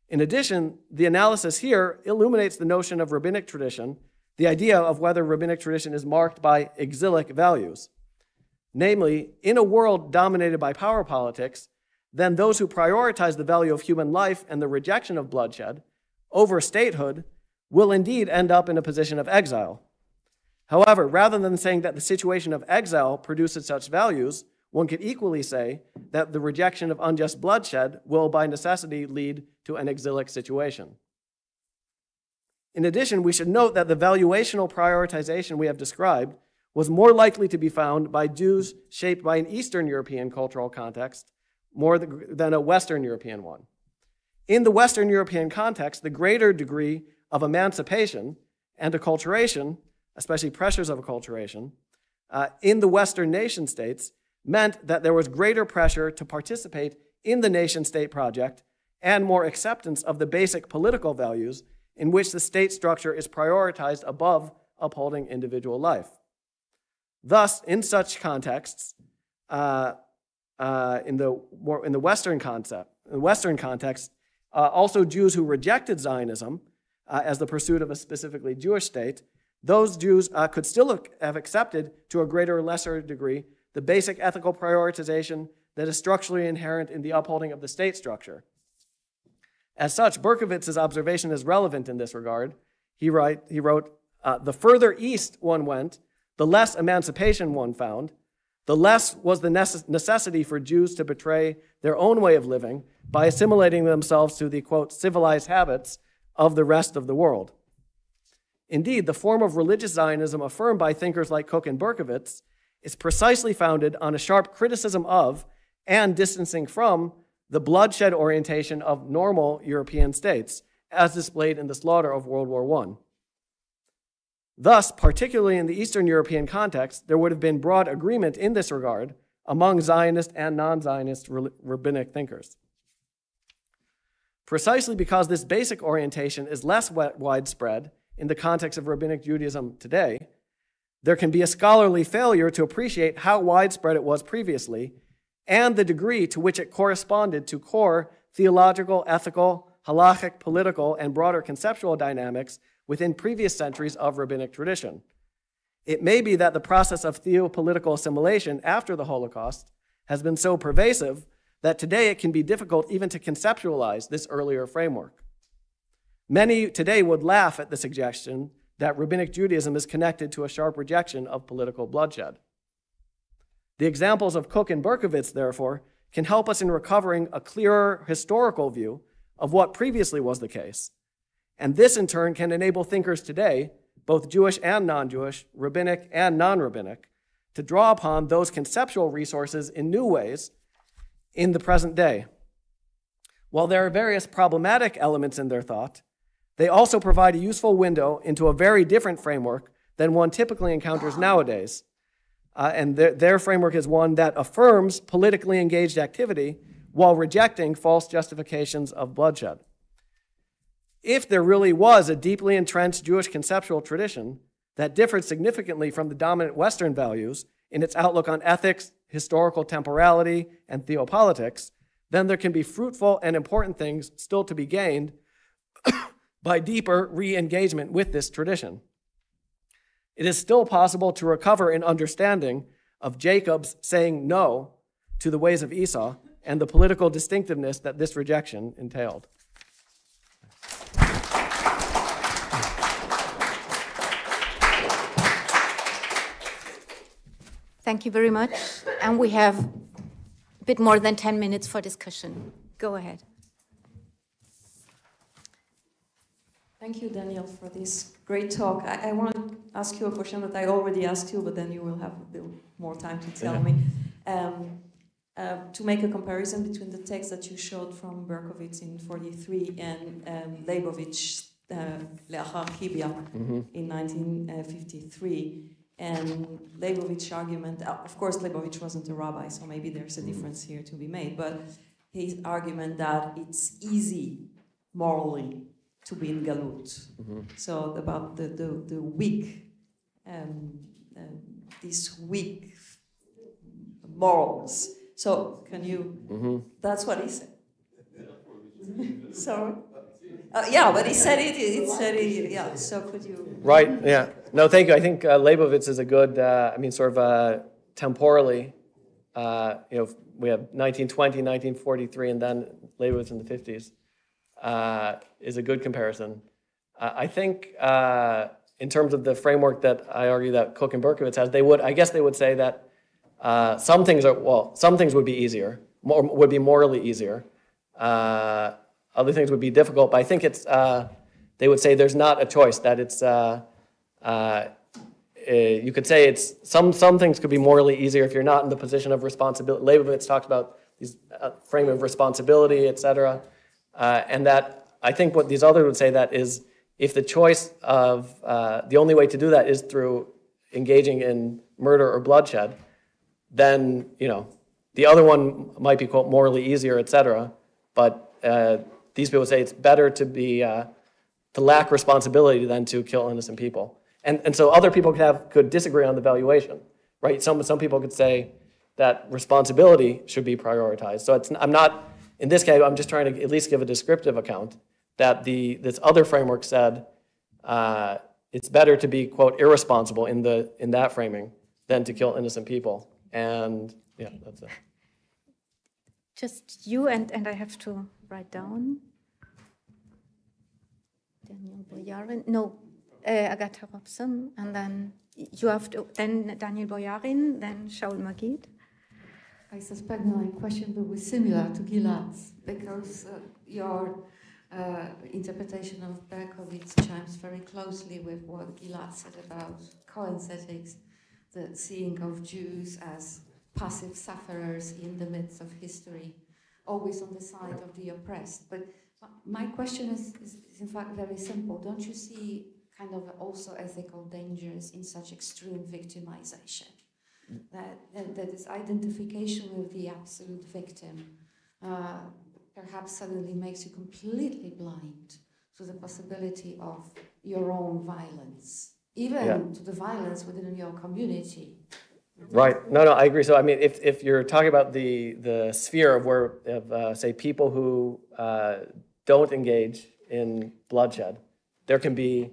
In addition, the analysis here illuminates the notion of rabbinic tradition, the idea of whether rabbinic tradition is marked by exilic values. Namely, in a world dominated by power politics, then those who prioritize the value of human life and the rejection of bloodshed over statehood will indeed end up in a position of exile. However, rather than saying that the situation of exile produces such values, one could equally say that the rejection of unjust bloodshed will by necessity lead to an exilic situation. In addition, we should note that the valuational prioritization we have described was more likely to be found by Jews shaped by an Eastern European cultural context more than a Western European one. In the Western European context, the greater degree of emancipation and acculturation, especially pressures of acculturation, in the Western nation states meant that there was greater pressure to participate in the nation-state project and more acceptance of the basic political values in which the state structure is prioritized above upholding individual life. Thus, in such contexts, in the Western context, also Jews who rejected Zionism as the pursuit of a specifically Jewish state, those Jews could still have accepted to a greater or lesser degree the basic ethical prioritization that is structurally inherent in the upholding of the state structure. As such, Berkowitz's observation is relevant in this regard. He wrote, the further east one went, the less emancipation one found, the less was the necessity for Jews to betray their own way of living by assimilating themselves to the, quote, civilized habits of the rest of the world. Indeed, the form of religious Zionism affirmed by thinkers like Koch and Berkowitz is precisely founded on a sharp criticism of and distancing from the bloodshed orientation of normal European states, as displayed in the slaughter of World War I. Thus, particularly in the Eastern European context, there would have been broad agreement in this regard among Zionist and non-Zionist rabbinic thinkers. Precisely because this basic orientation is less widespread in the context of rabbinic Judaism today, there can be a scholarly failure to appreciate how widespread it was previously and the degree to which it corresponded to core theological, ethical, halachic, political, and broader conceptual dynamics within previous centuries of rabbinic tradition. It may be that the process of theopolitical assimilation after the Holocaust has been so pervasive that today it can be difficult even to conceptualize this earlier framework. Many today would laugh at the suggestion that rabbinic Judaism is connected to a sharp rejection of political bloodshed. The examples of Koch and Berkowitz, therefore, can help us in recovering a clearer historical view of what previously was the case. And this, in turn, can enable thinkers today, both Jewish and non-Jewish, rabbinic and non-rabbinic, to draw upon those conceptual resources in new ways in the present day. While there are various problematic elements in their thought, they also provide a useful window into a very different framework than one typically encounters nowadays. And their framework is one that affirms politically engaged activity while rejecting false justifications of bloodshed. If there really was a deeply entrenched Jewish conceptual tradition that differed significantly from the dominant Western values in its outlook on ethics, historical temporality, and theopolitics, then there can be fruitful and important things still to be gained by deeper re-engagement with this tradition. It is still possible to recover an understanding of Jacob's saying no to the ways of Esau and the political distinctiveness that this rejection entailed.
Thank you very much. And we have a bit more than 10 minutes for discussion. Go ahead.
Thank you, Daniel, for this great talk. I want to ask you a question that I already asked you, but then you will have a bit more time to tell me. To make a comparison between the text that you showed from Berkowitz in 1943 and Leibovich's Le'achar Kibia in 1953. And Leibovich's argument, of course, Leibovich wasn't a rabbi, so maybe there's a difference here to be made, but his argument that it's easy morally to be in Galut. So about the weak, these weak morals. So can you, that's what he said. Sorry? Yeah, but he said it, yeah, so could you?
Right, yeah. No, thank you. I think Leibovitz is a good, temporally, we have 1920, 1943, and then Leibovitz in the 50s is a good comparison. I think in terms of the framework that I argue that Koch and Berkowitz has, I guess they would say that some things would be easier, would be morally easier. Other things would be difficult, but I think it's, they would say there's not a choice, that it's, you could say it's, some things could be morally easier if you're not in the position of responsibility. Leibovitz talks about these frame of responsibility, etc. And that, I think what these others would say that is, if the choice of, the only way to do that is through engaging in murder or bloodshed, then, the other one might be, quote, morally easier, etc. But these people say it's better to be to lack responsibility than to kill innocent people, and so other people could disagree on the valuation, right? Some people could say that responsibility should be prioritized. So I'm not in this case. I'm just trying to at least give a descriptive account that this other framework said it's better to be, quote, irresponsible in that framing than to kill innocent people, and yeah, that's it.
Just you and I have to write down. Daniel Boyarin, no, Agata Robson, and then you have to, then Daniel Boyarin, then Shaul Magid.
I suspect my question will be similar to Gilad's, because your interpretation of Berkowitz chimes very closely with what Gilad said about coensetics, the seeing of Jews as passive sufferers in the midst of history, always on the side of the oppressed. But my question is in fact very simple. Don't you see kind of also ethical dangers in such extreme victimization? That is identification with the absolute victim perhaps suddenly makes you completely blind to the possibility of your own violence, even to the violence within your community.
Right. No, I agree. So, I mean, if you're talking about the sphere of say, people who don't engage in bloodshed, there can be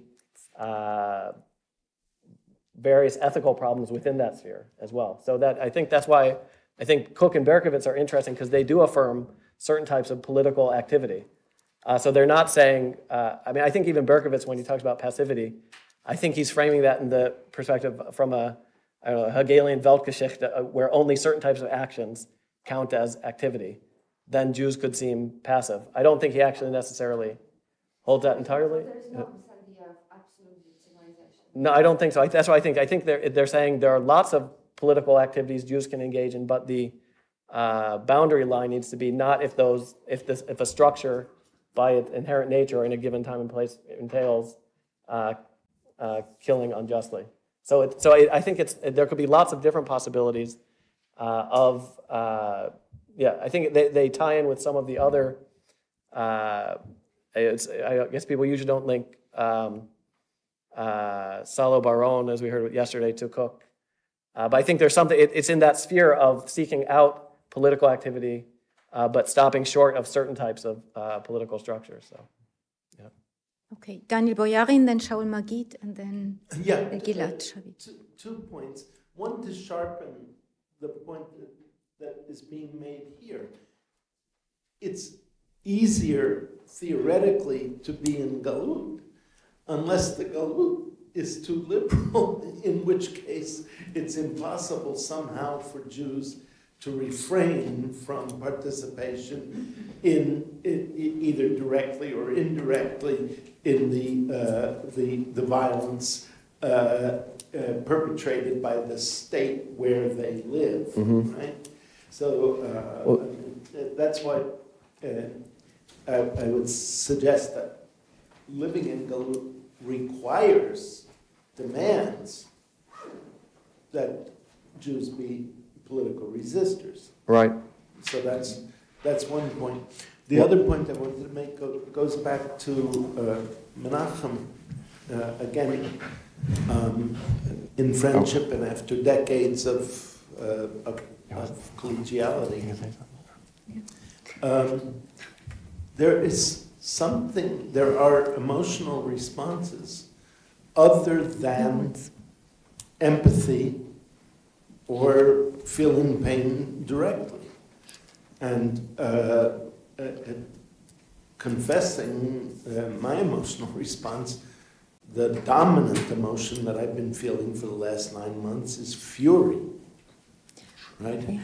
various ethical problems within that sphere as well. So that I think that's why I think Cook and Berkowitz are interesting, because they do affirm certain types of political activity. So they're not saying, I mean, I think even Berkowitz, when he talks about passivity, I think he's framing that in the perspective from a Hegelian Weltgeschichte, where only certain types of actions count as activity. Then Jews could seem passive. I don't think he actually necessarily holds that entirely.
There's no idea of absolute victimization.
No, I don't think so. That's what I think. I think they're saying there are lots of political activities Jews can engage in, but the boundary line needs to be not if a structure by its inherent nature in a given time and place entails killing unjustly. So I think there could be lots of different possibilities I think they tie in with some of the other. I guess people usually don't link Salo Baron, as we heard yesterday, to Cook. But I think there's something, it's in that sphere of seeking out political activity, but stopping short of certain types of political structures. So, yeah.
Okay, Daniel Boyarin, then Shaul Magid, and then Gilad Sharvit.
Two points. One, to sharpen the point that is being made here. It's easier, theoretically, to be in Galut, unless the Galut is too liberal, in which case it's impossible somehow for Jews to refrain from participation in either directly or indirectly in the violence perpetrated by the state where they live, right? So that's why I would suggest that living in Galut demands that Jews be political resistors.
Right.
So that's one point. The other point I wanted to make goes back to Menachem, again, in friendship and after decades of collegiality. There are emotional responses other than empathy or feeling pain directly. And confessing my emotional response, the dominant emotion that I've been feeling for the last 9 months is fury, right?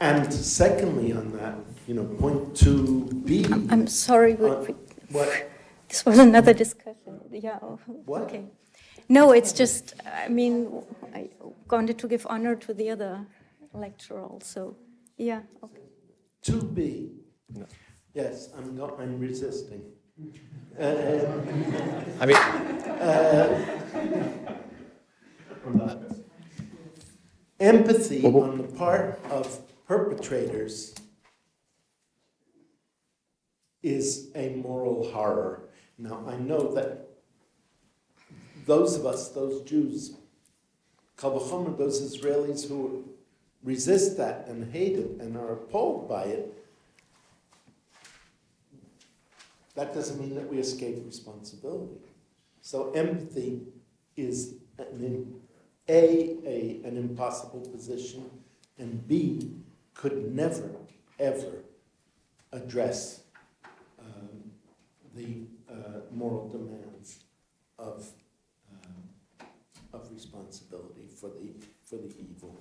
And secondly on that, point 2b.
I'm sorry,
what?
This was another discussion. Yeah.
What?
Okay. No, it's just, I wanted to give honor to the other lecturer also. Yeah. Okay.
2b. No. Yes, I'm resisting. Empathy on the part of perpetrators is a moral horror. Now, I know that those of us, those Jews, kal v'chomer, those Israelis who resist that and hate it and are appalled by it, that doesn't mean that we escape responsibility. So empathy is an impossible position, and B, could never, ever address the moral demands of of responsibility for the evil.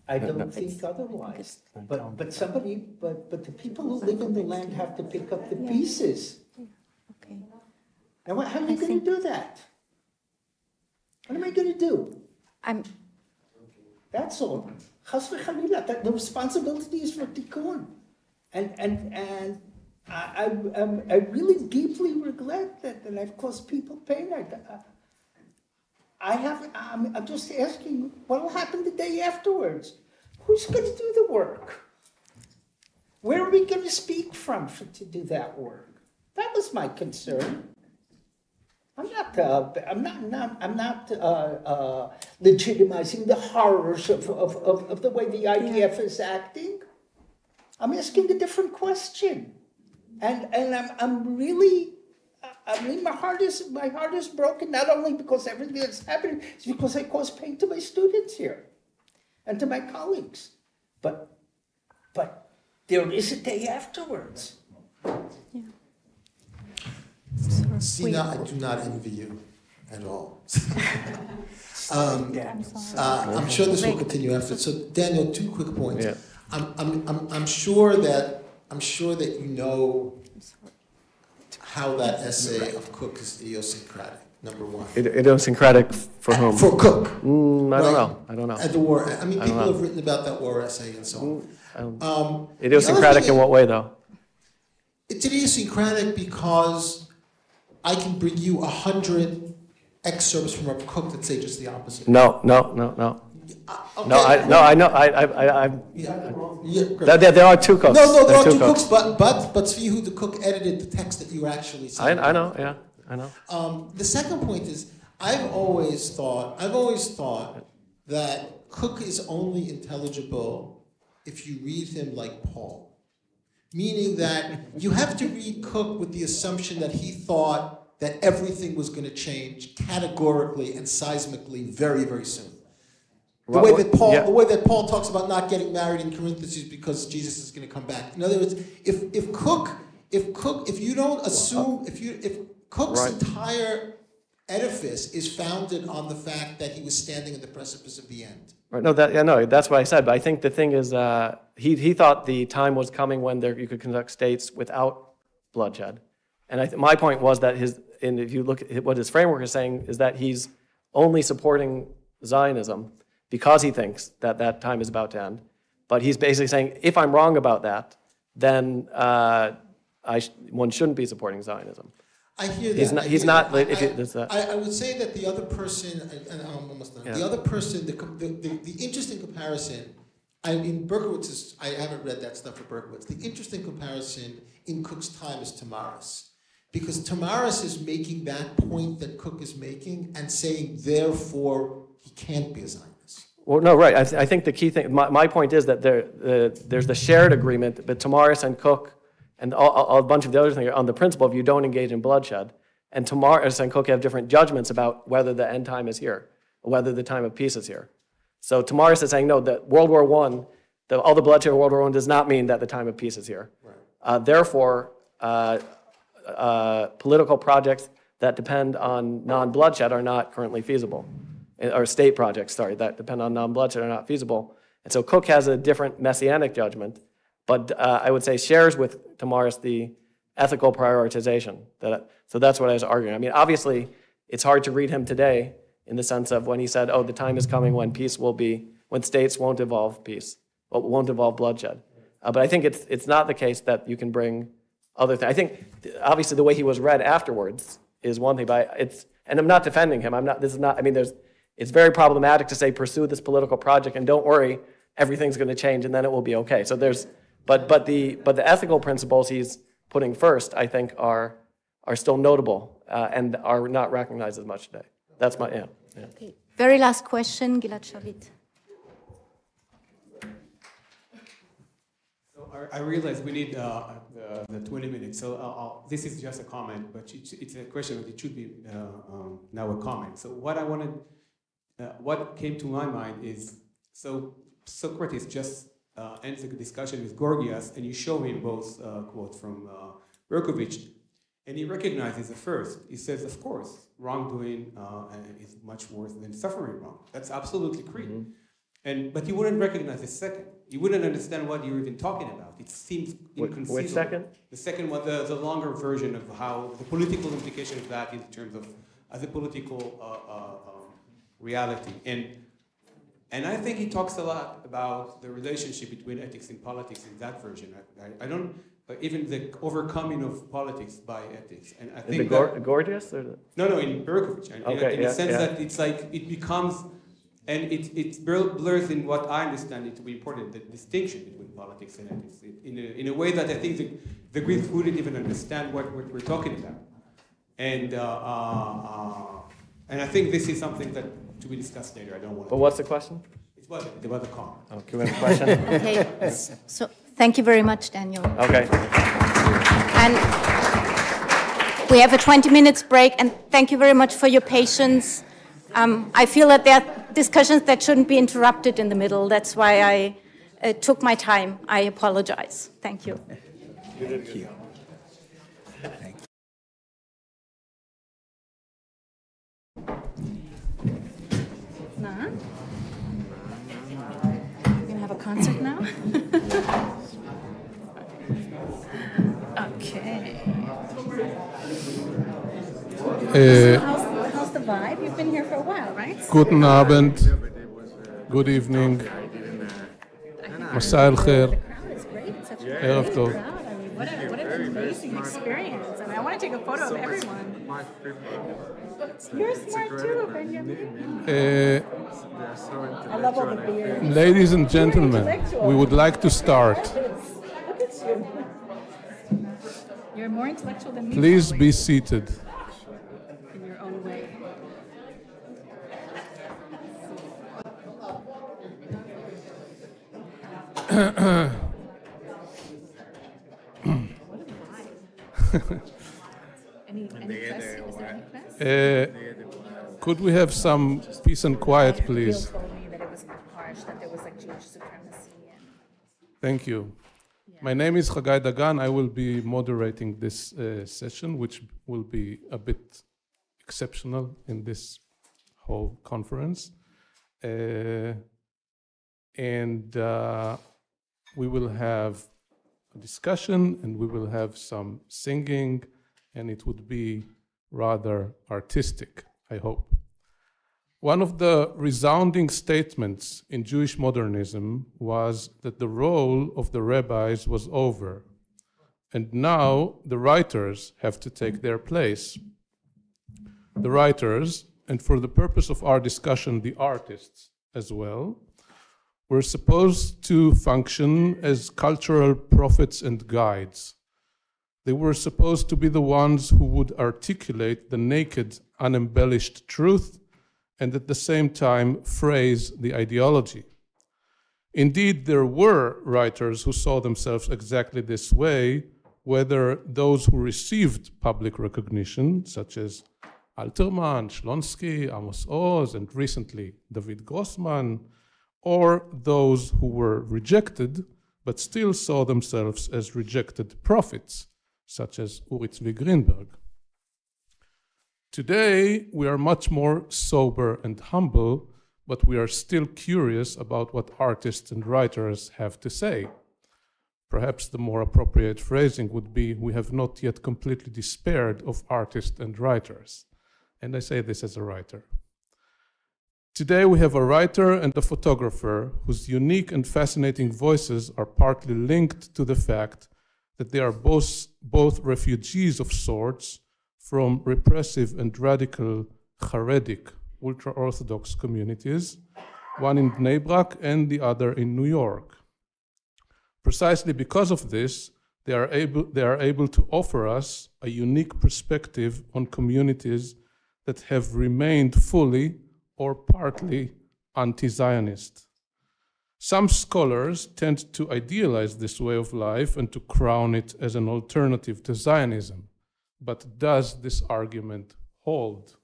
I don't think otherwise. But the people who live in the land have to pick up the pieces.
Okay.
And how are you going to do that? What am I going to do? That's all. Chas v'chalila, the responsibility is for tikkun. And I really deeply regret that I've caused people pain. I'm just asking, what will happen the day afterwards? Who's going to do the work? Where are we going to speak from to do that work? That was my concern. I'm not legitimizing the horrors of the way the IDF is acting. I'm asking a different question, and I'm really. I mean, my heart is broken, not only because everything that's happening, it's because I cause pain to my students here and to my colleagues. But there is a day afterwards.
Yeah.
Sina, I do not envy you at all. I'm sure this will continue after. So, Daniel, 2 quick points.
Yeah.
I'm sure that you know how that essay of Cook is idiosyncratic. Number one.
Idiosyncratic for whom?
For Cook.
I don't know. I don't know.
At the war. I mean, people have written about that war essay and so on.
Idiosyncratic in what way, though?
It's idiosyncratic because I can bring you 100 excerpts from a Cook that say just the opposite.
No.
Okay.
I know. There are 2 Cooks.
No, there are 2 Cooks, but Tzvi, the Cook edited the text that you were actually saying.
I know. Yeah, I know.
The second point is, I've always thought that Cook is only intelligible if you read him like Paul. Meaning that you have to read Cook with the assumption that he thought that everything was going to change categorically and seismically very, very soon. The way that Paul talks about not getting married in Corinthians because Jesus is going to come back. In other words, if you don't assume, if Cook's entire edifice is founded on the fact that he was standing at the precipice of the end.
Right. No, that's what I said. But I think the thing is, he thought the time was coming when you could conduct states without bloodshed. And my point was that if you look at what his framework is saying, is that he's only supporting Zionism because he thinks that time is about to end. But he's basically saying, if I'm wrong about that, then one shouldn't be supporting Zionism.
I hear that. I would say that the other person, and I'm almost done. The other person, the interesting comparison, I mean, Berkowitz I haven't read that stuff for Berkowitz. The interesting comparison in Cook's time is Tamaris. Because Tamaris is making that point that Cook is making and saying, therefore, he can't be a Zionist.
Well, no, right. I think the key thing, my point is that there's the shared agreement, but Tamaris and Cook and a bunch of the other things on the principle of you don't engage in bloodshed. And Tamaris and Cook have different judgments about whether the end time is here, or whether the time of peace is here. So Tamaris is saying, no, that World War I, all the bloodshed of World War I does not mean that the time of peace is here. Right. Therefore, political projects that depend on non-bloodshed are not currently feasible. Or state projects, that depend on non-bloodshed are not feasible. And so Cook has a different messianic judgment, but I would say shares with Tamaris the ethical prioritization. So that's what I was arguing. I mean, obviously, it's hard to read him today in the sense of when he said, oh, the time is coming when when states won't involve peace, won't involve bloodshed. But I think it's not the case that you can bring other things. I think, obviously, the way he was read afterwards is one thing, but and I'm not defending him. It's very problematic to say, pursue this political project and don't worry, everything's going to change and then it will be okay. So but the ethical principles he's putting first, I think, are still notable and are not recognized as much today. That's my, yeah.
Okay. Very last question, Gilad Sharvit.
So I realize we need the 20 minutes, so this is just a comment, but it's a question, but it should be now a comment. So what came to my mind is, so Socrates just ends the discussion with Gorgias, and you show him both quotes from Berkovich, And he recognizes the first. He says, of course, wrongdoing is much worse than suffering wrong. That's absolutely clear. But he wouldn't recognize the second. He wouldn't understand what you're even talking about. It seems inconceivable.
Which second?
The second one, the longer version of how the political implication of that in terms of as a political reality. And I think he talks a lot about the relationship between ethics and politics in that version. I don't, even the overcoming of politics by ethics. And I think
Gorgias? Or
no, in Berkovich. In the sense that it's like, it becomes, and it blurs in what I understand it to be important, the distinction between politics and ethics, in a way that I think the Greeks wouldn't even understand what we're talking about. And I think this is something that to be discussed later. I don't want to.
But what's the question?
It's about the car.
Oh, can we have a question?
Okay. So thank you very much, Daniel.
Okay.
And we have a 20 minutes break, and thank you very much for your patience. I feel that there are discussions that shouldn't be interrupted in the middle. That's why I took my time. I apologize. Thank you.
Thank you.
Nah. We're gonna have a concert now? Okay. How's the vibe? You've been here for a while, right?
Guten Abend. Good evening. Masai al-Khair. Erev Tov.
What an amazing experience. I want to take a photo of everyone. You're smart too, Benjamin. I love all the beards.
Ladies and gentlemen, we would like to start.
Look at you. You're more intellectual than me.
Please be seated.
In your own way. Any press? Is there any press?
Could we have some peace and quiet, please?
Gil told me that it was harsh, that there was like Jewish supremacy.
Thank you. My name is Chagai Dagan. I will be moderating this session, which will be a bit exceptional in this whole conference. And we will have a discussion, and we will have some singing, and it would be rather artistic, I hope. One of the resounding statements in Jewish modernism was that the role of the rabbis was over, and now the writers have to take their place. The writers, and for the purpose of our discussion, the artists as well, were supposed to function as cultural prophets and guides. They were supposed to be the ones who would articulate the naked, unembellished truth and at the same time phrase the ideology. Indeed, there were writers who saw themselves exactly this way, whether those who received public recognition, such as Alterman, Shlonsky, Amos Oz, and recently David Grossman, or those who were rejected, but still saw themselves as rejected prophets, such as Uri Tzvi Greenberg. Today, we are much more sober and humble, but we are still curious about what artists and writers have to say. Perhaps the more appropriate phrasing would be, we have not yet completely despaired of artists and writers. And I say this as a writer. Today we have a writer and a photographer whose unique and fascinating voices are partly linked to the fact that they are both refugees of sorts from repressive and radical Haredic, ultra-Orthodox communities, one in Bnei Brak and the other in New York. Precisely because of this, they are able to offer us a unique perspective on communities that have remained fully or partly anti-Zionist. Some scholars tend to idealize this way of life and to crown it as an alternative to Zionism. But does this argument hold?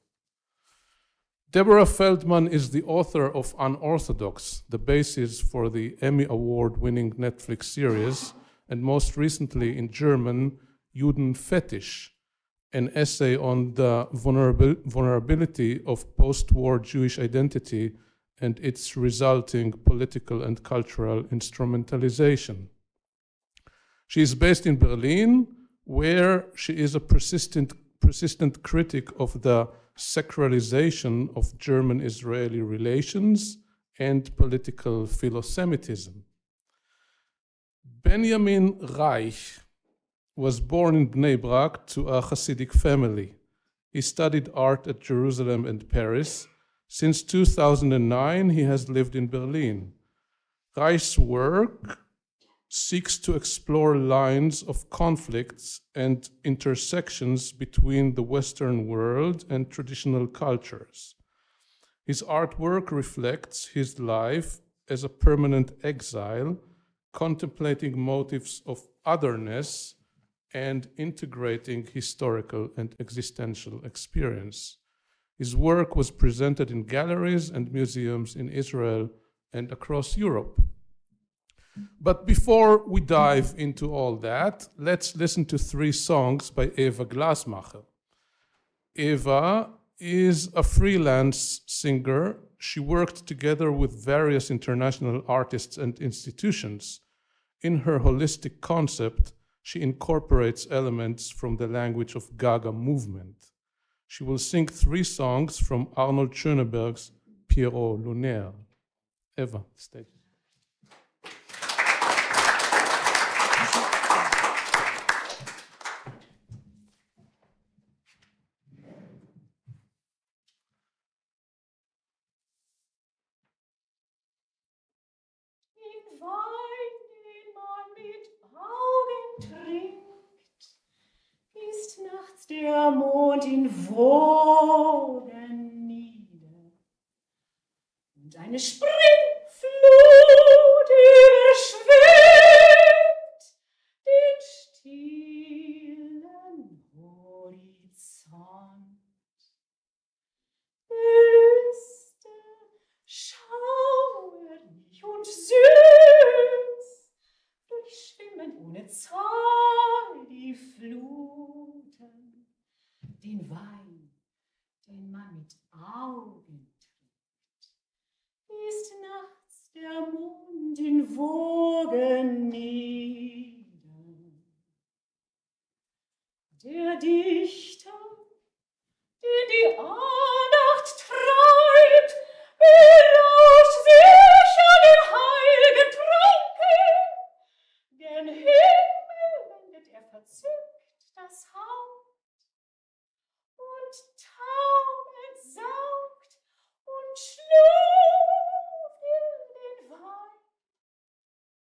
Deborah Feldman is the author of Unorthodox, the basis for the Emmy Award-winning Netflix series, and most recently in German, Juden Fetish, an essay on the vulnerability of post-war Jewish identity and its resulting political and cultural instrumentalization. She is based in Berlin, where she is a persistent critic of the sacralization of German-Israeli relations and political philosemitism. Benjamin Reich was born in Bnei Brak to a Hasidic family. He studied art at Jerusalem and Paris. Since 2009, he has lived in Berlin. Reich's work seeks to explore lines of conflicts and intersections between the Western world and traditional cultures. His artwork reflects his life as a permanent exile, contemplating motives of otherness and integrating historical and existential experience. His work was presented in galleries and museums in Israel and across Europe. But before we dive into all that, let's listen to 3 songs by Eva Glasmacher. Eva is a freelance singer. She worked together with various international artists and institutions. In her holistic concept, she incorporates elements from the language of Gaga movement. She will sing 3 songs from Arnold Schönberg's Pierrot Lunaire. Eva, stage.
Ist nachts der Mond in Wogen nieder und eine Springflut überschwemmt den stillen Horizont. Gelüste schauerlich und süß durchschwimmen ohne Zahl die Fluten, den Wein, den man mit Augen trinkt, ist nachts der Mond in Wogen nieder. Der Dichter, den die Andacht treibt, berauscht sich an den heiligen Tränken, gen Himmel wendet verzückt das Haupt und taumelt, saugt und schlürft in den Wein,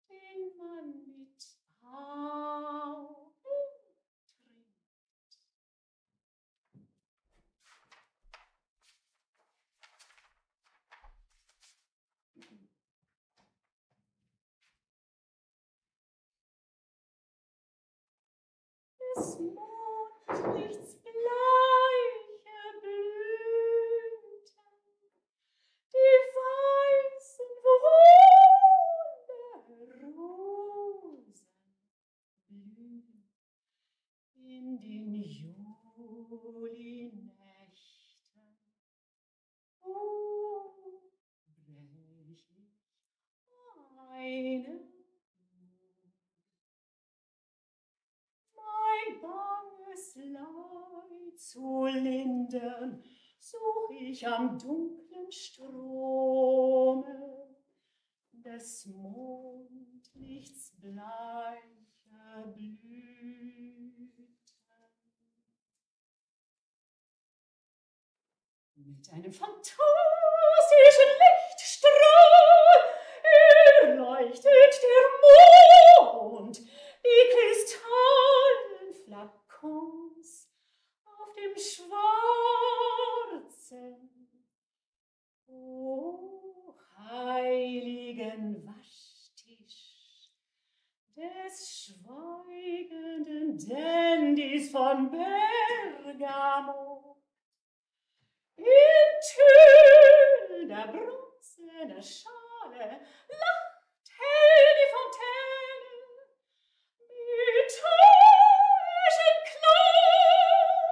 den man mit Augen trinkt. Des Mondlichts bleiche Blüten, die weißen Wunderrosen blühen in den Julinächten. Oh, brech ich eine mein banges Leid zu lindern, such ich am dunklen Strome des Mondlichts bleiche Blüten. Mit einem phantastischen Lichtstrahl erleuchtet der Mond die kristallen Flakons auf dem schwarzen, heiligen Waschtisch des schweigenden Dandys von Bergamo. In Tüll der bronzene Schale lacht hell die Fontäne mit täuschend Klang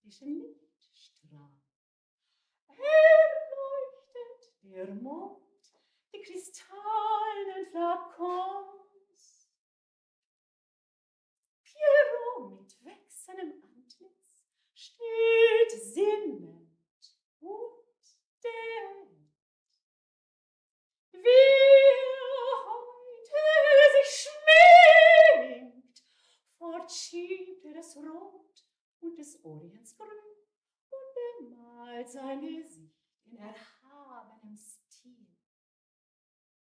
galaktischen Lichtstrahl. Leuchtet der Mond, die kristallenen Flakons. Pierrot mit wechselndem Antlitz steht sinnend und denkt, wie heute sich schminkt, fortschiebt das Rot und des Orients Grün und bemalt sein Gesicht in erhabenem Stil.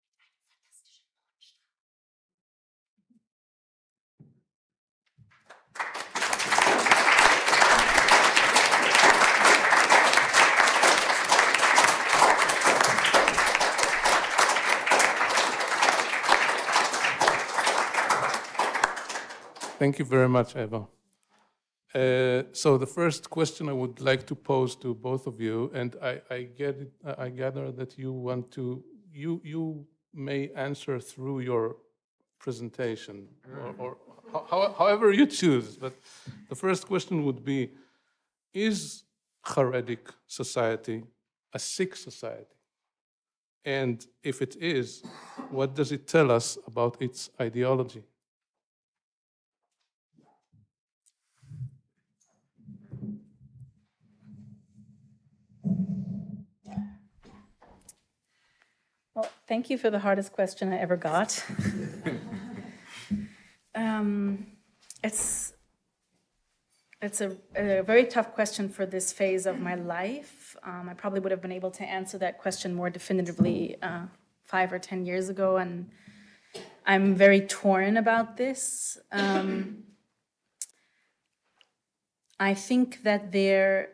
Mit einem fantastischen Mondstrahl.
Thank you very much, Eva. So the first question I would like to pose to both of you, and I gather that you want to, you may answer through your presentation, or however you choose. But the first question would be, is Haredic society a sick society? And if it is, what does it tell us about its ideology?
Well, thank you for the hardest question I ever got. It's a very tough question for this phase of my life. I probably would have been able to answer that question more definitively 5 or 10 years ago, and I'm very torn about this. I think that there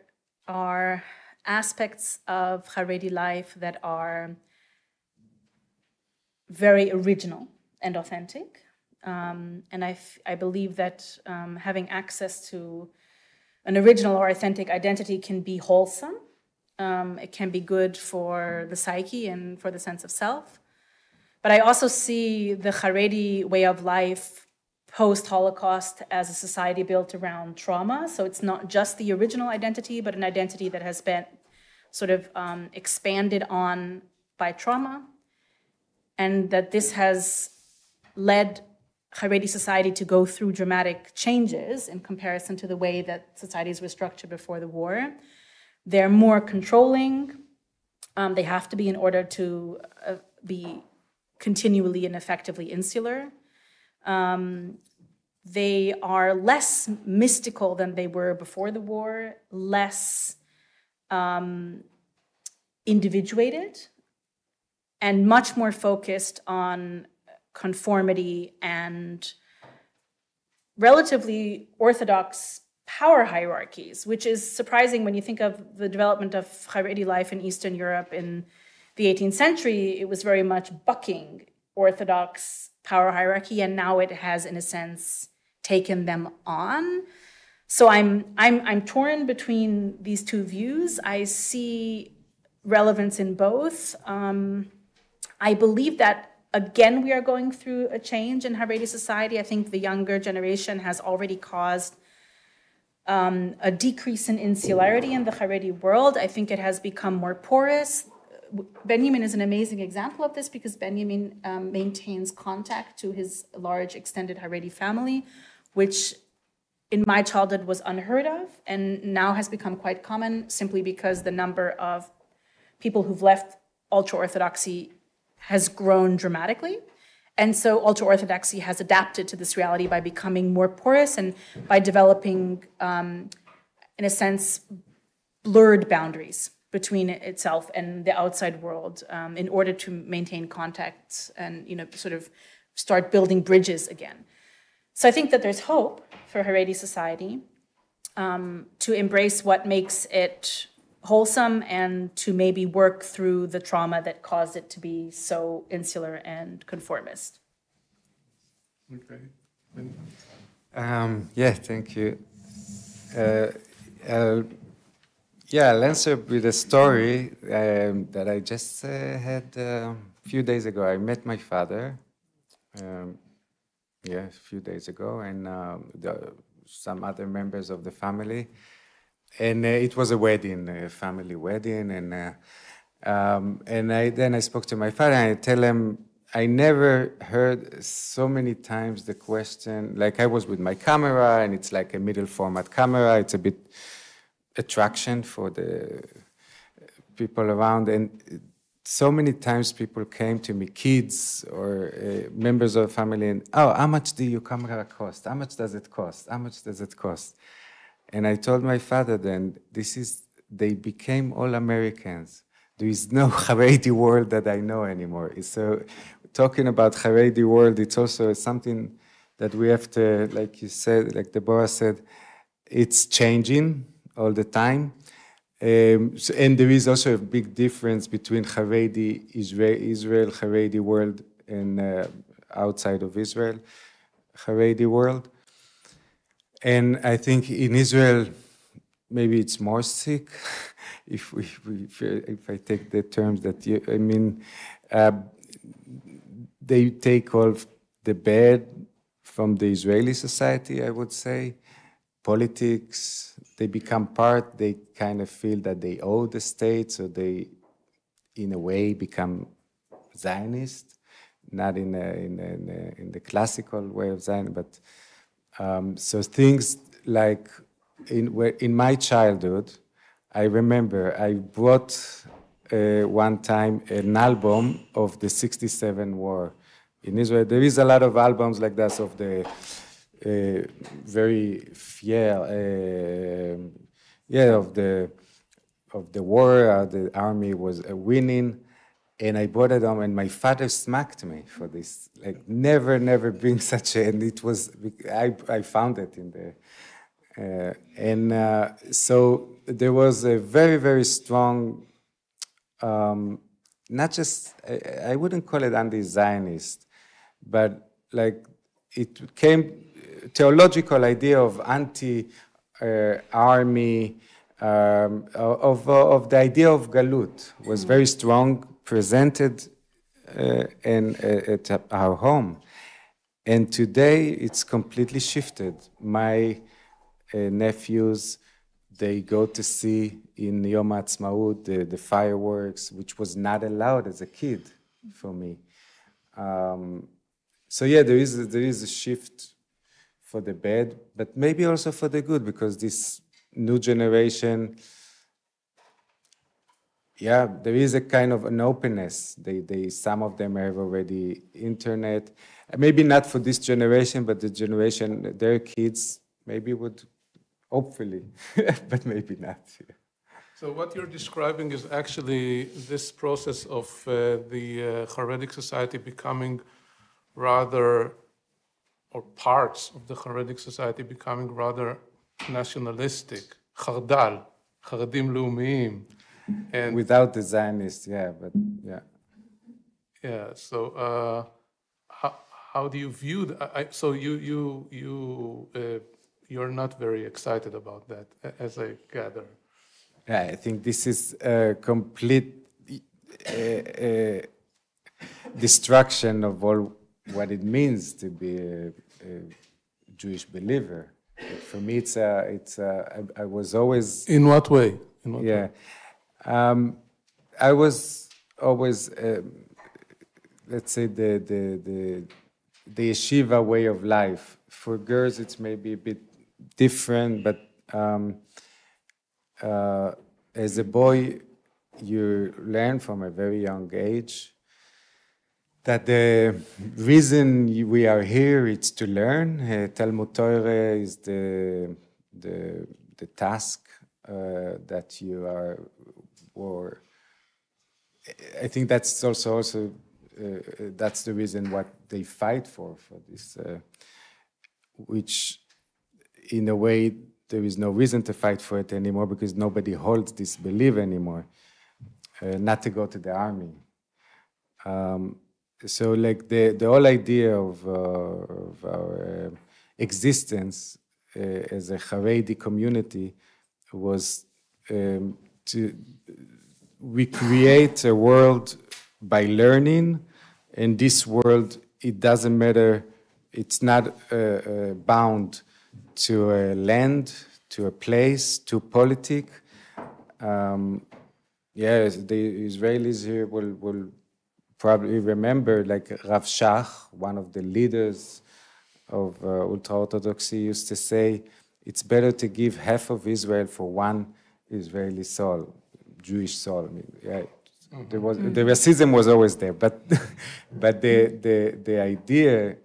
are aspects of Haredi life that are very original and authentic. And I believe that having access to an original or authentic identity can be wholesome. It can be good for the psyche and for the sense of self. But I also see the Haredi way of life post-Holocaust as a society built around trauma. So it's not just the original identity, but an identity that has been sort of expanded on by trauma. And that this has led Haredi society to go through dramatic changes in comparison to the way that societies were structured before the war. They're more controlling. They have to be in order to be continually and effectively insular. They are less mystical than they were before the war, less individuated, and much more focused on conformity and relatively orthodox power hierarchies, which is surprising when you think of the development of Haredi life in Eastern Europe in the 18th century. It was very much bucking orthodox power hierarchy, and now it has, in a sense, taken them on. So I'm torn between these two views. I see relevance in both. I believe that, again, we are going through a change in Haredi society. I think the younger generation has already caused a decrease in insularity in the Haredi world. I think it has become more porous. Benjamin is an amazing example of this because Benjamin maintains contact to his large extended Haredi family, which in my childhood was unheard of and now has become quite common simply because the number of people who've left ultra-Orthodoxy has grown dramatically. And so ultra-Orthodoxy has adapted to this reality by becoming more porous and by developing, in a sense, blurred boundaries between itself and the outside world in order to maintain contacts and sort of start building bridges again. So I think that there's hope for Haredi society to embrace what makes it wholesome and to maybe work through the trauma that caused it to be so insular and conformist.
Okay.
Yeah, thank you. Yeah, I'll answer with a story that I just had a few days ago. I met my father, a few days ago, and some other members of the family. And it was a wedding, a family wedding, and then I spoke to my father, and I tell him, I never heard so many times the question, like I was with my camera, and it's like a middle format camera, it's a bit attraction for the people around, and so many times people came to me, kids or members of the family, and, oh, how much do your camera cost? How much does it cost? How much does it cost? And I told my father then, they became all Americans. There is no Haredi world that I know anymore. So talking about Haredi world, it's also something that we have to, like you said, like Deborah said, it's changing all the time. And there is also a big difference between Haredi Israel Haredi world and outside of Israel Haredi world. And I think in Israel, maybe it's more sick, if I take the terms that you, I mean, they take all the bad from the Israeli society, I would say. Politics, they become part, they kind of feel that they owe the state, so they, in a way, become Zionist, not in the classical way of Zionism, but so things like in my childhood, I remember I brought one time an album of the '67 war in Israel. There is a lot of albums like that of the very fier, of the war. The army was winning. And I brought it home, and my father smacked me for this. Like, never bring such a, and it was, I found it in the, so there was a very, very strong, not just, I wouldn't call it anti-Zionist, but like, it came, theological idea of anti-army, of the idea of Galut was very strong, presented at our home. And today it's completely shifted. My nephews, they go to see in Yom HaAtzmaut the fireworks, which was not allowed as a kid for me. So yeah, there is a shift for the bad, but maybe also for the good, because this new generation, yeah, there is a kind of an openness. Some of them have already internet. Maybe not for this generation, but the generation, their kids maybe would, hopefully, but maybe not. Yeah.
So what you're describing is actually this process of the Haredic society becoming rather, or parts of the Haredic society becoming rather nationalistic, Chardal, Charedim Leumiyim. And
without the Zionists, yeah, but yeah.
Yeah. So how do you view that? So you're not very excited about that, as I gather.
Yeah, I think this is a complete destruction of all what it means to be a Jewish believer. For me, I was always.
In what way? In what
yeah.
way?
I was always, let's say, the yeshiva way of life. For girls, it's maybe a bit different, but as a boy, you learn from a very young age that the reason we are here is to learn. Talmud Torah is the task that you are. Or I think that's also that's the reason what they fight for this, which in a way there is no reason to fight for it anymore, because nobody holds this belief anymore, not to go to the army. So like the whole idea of our existence as a Haredi community was we create a world by learning, and this world, it doesn't matter, it's not bound to land, a place, to politic. Yes, the Israelis here will probably remember, like Rav Shach, one of the leaders of ultra-Orthodoxy, used to say, it's better to give half of Israel for one Israeli soul, Jewish soul. I mean, yeah, the racism was always there, but but the idea,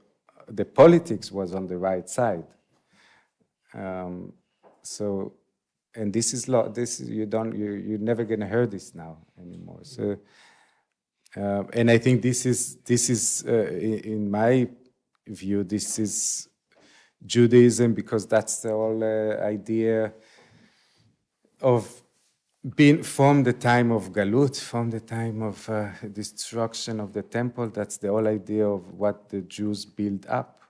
the politics was on the right side. So, and this is you're never gonna hear this now anymore. So, and I think this is in my view, this is Judaism, because that's the whole idea of being from the time of Galut, from the time of destruction of the temple. That's the whole idea of what the Jews built up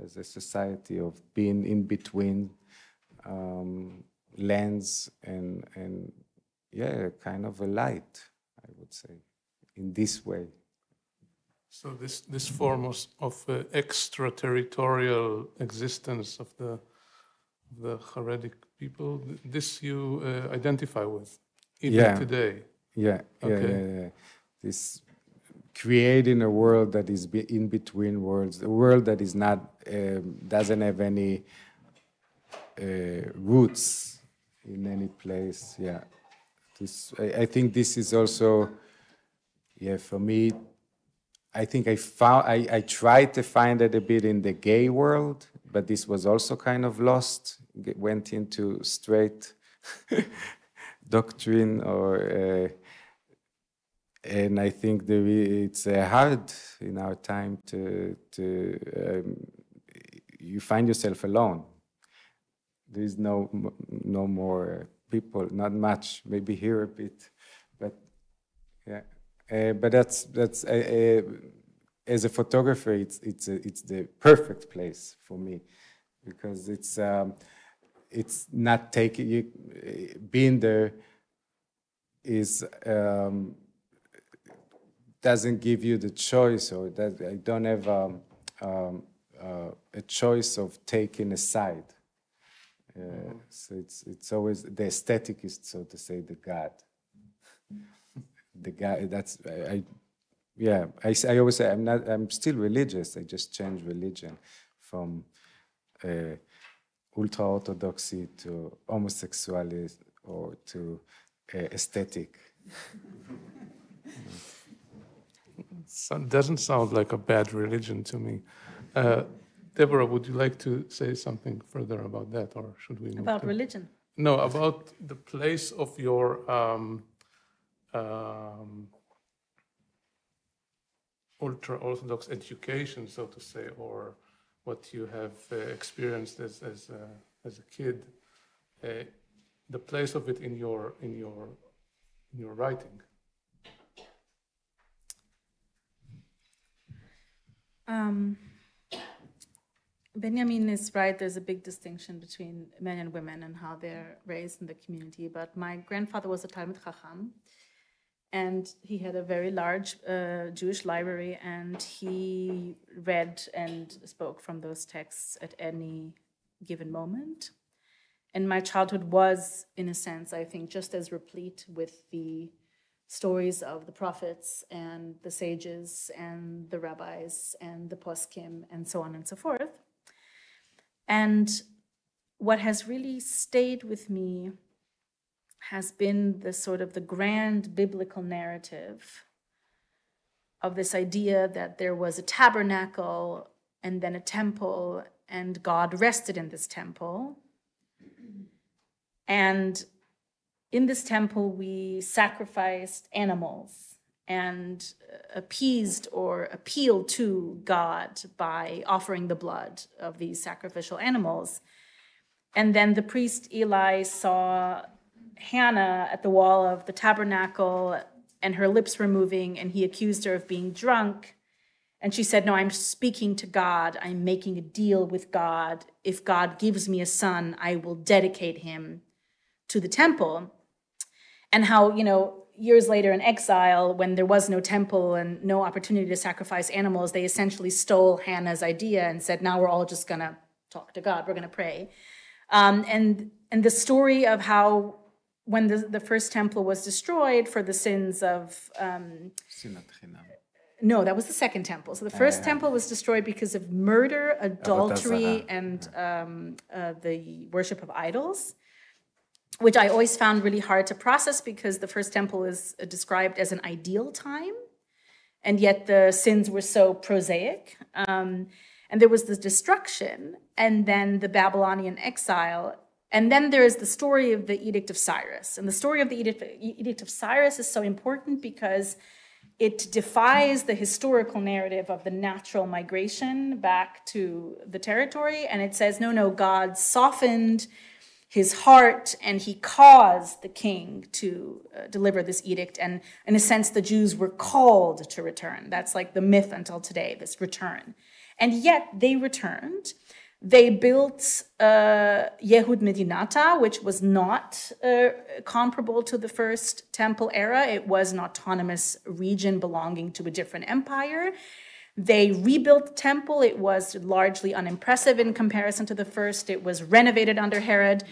as a society, of being in between lands and yeah, kind of a light, I would say, in this way.
So this form of extraterritorial existence of the Haredi people, this you identify with even today.
Yeah,
okay.
yeah. This creating a world that is in between worlds, a world that is not doesn't have any roots in any place. Yeah, I think this is also, yeah, for me. I think I tried to find it a bit in the gay world, but this was also kind of lost. Went into straight doctrine, and I think it's hard in our time to you find yourself alone. There is no more people, not much. Maybe here a bit, but yeah. But that's as a photographer, it's the perfect place for me, because it's not taking being there is doesn't give you the choice, or that I don't have a choice of taking a side. So it's always the aesthetic is, so to say, the God. The guy, that's I always say I'm still religious. I just changed religion from ultra-Orthodoxy to homosexuality or to aesthetic.
Doesn't sound like a bad religion to me. Deborah, would you like to say something further about that, or should we move
about religion?
No, about the place of your ultra-Orthodox education, so to say, or what you have experienced as a kid, the place of it in your writing.
Benjamin is right. There's a big distinction between men and women and how they're raised in the community. But my grandfather was a Talmid Chacham, and he had a very large Jewish library, and he read and spoke from those texts at any given moment. And my childhood was, in a sense, I think, just as replete with the stories of the prophets and the sages and the rabbis and the poskim and so on and so forth. And what has really stayed with me has been the sort of the grand biblical narrative of this idea that there was a tabernacle and then a temple, and God rested in this temple. And in this temple, we sacrificed animals and appeased or appealed to God by offering the blood of these sacrificial animals. And then the priest Eli saw Hannah at the wall of the tabernacle, and her lips were moving, and he accused her of being drunk. And she said, no, I'm speaking to God. I'm making a deal with God. If God gives me a son, I will dedicate him to the temple. And how, years later in exile, when there was no temple and no opportunity to sacrifice animals, they essentially stole Hannah's idea and said, now we're all just going to talk to God. We're going to pray. And the story of how when the first temple was destroyed for the sins of no, that was the second temple. So the first temple was destroyed because of murder, adultery, and the worship of idols, which I always found really hard to process because the first temple is described as an ideal time, and yet the sins were so prosaic. And there was the destruction, and then the Babylonian exile, and then there is the story of the Edict of Cyrus. And the story of the Edict of Cyrus is so important because it defies the historical narrative of the natural migration back to the territory. And it says, no, God softened his heart and he caused the king to deliver this edict. And in a sense, the Jews were called to return. That's like the myth until today, this return. And yet they returned. They built Yehud Medinata, which was not comparable to the first temple era. It was an autonomous region belonging to a different empire. They rebuilt the temple. It was largely unimpressive in comparison to the first. It was renovated under Herod.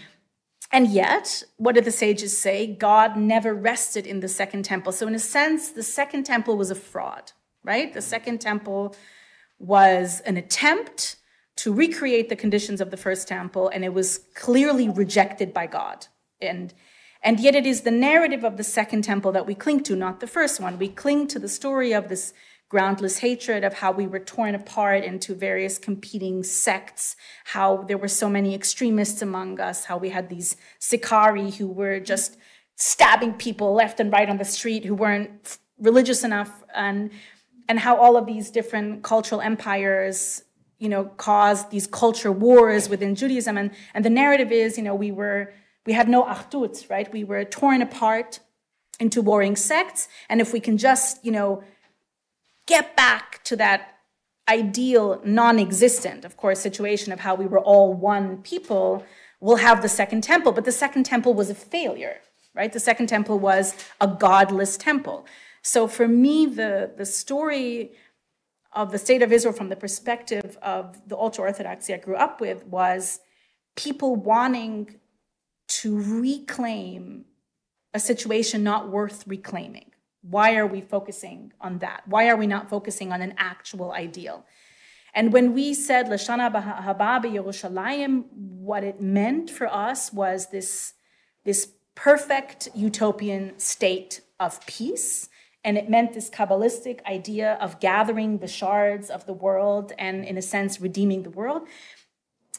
And yet, what did the sages say? God never rested in the second temple. So in a sense, the second temple was a fraud, right? The second temple was an attempt to recreate the conditions of the first temple, and it was clearly rejected by God. And yet it is the narrative of the second temple that we cling to, not the first one. We cling to the story of this groundless hatred, of how we were torn apart into various competing sects, how there were so many extremists among us, how we had these Sicarii who were just stabbing people left and right on the street who weren't religious enough, and how all of these different cultural empires caused these culture wars within Judaism. And the narrative is, we had no achdut, right? We were torn apart into warring sects. And if we can just, get back to that ideal, non-existent, of course, situation of how we were all one people, we'll have the second temple. But the second temple was a failure, right? The second temple was a godless temple. So for me, the story of the state of Israel from the perspective of the ultra-Orthodoxy I grew up with was people wanting to reclaim a situation not worth reclaiming. Why are we focusing on that? Why are we not focusing on an actual ideal? And when we said Lashana Haba Yerushalayim, what it meant for us was this perfect utopian state of peace. And it meant this Kabbalistic idea of gathering the shards of the world and, in a sense, redeeming the world.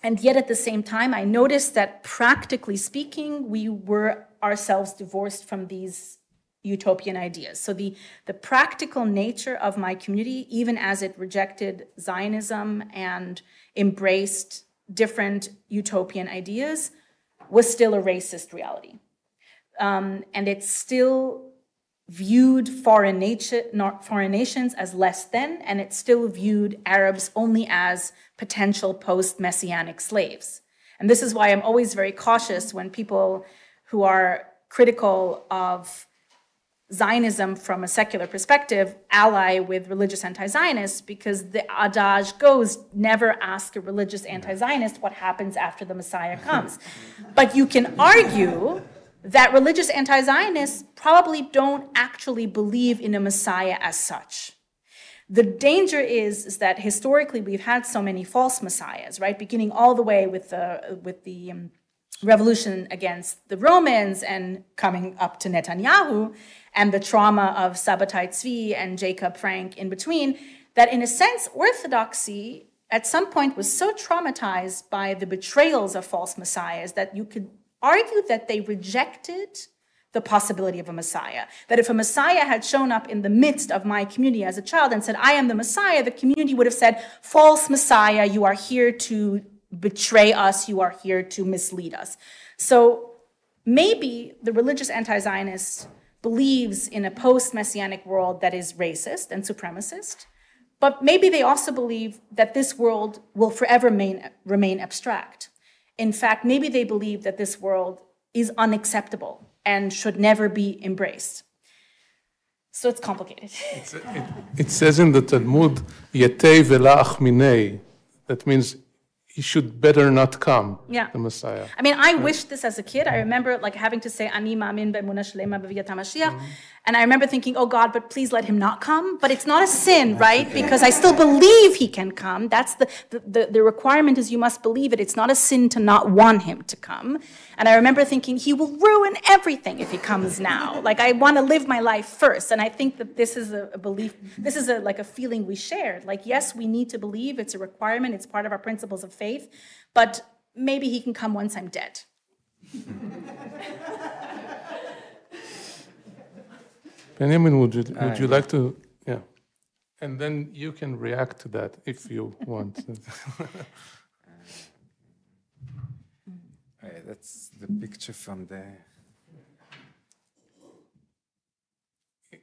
And yet, at the same time, I noticed that, practically speaking, we were ourselves divorced from these utopian ideas. So the practical nature of my community, even as it rejected Zionism and embraced different utopian ideas, was still a racist reality. And it still viewed foreign nations as less than, and it still viewed Arabs only as potential post-Messianic slaves. And this is why I'm always very cautious when people who are critical of Zionism from a secular perspective ally with religious anti-Zionists, because the adage goes, never ask a religious anti-Zionist what happens after the Messiah comes. But you can argue that religious anti-Zionists probably don't actually believe in a Messiah as such. The danger is that historically we've had so many false messiahs, right? Beginning all the way with the revolution against the Romans and coming up to Netanyahu and the trauma of Sabbatai Tzvi and Jacob Frank in between, that in a sense, Orthodoxy at some point was so traumatized by the betrayals of false messiahs that you could argue that they rejected the possibility of a Messiah. That if a Messiah had shown up in the midst of my community as a child and said, I am the Messiah, the community would have said, false Messiah, you are here to betray us, you are here to mislead us. So maybe the religious anti-Zionist believes in a post-Messianic world that is racist and supremacist, but maybe they also believe that this world will forever remain abstract. In fact, maybe they believe that this world is unacceptable and should never be embraced. So it's complicated.
It says in the Talmud, Yetei vela'ach minei. That means he should better not come,
Yeah.
the Messiah.
I mean, I wished this as a kid. I remember like having to say Ani ma'amin be'emunah shlema b'viyat HaMashiach. And I remember thinking, oh God, but please let him not come. But it's not a sin, right? Because I still believe he can come. That's the requirement is you must believe it. It's not a sin to not want him to come. And I remember thinking, he will ruin everything if he comes now. Like, I want to live my life first. And I think that this is a belief, this is like a feeling we shared. Like, yes, we need to believe. It's a requirement. It's part of our principles of faith. But maybe he can come once I'm dead.
Benjamin, would you like to? Yeah. And then you can react to that if you want.
That's the picture from there.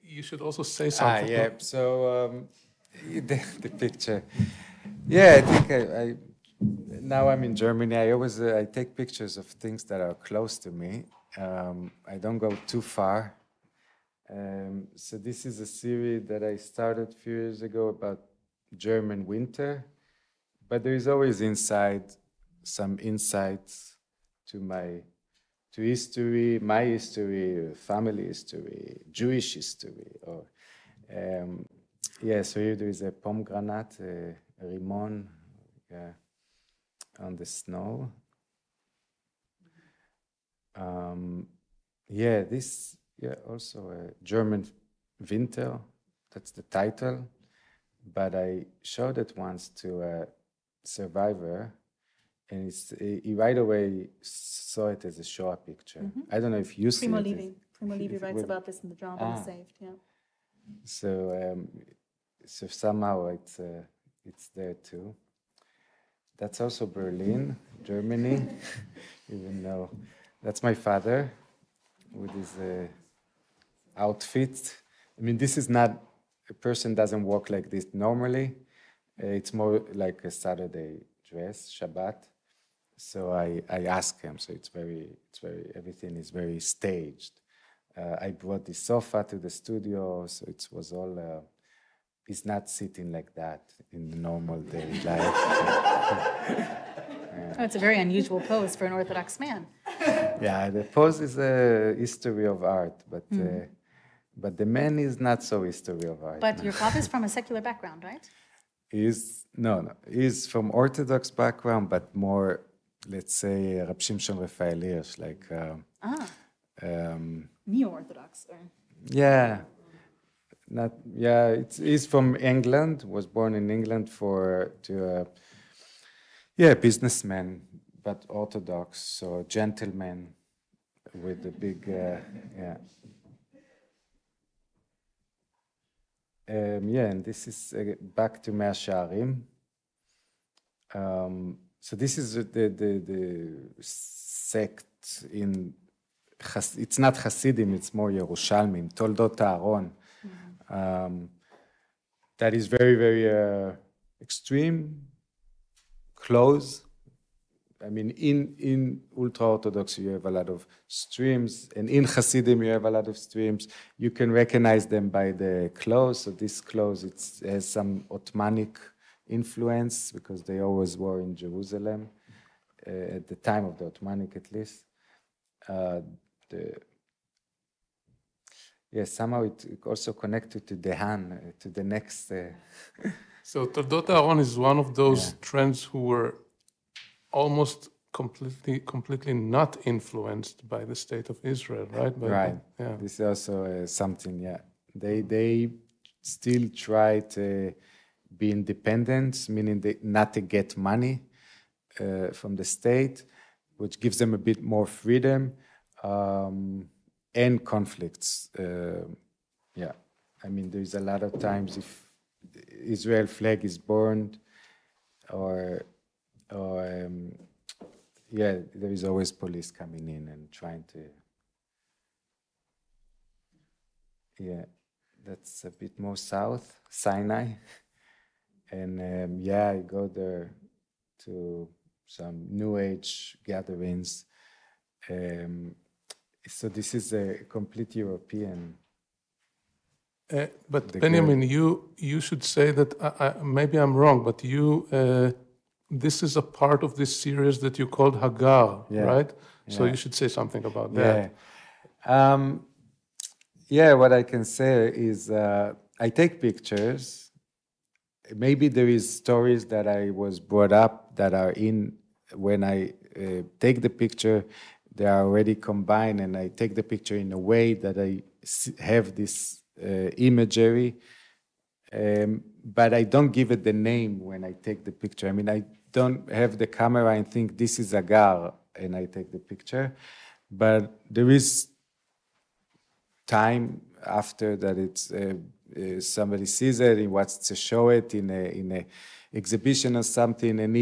You should also say something.
Yeah. So the picture. Yeah, I think I now I'm in Germany. I always I take pictures of things that are close to me. I don't go too far. So this is a series that I started a few years ago about German winter, but there is always some insights to history, my history, family history, Jewish history. Or so here there is a pomegranate, a rimon on the snow. Also a German winter, that's the title. But I showed it once to a survivor, and he right away saw it as a Shoah picture.
Mm-hmm.
I don't know if you see it.
Primo Levi writes about this in the drama Saved, yeah.
So somehow it's there too. That's also Berlin, Germany, even though that's my father with his outfit. I mean, this is not, a person doesn't walk like this normally. It's more like a Saturday dress, Shabbat. So I ask him, so it's very, everything is very staged. I brought the sofa to the studio, so it was all, he's not sitting like that in the normal day life.
Oh, it's a very unusual pose for an Orthodox man.
Yeah, the pose is a history of art, but the man is not so history of art.
But your father's from a secular background, right?
He's from Orthodox background, but more, let's say, Rab Shimshon Raphael Hirsch, like...
Neo-Orthodox, or...
Yeah. He's from England, was born in England businessman, but Orthodox, so gentleman with a big, and this is back to Mea Shearim. So this is the sect in, it's not Hasidim, it's more Yerushalmim, Toldot Aaron. That is very, very extreme, close. I mean, in ultra-Orthodox, you have a lot of streams, and in Hasidim, you have a lot of streams. You can recognize them by the clothes. So this clothes, it has some Ottomanic influence, because they always were in Jerusalem, at the time of the Ottomanic at least. Somehow it also connected to Dehan, to the next...
So Toldot Aaron is one of those trends who were almost completely not influenced by the state of Israel, right?
Right. This is also something, They still try to be independent, meaning not to get money from the state, which gives them a bit more freedom and conflicts. I mean, there's a lot of times if Israel flag is burned there is always police coming in and trying to... That's a bit more south, Sinai. And I go there to some New Age gatherings. So this is a complete European...
But Benjamin, you should say that, maybe I'm wrong, but you this is a part of this series that you called Hagar,
Yeah.
right? So
Yeah.
you should say something about
Yeah.
that.
Yeah, what I can say is I take pictures. Maybe there is stories that I was brought up that are in, when I take the picture, they are already combined, and I take the picture in a way that I have this imagery, but I don't give it the name when I take the picture. I mean, I don't have the camera and think this is Agar, and I take the picture, but there is time after that it's somebody sees it, he wants to show it in a exhibition or something, and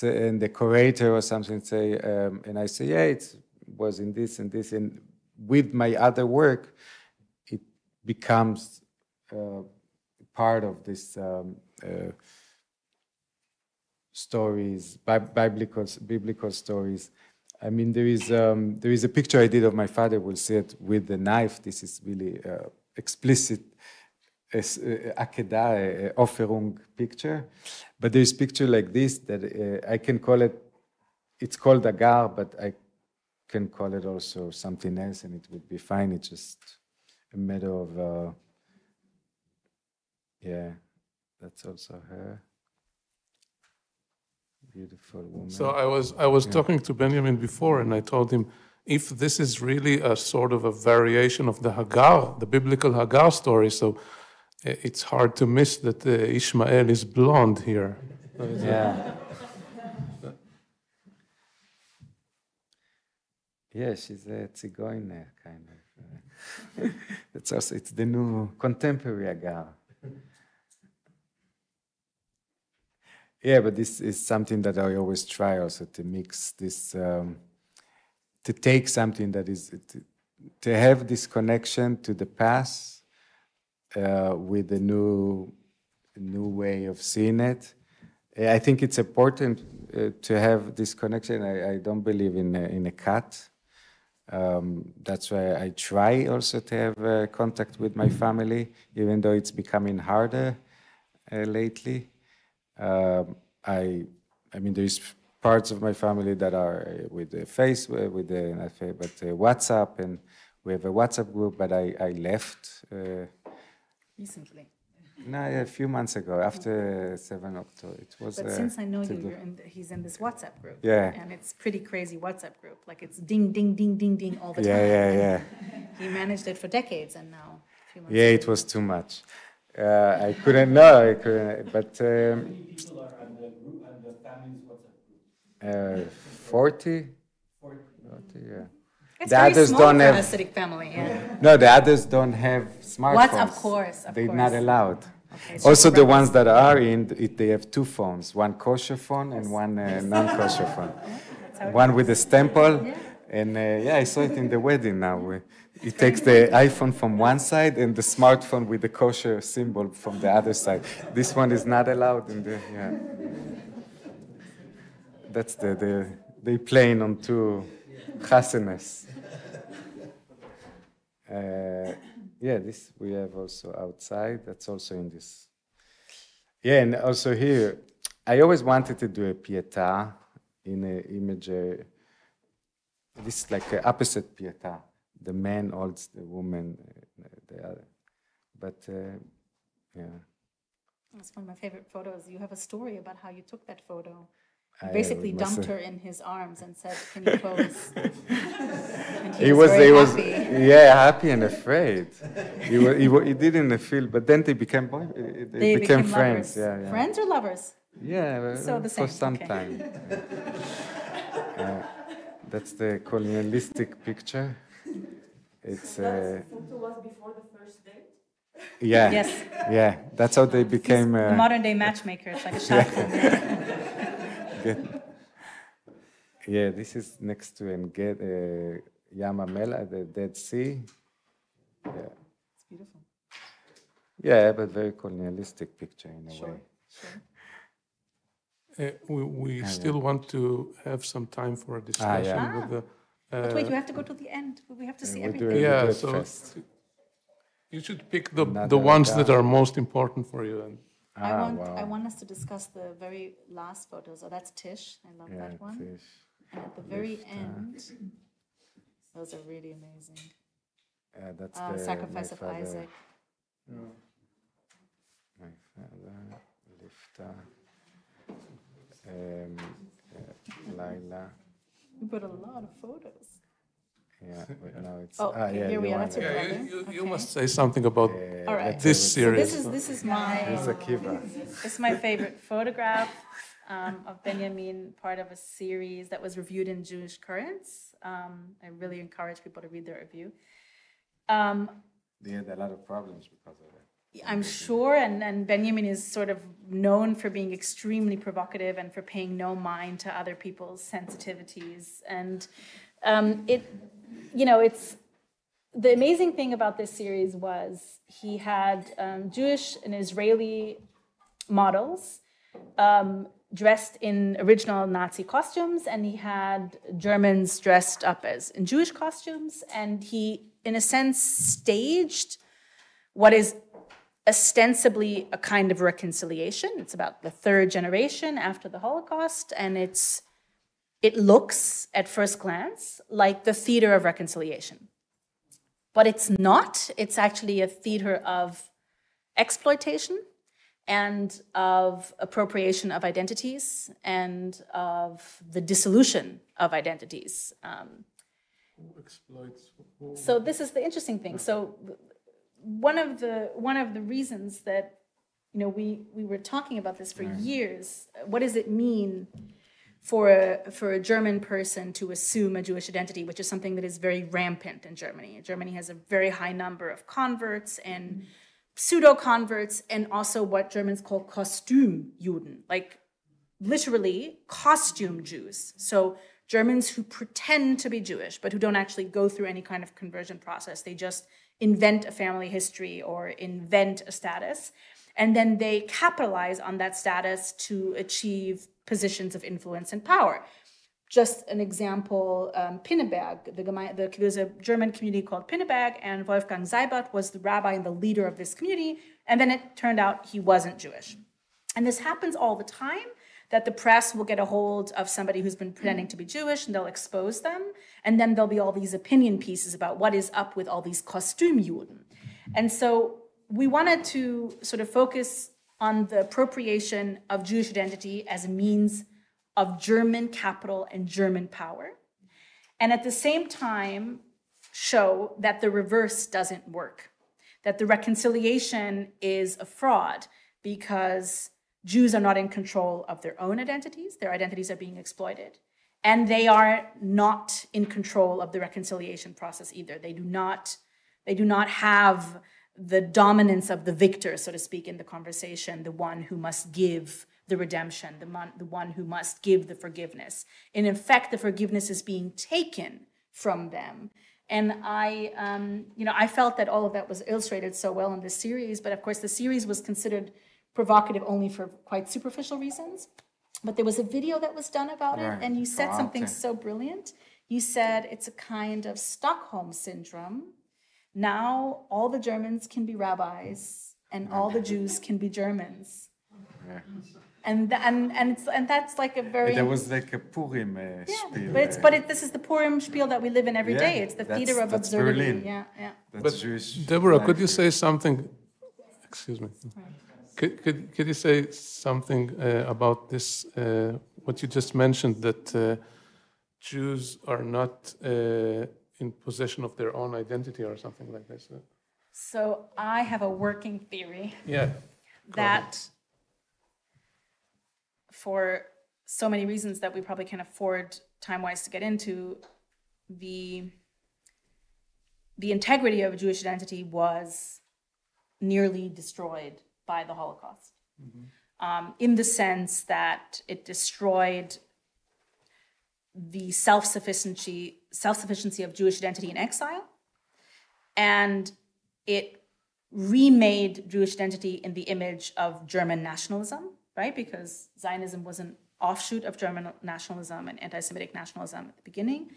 and the curator or something say, and I say, yeah, it was in this and this, and with my other work, it becomes part of this stories, biblical stories. I mean, there is a picture I did of my father. We'll see it with the knife. This is really explicit Akedah, Offerung picture. But there is picture like this that I can call it. It's called Agar, but I can call it also something else, and it would be fine. It's just a matter of yeah. That's also her. Beautiful woman.
So I was talking to Benjamin before, and I told him, if this is really a sort of a variation of the Hagar, the biblical Hagar story, so it's hard to miss that Ishmael is blonde here.
Yeah. Yeah, she's a Tzigoiner, kind of. It's the new contemporary Hagar. Yeah, but this is something that I always try also to mix this, to take something that is, to have this connection to the past with a new way of seeing it. I think it's important to have this connection. I don't believe in a cut. That's why I try also to have contact with my family, even though it's becoming harder lately. I mean, there's parts of my family that are with the WhatsApp, and we have a WhatsApp group, but I left.
Recently?
No, a few months ago, after 7 October. It was.
But since I know you, he's in this WhatsApp group.
Yeah.
And it's pretty crazy WhatsApp group. Like it's ding, ding, ding, ding, ding all the time.
Yeah.
He managed it for decades, and now a few months
Yeah, it was too much. I couldn't. No, I couldn't. But.
People are on the group, on the family's WhatsApp group.
40, yeah.
It's
the
very
others
small
don't
for
have
an Hasidic family, yeah.
No, the others don't have smartphones.
Of course.
They're not allowed.
Okay,
Also, the ones that are in, they have two phones: one kosher phone and one non-kosher phone. One with a stample, and yeah, I saw it in the wedding now. It takes the iPhone from one side and the smartphone with the kosher symbol from the other side. This one is not allowed in the. Yeah. That's they playing on two chasenes. Yeah, this we have also outside. That's also in this. Yeah, and also here, I always wanted to do a pietà in an image. This is like an opposite pietà. The man holds the woman, the other. But yeah.
That's one of my favorite photos. You have a story about how you took that photo. You
I
basically
must
dumped
have-
her in his arms and said, "Can you pose?" And
He was
happy.
yeah, happy and afraid. He didn't feel, but then they became
They became
friends.
lovers.
Yeah.
Friends or lovers?
Yeah,
So the same.
for some
okay.
time. That's the colonialistic picture. It's
That photo was before the first date?
yeah,
Yes.
yeah. That's how they became.
The modern day matchmaker. It's like a shot from
Yeah, this is next to Yam HaMelech, the Dead Sea. Yeah.
It's beautiful.
Yeah, but very colonialistic picture in a way.
We still want to have some time for a discussion with the.
But wait, you have to go to the end. We have to see
we'll do
everything.
it.
Yeah, so you should pick the ones that are most important for you. And
I want us to discuss the very last photo. So that's Tish. I love that one.
Tish.
And at the very end, those are really amazing.
That's the
sacrifice of Isaac.
My father, Lifta, Laila.
We put a lot of photos.
Yeah, but now it's.
Here we are. That's your brother.
You must say something about this series.
So this is my. This is my favorite photograph of Benjamin, part of a series that was reviewed in Jewish Currents. I really encourage people to read their review.
They had a lot of problems because of it.
I'm sure, and Benjamin is sort of known for being extremely provocative and for paying no mind to other people's sensitivities. And it's the amazing thing about this series was he had Jewish and Israeli models dressed in original Nazi costumes, and he had Germans dressed up as in Jewish costumes, and he, in a sense, staged what is ostensibly a kind of reconciliation. It's about the third generation after the Holocaust, and it looks, at first glance, like the theater of reconciliation. But it's not. It's actually a theater of exploitation and of appropriation of identities and of the dissolution of identities.
Who exploits who?
So this is the interesting thing. So one of the reasons that we were talking about this for years. What does it mean for a German person to assume a Jewish identity, which is something that is very rampant in Germany? Germany has a very high number of converts and pseudo-converts, and also what Germans call Kostüm-Juden, like literally costume Jews. So Germans who pretend to be Jewish, but who don't actually go through any kind of conversion process. They just invent a family history or invent a status, and then they capitalize on that status to achieve positions of influence and power. Just an example, Pinneberg, there's a German community called Pinneberg, and Wolfgang Seibert was the rabbi and the leader of this community, and then it turned out he wasn't Jewish. And this happens all the time, that the press will get a hold of somebody who's been pretending to be Jewish, and they'll expose them, and then there'll be all these opinion pieces about what is up with all these Kostümjuden. And so we wanted to sort of focus on the appropriation of Jewish identity as a means of German capital and German power, and at the same time show that the reverse doesn't work, that the reconciliation is a fraud because Jews are not in control of their own identities, their identities are being exploited, and they are not in control of the reconciliation process either. They do not have the dominance of the victor, so to speak, in the conversation, the one who must give the redemption, the one who must give the forgiveness. In effect, the forgiveness is being taken from them. And I felt that all of that was illustrated so well in this series, but of course the series was considered provocative only for quite superficial reasons. But there was a video that was done about it, and you said something so brilliant. You said it's a kind of Stockholm syndrome. Now all the Germans can be rabbis, and all the Jews can be Germans.
Yeah.
And that's like a very.
There was like a Purim spiel.
But this is the Purim spiel that we live in every day. It's the theater of absurdity.
Berlin.
Yeah.
But Deborah, could you say something? Excuse me. Could you say something about this? What you just mentioned, that Jews are not in possession of their own identity or something like this.
So I have a working theory.
Yeah.
That for so many reasons that we probably can't afford time-wise to get into, the integrity of Jewish identity was nearly destroyed by the Holocaust, in the sense that it destroyed the self-sufficiency of Jewish identity in exile, and it remade Jewish identity in the image of German nationalism, right? Because Zionism was an offshoot of German nationalism and anti-Semitic nationalism at the beginning.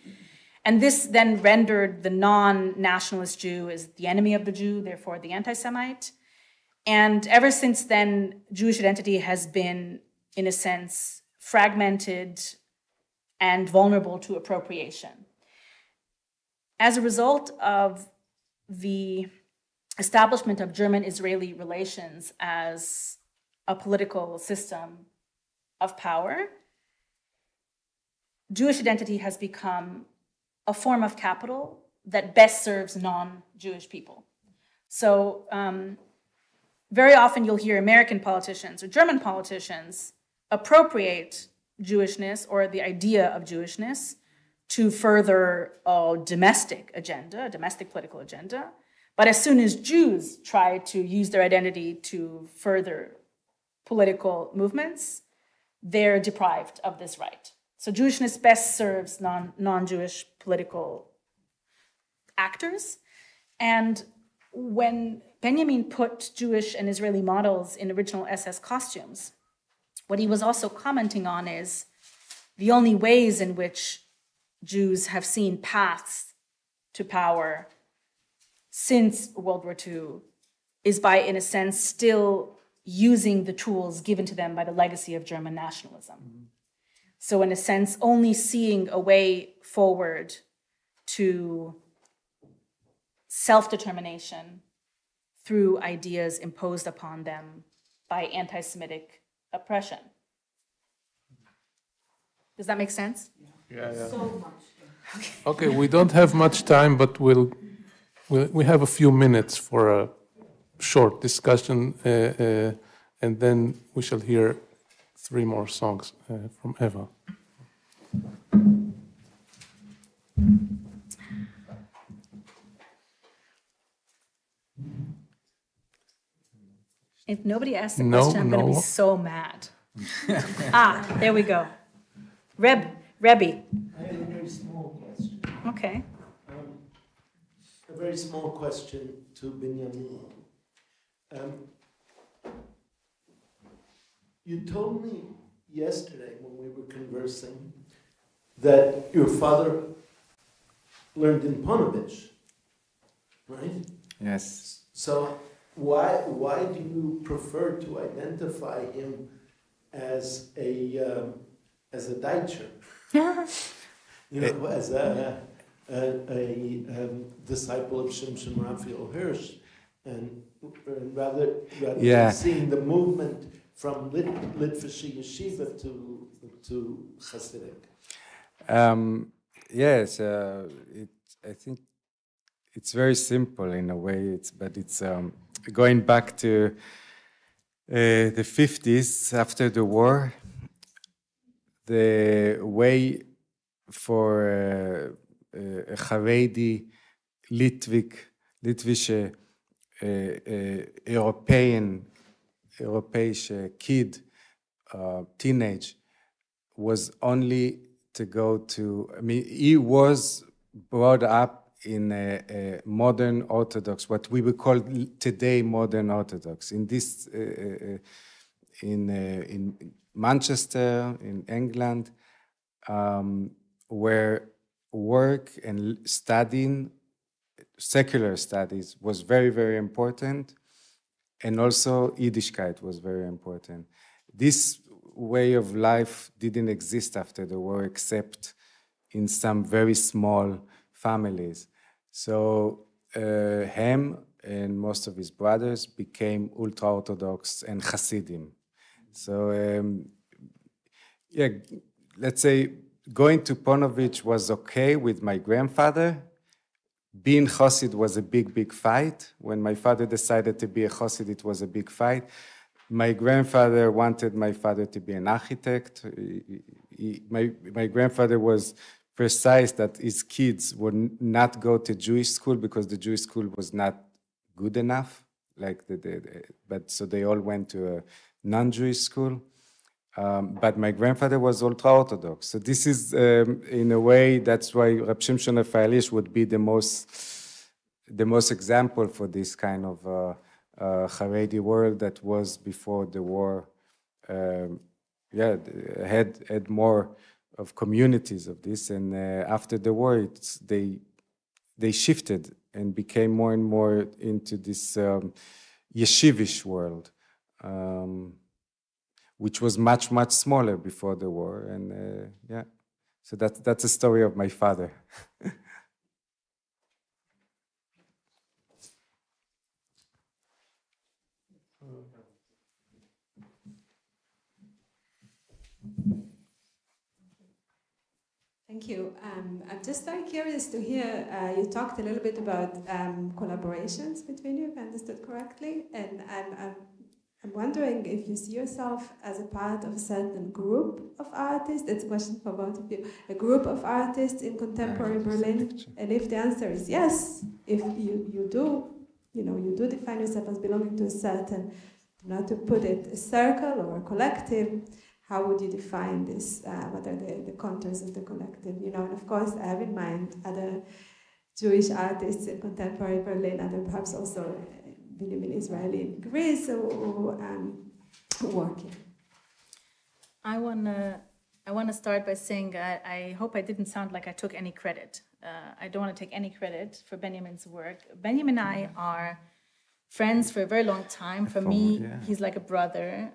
And this then rendered the non-nationalist Jew as the enemy of the Jew, therefore the anti-Semite. And ever since then, Jewish identity has been, in a sense, fragmented and vulnerable to appropriation. As a result of the establishment of German-Israeli relations as a political system of power, Jewish identity has become a form of capital that best serves non-Jewish people. So very often you'll hear American politicians or German politicians appropriate Jewishness or the idea of Jewishness to further a domestic agenda, a domestic political agenda. But as soon as Jews try to use their identity to further political movements, they're deprived of this right. So Jewishness best serves non-Jewish political actors. And when Benjamin put Jewish and Israeli models in original SS costumes, what he was also commenting on is the only ways in which Jews have seen paths to power since World War II is by, in a sense, still using the tools given to them by the legacy of German nationalism. Mm-hmm. So in a sense, only seeing a way forward to self-determination through ideas imposed upon them by anti-Semitic oppression. Does that make sense?
Yeah, yeah.
So much.
Okay, we don't have much time, but we have a few minutes for a short discussion, and then we shall hear 3 more songs from Eva.
If nobody asks the question, I'm going to be so mad. There we go. Rebbe.
I have a very small question.
Okay.
A very small question to Benjamin. You told me yesterday when we were conversing that your father learned in Ponevezh, right?
Yes.
So why do you prefer to identify him as a Deutscher? You know, as a disciple of Shimshon Raphael Hirsch, and rather than seeing the movement from Litvische Yeshiva to Hasidic.
Yes, I think it's very simple in a way. But it's going back to the 50s after the war. The way for a Haredi, Litvische, European kid, teenage, was only to go to, I mean, he was brought up in a modern Orthodox, what we would call today modern Orthodox. In this, in Manchester, in England, where work and studying, secular studies, was very, very important, and also Yiddishkeit was very important. This way of life didn't exist after the war, except in some very small families. So Ham and most of his brothers became ultra-Orthodox and Hasidim. So yeah, let's say going to Ponevezh was okay with my grandfather. Being Chassid was a big, big fight. When my father decided to be a Chassid, it was a big fight. My grandfather wanted my father to be an architect. My grandfather was precise that his kids would not go to Jewish school because the Jewish school was not good enough. But so they all went to a non-Jewish school. But my grandfather was ultra-Orthodox. So this is, in a way, that's why Rab Shimshon Raphaelish would be the most example for this kind of Haredi world that was before the war. Had more of communities of this, and after the war, they shifted and became more and more into this yeshivish world, which was much, much smaller before the war. And yeah, so that's a story of my father.
Thank you. I'm just very curious to hear, you talked a little bit about collaborations between you, if I understood correctly, and I'm wondering if you see yourself as a part of a certain group of artists. That's a question for both of you. A group of artists in contemporary Berlin, and if the answer is yes, if you do, you do define yourself as belonging to a certain, not to put it a circle or a collective, how would you define this? What are the contours of the collective? And of course, I have in mind other Jewish artists in contemporary Berlin, other perhaps also Benjamin Israeli in Greece who work here.
I wanna start by saying I hope I didn't sound like I took any credit. I don't want to take any credit for Benjamin's work. Benjamin and I are friends for a very long time. For me, he's like a brother.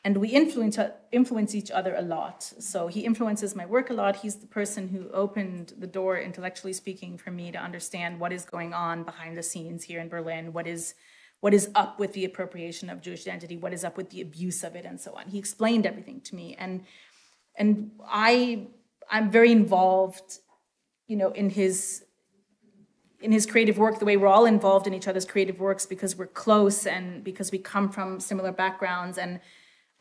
And we influence each other a lot. So he influences my work a lot. He's the person who opened the door, intellectually speaking, for me to understand what is going on behind the scenes here in Berlin, what is up with the appropriation of Jewish identity, what is up with the abuse of it, and so on. He explained everything to me. And I'm very involved, in his creative work, the way we're all involved in each other's creative works because we're close and because we come from similar backgrounds, and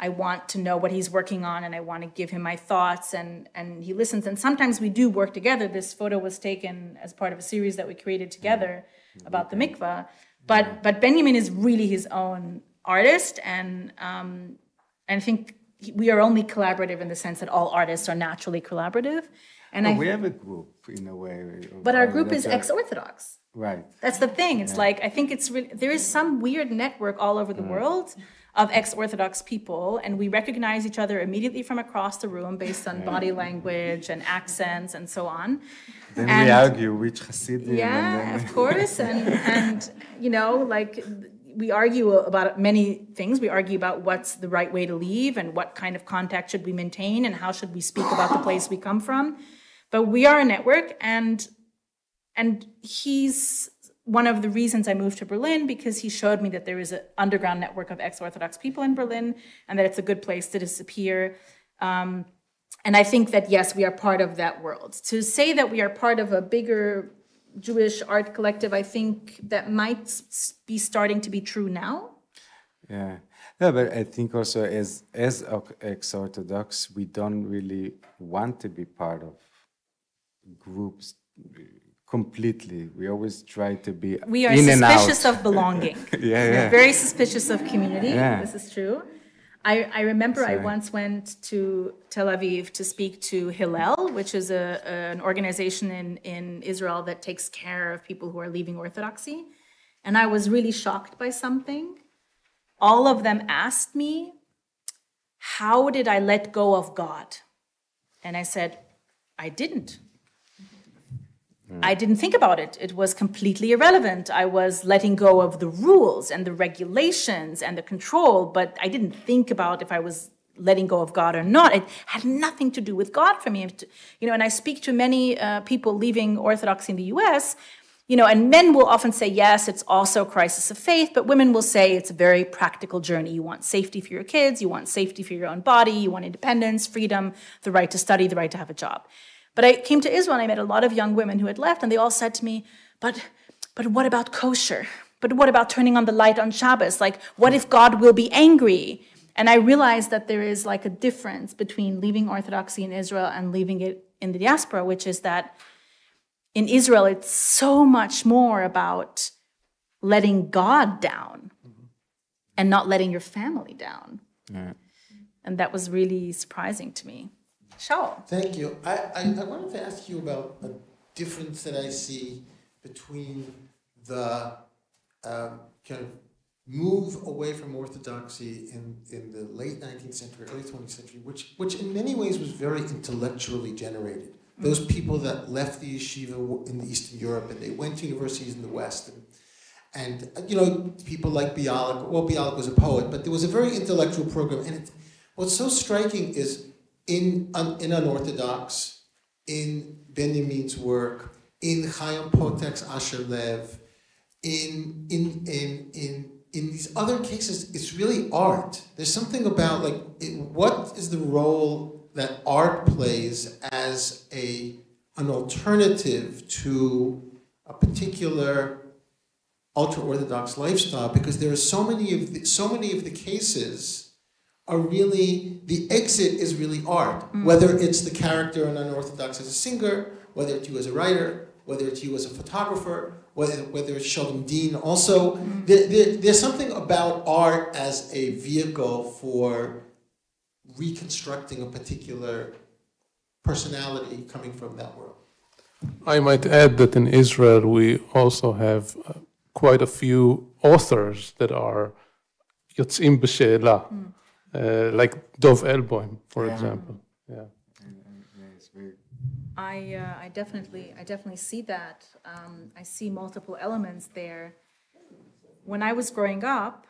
I want to know what he's working on, and I want to give him my thoughts, and he listens. And sometimes we do work together. This photo was taken as part of a series that we created together about the mikvah. But Benjamin is really his own artist, and I think we are only collaborative in the sense that all artists are naturally collaborative. And
we have a group in a way.
But our group is ex-Orthodox.
Right.
That's the thing. It's like, I think it's really, there is some weird network all over the world of ex-Orthodox people, and we recognize each other immediately from across the room based on body language and accents and so on.
Then we argue which Hasidim.
Yeah, of course. And we argue about many things. We argue about what's the right way to leave and what kind of contact should we maintain and how should we speak about the place we come from. But we are a network, and he's one of the reasons I moved to Berlin, because he showed me that there is an underground network of ex-Orthodox people in Berlin and that it's a good place to disappear. And I think that, yes, we are part of that world. To say that we are part of a bigger Jewish art collective, I think that might be starting to be true now.
Yeah. No, but I think also as ex-Orthodox, we don't really want to be part of groups completely. We always try to be
we are
in and out.
Suspicious of belonging.
We're
very suspicious of community.
Yeah.
This is true. I remember I once went to Tel Aviv to speak to Hillel, which is an organization in Israel that takes care of people who are leaving Orthodoxy. And I was really shocked by something. All of them asked me, how did I let go of God? And I said, I didn't. I didn't think about it. It was completely irrelevant. I was letting go of the rules and the regulations and the control, but I didn't think about if I was letting go of God or not. It had nothing to do with God for me. And I speak to many people leaving Orthodoxy in the US, and men will often say, yes, it's also a crisis of faith, but women will say it's a very practical journey. You want safety for your kids, you want safety for your own body, you want independence, freedom, the right to study, the right to have a job. But I came to Israel and I met a lot of young women who had left, and they all said to me, but what about kosher? But what about turning on the light on Shabbos? Like, what if God will be angry? And I realized that there is like a difference between leaving Orthodoxy in Israel and leaving it in the diaspora, which is that in Israel, it's so much more about letting God down and not letting your family down.
Yeah.
And that was really surprising to me. Shaul.
Thank you. I wanted to ask you about a difference that I see between the kind of move away from Orthodoxy in the late 19th century, early 20th century, which in many ways was very intellectually generated. Those people that left the yeshiva in the Eastern Europe and they went to universities in the West. And, you know, people like Bialik, well, Bialik was a poet, but there was a very intellectual program. And what's so striking is in Unorthodox, in Benjamin's work, in Chaim Potek's Asher Lev, in these other cases, it's really art. There's something about, like, what is the role that art plays as an alternative to a particular ultra-Orthodox lifestyle, because there are so many of the cases are really, the exit is really art. Whether it's the character in Unorthodox as a singer, whether it's you as a writer, whether it's you as a photographer, whether it's Sheldon Dean also. There's something about art as a vehicle for reconstructing a particular personality coming from that world.
I might add that in Israel we also have quite a few authors that are yotzim b'she'ela, like Dov Elboim, for example. Yeah.
I definitely see that. I see multiple elements there. When I was growing up,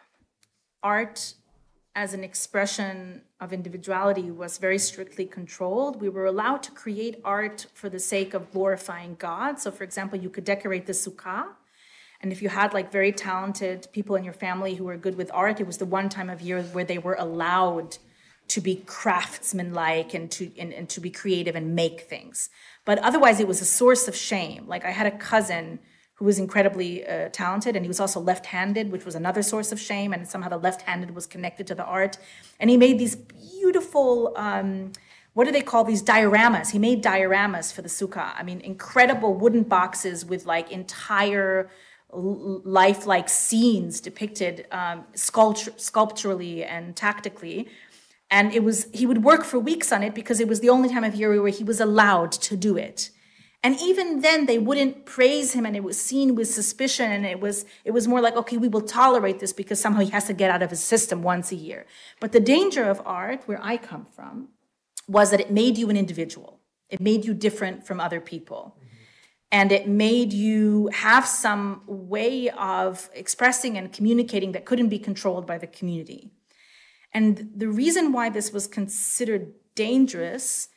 art as an expression of individuality was very strictly controlled. We were allowed to create art for the sake of glorifying God. So, for example, you could decorate the sukkah, and if you had like very talented people in your family who were good with art, it was the one time of year where they were allowed to be craftsman-like and to be creative and make things. But otherwise, it was a source of shame. Like, I had a cousin who was incredibly talented, and he was also left-handed, which was another source of shame, and somehow the left-handed was connected to the art. And he made these beautiful, what do they call these, dioramas? He made dioramas for the sukkah. I mean, incredible wooden boxes with like entire lifelike scenes depicted sculpturally and tactically. And he would work for weeks on it because it was the only time of year where he was allowed to do it. And even then they wouldn't praise him, and it was seen with suspicion, and it was more like, okay, we will tolerate this because somehow he has to get out of his system once a year. But the danger of art, where I come from, was that it made you an individual. It made you different from other people. And it made you have some way of expressing and communicating that couldn't be controlled by the community. And the reason why this was considered dangerous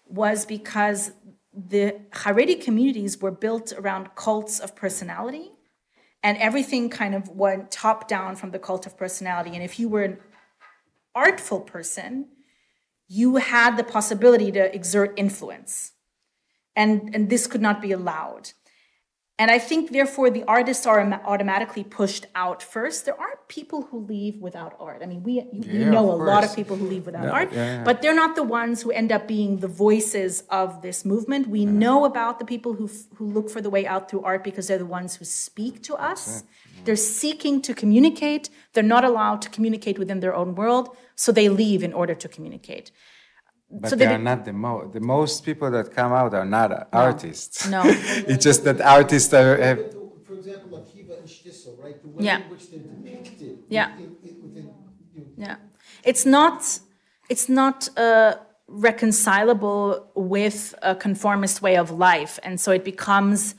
was because the Haredi communities were built around cults of personality, and everything kind of went top down from the cult of personality. And if you were an artful person, you had the possibility to exert influence. And this could not be allowed. And I think, therefore, the artists are automatically pushed out first. There are people who leave without art. I mean, we know a lot of people who leave without art, but they're not the ones who end up being the voices of this movement. We know about the people who look for the way out through art because they're the ones who speak to us. They're seeking to communicate. They're not allowed to communicate within their own world, so they leave in order to communicate.
But
so
they are not the most people that come out are not artists.
No.
It's just that artists are...
For example, Akiva and Shtisel, right? The way in which they're depicted.
Yeah. It's not reconcilable with a conformist way of life. And so it becomes,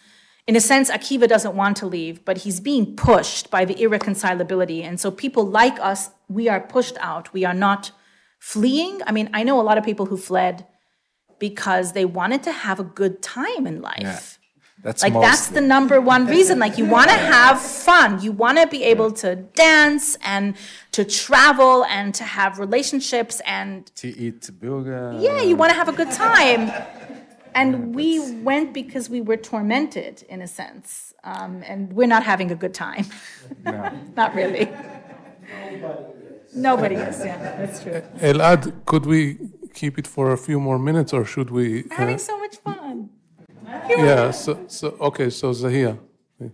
in a sense, Akiva doesn't want to leave, but he's being pushed by the irreconcilability. And so people like us, we are pushed out. We are not fleeing. I mean, I know a lot of people who fled because they wanted to have a good time in life.
Yeah,
that's the number one reason. Like, you want to have fun. You want to be able to dance and to travel and to have relationships and
to eat burger.
Yeah, you want to have a good time. And we went because we were tormented, in a sense. And we're not having a good time.
No.
Not really. Nobody is, yeah, that's true.
Elad, could we keep it for a few more minutes, or should we?
Having so much fun.
Yeah, okay, so Zahia.
Thank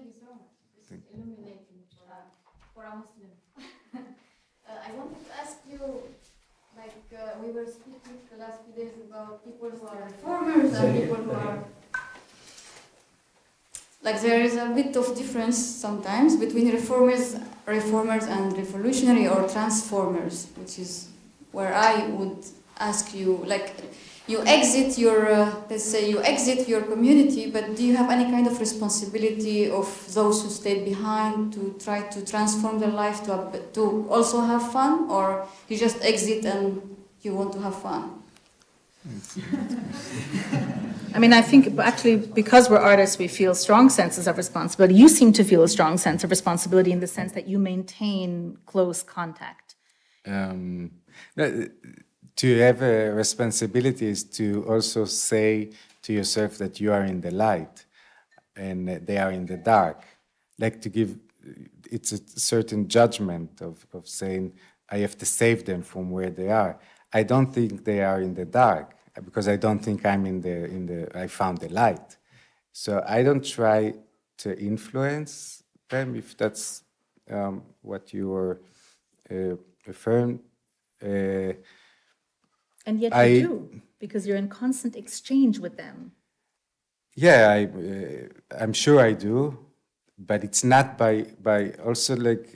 you so much. This is illuminating for a Muslim. I wanted to ask you, like, we were speaking the last few days about people who are reformers and people who are... Like, there is a bit of difference sometimes between reformers and revolutionary or transformers, which is where I would ask you, like, you exit your, let's say you exit your community, but do you have any kind of responsibility of those who stayed behind to try to transform their life to also have fun, or you just exit and you want to have fun?
I mean, I think actually because we're artists, we feel strong senses of responsibility. You seem to feel a strong sense of responsibility in the sense that you maintain close contact.
To have a responsibility is to also say to yourself that you are in the light and they are in the dark. Like to give, it's a certain judgment of saying, I have to save them from where they are. I don't think they are in the dark because I don't think I'm I found the light. So I don't try to influence them, if that's what you were referring.
And yet you do, because you're in constant exchange with them.
Yeah, I'm sure I do, but it's not by also like,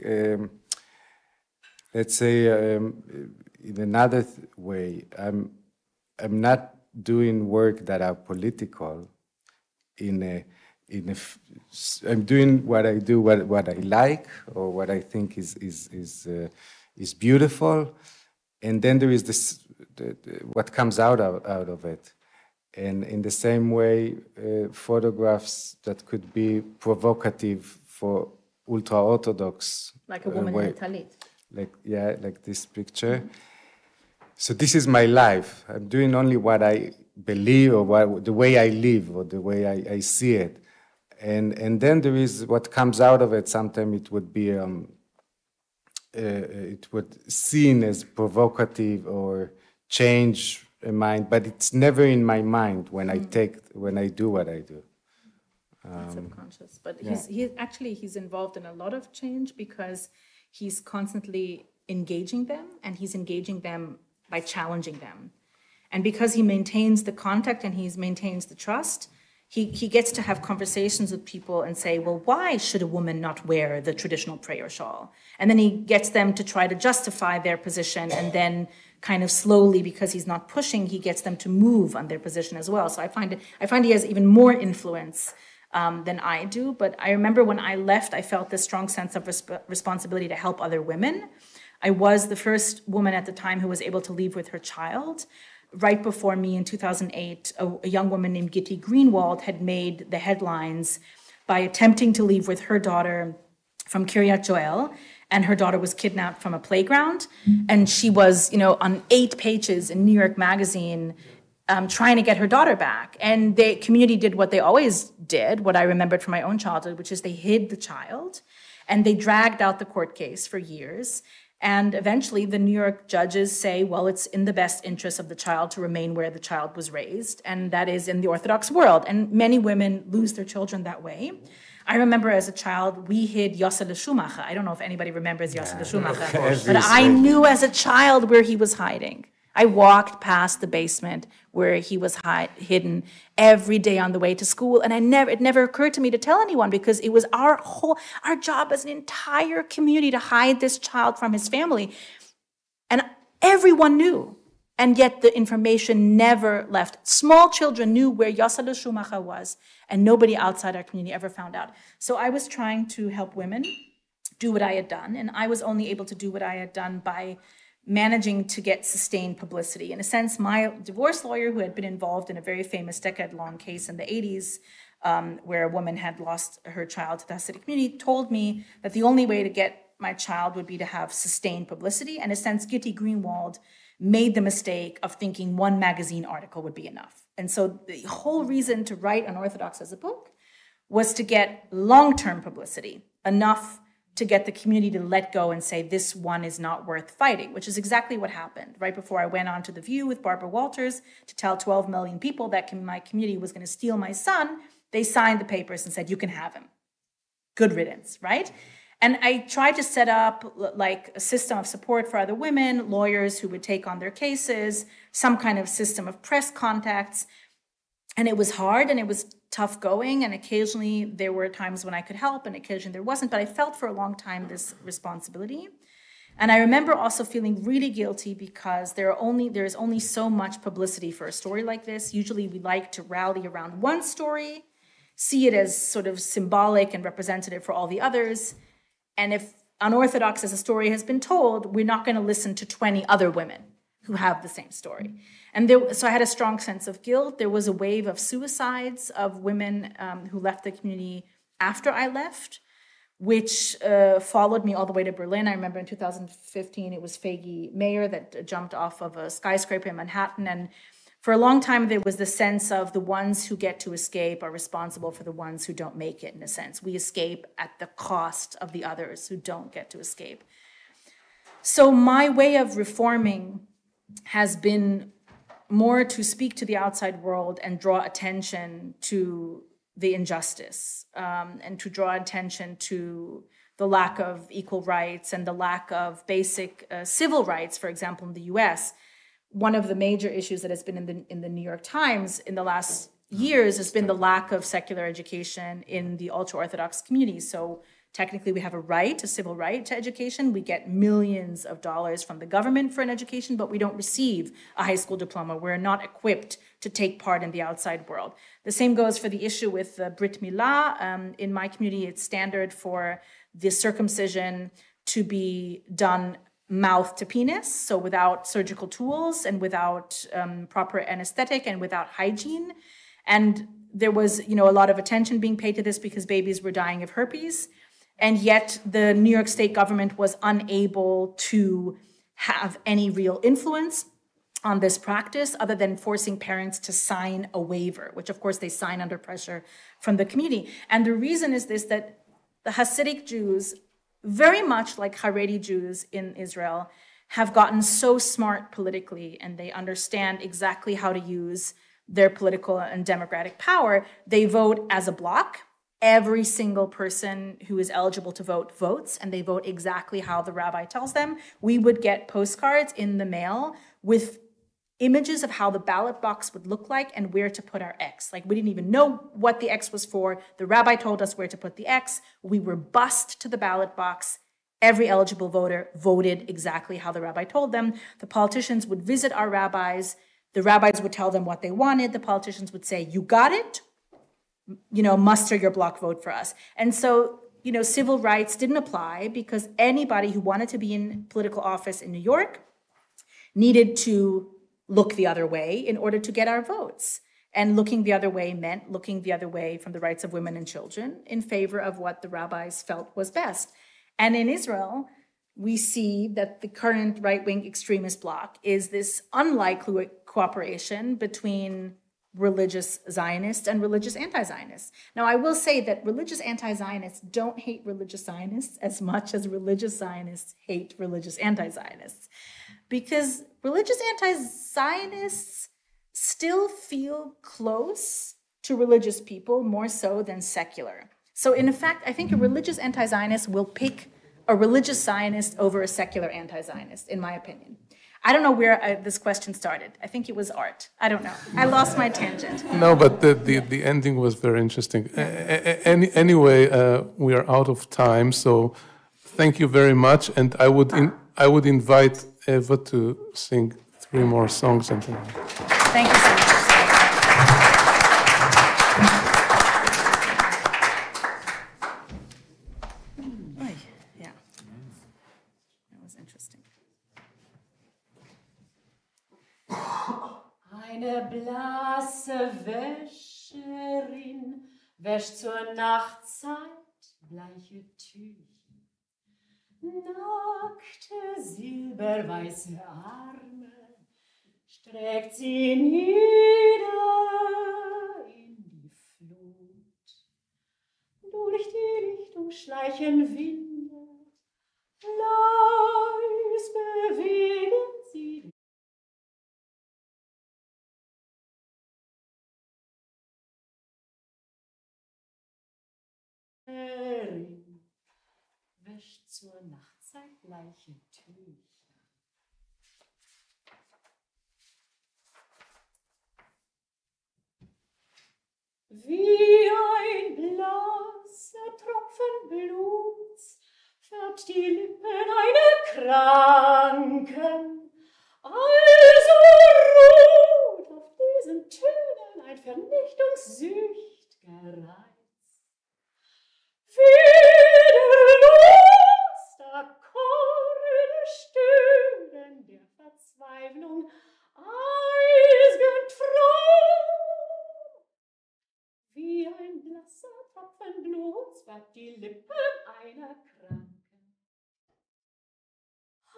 let's say, in another way, I'm not doing work that are political. I'm doing what I do, what I like, or what I think is beautiful, and then there is this. What comes out of it. And in the same way, photographs that could be provocative for ultra-Orthodox.
Like a woman in a talit.
Like this picture. So this is my life. I'm doing only what I believe, or the way I live, or the way I see it. And then there is what comes out of it. Sometimes it would be, it would seen as provocative or change a mind, but it's never in my mind when I do what I do.
It's subconscious, but
yeah.
he's involved in a lot of change because he's constantly engaging them, and he's engaging them by challenging them. And because he maintains the contact and he maintains the trust, he gets to have conversations with people and say, well, why should a woman not wear the traditional prayer shawl? And then he gets them to try to justify their position, and then kind of slowly, because he's not pushing, he gets them to move on their position as well. So I find he has even more influence than I do. But I remember when I left, I felt this strong sense of responsibility to help other women. I was the first woman at the time who was able to leave with her child. Right before me in 2008, a young woman named Gitti Greenwald had made the headlines by attempting to leave with her daughter from Kiryat Joel, and her daughter was kidnapped from a playground. And she was, on 8 pages in New York Magazine trying to get her daughter back. And the community did what they always did, what I remembered from my own childhood, which is they hid the child, and they dragged out the court case for years. And eventually the New York judges say, well, it's in the best interest of the child to remain where the child was raised, and that is in the Orthodox world. And many women lose their children that way. I remember as a child, we hid Yosef Schumacher. I don't know if anybody remembers Yosef Schumacher, but I knew as a child where he was hiding. I walked past the basement where he was hidden every day on the way to school, and it never occurred to me to tell anyone, because it was our job as an entire community to hide this child from his family. And everyone knew, and yet the information never left. Small children knew where Yosef Schumacher was, and nobody outside our community ever found out. So I was trying to help women do what I had done, and I was only able to do what I had done by managing to get sustained publicity. In a sense, my divorce lawyer, who had been involved in a very famous decade-long case in the 80s, where a woman had lost her child to the Hasidic community, told me that the only way to get my child would be to have sustained publicity. In a sense, Gitti Greenwald made the mistake of thinking one magazine article would be enough. And so the whole reason to write Unorthodox as a book was to get long-term publicity, enough to get the community to let go and say, this one is not worth fighting, which is exactly what happened. Right before I went on to The View with Barbara Walters to tell 12 million people that my community was going to steal my son, they signed the papers and said, you can have him. Good riddance, right? And I tried to set up like a system of support for other women, lawyers who would take on their cases, some kind of system of press contacts. And it was hard, and it was tough going, and occasionally there were times when I could help, and occasionally there wasn't, but I felt for a long time this responsibility. And I remember also feeling really guilty because there is only so much publicity for a story like this. Usually we like to rally around one story, see it as sort of symbolic and representative for all the others. And if unorthodox as a story has been told, we're not going to listen to 20 other women who have the same story. And so I had a strong sense of guilt. There was a wave of suicides of women who left the community after I left, which followed me all the way to Berlin. I remember in 2015, it was Fagi Mayer that jumped off of a skyscraper in Manhattan. And for a long time, there was the sense of the ones who get to escape are responsible for the ones who don't make it, in a sense. We escape at the cost of the others who don't get to escape. So my way of reforming has been more to speak to the outside world and draw attention to the injustice, and to draw attention to the lack of equal rights and the lack of basic civil rights. For example, in the US, one of the major issues that has been in the New York Times in the last years has been the lack of secular education in the ultra-Orthodox community. So technically we have a civil right to education. We get millions of dollars from the government for an education, but we don't receive a high school diploma. We're not equipped to take part in the outside world. The same goes for the issue with Brit Milah. In my community, it's standard for the circumcision to be done mouth to penis, so without surgical tools and without proper anesthetic and without hygiene. And there was, a lot of attention being paid to this because babies were dying of herpes. And yet the New York State government was unable to have any real influence on this practice other than forcing parents to sign a waiver, which of course they sign under pressure from the community. And the reason is this, that the Hasidic Jews, very much like Haredi Jews in Israel, have gotten so smart politically and they understand exactly how to use their political and democratic power. They vote as a bloc. Every single person who is eligible to vote votes, and they vote exactly how the rabbi tells them. We would get postcards in the mail with images of how the ballot box would look like and where to put our X. Like, we didn't even know what the X was for. The rabbi told us where to put the X. We were bused to the ballot box. Every eligible voter voted exactly how the rabbi told them. The politicians would visit our rabbis. The rabbis would tell them what they wanted. The politicians would say, you got it? Muster your block vote for us. And so, civil rights didn't apply because anybody who wanted to be in political office in New York needed to look the other way in order to get our votes. And looking the other way meant looking the other way from the rights of women and children in favor of what the rabbis felt was best. And in Israel, we see that the current right-wing extremist bloc is this unlikely cooperation between religious Zionists and religious anti-Zionists. Now, I will say that religious anti-Zionists don't hate religious Zionists as much as religious Zionists hate religious anti-Zionists, because religious anti-Zionists still feel close to religious people more so than secular. So in fact, I think a religious anti-Zionist will pick a religious Zionist over a secular anti-Zionist, in my opinion. I don't know where this question started. I think it was art. I don't know. I lost my tangent.
No, but the ending was very interesting. Anyway, we are out of time, so thank you very much. And I would invite Eva to sing 3 more songs. Thank you
so much. Yeah, that was interesting.
Eine blasse Wäscherin wäscht zur Nachtzeit bleiche Tücher. Nackte silberweiße Arme streckt sie nieder in die Flut. Durch die Lichtung schleichen Winde, leis bewegen sie. Wäscht zur Nachtzeit bleiche Tücher. Wie ein blasser Tropfen Bluts
färbt die Lippen eine Kranken. Also ruht auf diesen Tönen ein vernichtungssüchtiger Reiz. Widerlos Akkorde Stimmen der Verzweiflung, eisend froh. Wie ein blasser Tropfen Bluts färbt die Lippen einer Kranken.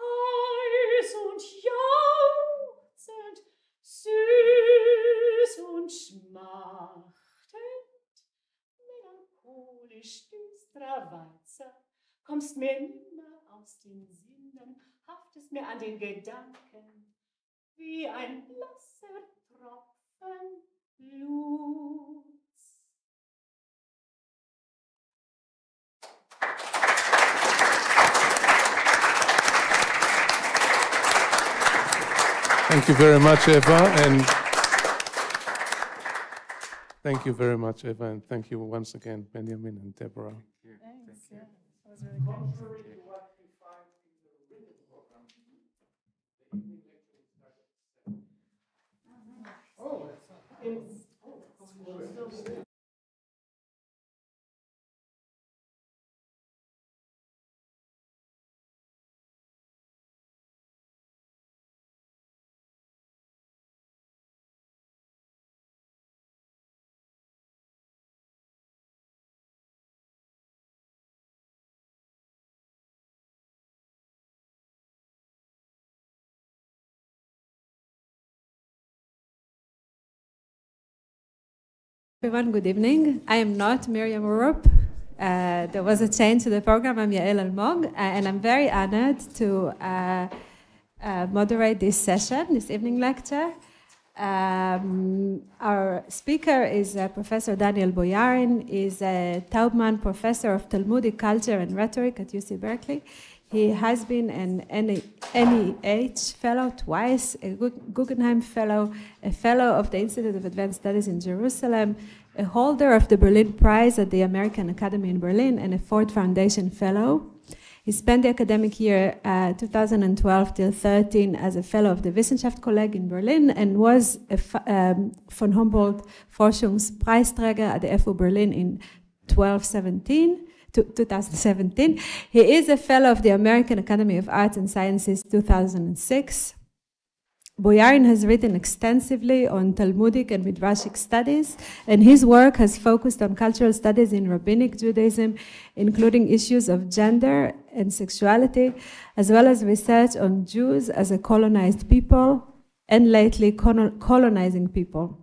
Heiß und jauchzend, süß und schmachtend, melancholisch düsterer Walzer, kommst mir nimmer aus den Sinnen, haftest mir an den Gedanken, wie ein blasser Tropfen Blut.
Thank you very much, Eva, and thank you very much, Eva, and thank you once again, Benjamin and Deborah.
Thanks. Yeah, that was really good.
Everyone, good evening. I am not Miriam Urup. There was a change to the program. I'm Yael Almog, and I'm very honored to moderate this session, this evening lecture. Our speaker is Professor Daniel Boyarin. He's a Taubman Professor of Talmudic Culture and Rhetoric at UC Berkeley. He has been an NEH Fellow twice, a Guggenheim Fellow, a Fellow of the Institute of Advanced Studies in Jerusalem, a holder of the Berlin Prize at the American Academy in Berlin, and a Ford Foundation Fellow. He spent the academic year 2012 till 13 as a Fellow of the Wissenschaftskolleg in Berlin and was a von Humboldt Forschungspreisträger at the FU Berlin in 2017. He is a Fellow of the American Academy of Arts and Sciences 2006. Boyarin has written extensively on Talmudic and Midrashic studies, and his work has focused on cultural studies in Rabbinic Judaism, including issues of gender and sexuality, as well as research on Jews as a colonized people and lately colonizing people.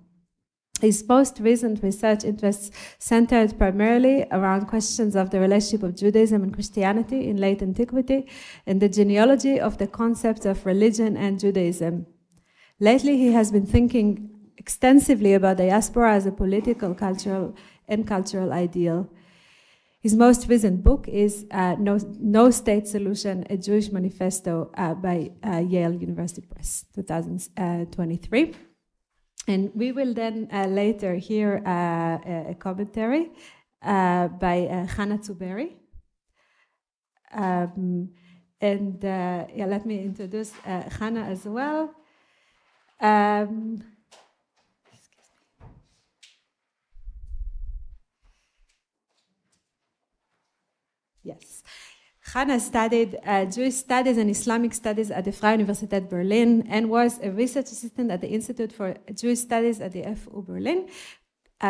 His most recent research interests centered primarily around questions of the relationship of Judaism and Christianity in late antiquity and the genealogy of the concepts of religion and Judaism. Lately, he has been thinking extensively about diaspora as a political, cultural ideal. His most recent book is No State Solution, a Jewish Manifesto by Yale University Press, 2023. And we will then later hear a commentary by Hannah Tzuberi. Let me introduce Hannah as well. Yes. Hannah studied Jewish studies and Islamic studies at the Freie Universität Berlin and was a research assistant at the Institute for Jewish Studies at the FU Berlin.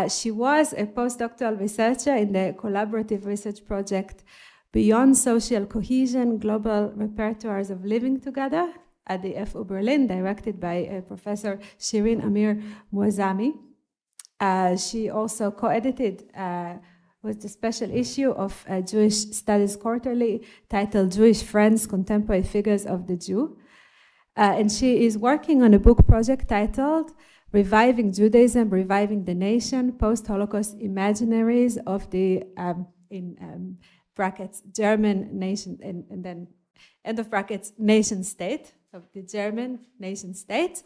She was a postdoctoral researcher in the collaborative research project Beyond Social Cohesion, Global Repertoires of Living Together at the FU Berlin, directed by Professor Shirin Amir Muazzami. She also co-edited with the special issue of Jewish Studies Quarterly titled Jewish Friends, Contemporary Figures of the Jew. And she is working on a book project titled Reviving Judaism, Reviving the Nation, Post-Holocaust Imaginaries of the, in brackets, German nation, and then end of brackets, nation state, of the German nation state.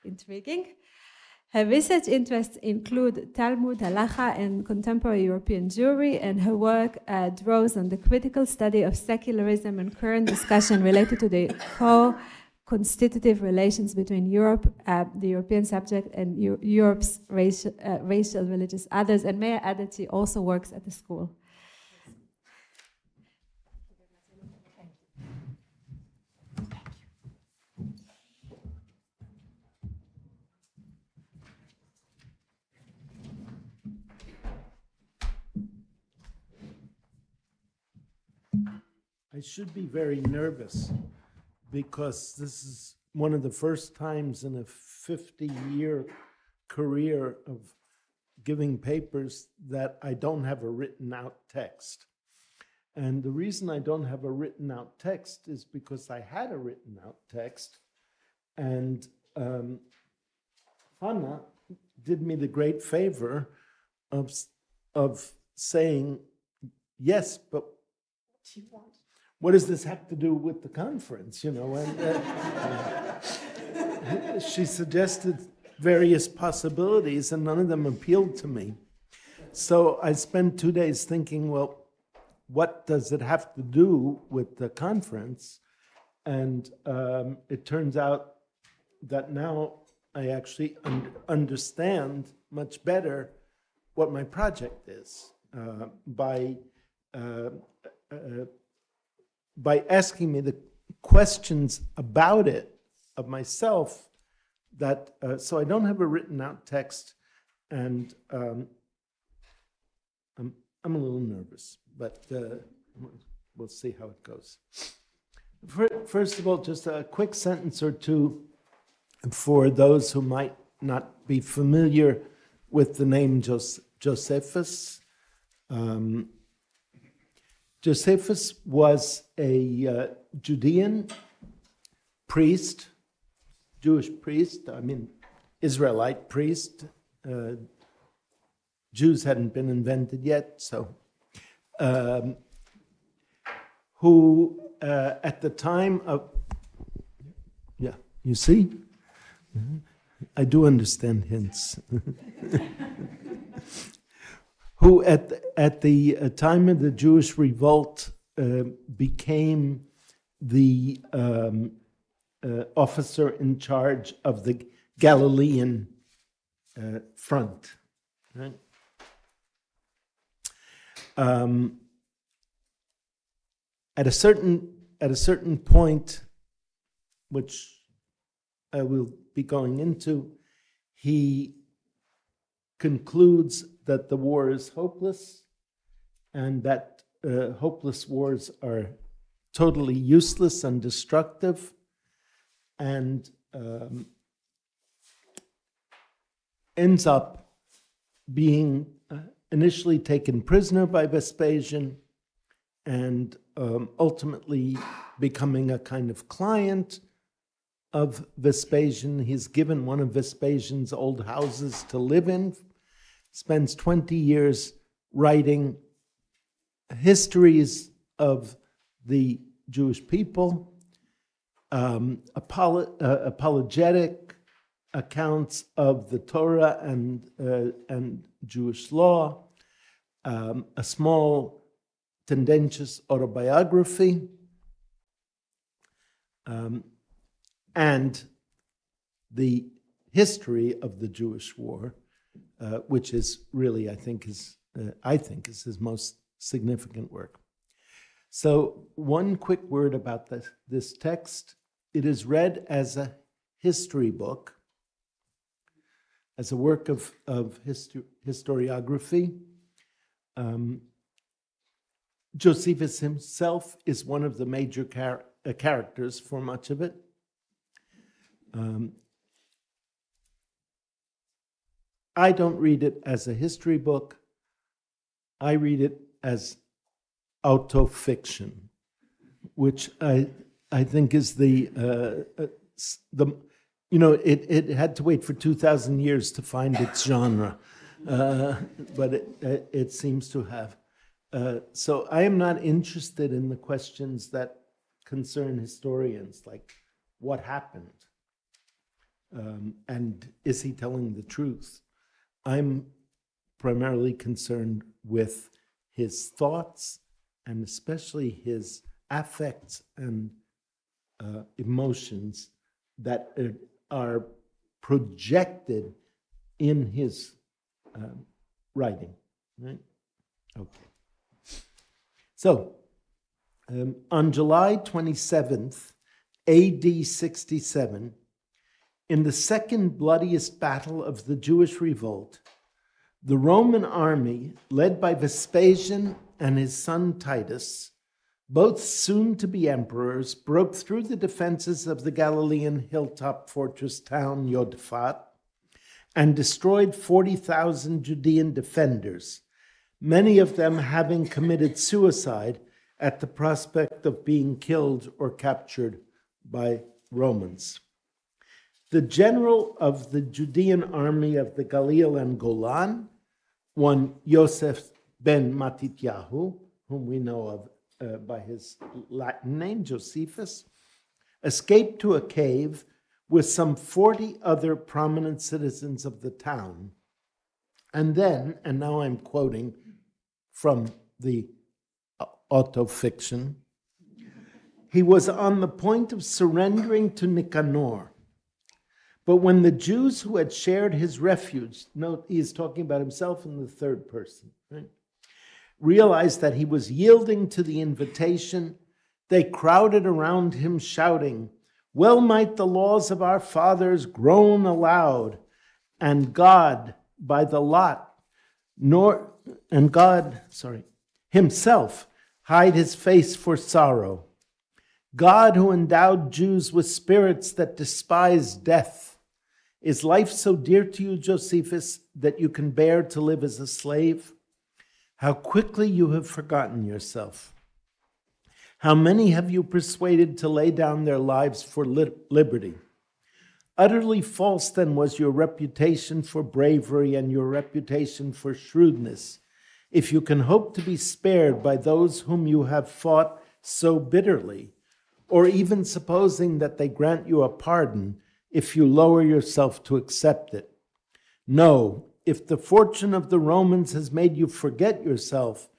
Intriguing. Her research interests include Talmud, Halacha, and contemporary European Jewry, and her work draws on the critical study of secularism and current discussion related to the co-constitutive relations between Europe, the European subject, and Europe's racial, religious others. And may I add that she also works at the school.
I should be very nervous because this is one of the first times in a 50-year career of giving papers that I don't have a written out text. And the reason I don't have a written out text is because I had a written out text, and Hannah did me the great favor of saying, yes, but what does this have to do with the conference, you know? And she suggested various possibilities, and none of them appealed to me. So I spent 2 days thinking, well, what does it have to do with the conference? And it turns out that now I actually understand much better what my project is by asking me the questions about it, of myself, that, so I don't have a written out text, and I'm a little nervous, but we'll see how it goes. First of all, just a quick sentence or two for those who might not be familiar with the name Josephus. Josephus was a Judean priest, Jewish priest, I mean, Israelite priest. Jews hadn't been invented yet, so who at the time of, yeah, you see? I do understand hints. Who at the time of the Jewish revolt became the officer in charge of the Galilean front, right? At a certain point, which I will be going into, he concludes that the war is hopeless, and that hopeless wars are totally useless and destructive, and ends up being initially taken prisoner by Vespasian, and ultimately becoming a kind of client of Vespasian. He's given one of Vespasian's old houses to live in, spends 20 years writing histories of the Jewish people, apologetic accounts of the Torah and Jewish law, a small tendentious autobiography, and the history of the Jewish war, which is really, I think is his most significant work. So one quick word about this text. It is read as a history book, as a work of historiography. Josephus himself is one of the major characters for much of it. I don't read it as a history book. I read it as autofiction, which I think is the you know, it had to wait for 2,000 years to find its genre, but it seems to have. So I am not interested in the questions that concern historians, like what happened. And is he telling the truth? I'm primarily concerned with his thoughts and especially his affects and emotions that are projected in his writing, right? Okay. So, on July 27th, AD 67, in the second bloodiest battle of the Jewish revolt, the Roman army, led by Vespasian and his son Titus, both soon to be emperors, broke through the defenses of the Galilean hilltop fortress town Yodfat and destroyed 40,000 Judean defenders, many of them having committed suicide at the prospect of being killed or captured by Romans. The general of the Judean army of the Galil and Golan, one Yosef ben Matityahu, whom we know of by his Latin name, Josephus, escaped to a cave with some 40 other prominent citizens of the town. And then, and now I'm quoting from the autofiction, he was on the point of surrendering to Nicanor. But when the Jews who had shared his refuge, note he is talking about himself in the third person, right, realized that he was yielding to the invitation, they crowded around him shouting, "Well might the laws of our fathers groan aloud, and God by the lot, himself hide his face for sorrow. God who endowed Jews with spirits that despise death. Is life so dear to you, Josephus, that you can bear to live as a slave? How quickly you have forgotten yourself. How many have you persuaded to lay down their lives for liberty? Utterly false then was your reputation for bravery and your reputation for shrewdness, if you can hope to be spared by those whom you have fought so bitterly, or even supposing that they grant you a pardon if you lower yourself to accept it. No, if the fortune of the Romans has made you forget yourself,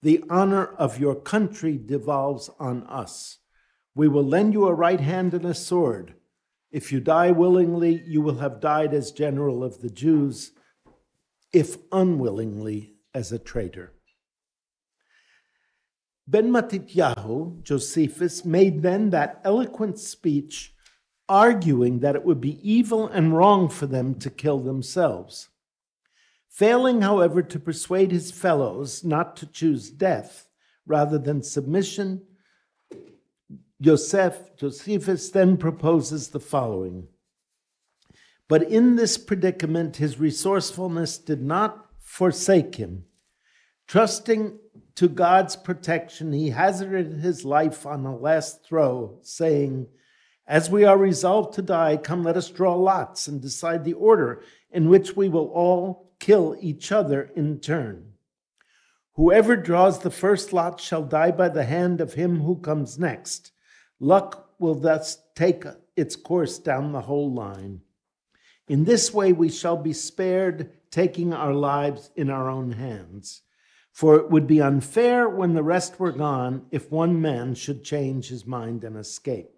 the honor of your country devolves on us. We will lend you a right hand and a sword. If you die willingly, you will have died as general of the Jews, if unwillingly, as a traitor." Ben Matityahu, Josephus, made then that eloquent speech arguing that it would be evil and wrong for them to kill themselves. Failing, however, to persuade his fellows not to choose death rather than submission, Josephus then proposes the following. But in this predicament, his resourcefulness did not forsake him. Trusting to God's protection, he hazarded his life on a last throw, saying, "As we are resolved to die, come let us draw lots and decide the order in which we will all kill each other in turn. Whoever draws the first lot shall die by the hand of him who comes next. Luck will thus take its course down the whole line. In this way we shall be spared taking our lives in our own hands. For it would be unfair when the rest were gone if one man should change his mind and escape."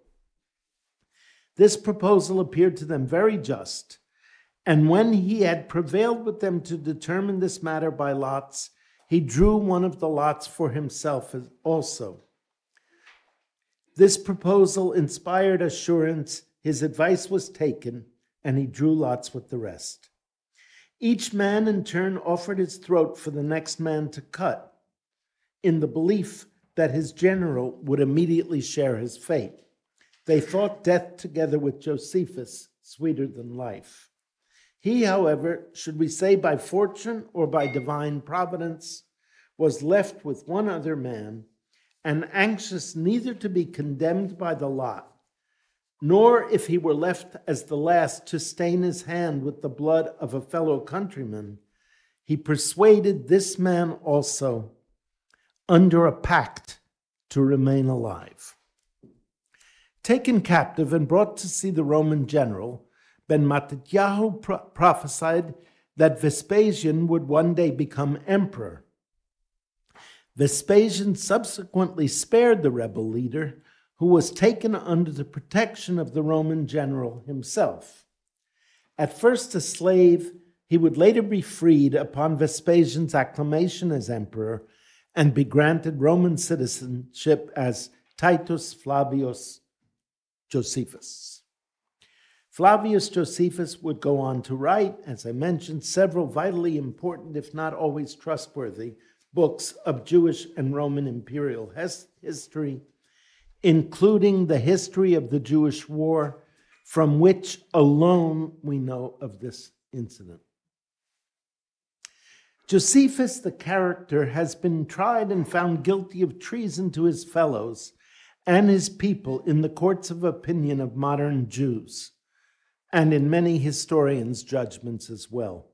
This proposal appeared to them very just, and when he had prevailed with them to determine this matter by lots, he drew one of the lots for himself also. This proposal inspired assurance, his advice was taken, and he drew lots with the rest. Each man in turn offered his throat for the next man to cut, in the belief that his general would immediately share his fate. They thought death together with Josephus sweeter than life. He, however, should we say by fortune or by divine providence, was left with one other man, and anxious neither to be condemned by the lot, nor, if he were left as the last, to stain his hand with the blood of a fellow countryman, he persuaded this man also, under a pact, to remain alive. Taken captive and brought to see the Roman general, ben Mattatyahu prophesied that Vespasian would one day become emperor. Vespasian subsequently spared the rebel leader, who was taken under the protection of the Roman general himself. At first a slave, he would later be freed upon Vespasian's acclamation as emperor and be granted Roman citizenship as Titus Flavius Josephus. Flavius Josephus would go on to write, as I mentioned, several vitally important, if not always trustworthy, books of Jewish and Roman imperial history, including the history of the Jewish War, from which alone we know of this incident. Josephus, the character, has been tried and found guilty of treason to his fellows and his people in the courts of opinion of modern Jews, and in many historians' judgments as well.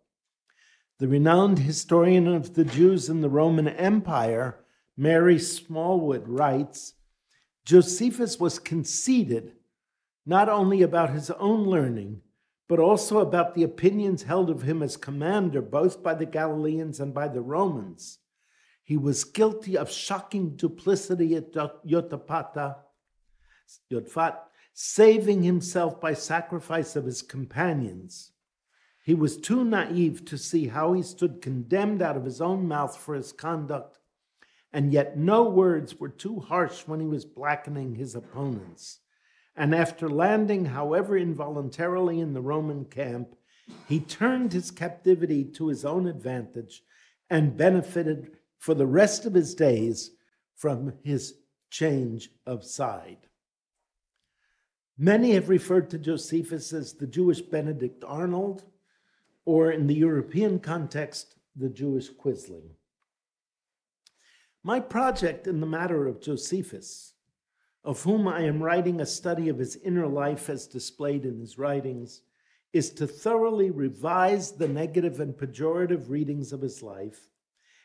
The renowned historian of the Jews in the Roman Empire, Mary Smallwood, writes, Josephus was conceited not only about his own learning, but also about the opinions held of him as commander, both by the Galileans and by the Romans. He was guilty of shocking duplicity at Yotaphat, saving himself by sacrifice of his companions. He was too naive to see how he stood condemned out of his own mouth for his conduct, and yet no words were too harsh when he was blackening his opponents. And after landing, however involuntarily, in the Roman camp, he turned his captivity to his own advantage and benefited for the rest of his days from his change of side. Many have referred to Josephus as the Jewish Benedict Arnold, or in the European context, the Jewish Quisling. My project in the matter of Josephus, of whom I am writing a study of his inner life as displayed in his writings, is to thoroughly revise the negative and pejorative readings of his life,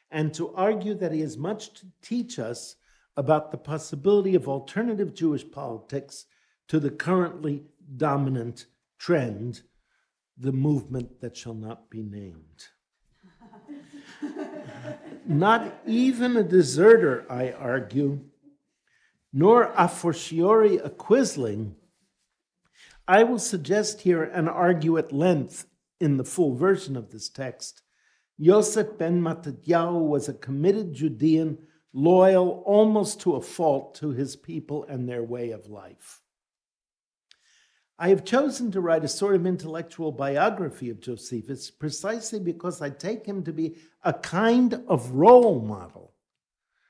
and to argue that he has much to teach us about the possibility of alternative Jewish politics to the currently dominant trend, the movement that shall not be named. Not even a deserter, I argue, nor a fortiori a Quisling, I will suggest here and argue at length in the full version of this text. Yosef ben Mattatyahu was a committed Judean, loyal almost to a fault to his people and their way of life. I have chosen to write a sort of intellectual biography of Josephus precisely because I take him to be a kind of role model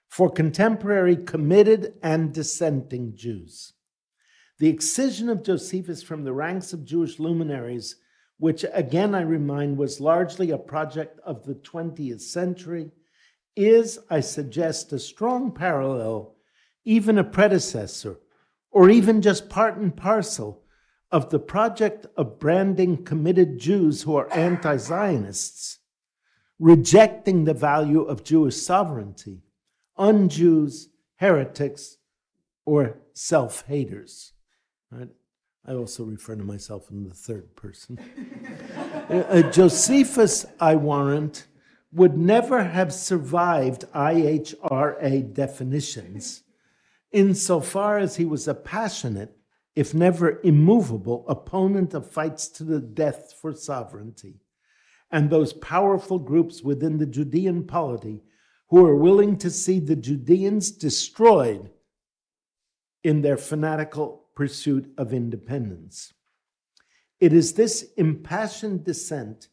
for contemporary committed and dissenting Jews. The excision of Josephus from the ranks of Jewish luminaries, which again I remind was largely a project of the 20th century, is, I suggest, a strong parallel, even a predecessor, or even just part and parcel of the project of branding committed Jews who are anti-Zionists, rejecting the value of Jewish sovereignty, un-Jews, heretics, or self-haters. Right? I also refer to myself in the third person. Josephus, I warrant, would never have survived IHRA definitions insofar as he was a passionate, if never immovable, opponent of fights to the death for sovereignty, and those powerful groups within the Judean polity who are willing to see the Judeans destroyed in their fanatical pursuit of independence. It is this impassioned dissent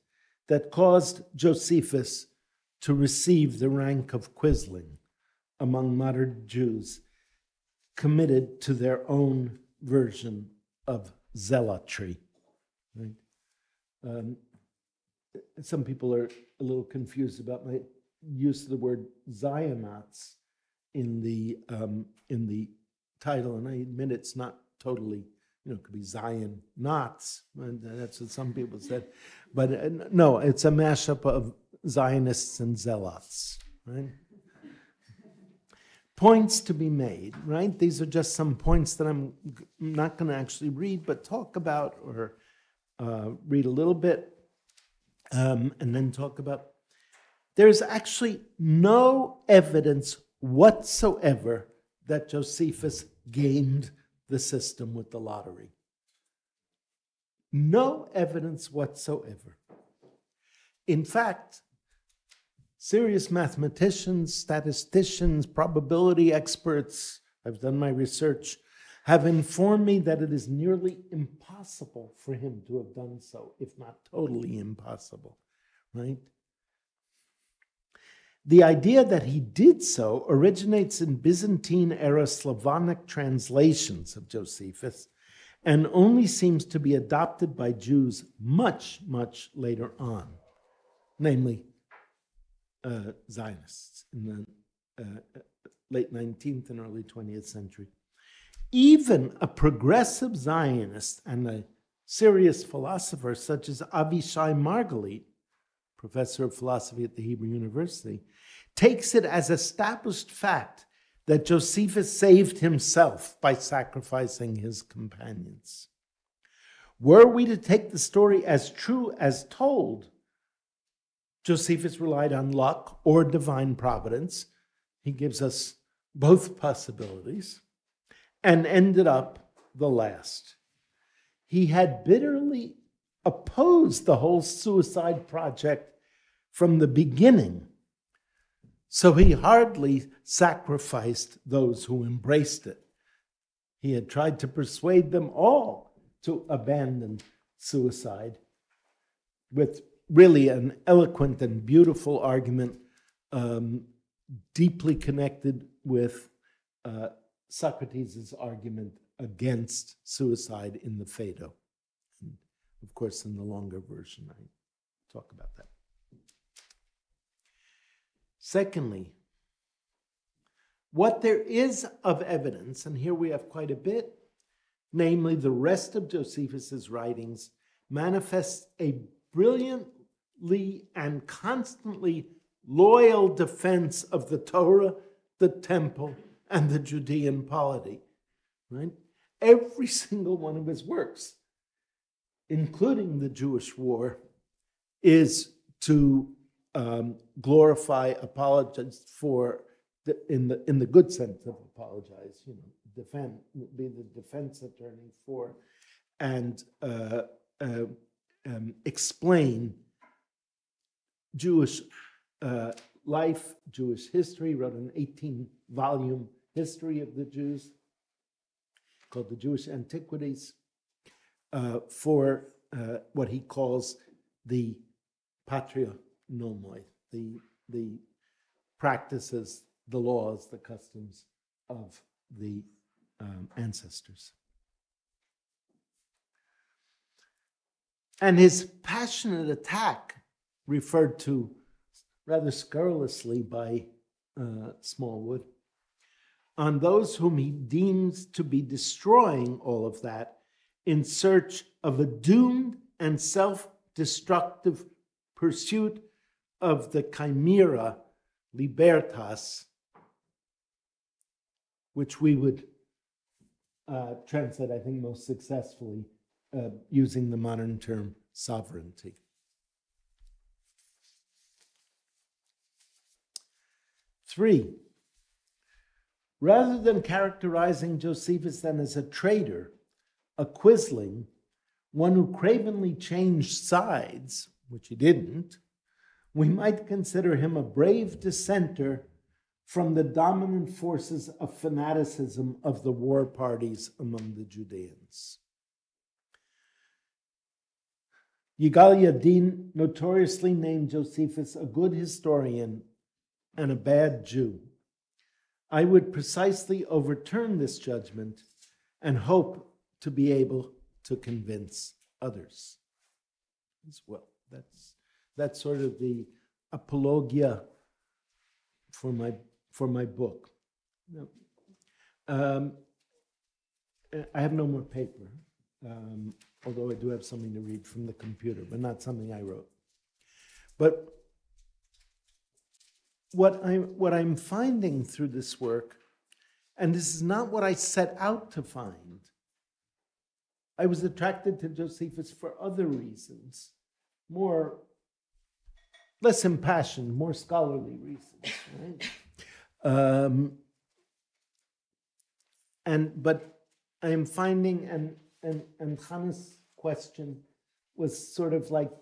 that caused Josephus to receive the rank of Quisling among modern Jews, committed to their own version of zealotry. Right? Some people are a little confused about my use of the word Zionats in the title, and I admit it's not totally, it could be Zion Knots, and that's what some people said. But no, it's a mashup of Zionists and Zealots, right? Points to be made, right? These are just some points that I'm not going to actually read, but talk about or read a little bit, and then talk about. There's actually no evidence whatsoever that Josephus gamed the system with the lottery. No evidence whatsoever. In fact, serious mathematicians, statisticians, probability experts, I've done my research, have informed me that it is nearly impossible for him to have done so, if not totally impossible, right? The idea that he did so originates in Byzantine-era Slavonic translations of Josephus and only seems to be adopted by Jews much, much later on, namely Zionists in the late 19th and early 20th century. Even a progressive Zionist and a serious philosopher such as Avishai Margalit, professor of philosophy at the Hebrew University, takes it as established fact that Josephus saved himself by sacrificing his companions. Were we to take the story as true as told, Josephus relied on luck or divine providence. He gives us both possibilities, and ended up the last. He had bitterly opposed the whole suicide project from the beginning, so he hardly sacrificed those who embraced it. He had tried to persuade them all to abandon suicide with really an eloquent and beautiful argument, deeply connected with Socrates' argument against suicide in the Phaedo. And of course, in the longer version, I talk about that. Secondly, what there is of evidence, and here we have quite a bit, namely the rest of Josephus's writings, manifests a brilliantly and constantly loyal defense of the Torah, the temple, and the Judean polity, right? Every single one of his works, including the Jewish War, is to glorify, apologize for, in the good sense of apologize, defend, be the defense attorney for, and explain Jewish life, Jewish history. Wrote an 18-volume history of the Jews called the Jewish Antiquities, for what he calls the patria nomoi, the practices, the laws, the customs of the ancestors. And his passionate attack, referred to rather scurrilously by Smallwood, on those whom he deems to be destroying all of that in search of a doomed and self-destructive pursuit of the chimera libertas, which we would translate, I think, most successfully using the modern term sovereignty. Three, rather than characterizing Josephus then as a traitor, a quisling, one who cravenly changed sides, which he didn't, we might consider him a brave dissenter from the dominant forces of fanaticism of the war parties among the Judeans. Yigal Yadin notoriously named Josephus a good historian and a bad Jew. I would precisely overturn this judgment and hope to be able to convince others as well. That's sort of the apologia for my book. I have no more paper, although I do have something to read from the computer, but not something I wrote. But what I'm finding through this work, and this is not what I set out to find, I was attracted to Josephus for other reasons, less impassioned, more scholarly reasons, right? But I am finding, and Hannah's question was sort of like,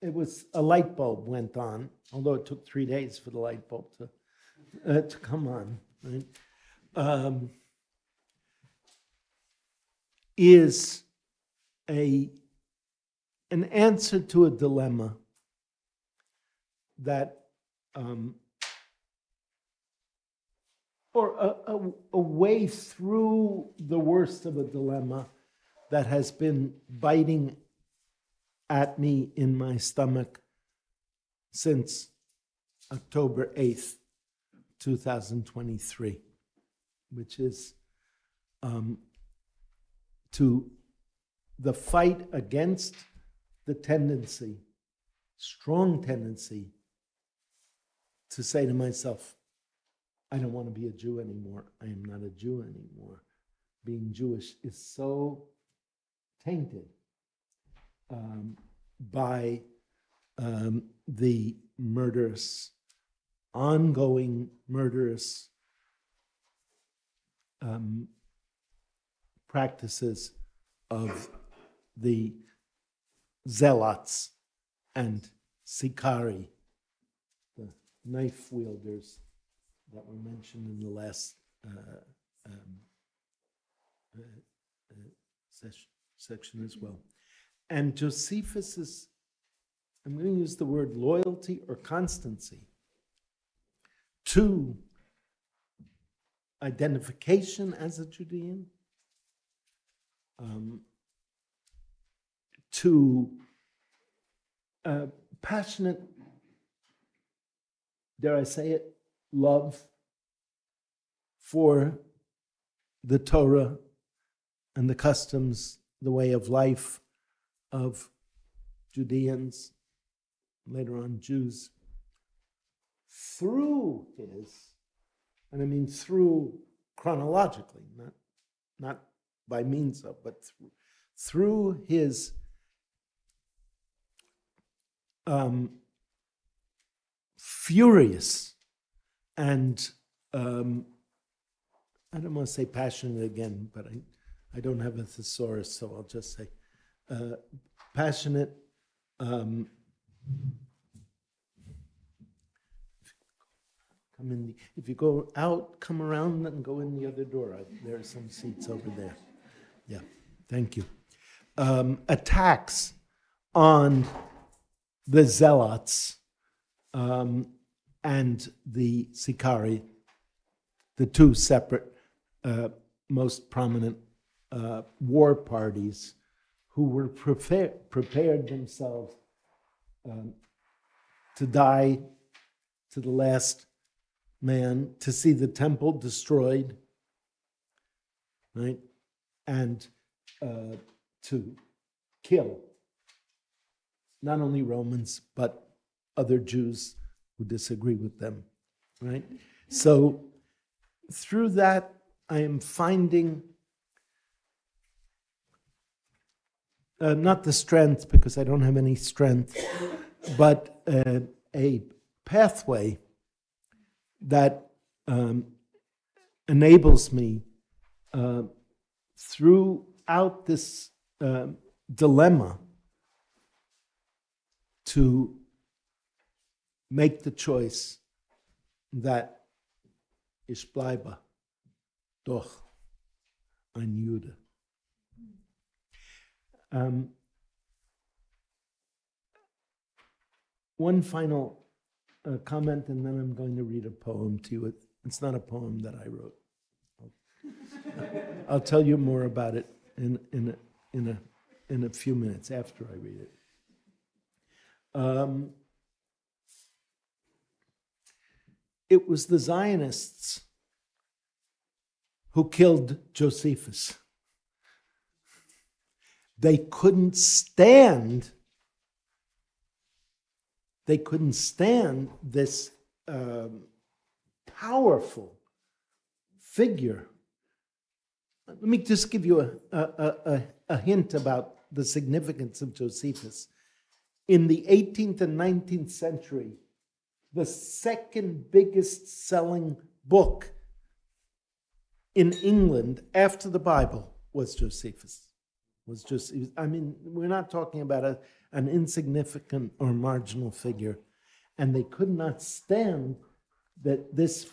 it was a light bulb went on, although it took 3 days for the light bulb to come on, right? Is an answer to a dilemma that, or a way through the worst of a dilemma that has been biting at me in my stomach since October 8th, 2023, which is to the fight against the tendency, strong tendency, to say to myself, I don't want to be a Jew anymore. I am not a Jew anymore. Being Jewish is so tainted by the murderous, ongoing murderous practices of the zealots and Sikari, the knife wielders that were mentioned in the last section as well. And Josephus's, I'm going to use the word loyalty or constancy to identification as a Judean, to passionate, dare I say it, love for the Torah and the customs, the way of life of Judeans, later on Jews, through his, and I mean through chronologically, not by means of, but through his furious and I don't want to say passionate again, but I don't have a thesaurus, so I'll just say passionate. If you go out, come around and go in the other door. There are some seats over there. Yeah, thank you. Attacks on the zealots and the Sikari, the two separate, most prominent war parties who were prepared themselves to die to the last man, to see the temple destroyed, right? And to kill not only Romans, but other Jews who disagree with them, right? So through that, I am finding not the strength, because I don't have any strength, but a pathway that enables me throughout this dilemma to make the choice that ich bleibe doch ein Jude. One final comment, and then I'm going to read a poem to you. It's not a poem that I wrote. I'll tell you more about it in a few minutes after I read it. It was the Zionists who killed Josephus. They couldn't stand this powerful figure. let me just give you a hint about the significance of Josephus. In the 18th and 19th century, the second biggest selling book in England after the Bible was Josephus. I mean, we're not talking about an insignificant or marginal figure. And they could not stand that this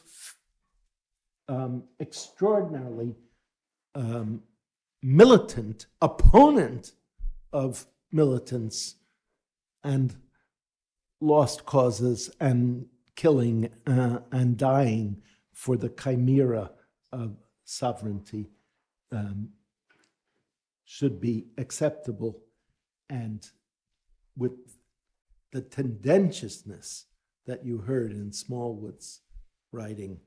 extraordinarily militant opponent of militants and lost causes and killing and dying for the chimera of sovereignty should be acceptable, and with the tendentiousness that you heard in Smallwood's writing,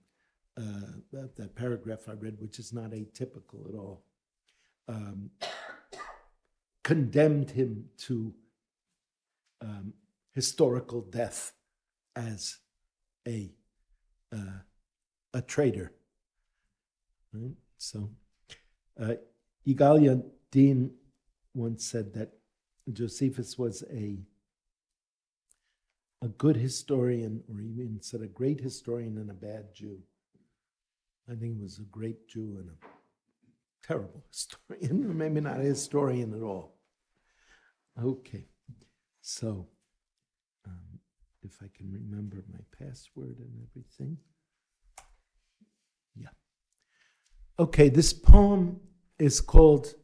that paragraph I read, which is not atypical at all, condemned him to historical death as a traitor. Right? So, Yigal Yadin once said that Josephus was a good historian, or even said a great historian and a bad Jew. I think he was a great Jew and a terrible historian, or maybe not a historian at all. Okay, so if I can remember my password and everything. Yeah. Okay, this poem is called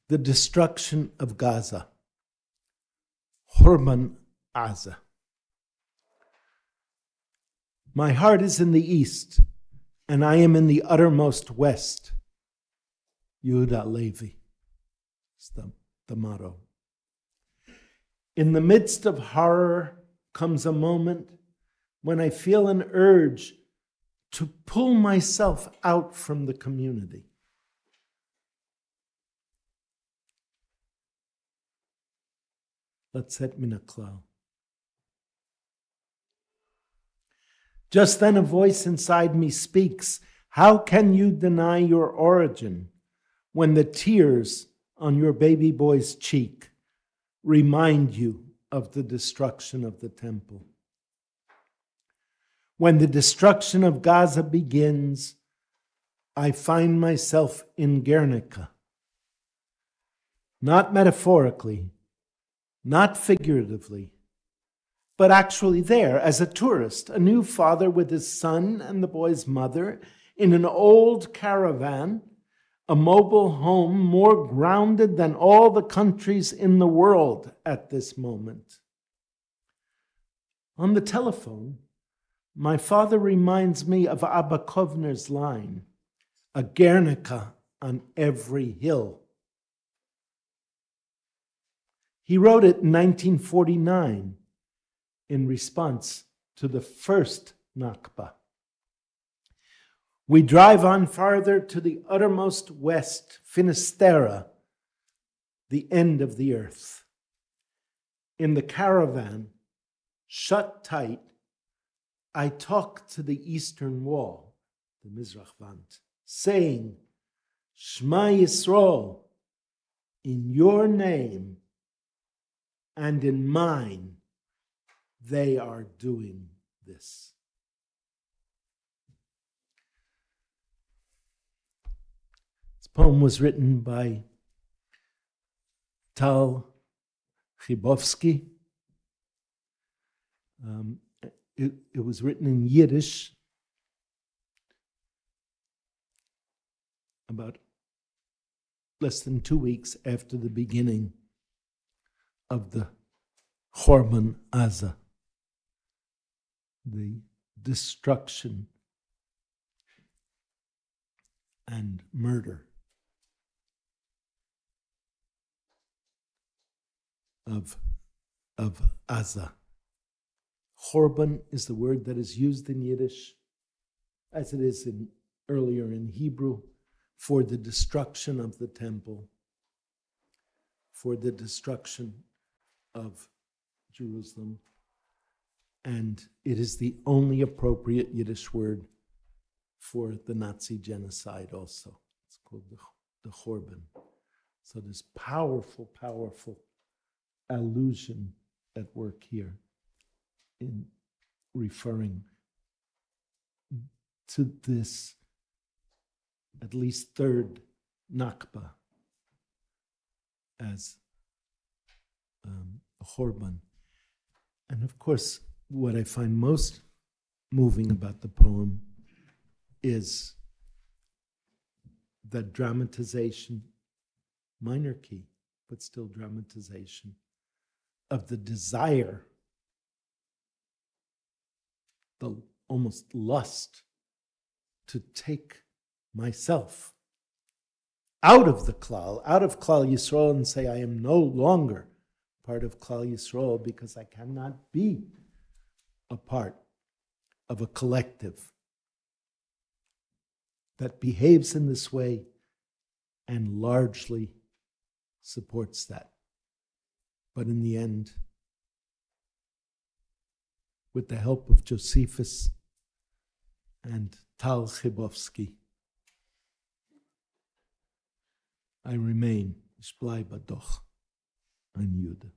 The Destruction of Gaza, Horban Aza. My heart is in the east, and I am in the uttermost west. Yehuda Levi is the motto. In the midst of horror comes a moment when I feel an urge to pull myself out from the community. Letsat min haklal. Just then a voice inside me speaks, how can you deny your origin when the tears on your baby boy's cheek remind you of the destruction of the temple? When the destruction of Gaza begins, I find myself in Guernica. Not metaphorically, not figuratively, but actually there as a tourist, a new father with his son and the boy's mother in an old caravan, a mobile home more grounded than all the countries in the world at this moment. On the telephone, my father reminds me of Abba Kovner's line, a Guernica on every hill. He wrote it in 1949 in response to the first Nakba. We drive on farther to the uttermost west, Finisterre, the end of the earth. In the caravan, shut tight, I talk to the eastern wall, the Mizrach Wand, saying, Shema Yisrael, in your name and in mine, they are doing this. This poem was written by Tal Chibovsky. It was written in Yiddish about less than 2 weeks after the beginning of the Horban Aza, the destruction and murder of Aza. Horban is the word that is used in Yiddish, as it is earlier in Hebrew, for the destruction of the temple, for the destruction of Jerusalem. And it is the only appropriate Yiddish word for the Nazi genocide also. It's called the Chorban. So this powerful, powerful allusion at work here in referring to this at least third Nakba as a Chorban. And of course, what I find most moving about the poem is the dramatization, minor key, but still dramatization, of the desire, the almost lust to take myself out of the Klal, out of Klal Yisrael, and say, I am no longer part of Klal Yisrael because I cannot be a part of a collective that behaves in this way and largely supports that. But in the end, with the help of Josephus and Tal Chibovsky, I remain, ich bleibe doch ein Jude.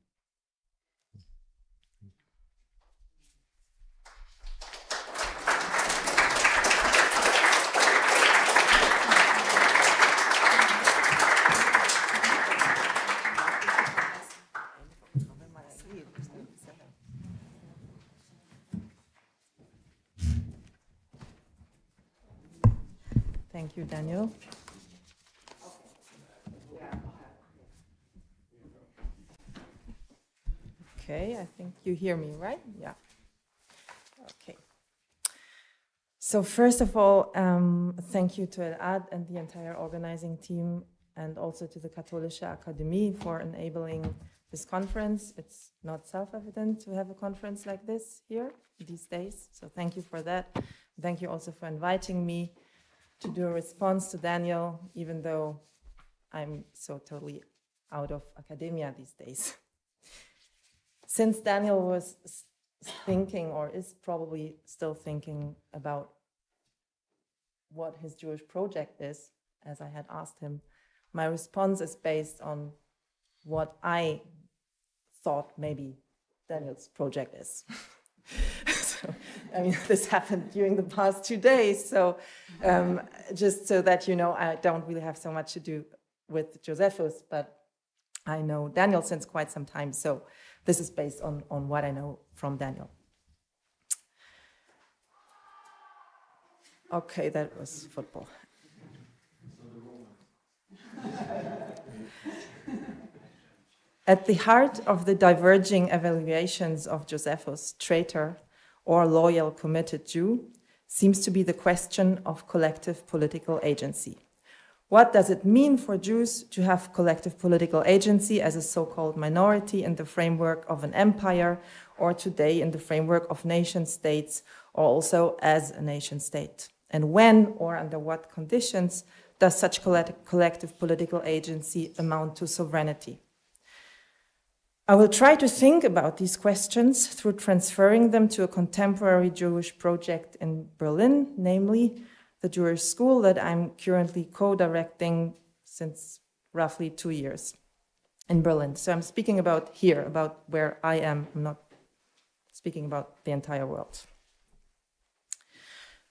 Thank you, Daniel. Okay, I think you hear me, right? Yeah. Okay. So first of all, thank you to Elad and the entire organizing team, and also to the Katholische Akademie for enabling this conference. It's not self-evident to have a conference like this here these days, so thank you for that. Thank you also for inviting me to do a response to Daniel, even though I'm so totally out of academia these days. Since Daniel was thinking, or is probably still thinking, about what his Jewish project is, as I had asked him, my response is based on what I thought maybe Daniel's project is. So, I mean, this happened during the past 2 days, so just so that you know, I don't really have so much to do with Josephus, but I know Daniel since quite some time, so this is based on what I know from Daniel. Okay, that was football. At the heart of the diverging evaluations of Josephus, traitor or loyal committed Jew, seems to be the question of collective political agency. What does it mean for Jews to have collective political agency as a so-called minority in the framework of an empire, or today in the framework of nation states, or also as a nation state? And when or under what conditions does such collective political agency amount to sovereignty? I will try to think about these questions through transferring them to a contemporary Jewish project in Berlin, namely the Jewish school that I'm currently co-directing since roughly 2 years in Berlin. So I'm speaking about here, about where I am. I'm not speaking about the entire world.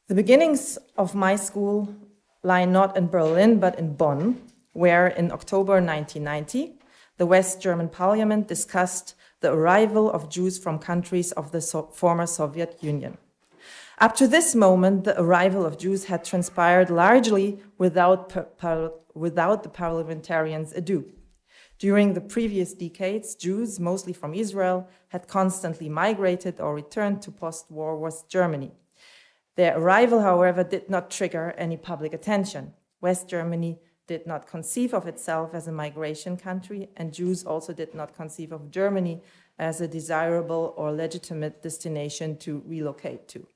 The beginnings of my school lie not in Berlin, but in Bonn, where in October 1990, the West German Parliament discussed the arrival of Jews from countries of the former Soviet Union. Up to this moment, the arrival of Jews had transpired largely without the parliamentarians' ado. During the previous decades, Jews, mostly from Israel, had constantly migrated or returned to post-war West Germany. Their arrival, however, did not trigger any public attention. West Germany did not conceive of itself as a migration country, and Jews also did not conceive of Germany as a desirable or legitimate destination to relocate to.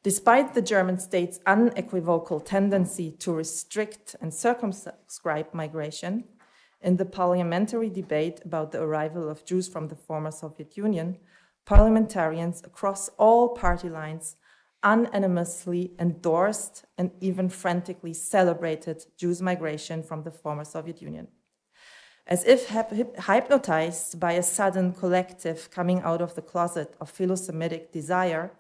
Despite the German state's unequivocal tendency to restrict and circumscribe migration, in the parliamentary debate about the arrival of Jews from the former Soviet Union, parliamentarians across all party lines unanimously endorsed and even frantically celebrated Jews' migration from the former Soviet Union. As if hypnotized by a sudden collective coming out of the closet of philo-Semitic desire,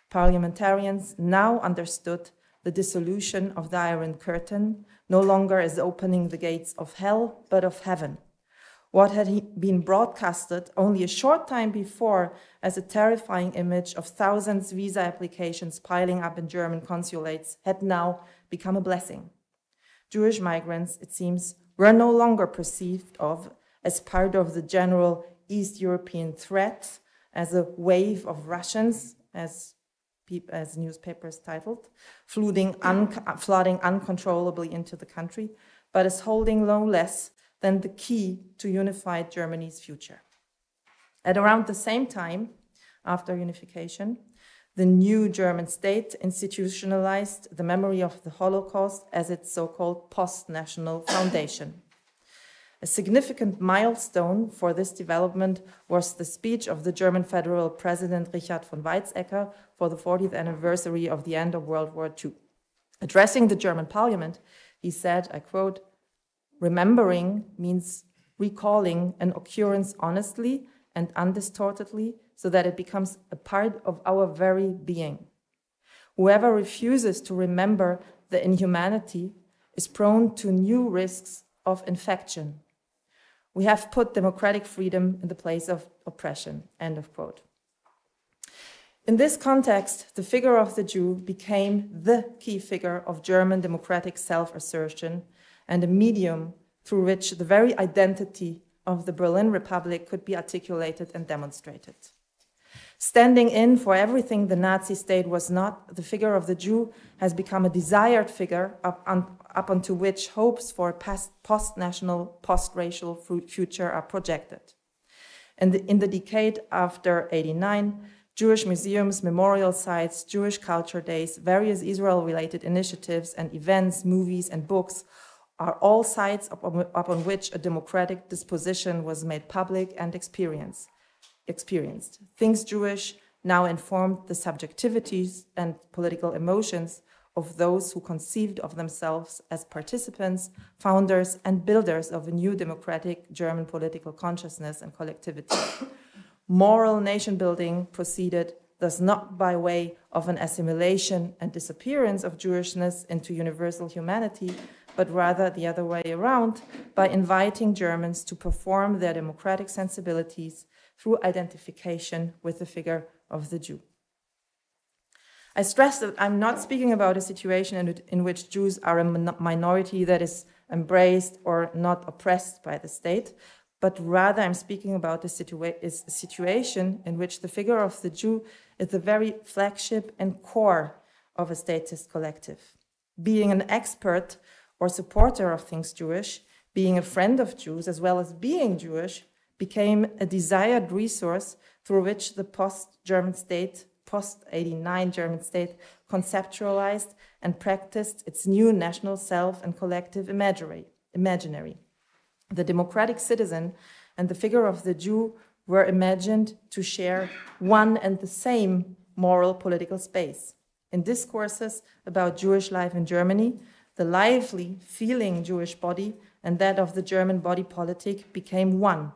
parliamentarians now understood the dissolution of the Iron Curtain no longer as opening the gates of hell, but of heaven. What had been broadcasted only a short time before as a terrifying image of thousands of visa applications piling up in German consulates had now become a blessing. Jewish migrants, it seems, were no longer perceived of as part of the general East European threat, as a wave of Russians, as newspapers titled, flooding uncontrollably into the country, but as holding no less than the key to unified Germany's future. At around the same time, after unification, the new German state institutionalized the memory of the Holocaust as its so-called post-national foundation. A significant milestone for this development was the speech of the German federal president Richard von Weizsäcker for the 40th anniversary of the end of World War II. Addressing the German parliament, he said, I quote, "Remembering means recalling an occurrence honestly and undistortedly so that it becomes a part of our very being. Whoever refuses to remember the inhumanity is prone to new risks of infection. We have put democratic freedom in the place of oppression," end of quote. In this context, the figure of the Jew became the key figure of German democratic self-assertion and a medium through which the very identity of the Berlin Republic could be articulated and demonstrated. Standing in for everything the Nazi state was not, the figure of the Jew has become a desired figure up onto which hopes for a post-national, post-racial future are projected. And in the decade after '89, Jewish museums, memorial sites, Jewish culture days, various Israel-related initiatives and events, movies and books are all sites upon which a democratic disposition was made public and experienced. Things Jewish now informed the subjectivities and political emotions of those who conceived of themselves as participants, founders, and builders of a new democratic German political consciousness and collectivity. Moral nation building proceeded thus not by way of an assimilation and disappearance of Jewishness into universal humanity, but rather the other way around, by inviting Germans to perform their democratic sensibilities through identification with the figure of the Jew. I stress that I'm not speaking about a situation in which Jews are a minority that is embraced or not oppressed by the state, but rather I'm speaking about a situation in which the figure of the Jew is the very flagship and core of a statist collective. Being an expert or supporter of things Jewish, being a friend of Jews, as well as being Jewish, became a desired resource through which the post-German state, post-'89 German state, conceptualized and practiced its new national self and collective imaginary. The democratic citizen and the figure of the Jew were imagined to share one and the same moral political space. In discourses about Jewish life in Germany, the lively, feeling Jewish body and that of the German body politic became one.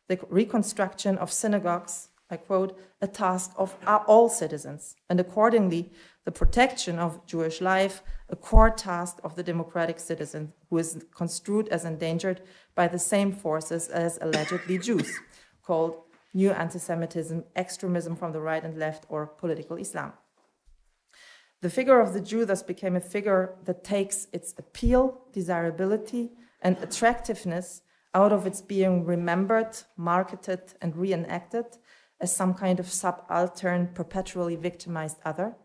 The reconstruction of synagogues, I quote, a task of all citizens, and accordingly, the protection of Jewish life, a core task of the democratic citizen who is construed as endangered by the same forces as allegedly Jews, called new anti-Semitism, extremism from the right and left, or political Islam. The figure of the Jew thus became a figure that takes its appeal, desirability, and attractiveness out of its being remembered, marketed, and reenacted as some kind of subaltern, perpetually victimized other,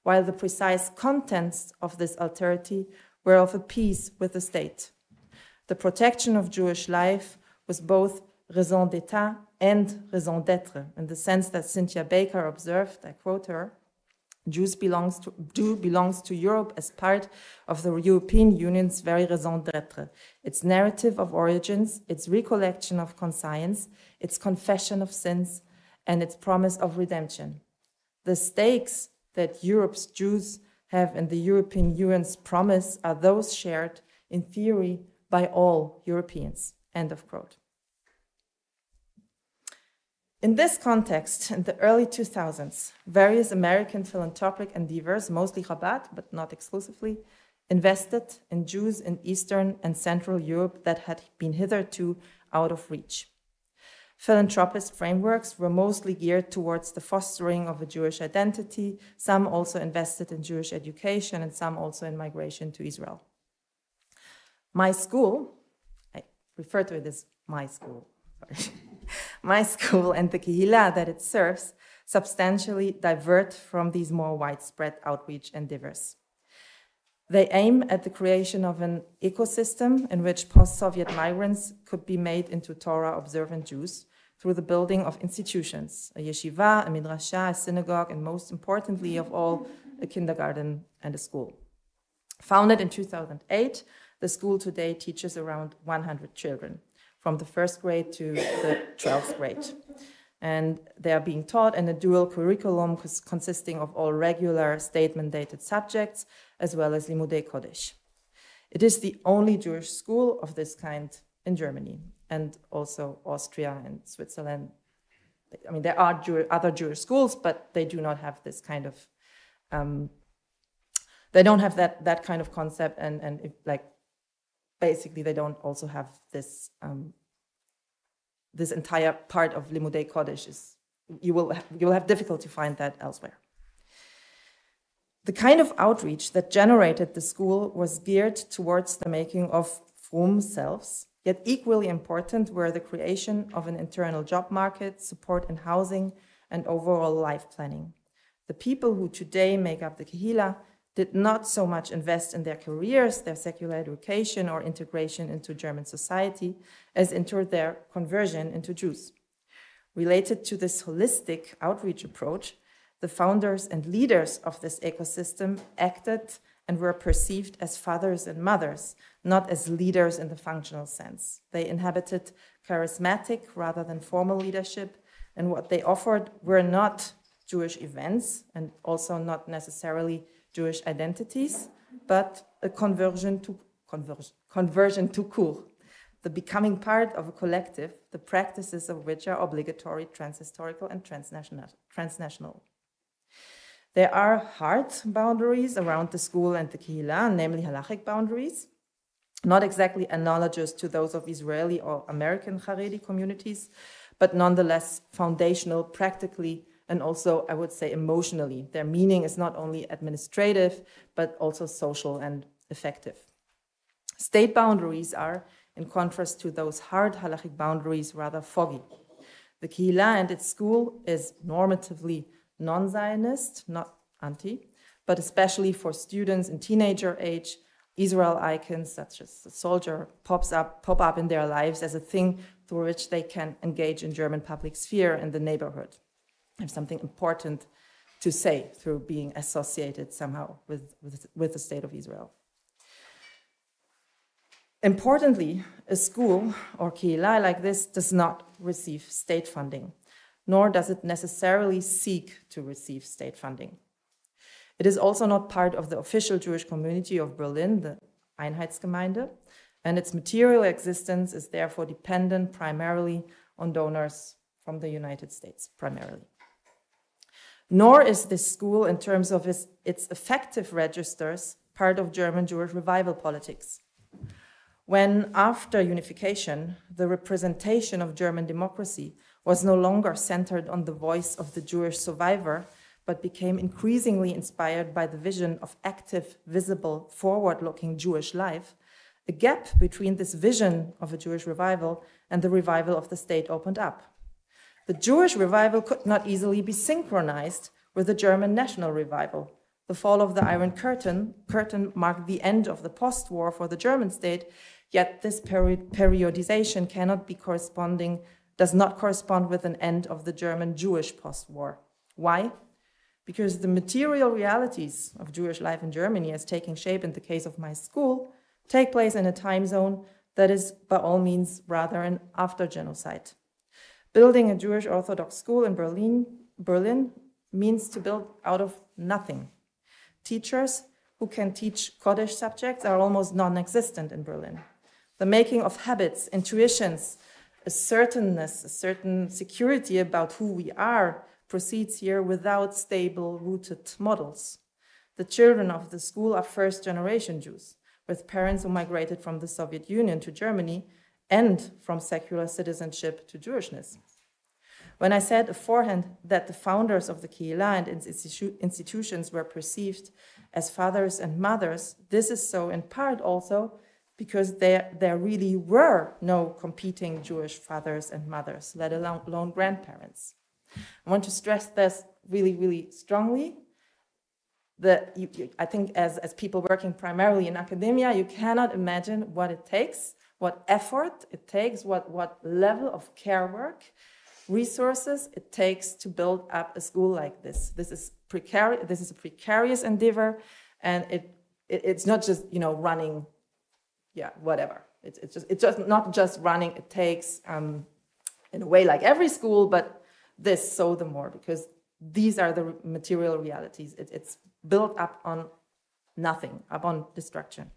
while the precise contents of this alterity were of a piece with the state. The protection of Jewish life was both raison d'etat and raison d'être, in the sense that Cynthia Baker observed, I quote her, Jew belongs to Europe as part of the European Union's very raison d'être, its narrative of origins, its recollection of conscience, its confession of sins, and its promise of redemption. The stakes that Europe's Jews have in the European Union's promise are those shared in theory by all Europeans. End of quote. In this context, in the early 2000s, various American philanthropic endeavors, mostly Chabad, but not exclusively, invested in Jews in Eastern and Central Europe that had been hitherto out of reach. Philanthropist frameworks were mostly geared towards the fostering of a Jewish identity. Some also invested in Jewish education and some also in migration to Israel. My school, I refer to it as my school, sorry. My school and the Kehillah that it serves substantially divert from these more widespread outreach endeavors. They aim at the creation of an ecosystem in which post-Soviet migrants could be made into Torah-observant Jews through the building of institutions, a yeshiva, a midrasha, a synagogue, and most importantly of all, a kindergarten and a school. Founded in 2008, the school today teaches around 100 children, from the first grade to the 12th grade. And they are being taught in a dual curriculum consisting of all regular state-mandated subjects, as well as Limudei Kodesh. It is the only Jewish school of this kind in Germany, and also Austria and Switzerland. I mean, there are other Jewish schools, but they do not have this kind of, they don't have that kind of concept, and basically they don't also have this, this entire part of Limudei Kodesh. You will have difficulty to find that elsewhere. The kind of outreach that generated the school was geared towards the making of frum selves, yet equally important were the creation of an internal job market, support in housing, and overall life planning. The people who today make up the Kehillah did not so much invest in their careers, their secular education, or integration into German society, as into their conversion into Jews. Related to this holistic outreach approach, the founders and leaders of this ecosystem acted and were perceived as fathers and mothers, not as leaders in the functional sense. They inhabited charismatic rather than formal leadership, and what they offered were not Jewish events and also not necessarily Jewish identities, but a conversion to Kur, the becoming part of a collective, the practices of which are obligatory, transhistorical, and transnational. There are hard boundaries around the school and the Kehillah, namely halachic boundaries, not exactly analogous to those of Israeli or American Haredi communities, but nonetheless foundational practically and also, I would say, emotionally. Their meaning is not only administrative, but also social and effective. State boundaries are, in contrast to those hard halachic boundaries, rather foggy. The Kehillah and its school is normatively non-Zionist, not anti, but especially for students in teenager age, Israel icons such as the soldier pop up in their lives as a thing through which they can engage in German public sphere in the neighborhood. Have something important to say through being associated somehow with the state of Israel. Importantly, a school or Kehillah like this does not receive state funding, nor does it necessarily seek to receive state funding. It is also not part of the official Jewish community of Berlin, the Einheitsgemeinde, and its material existence is therefore dependent primarily on donors from the United States, primarily. Nor is this school, in terms of its effective registers, part of German Jewish revival politics. When, after unification, the representation of German democracy was no longer centered on the voice of the Jewish survivor, but became increasingly inspired by the vision of active, visible, forward-looking Jewish life, a gap between this vision of a Jewish revival and the revival of the state opened up. The Jewish revival could not easily be synchronized with the German national revival. The fall of the Iron Curtain marked the end of the post-war for the German state, yet this periodization does not correspond with an end of the German Jewish post-war. Why? Because the material realities of Jewish life in Germany, as taking shape in the case of my school, take place in a time zone that is, by all means, rather an after-genocide. Building a Jewish Orthodox school in Berlin means to build out of nothing. Teachers who can teach Kodesh subjects are almost non-existent in Berlin. The making of habits, intuitions, a certainness, a certain security about who we are proceeds here without stable, rooted models. The children of the school are first-generation Jews, with parents who migrated from the Soviet Union to Germany and from secular citizenship to Jewishness. When I said beforehand that the founders of the Kehillah and its institutions were perceived as fathers and mothers, this is so in part also because there really were no competing Jewish fathers and mothers, let alone grandparents. I want to stress this really, really strongly. I think as people working primarily in academia, you cannot imagine what it takes, what effort it takes, what level of care work, resources it takes to build up a school like this. This is a precarious endeavor, and it's not just running, whatever. It's just not just running. It takes in a way like every school, but this so the more, because these are the material realities. It's built up on nothing, upon destruction.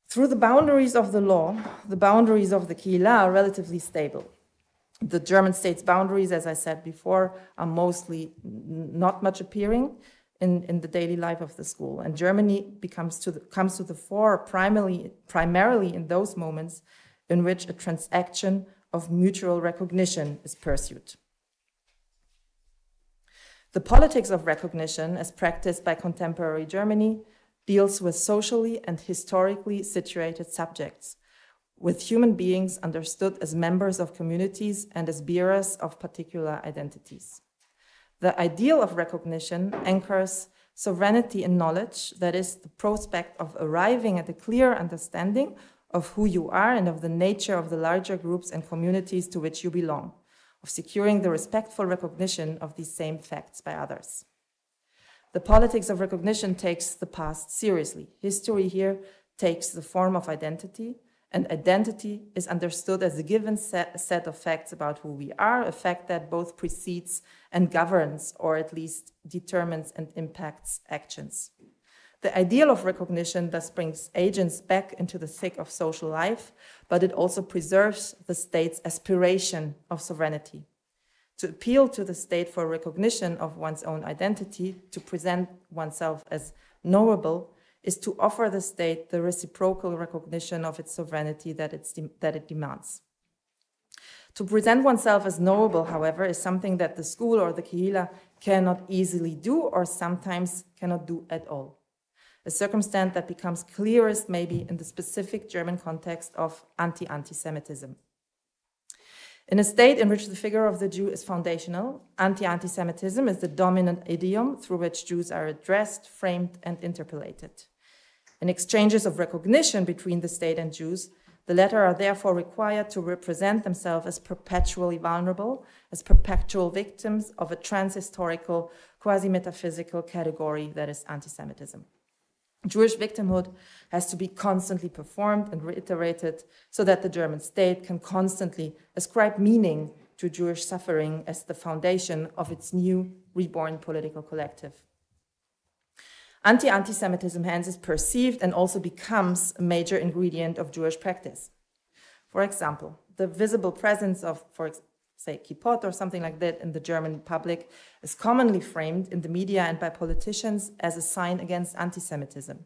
Through the boundaries of the law, the boundaries of the Kehillah are relatively stable. The German state's boundaries, as I said before, are mostly not much appearing in the daily life of the school. And Germany comes to the fore primarily in those moments in which a transaction of mutual recognition is pursued. The politics of recognition, as practiced by contemporary Germany, deals with socially and historically situated subjects, with human beings understood as members of communities and as bearers of particular identities. The ideal of recognition anchors sovereignty in knowledge, that is, the prospect of arriving at a clear understanding of who you are and of the nature of the larger groups and communities to which you belong, of securing the respectful recognition of these same facts by others. The politics of recognition takes the past seriously. History here takes the form of identity, and identity is understood as a given set of facts about who we are, a fact that both precedes and governs, or at least determines and impacts actions. The ideal of recognition thus brings agents back into the thick of social life, but it also preserves the state's aspiration of sovereignty. To appeal to the state for recognition of one's own identity, to present oneself as knowable, is to offer the state the reciprocal recognition of its sovereignty that it demands. To present oneself as knowable, however, is something that the school or the Kehillah cannot easily do, or sometimes cannot do at all. A circumstance that becomes clearest maybe in the specific German context of anti-Semitism. In a state in which the figure of the Jew is foundational, anti-Semitism is the dominant idiom through which Jews are addressed, framed, and interpolated. In exchanges of recognition between the state and Jews, the latter are therefore required to represent themselves as perpetually vulnerable, as perpetual victims of a transhistorical, quasi-metaphysical category that is anti-Semitism. Jewish victimhood has to be constantly performed and reiterated so that the German state can constantly ascribe meaning to Jewish suffering as the foundation of its new reborn political collective. Anti-Semitism hence is perceived and also becomes a major ingredient of Jewish practice. For example, the visible presence of, say, kippot or something like that in the German public is commonly framed in the media and by politicians as a sign against anti-Semitism.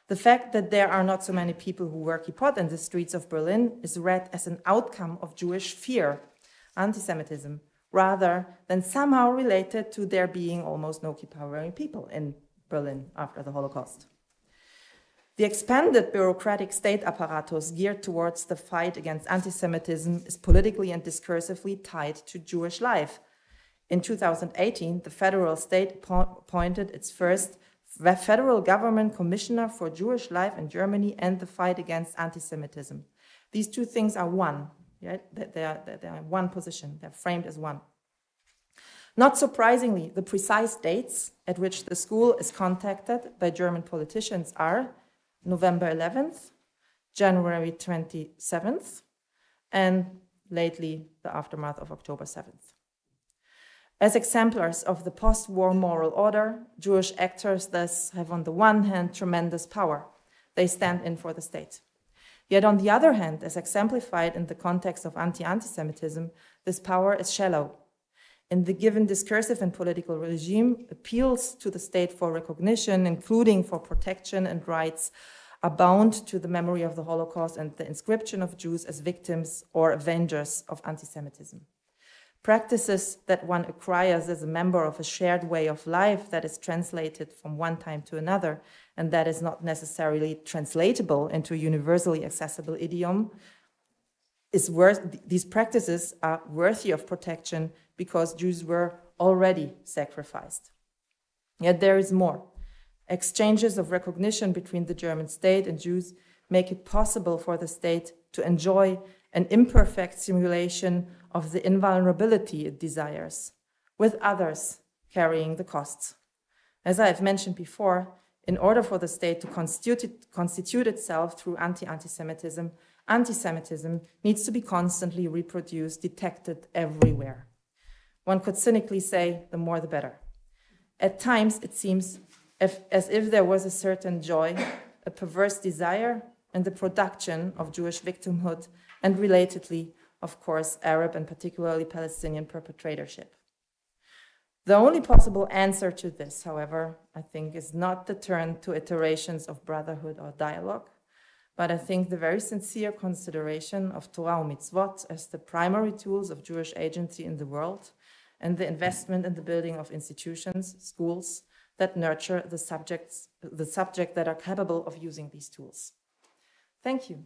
The fact that there are not so many people who wear kippot in the streets of Berlin is read as an outcome of Jewish fear, anti-Semitism, rather than somehow related to there being almost no kippah-wearing people in Berlin after the Holocaust. The expanded bureaucratic state apparatus geared towards the fight against anti-Semitism is politically and discursively tied to Jewish life. In 2018, the federal state appointed its first federal government commissioner for Jewish life in Germany and the fight against anti-Semitism. These two things are one. Right? They are in one position. They're framed as one. Not surprisingly, the precise dates at which the school is contacted by German politicians are November 11th, January 27th, and lately the aftermath of October 7th. As exemplars of the post-war moral order, Jewish actors thus have on the one hand tremendous power. They stand in for the state. Yet on the other hand, as exemplified in the context of anti-Semitism, this power is shallow. In the given discursive and political regime, appeals to the state for recognition, including for protection and rights, are bound to the memory of the Holocaust and the inscription of Jews as victims or avengers of anti-Semitism. Practices that one acquires as a member of a shared way of life that is translated from one time to another and that is not necessarily translatable into a universally accessible idiom, these practices are worthy of protection because Jews were already sacrificed. Yet there is more. Exchanges of recognition between the German state and Jews make it possible for the state to enjoy an imperfect simulation of the invulnerability it desires, with others carrying the costs. As I have mentioned before, in order for the state to constitute itself through anti-Semitism, anti-Semitism needs to be constantly reproduced, detected everywhere. One could cynically say, the more the better. At times, it seems as if there was a certain joy, a perverse desire, in the production of Jewish victimhood, and relatedly, of course, Arab and particularly Palestinian perpetratorship. The only possible answer to this, however, I think, is not the turn to iterations of brotherhood or dialogue, but I think the very sincere consideration of Torah and mitzvot as the primary tools of Jewish agency in the world, and the investment in the building of institutions, schools, that nurture the subject that are capable of using these tools. Thank you.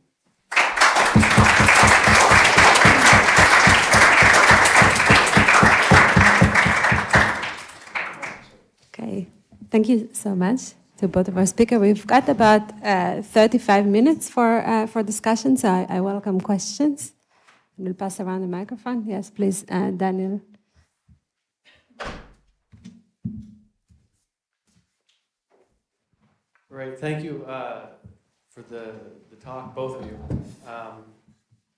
Okay, thank you so much to both of our speakers. We've got about 35 minutes for discussion, so I welcome questions. We'll pass around the microphone. Yes, please, Daniel.
Great, thank you for the talk, both of you.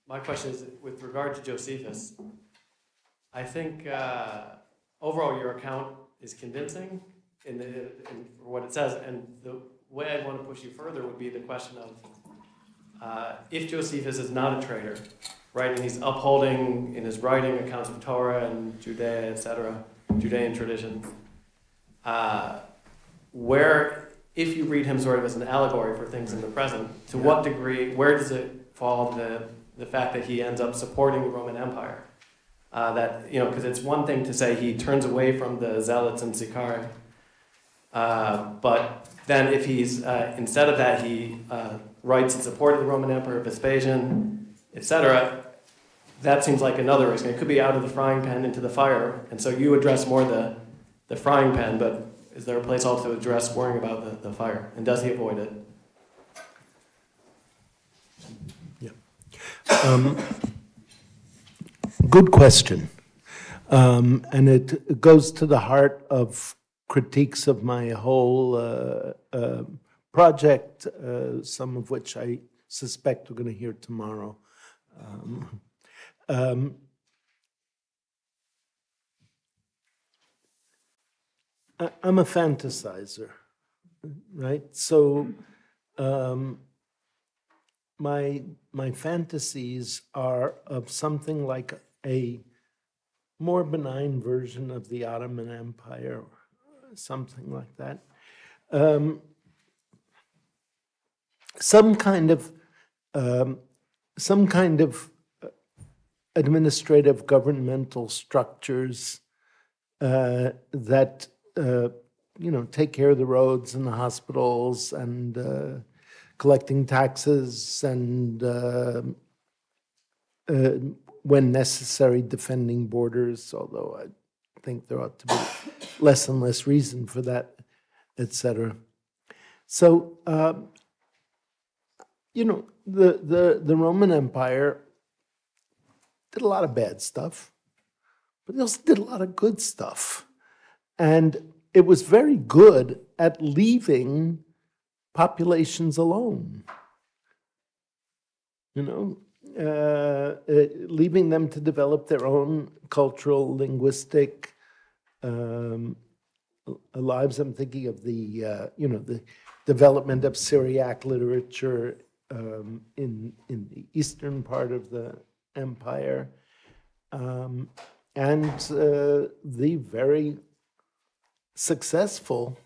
My question is with regard to Josephus. I think overall your account is convincing in what it says, and the way I'd want to push you further would be the question of if Josephus is not a traitor, right, and he's upholding in his writing accounts of Torah and Judea, etc., Judean tradition, where, if you read him sort of as an allegory for things in the present, to what degree, where does it fall the fact that he ends up supporting the Roman Empire? That, you know, because it's one thing to say he turns away from the zealots in Sicarii, but then if he's, instead of that, he writes in support of the Roman Emperor, Vespasian, etc., that seems like another risk. And it could be out of the frying pan into the fire, and so you address more the frying pan, but is there a place also to address worrying about the fire? And does he avoid it?
Yeah. Good question. And it goes to the heart of critiques of my whole project, some of which I suspect we're going to hear tomorrow. I'm a fantasizer, right? So my fantasies are of something like a more benign version of the Ottoman Empire, something like that. Some kind of administrative governmental structures that you know, take care of the roads and the hospitals and collecting taxes and when necessary defending borders, although I think there ought to be less and less reason for that, etc. So you know, the Roman Empire did a lot of bad stuff, but they also did a lot of good stuff. And it was very good at leaving populations alone, you know, leaving them to develop their own cultural, linguistic, lives. I'm thinking of the the development of Syriac literature in the eastern part of the empire, and the very successful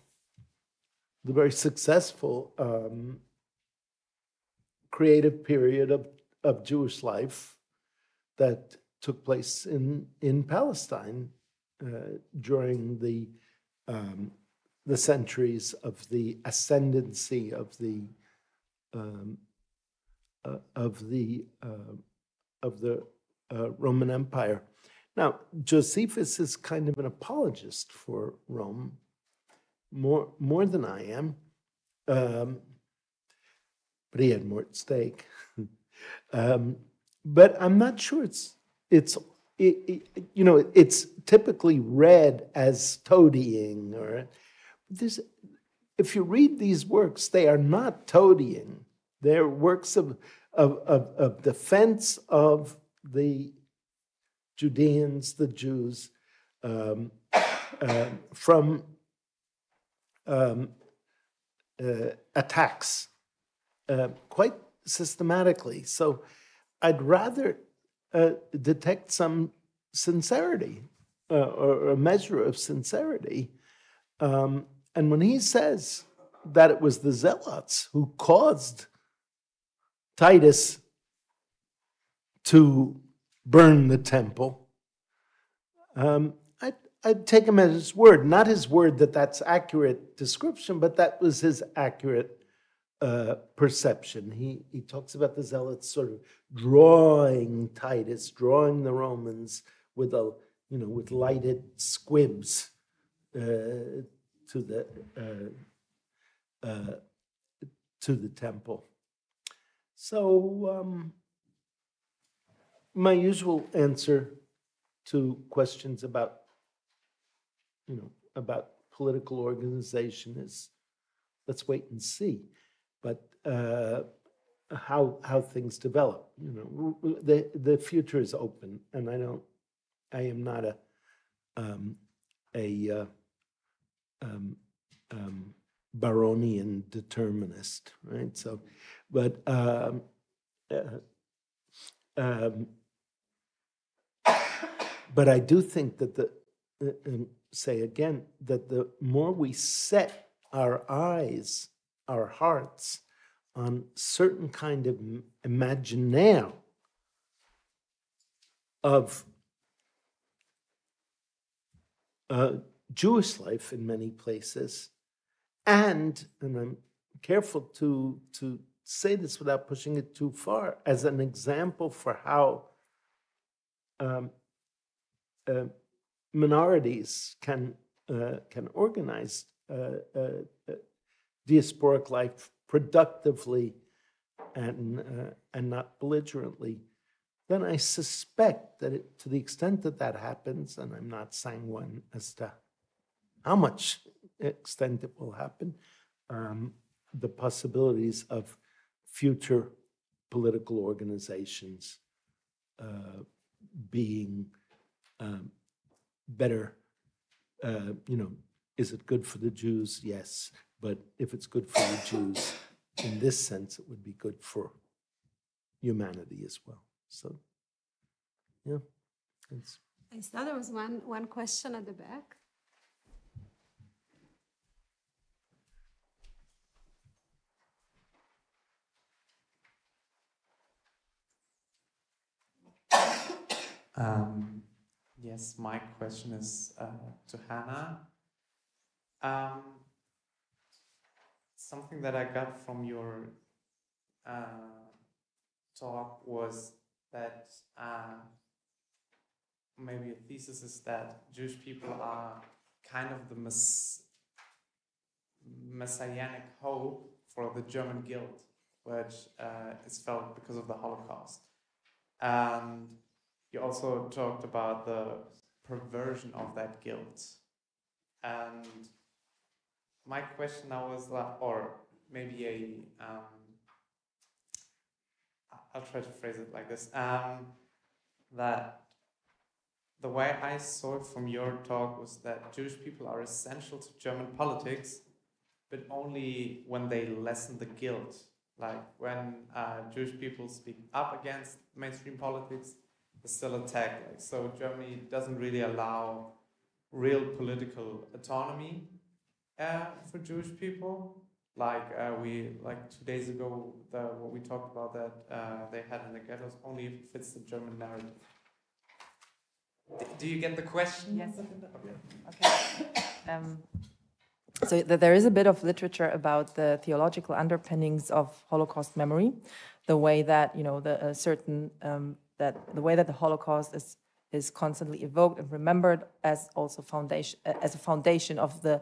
creative period of Jewish life that took place in Palestine during the centuries of the ascendancy of the Roman Empire. Now, Josephus is kind of an apologist for Rome, more than I am, but he had more at stake. But I'm not sure it's typically read as toadying, or if you read these works, they are not toadying. They're works of defense of the Judeans, the Jews, from attacks quite systematically. So I'd rather detect some sincerity or a measure of sincerity. And when he says that it was the Zealots who caused Titus to burn the temple, I'd take him at his word. Not his word that that's accurate description, but that was his accurate perception. He talks about the Zealots sort of drawing Titus, drawing the Romans with with lighted squibs to the temple. So my usual answer to questions about political organization is, let's wait and see. But how things develop, the future is open, and I am not a Baronian determinist, right? So, but I do think that say again that the more we set our eyes, our hearts on certain kind of imaginaire of Jewish life in many places, and I'm careful to say this without pushing it too far, as an example for how minorities can organize diasporic life productively and not belligerently, then I suspect that to the extent that happens, and I'm not sanguine as to how much extent it will happen, the possibilities of future political organizations being better. Is it good for the Jews? Yes. But if it's good for the Jews, in this sense, it would be good for humanity as well. So, yeah.
I saw there was one question at the back.
Yes, my question is to Hannah. Something that I got from your talk was that maybe a thesis is that Jewish people are kind of the messianic hope for the German guilt, which is felt because of the Holocaust. And you also talked about the perversion of that guilt. And my question now is, or maybe I'll try to phrase it like this, that the way I saw it from your talk was that Jewish people are essential to German politics, but only when they lessen the guilt. Like when Jewish people speak up against mainstream politics, they're still attacked. Like, so Germany doesn't really allow real political autonomy for Jewish people. Like 2 days ago, what we talked about that they had in the ghettos only if it fits the German narrative. Do you get the question?
Yes. Okay. So there is a bit of literature about the theological underpinnings of Holocaust memory, the way that the way that the Holocaust is constantly evoked and remembered as also as a foundation of the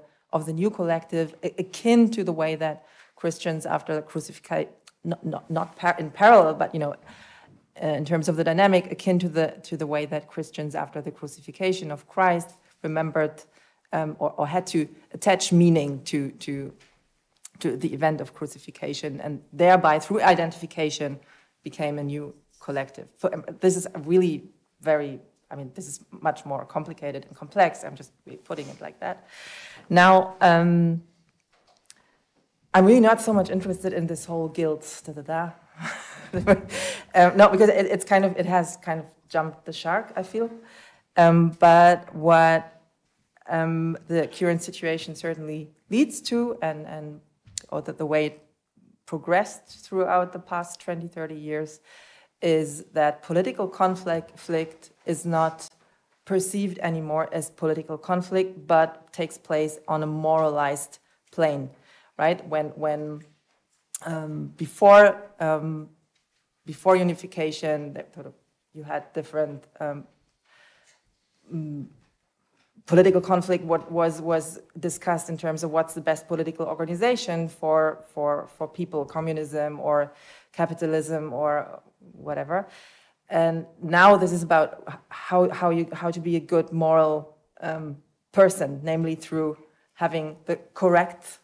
new collective, akin to the way that Christians after the crucifixion, not in parallel, but in terms of the dynamic, akin to the way that Christians after the crucifixion of Christ remembered or had to attach meaning to the event of crucifixion, and thereby through identification became a new collective. This is really this is much more complicated and complex. I'm just putting it like that. Now, I'm really not so much interested in this whole guilt, no, because it has kind of jumped the shark, I feel. But what the current situation certainly leads to, or the way it progressed throughout the past 20, 30 years, is that political conflict is not perceived anymore as political conflict, but takes place on a moralized plane, right? When before unification, you had different political conflict. What was discussed in terms of what's the best political organization for people, communism or capitalism or whatever. And now this is about how to be a good moral person, namely through having the correct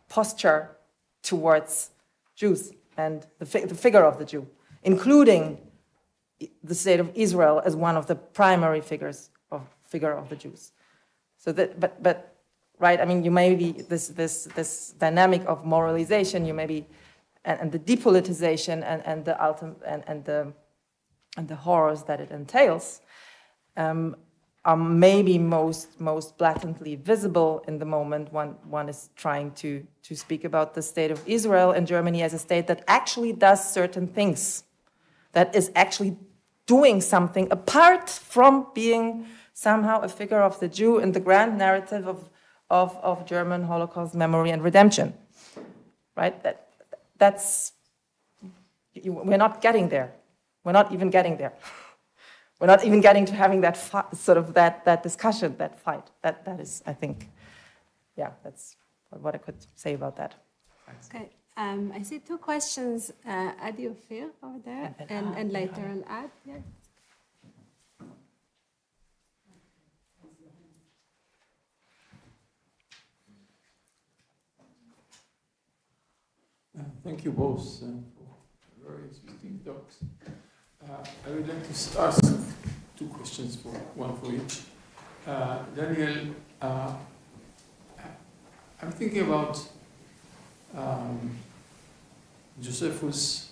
posture towards Jews and the figure of the Jew, including the state of Israel as one of the primary figure of the Jews. So that, but right, I mean, you may be this dynamic of moralization, you may be, and the depolitization and the ultimate and the horrors that it entails are maybe most blatantly visible in the moment one is trying to speak about the state of Israel and Germany as a state that actually does certain things, that is actually doing something apart from being somehow a figure of the Jew in the grand narrative of German Holocaust memory and redemption, right? We're not getting there. We're not even getting there. We're not even getting to having that that discussion, that fight. That is, I think, yeah, that's what I could say about that.
Okay, I see two questions. Adi Ophir over there, and later I'll add. Yeah.
Thank you both for very interesting talks. I would like to ask two questions, one for each. Daniel, I'm thinking about Josephus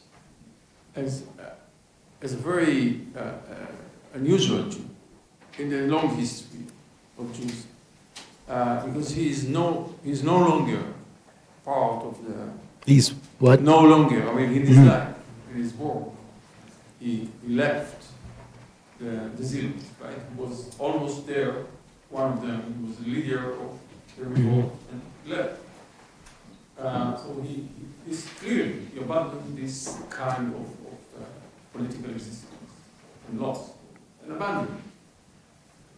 as a very unusual Jew in the long history of Jews, because he is no longer part of the.
He's what?
No longer. I mean, in his life, in his work, he left the Zionists, right? He was almost there. One of them, he was the leader of the revolt, and left. So he's clearly he abandoned this kind of political existence and lost and abandoned.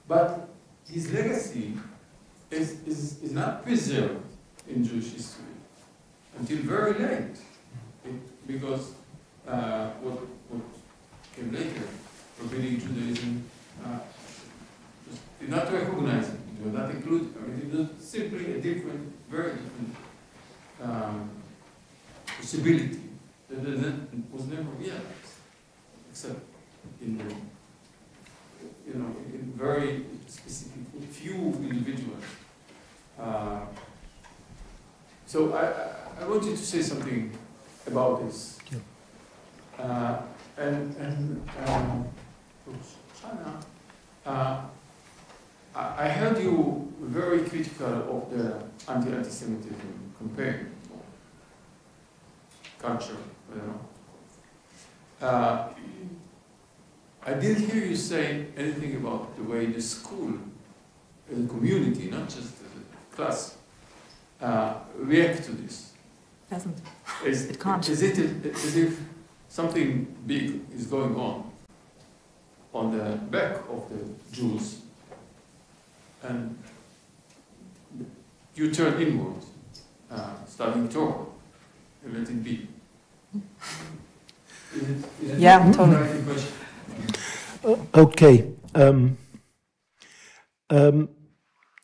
But his legacy is not preserved in Jewish history until very late, because what came later, Rabbinic Judaism, just did not recognize it. It was not included. I mean, it was simply a different, very different possibility that was never realized, except in in very specific, few individuals. So I want you to say something about this. I heard you very critical of the anti-Semitism campaign, culture, I didn't hear you say anything about the way the school, the community, not just the class, react to this.
Doesn't.
It can't. Is it as if something big is going on the back of the Jews, and you turn inward, studying Torah, and let it be? Is it
Yeah, totally.
the right question?
Okay.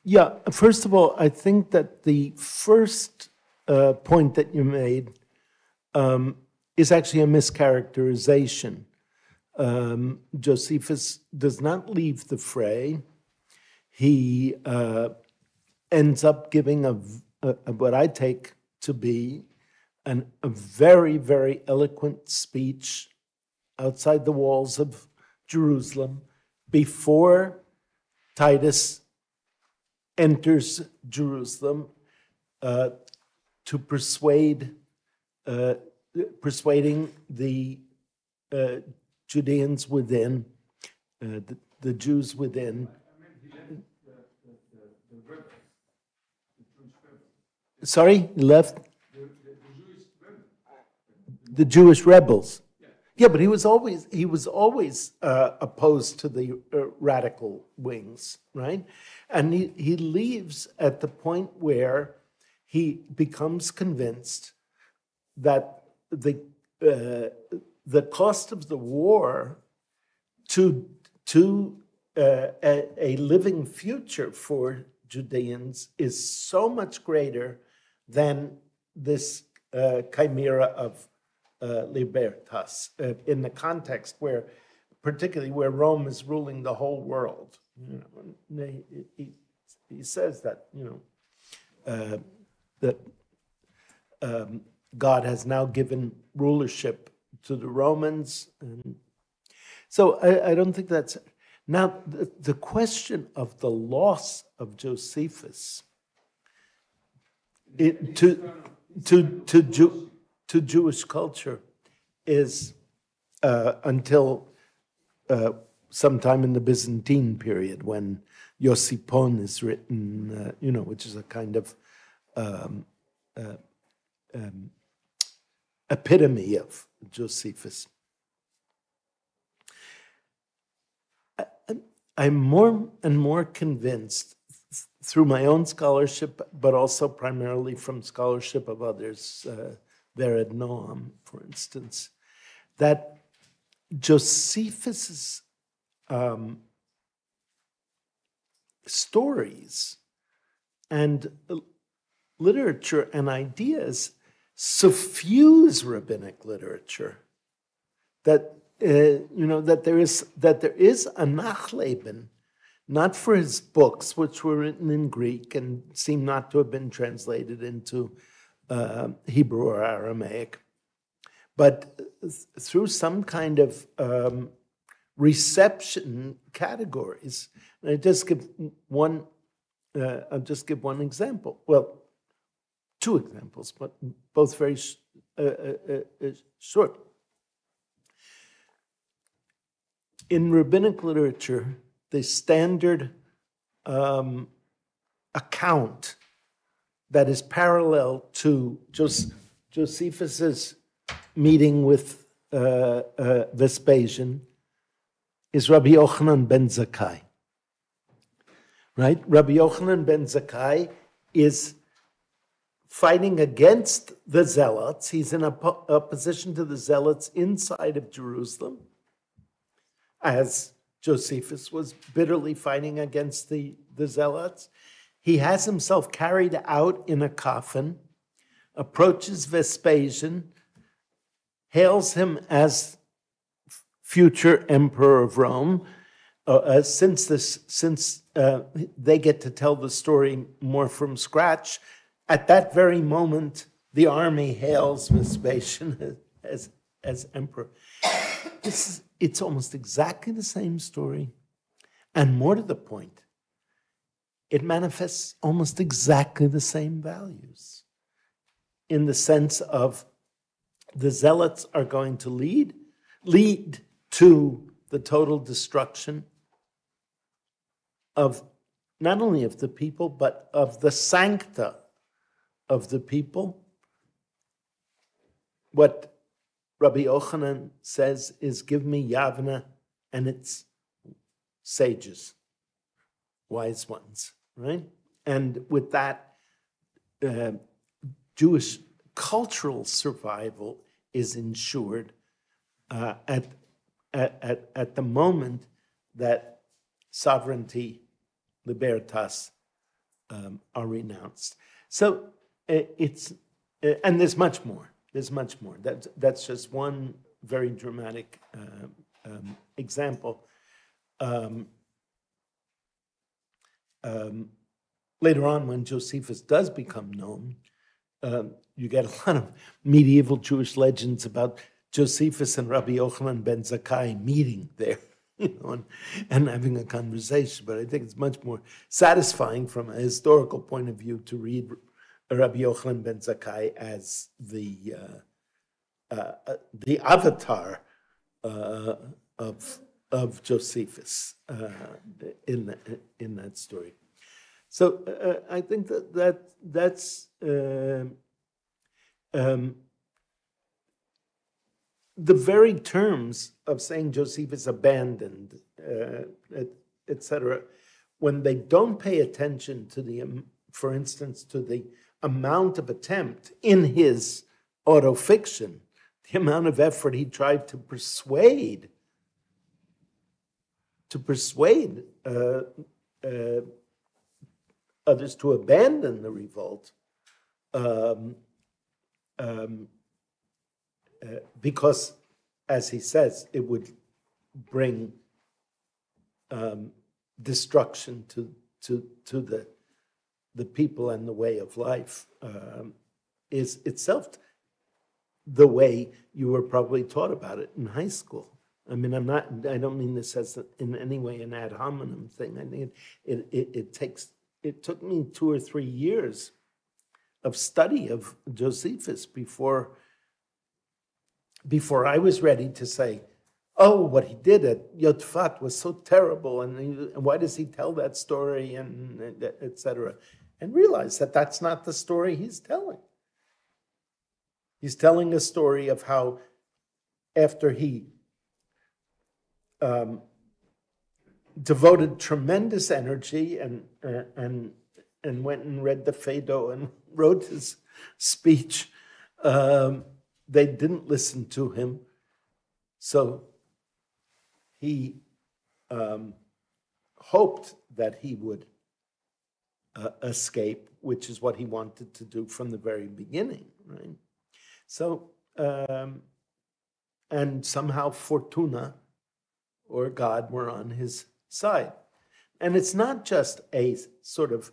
Yeah, first of all, I think that the first point that you made is actually a mischaracterization. Josephus does not leave the fray. He ends up giving what I take to be a very, very eloquent speech outside the walls of Jerusalem before Titus enters Jerusalem to persuading the Judeans within, the Jews within. Sorry, he left? The Jewish rebels. Yeah, but he was always opposed to the radical wings, right? And he leaves at the point where he becomes convinced that the cost of the war to a living future for Judeans is so much greater than this chimera of libertas, in the context where, particularly where Rome is ruling the whole world. You know, he says that, you know, that God has now given rulership to the Romans. And so I don't think that's... Now, the question of the loss of Josephus to Jewish culture is until sometime in the Byzantine period, when Yosipon is written, you know, which is a kind of epitome of Josephus. I'm more and more convinced through my own scholarship, but also primarily from scholarship of others, there at Noam, for instance, that Josephus's stories and literature and ideas suffuse rabbinic literature. That you know, that there is a Nachleben, not for his books, which were written in Greek and seem not to have been translated into Hebrew or Aramaic, but through some kind of reception categories. And I'll just give one example. Well, two examples, but both very short. In rabbinic literature, the standard account that is parallel to Josephus's meeting with Vespasian is Rabbi Yochanan ben Zakkai. Right? Rabbi Yochanan ben Zakkai is fighting against the Zealots. He's in opposition to the Zealots inside of Jerusalem, as Josephus was bitterly fighting against the Zealots. He has himself carried out in a coffin, approaches Vespasian, hails him as future emperor of Rome, since they get to tell the story more from scratch, at that very moment, the army hails Vespasian as emperor. It's almost exactly the same story, and more to the point, it manifests almost exactly the same values, in the sense of the zealots are going to lead to the total destruction of not only of the people, but of the sancta of the people. What Rabbi Yochanan says is, give me Yavna and its sages, wise ones, right? And with that, Jewish cultural survival is ensured at the moment that sovereignty, libertas, are renounced. So and there's much more. There's much more. That's just one very dramatic example. Later on, when Josephus does become known, you get a lot of medieval Jewish legends about Josephus and Rabbi Yochanan ben Zakkai meeting there, and having a conversation. But I think it's much more satisfying from a historical point of view to read Rabbi Yochanan ben Zakkai as the avatar of Josephus in that story. So I think that's the very terms of saying Josephus abandoned, etc. When they don't pay attention to for instance, to the amount of attempt in his autofiction, the amount of effort he tried to persuade others to abandon the revolt, because, as he says, it would bring destruction to the people and the way of life, is itself the way you were probably taught about it in high school. I mean, I don't mean this as in any way an ad hominem thing. I think it took me 2 or 3 years of study of Josephus before I was ready to say, oh, what he did at Yotfat was so terrible, and why does he tell that story, and et cetera, and realize that that's not the story he's telling. He's telling a story of how, after he devoted tremendous energy and went and read the Phaedo and wrote his speech, they didn't listen to him. So he hoped that he would escape, which is what he wanted to do from the very beginning, right? So, and somehow Fortuna or God were on his side. And it's not just a sort of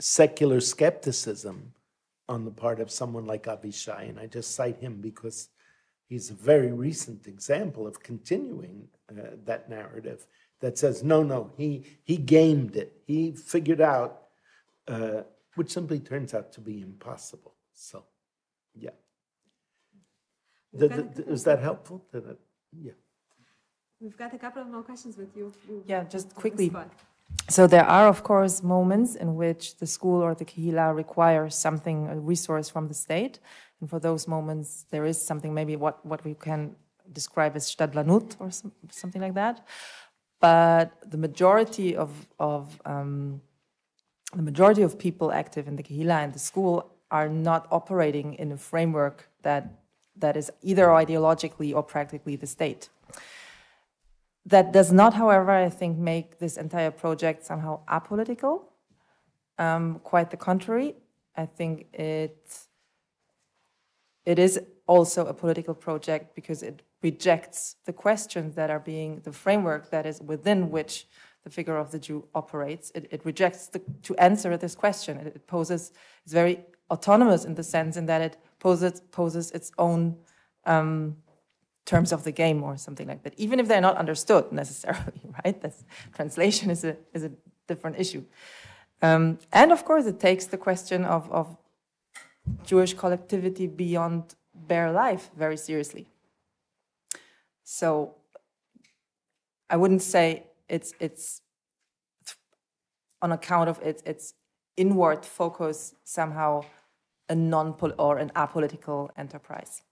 secular skepticism on the part of someone like Avishai, and I just cite him because he's a very recent example of continuing that narrative that says, no, he gamed it. He figured out, which simply turns out to be impossible. So, yeah. Is that helpful? Yeah.
We've got a couple of more questions with you.
Yeah, just quickly. So there are, of course, moments in which the school or the kehila requires something, a resource from the state. And for those moments, there is something, maybe what we can describe as stadlanut or something like that. But the majority of people active in the kehila and the school are not operating in a framework that is either ideologically or practically the state. That does not, however, I think, make this entire project somehow apolitical. Quite the contrary. I think it is also a political project because it rejects the questions that are being, the framework that is within which the figure of the Jew operates. It rejects to answer this question. It poses, it's very autonomous in the sense in that it poses its own terms of the game or something like that, even if they're not understood necessarily, right? That's, translation is a different issue. And of course, it takes the question of Jewish collectivity beyond bare life very seriously. So I wouldn't say it's on account of its inward focus somehow a non-pol or an apolitical enterprise.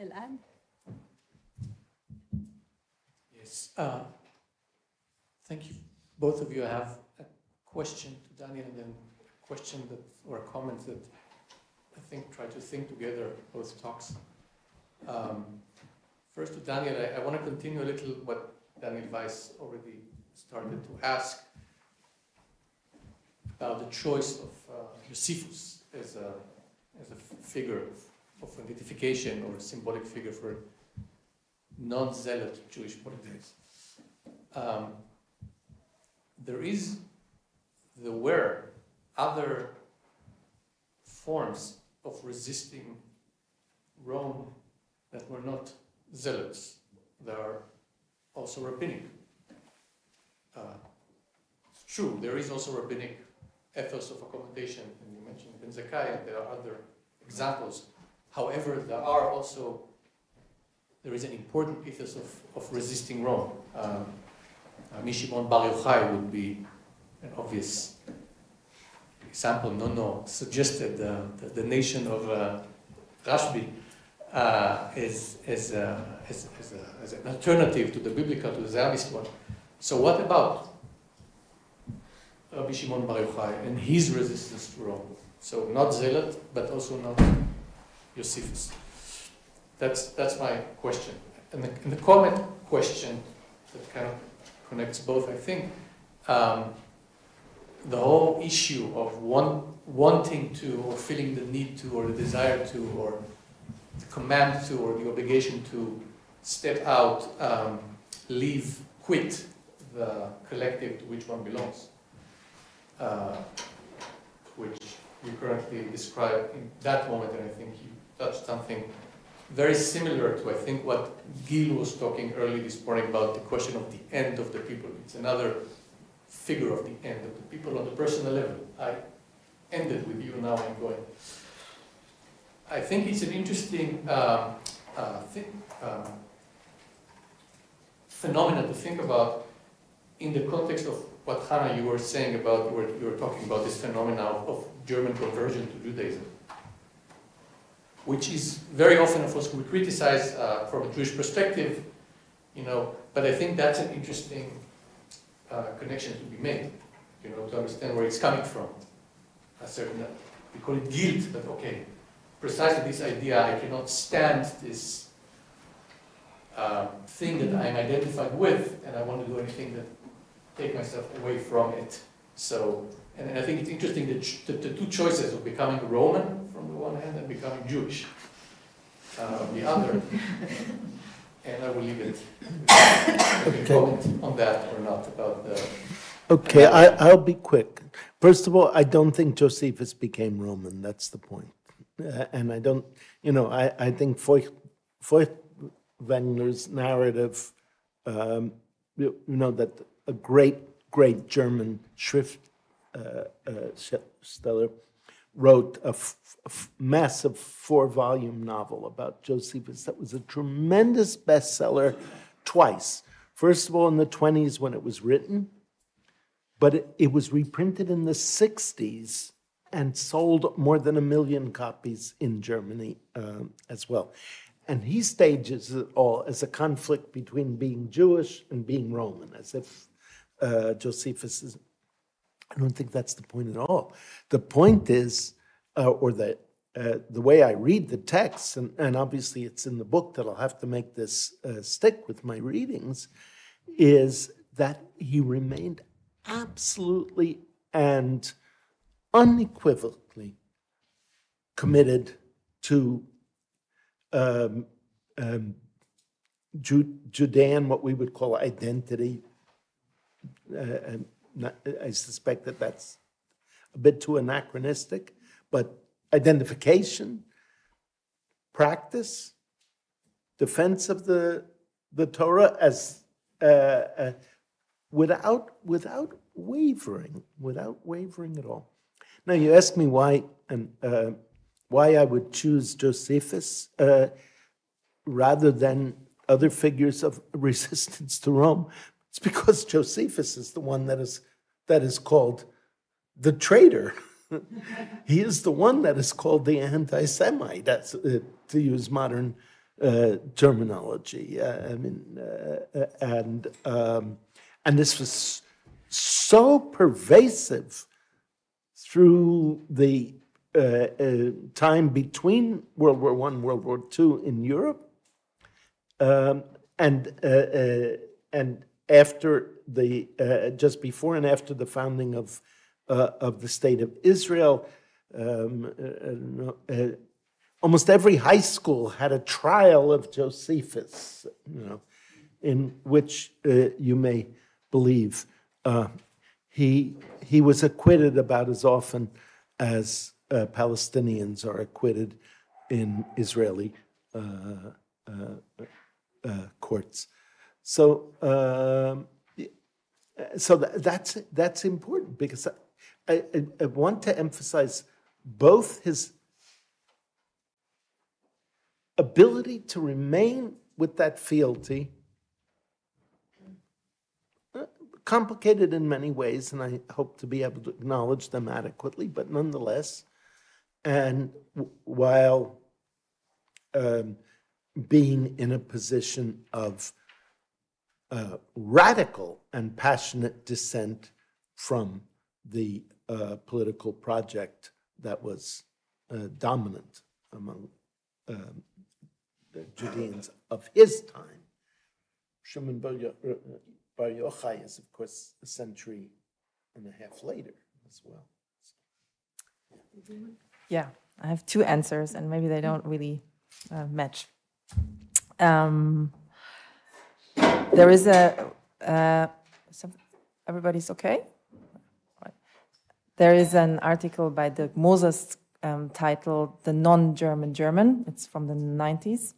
Elad?
Yes. Thank you, both of you. I have a question to Daniel and then a question that, or a comment that I think try to think together both talks. First to Daniel, I want to continue a little what Daniel Weiss already started to ask about the choice of Josephus as a figure of identification or a symbolic figure for non-zealot Jewish politics. There were other forms of resisting Rome that were not zealots. There are also rabbinic. It's true, there is also rabbinic ethos of accommodation, and you mentioned Ben Zakkai, and there are other examples. However, there is an important ethos of resisting Rome. Shimon Bar Yochai would be an obvious example. No, suggested the nation of Rashbi as an alternative to the biblical, to the Zionist one. So what about Rabbi Shimon Bar Yochai and his resistance to Rome? So not zealot, but also not Josephus. That's my question. And the comment question that kind of connects both, I think, the whole issue of wanting to, or feeling the need to, or the desire to, or the command to, or the obligation to step out, leave, quit the collective to which one belongs, which you currently describe in that moment, and I think you touched something very similar to, I think, what Gil was talking early this morning about the question of the end of the people. It's another figure of the end of the people on the personal level. I ended with you, now I'm going. I think it's an interesting phenomenon to think about in the context of what, Hannah, you were saying about, you were talking about this phenomenon of German conversion to Judaism, which is very often, of course, we criticize from a Jewish perspective, but I think that's an interesting connection to be made, to understand where it's coming from. A certain, we call it guilt, but okay, precisely this idea, I cannot stand this thing that I'm identified with, and I want to do anything that take myself away from it. So, and I think it's interesting that the two choices of becoming Roman from the one hand and becoming Jewish on the other. And I will leave it. Okay. Comment on that or not about the.
Okay, I'll be quick. First of all, I don't think Josephus became Roman. That's the point. And I don't, I think Feuchtwanger's narrative, that a great German Schriftsteller wrote a massive 4-volume novel about Josephus that was a tremendous bestseller twice. First of all, in the 1920s when it was written, but it was reprinted in the 1960s and sold more than 1 million copies in Germany as well. And he stages it all as a conflict between being Jewish and being Roman, as if Josephus is. I don't think that's the point at all. The point is, the way I read the text, and obviously it's in the book that I'll have to make this stick with my readings, is that he remained absolutely and unequivocally committed to Judean, what we would call identity. I suspect that that's a bit too anachronistic, but identification, practice, defense of the Torah as without wavering at all. Now you ask me why I would choose Josephus rather than other figures of resistance to Rome. It's because Josephus is the one that is called the traitor. He is the one that is called the anti-Semite, to use modern terminology. And this was so pervasive through the time between World War I and World War II in Europe, and after just before and after the founding of the State of Israel. Almost every high school had a trial of Josephus, in which you may believe he was acquitted about as often as Palestinians are acquitted in Israeli courts. So that's important, because I want to emphasize both his ability to remain with that fealty, complicated in many ways, and I hope to be able to acknowledge them adequately, but nonetheless, and while being in a position of radical and passionate dissent from the political project that was dominant among the Judeans of his time. Shimon Bar Yochai is, of course, a century and a half later as well.
Yeah, I have two answers, and maybe they don't really match. There is everybody's okay? There is an article by Dirk Moses titled "The Non-German German." It's from the 90s,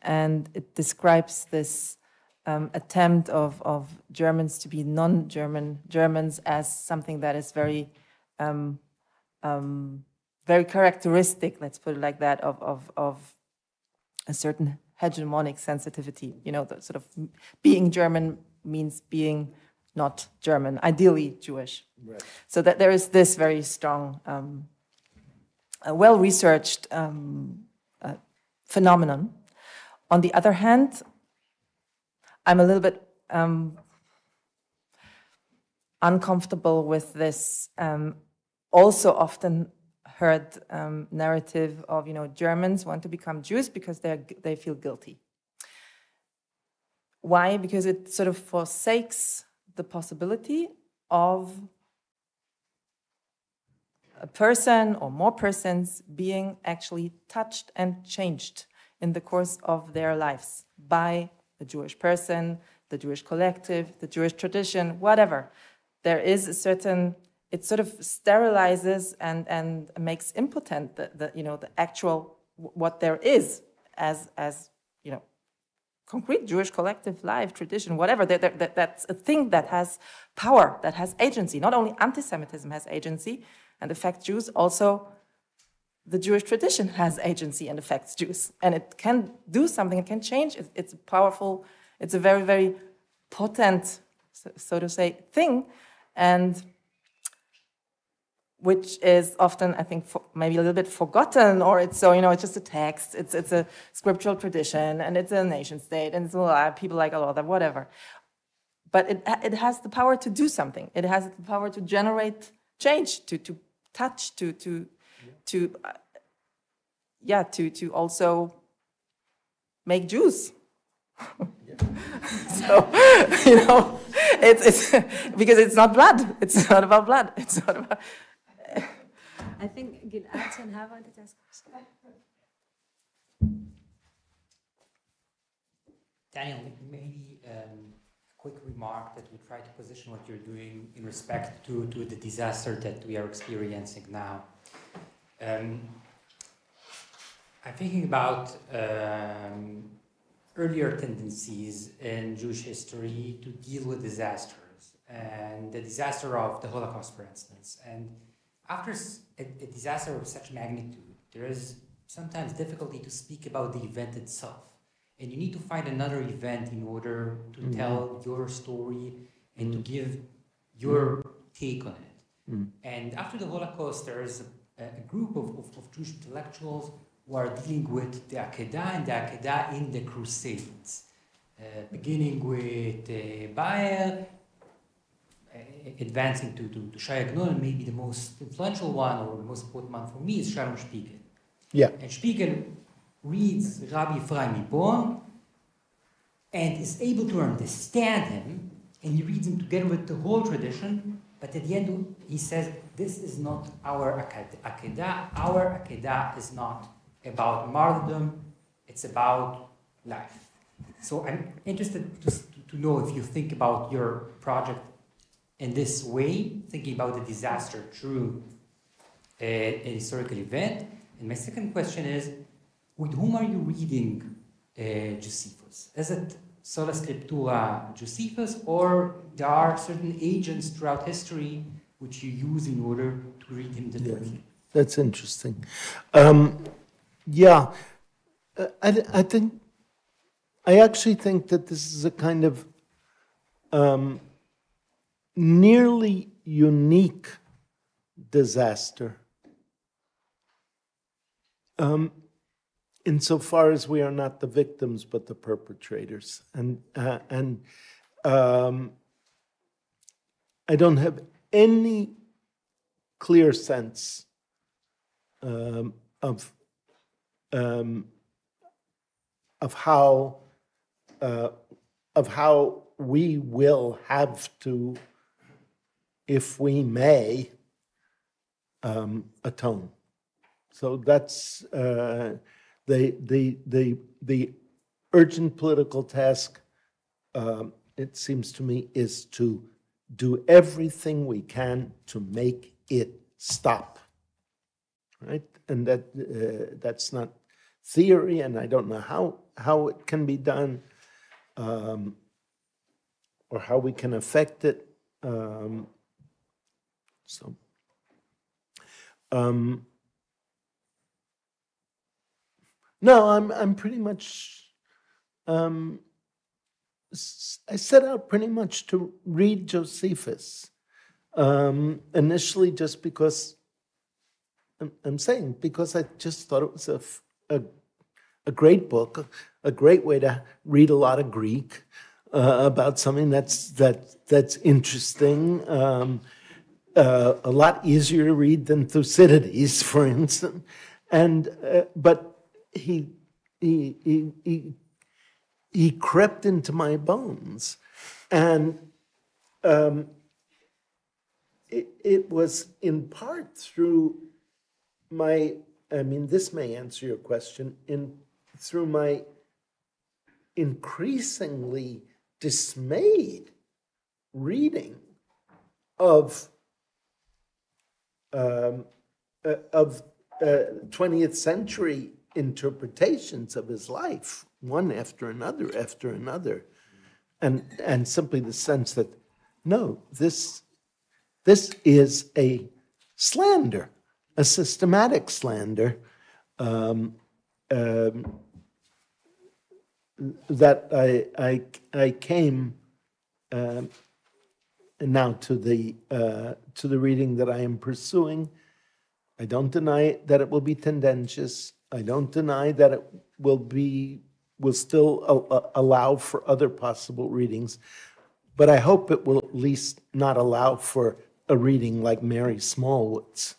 and it describes this attempt of Germans to be non-German Germans as something that is very, very characteristic. Let's put it like that, of a certain hegemonic sensitivity. The sort of being German means being not German, ideally Jewish. Right. So that there is this very strong, well-researched phenomenon. On the other hand, I'm a little bit uncomfortable with this also often heard narrative of, Germans want to become Jews because they feel guilty. Why? Because it sort of forsakes the possibility of a person or more persons being actually touched and changed in the course of their lives by a Jewish person, the Jewish collective, the Jewish tradition, whatever. There is a certain, it sort of sterilizes and makes impotent the actual, what there is as concrete Jewish collective life, tradition, whatever. That's a thing that has power, that has agency. Not only anti-Semitism has agency and affects Jews, also the Jewish tradition has agency and affects Jews. And it can do something, it can change. It's a powerful, it's a very, very potent, so to say, thing. And which is often, I think, maybe a little bit forgotten, or it's so, it's just a text, it's a scriptural tradition, and it's a nation state, and it's a lot of people like a lot of whatever. But it has the power to do something. It has the power to generate change, to touch, to also make Jews. So, it's because it's not blood. It's not about blood. It's not about.
I think Gilad and Hava wanted to ask.
Daniel, maybe a quick remark that we try to position what you're doing in respect to the disaster that we are experiencing now. I'm thinking about earlier tendencies in Jewish history to deal with disasters, and the disaster of the Holocaust, for instance. And after a disaster of such magnitude, there is sometimes difficulty to speak about the event itself. And you need to find another event in order to tell your story and to give your take on it. And after the Holocaust, there is a group of Jewish intellectuals who are dealing with the Akedah and the Akedah in the Crusades, beginning with Bayer, advancing to Shai Agnon, and maybe the most influential one or the most important one for me is Shalom Spiegel.
Yeah.
And Spiegel reads Rabbi Ephraim Ibon and is able to understand him, and he reads him together with the whole tradition, but at the end he says, this is not our Akedah. Our Akedah is not about martyrdom, it's about life. So I'm interested to know if you think about your project in this way, thinking about the disaster through a historical event. And my second question is, with whom are you reading Josephus? Is it sola scriptura Josephus, or there are certain agents throughout history which you use in order to read him differently?
Yeah, that's interesting. I actually think that this is a kind of nearly unique disaster. Insofar as we are not the victims but the perpetrators, and I don't have any clear sense of how we will have to, if we may, atone. So that's the urgent political task, it seems to me, is to do everything we can to make it stop, right? And that's not theory, and I don't know how it can be done, or how we can affect it. No, I'm pretty much, I set out pretty much to read Josephus, initially just because, because I just thought it was a great book, a great way to read a lot of Greek, about something that's interesting, a lot easier to read than Thucydides, for instance, but he crept into my bones, and it was in part through my, this may answer your question, through my increasingly dismayed reading of 20th century interpretations of his life, one after another, and simply the sense that, no, this is a slander, a systematic slander, that I came now to the reading that I am pursuing. I don't deny that it will be tendentious. I don't deny that it will still allow for other possible readings, but I hope it will at least not allow for a reading like Mary Smallwood's,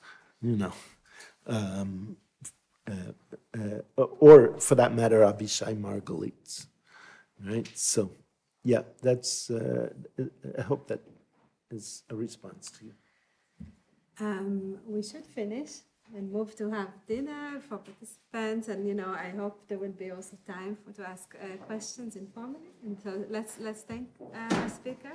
or for that matter, Abishai Margolit's, right? So, yeah, that's, I hope that is a response to you.
We should finish and move to have dinner for participants, and I hope there will be also time to ask questions informally. And so let's thank our speaker.